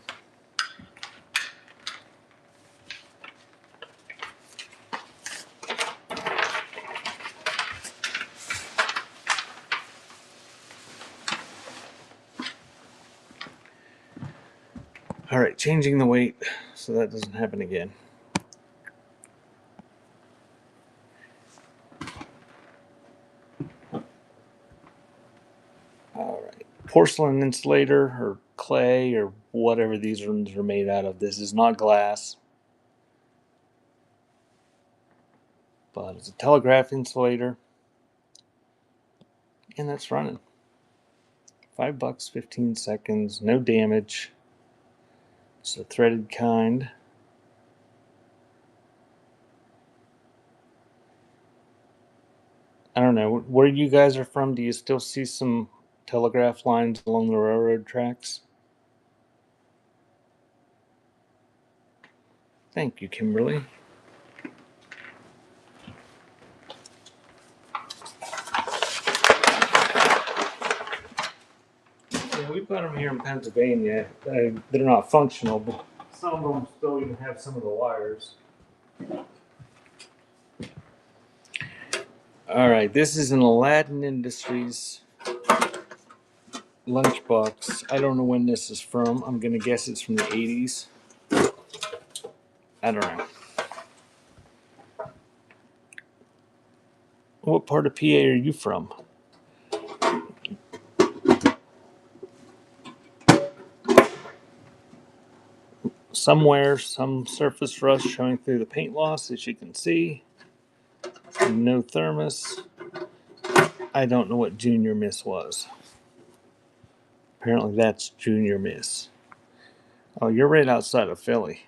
All right, changing the weight so that doesn't happen again. All right, porcelain insulator or clay or whatever these rooms are made out of. This is not glass, but it's a telegraph insulator, and that's running. $5, 15 seconds, no damage. It's a threaded kind. I don't know where you guys are from. Do you still see some telegraph lines along the railroad tracks? Thank you, Kimberly. Yeah, we've got them here in Pennsylvania. They're not functional, but some of them still even have some of the wires. All right, this is an Aladdin Industries lunchbox. I don't know when this is from. I'm gonna guess it's from the 80s. I don't know. What part of PA are you from? Somewhere, some surface rust showing through the paint loss, as you can see. No thermos. I don't know what Junior Miss was. Apparently that's Junior Miss. Oh, you're right outside of Philly.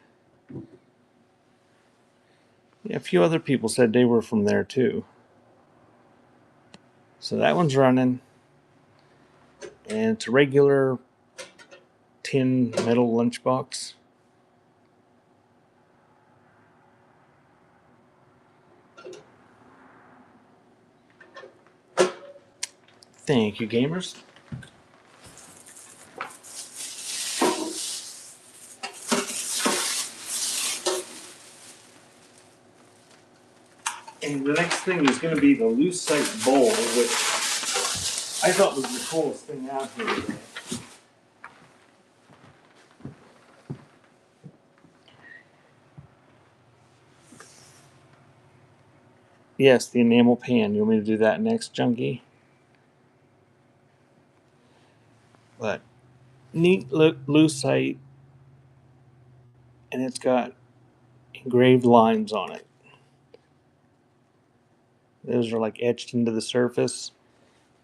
Yeah, a few other people said they were from there too. So that one's running. And it's a regular tin metal lunchbox. Thank you, gamers. And the next thing is going to be the Lucite bowl, which I thought was the coolest thing out here today. Yes, the enamel pan. You want me to do that next, Junkie? But neat Lucite, and it's got engraved lines on it. Those are like etched into the surface,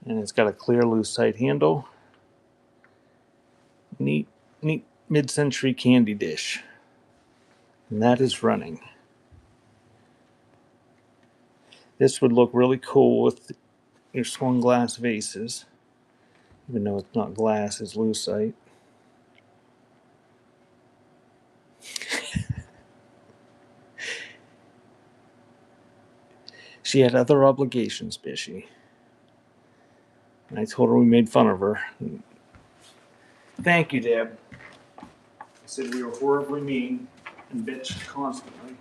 and it's got a clear Lucite handle. Neat mid-century candy dish, and that is running. This would look really cool with your swung glass vases, even though it's not glass, it's Lucite. She had other obligations, Bishy. And I told her we made fun of her. Thank you, Deb. I said we were horribly mean and bitched constantly.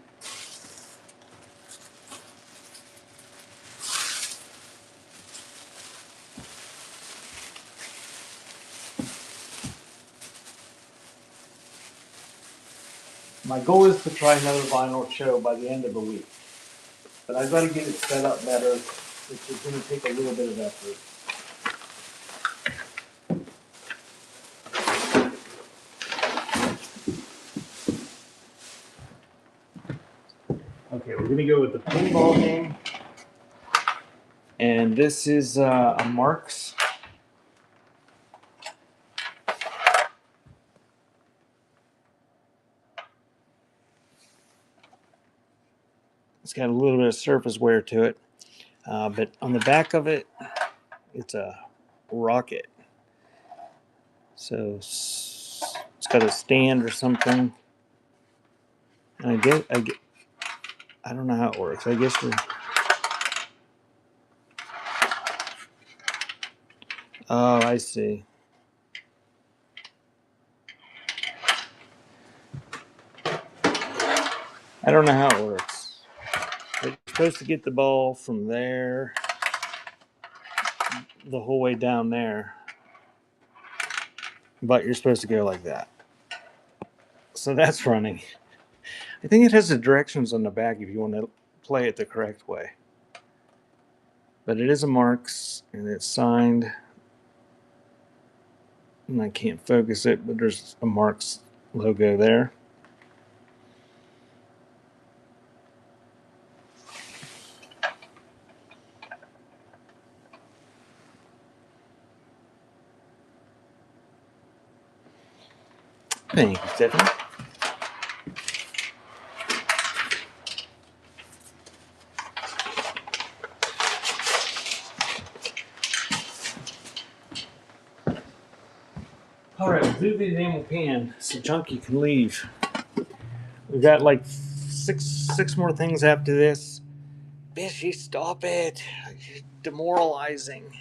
My goal is to try another vinyl show by the end of the week. But I've got to get it set up better, which is going to take a little bit of effort. Okay, we're going to go with the pinball game. And this is a Marks. It's got a little bit of surface wear to it. But on the back of it, it's a rocket. So it's got a stand or something. And I don't know how it works. I guess you're. Oh, I see. I don't know how it works. You're supposed to get the ball from there the whole way down there. But you're supposed to go like that. So that's running. I think it has the directions on the back if you want to play it the correct way. But it is a Marks, and it's signed. And I can't focus it, but there's a Marks logo there. Thank you, Stephanie. All right, we'll do the enamel pan so Junkie can leave. We've got like six more things after this. Bishy, stop it. You're demoralizing.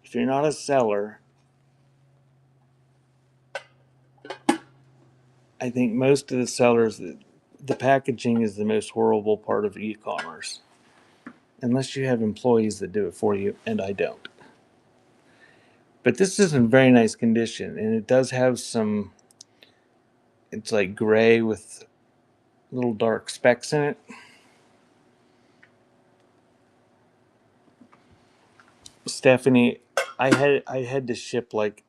If you're not a seller, I think most of the sellers, the packaging is the most horrible part of e-commerce. Unless you have employees that do it for you, and I don't. But this is in very nice condition, and it does have some, it's like gray with little dark specks in it. Stephanie, I had to ship like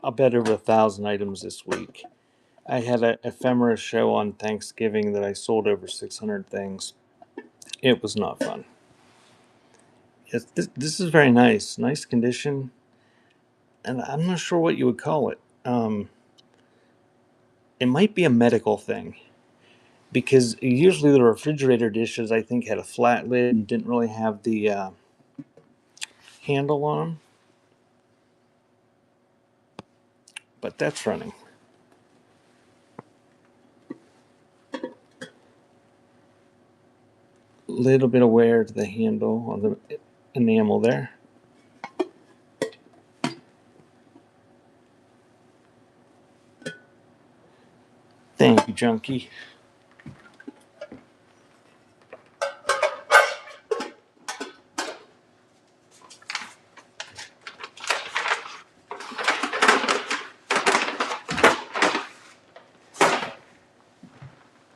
I'll bet over 1,000 items this week. I had an ephemera show on Thanksgiving that I sold over 600 things. It was not fun. Yes, this is very nice condition, and I'm not sure what you would call it. It might be a medical thing because usually the refrigerator dishes I think had a flat lid and didn't really have the handle on them. But that's running. Little bit of wear to the handle on the enamel there. Thank you, Junkie.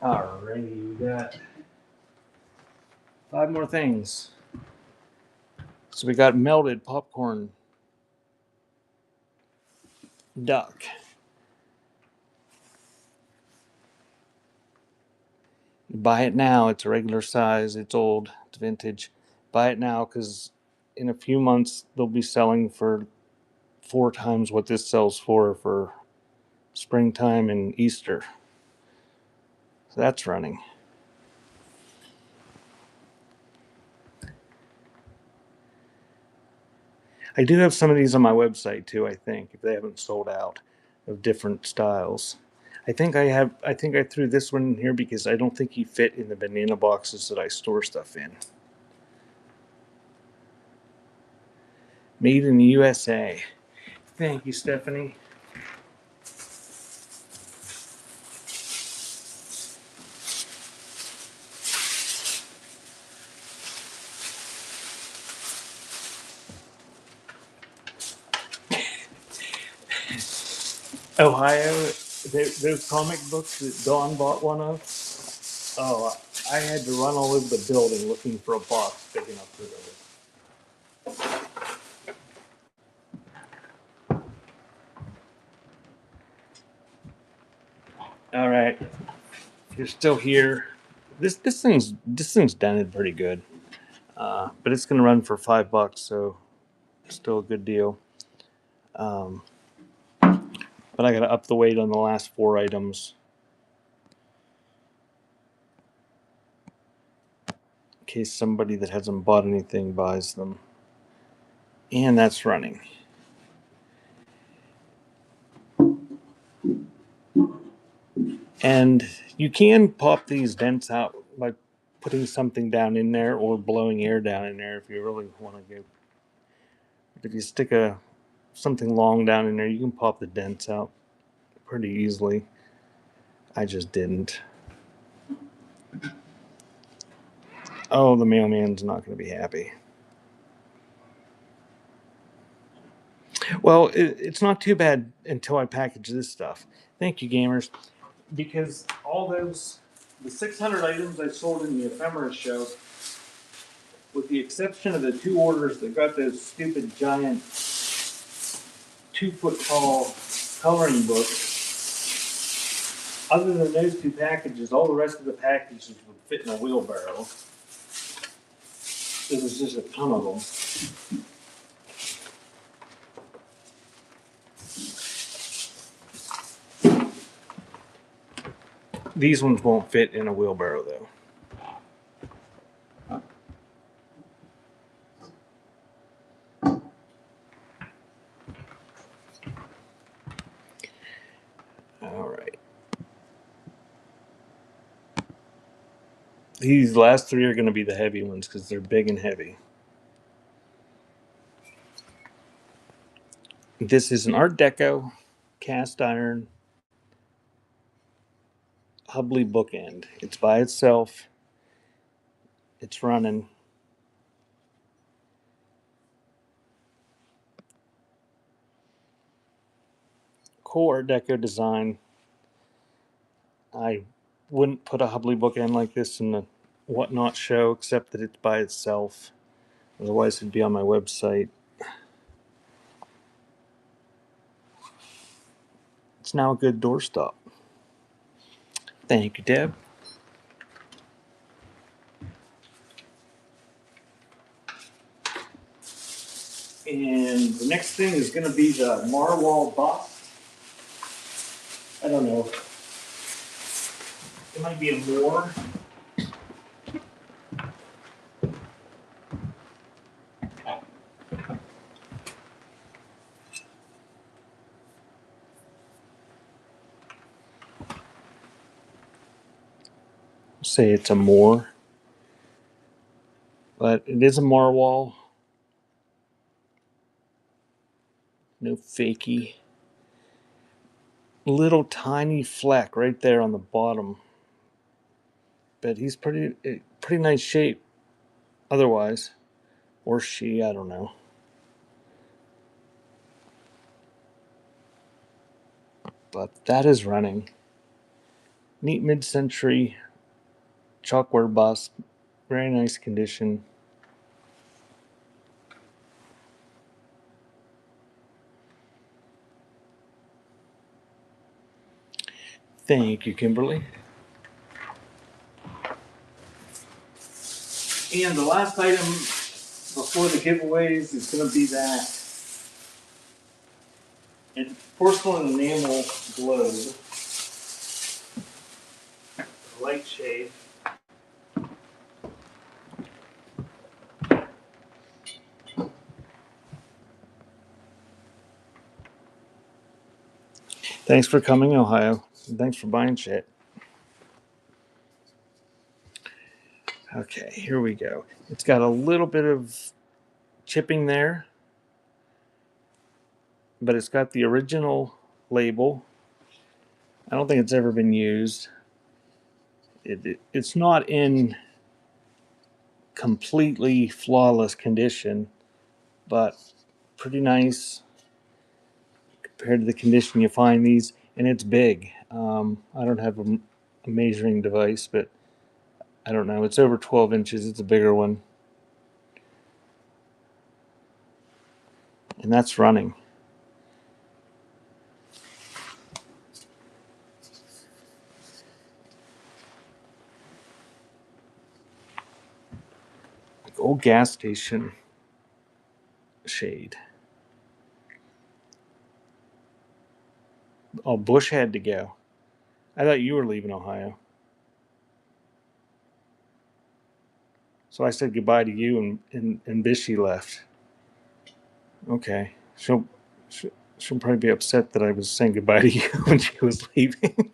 Alrighty, we got 5 more things. So we got melted popcorn duck. Buy it now. It's a regular size. It's old. It's vintage. Buy it now because in a few months they'll be selling for 4 times what this sells for springtime and Easter. So that's running. I do have some of these on my website too, I think, if they haven't sold out, of different styles. I think I threw this one in here because I don't think he fit in the banana boxes that I store stuff in. Made in the USA. Thank you, Stephanie. Ohio, those comic books that Dawn bought one of. Oh, I had to run all over the building looking for a box big enough for those. All right, if you're still here. This thing's dented pretty good, but it's gonna run for $5, so still a good deal. But I gotta up the weight on the last 4 items in case somebody that hasn't bought anything buys them. And that's running. And you can pop these dents out by putting something down in there or blowing air down in there if you really want to go. If you stick something long down in there, you can pop the dents out pretty easily. I just didn't. Oh, the mailman's not going to be happy. Well, it's not too bad until I package this stuff. Thank you, gamers. Because all the 600 items I sold in the ephemera show, with the exception of the 2 orders that got those stupid giant 2-foot tall coloring books, other than those 2 packages, all the rest of the packages would fit in a wheelbarrow. There was just a ton of them. These ones won't fit in a wheelbarrow, though. All right. These last 3 are going to be the heavy ones because they're big and heavy. This is an Art Deco cast iron Hubley bookend. It's by itself. It's running. Cool Art Deco design. I wouldn't put a Hubley bookend like this in the Whatnot show, except that it's by itself. Otherwise, it'd be on my website. It's now a good doorstop. Thank you, Deb. And the next thing is going to be the Marwall bust. I don't know. It might be a Moor. Say it's a Moor. But it is a Marwall. No fakey. Little tiny fleck right there on the bottom. But he's pretty nice shape otherwise. Or she, I don't know. But that is running. Neat mid-century chalkware bust. Very nice condition. Thank you, Kimberly. And the last item before the giveaways is going to be that porcelain enamel globe, light shade. Thanks for coming, Ohio. Thanks for buying shit. Okay, here we go. It's got a little bit of chipping there, but it's got the original label. I don't think it's ever been used. It's not in completely flawless condition, but pretty nice compared to the condition you find these, and it's big. I don't have a measuring device, but I don't know. It's over 12 inches. It's a bigger one. And that's running. Like old gas station shade. Oh, Bush had to go. I thought you were leaving Ohio. So I said goodbye to you, and Bishy left. Okay. She'll probably be upset that I was saying goodbye to you when she was leaving.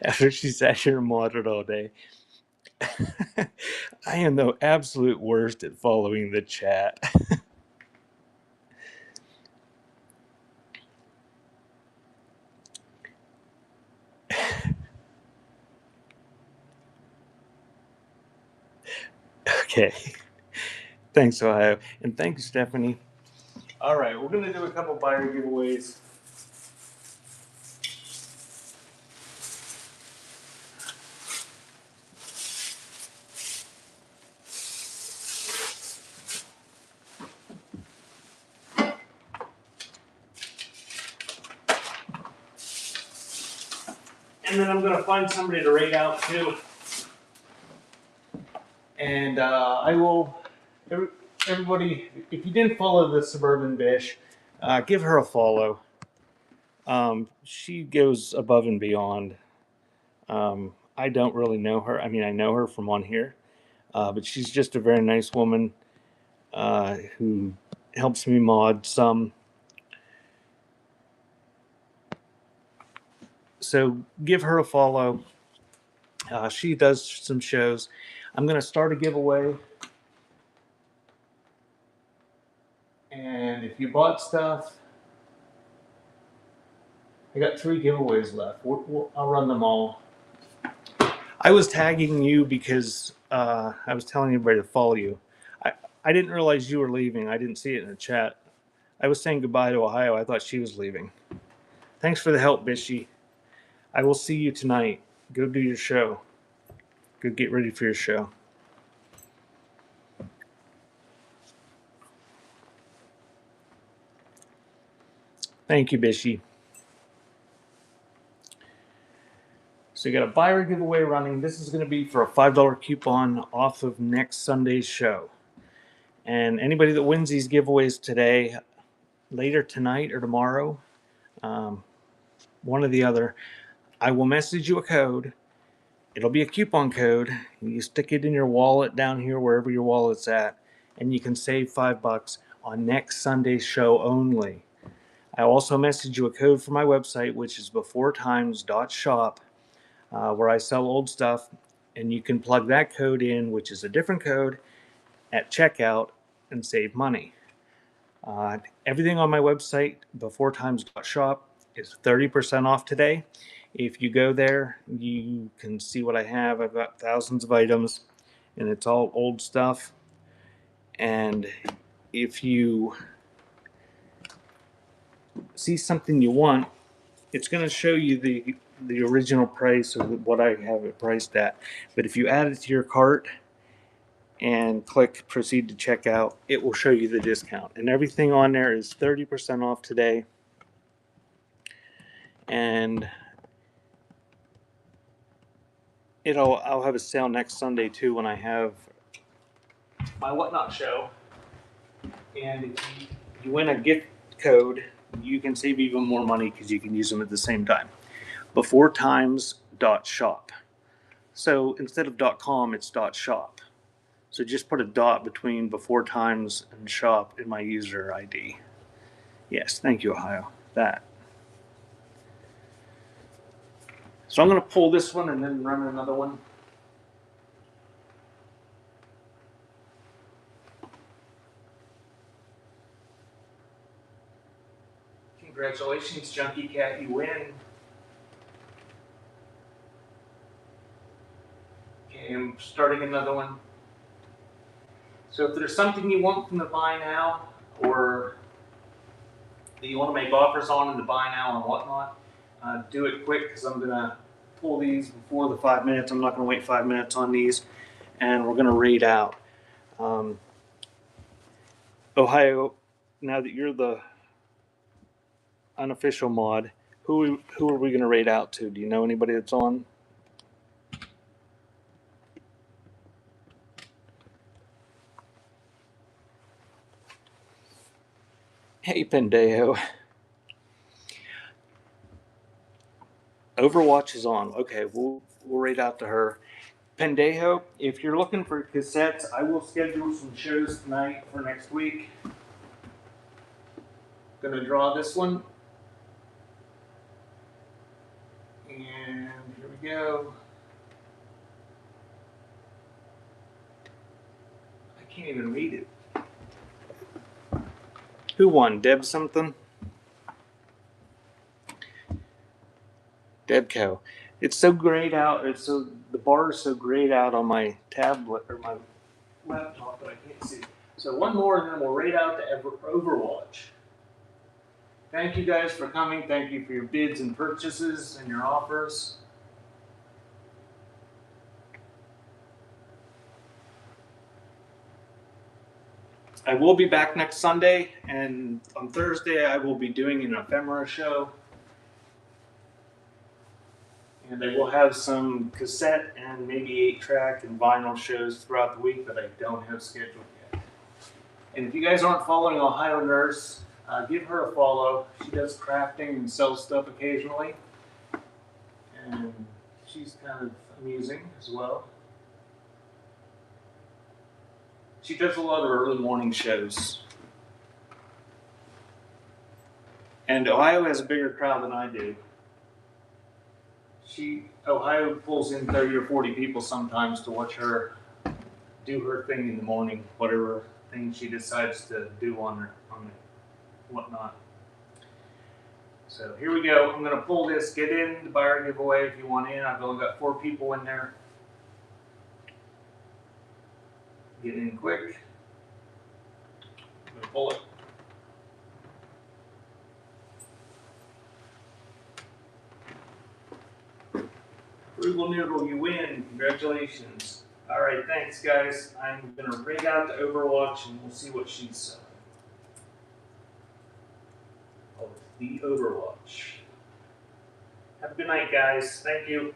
After she sat here and moderate all day. I am the absolute worst at following the chat. Okay. Thanks, Ohio. And thanks, Stephanie. All right, we're gonna do a couple buyer giveaways. And then I'm gonna find somebody to rate out too. And I will, everybody, if you didn't follow the Suburban Bish, give her a follow. She goes above and beyond. I don't really know her. I mean, I know her from on here, but she's just a very nice woman who helps me mod some. So give her a follow. She does some shows. I'm going to start a giveaway. And if you bought stuff, I got 3 giveaways left. I'll run them all. I was tagging you because I was telling everybody to follow you. I didn't realize you were leaving. I didn't see it in the chat. I was saying goodbye to Ohio. I thought she was leaving. Thanks for the help, Bishy. I will see you tonight. Go do your show. Go get ready for your show. Thank you, Bishy. So you got a buyer giveaway running. This is going to be for a $5 coupon off of next Sunday's show. And anybody that wins these giveaways today, later tonight or tomorrow, one or the other, I will message you a code. It'll be a coupon code. You stick it in your wallet down here, wherever your wallet's at, and you can save $5 on next Sunday's show only. I also message you a code for my website, which is beforetimes.shop, where I sell old stuff, and you can plug that code in, which is a different code, at checkout and save money. Everything on my website, beforetimes.shop, is 30% off today. If you go there, you can see what I have. I've got thousands of items, and it's all old stuff. And if you see something you want, it's going to show you the original price of what I have it priced at. But if you add it to your cart and click proceed to checkout, it will show you the discount. And everything on there is 30% off today. And I'll have a sale next Sunday too when I have my Whatnot show. And if you win a gift code, you can save even more money because you can use them at the same time. Beforetimes.shop. So instead of .com, it's .shop. So just put a dot between Before Times and shop in my user ID. Yes, thank you, Ohio. That. So I'm going to pull this one and then run another one. Congratulations, Junkie Cat, you win. Okay, I'm starting another one. So if there's something you want from the buy now, or that you want to make offers on in the buy now and whatnot, do it quick because I'm going to pull these before the 5 minutes. I'm not going to wait 5 minutes on these, and we're going to read out. Ohio, now that you're the unofficial mod, who are we going to rate out to? Do you know anybody that's on? Hey, Pendejo. Overwatch is on. Okay, we'll rate out to her. Pendejo, if you're looking for cassettes, I will schedule some shows tonight for next week. Gonna draw this one. And here we go. I can't even read it. Who won? Deb something? Debco. It's so grayed out. The bar is so grayed out on my tablet or my laptop that I can't see. So one more, and then we'll raid out the Overwatch. Thank you guys for coming. Thank you for your bids and purchases and your offers. I will be back next Sunday, and on Thursday I will be doing an ephemera show. And I will have some cassette and maybe 8-track and vinyl shows throughout the week that I don't have scheduled yet. And if you guys aren't following Ohio Nurse, give her a follow. She does crafting and sells stuff occasionally. And she's kind of amusing as well. She does a lot of early morning shows. And Ohio has a bigger crowd than I do. Ohio pulls in 30 or 40 people sometimes to watch her do her thing in the morning, whatever thing she decides to do on the whatnot. So here we go. I'm going to pull this. Get in the buyer giveaway if you want in. I've only got 4 people in there. Get in quick. I'm going to pull it. Frugal Noodle, you win. Congratulations. All right, thanks, guys. I'm going to raid out the Overwatch, and we'll see what she's selling. Oh, the Overwatch. Have a good night, guys. Thank you.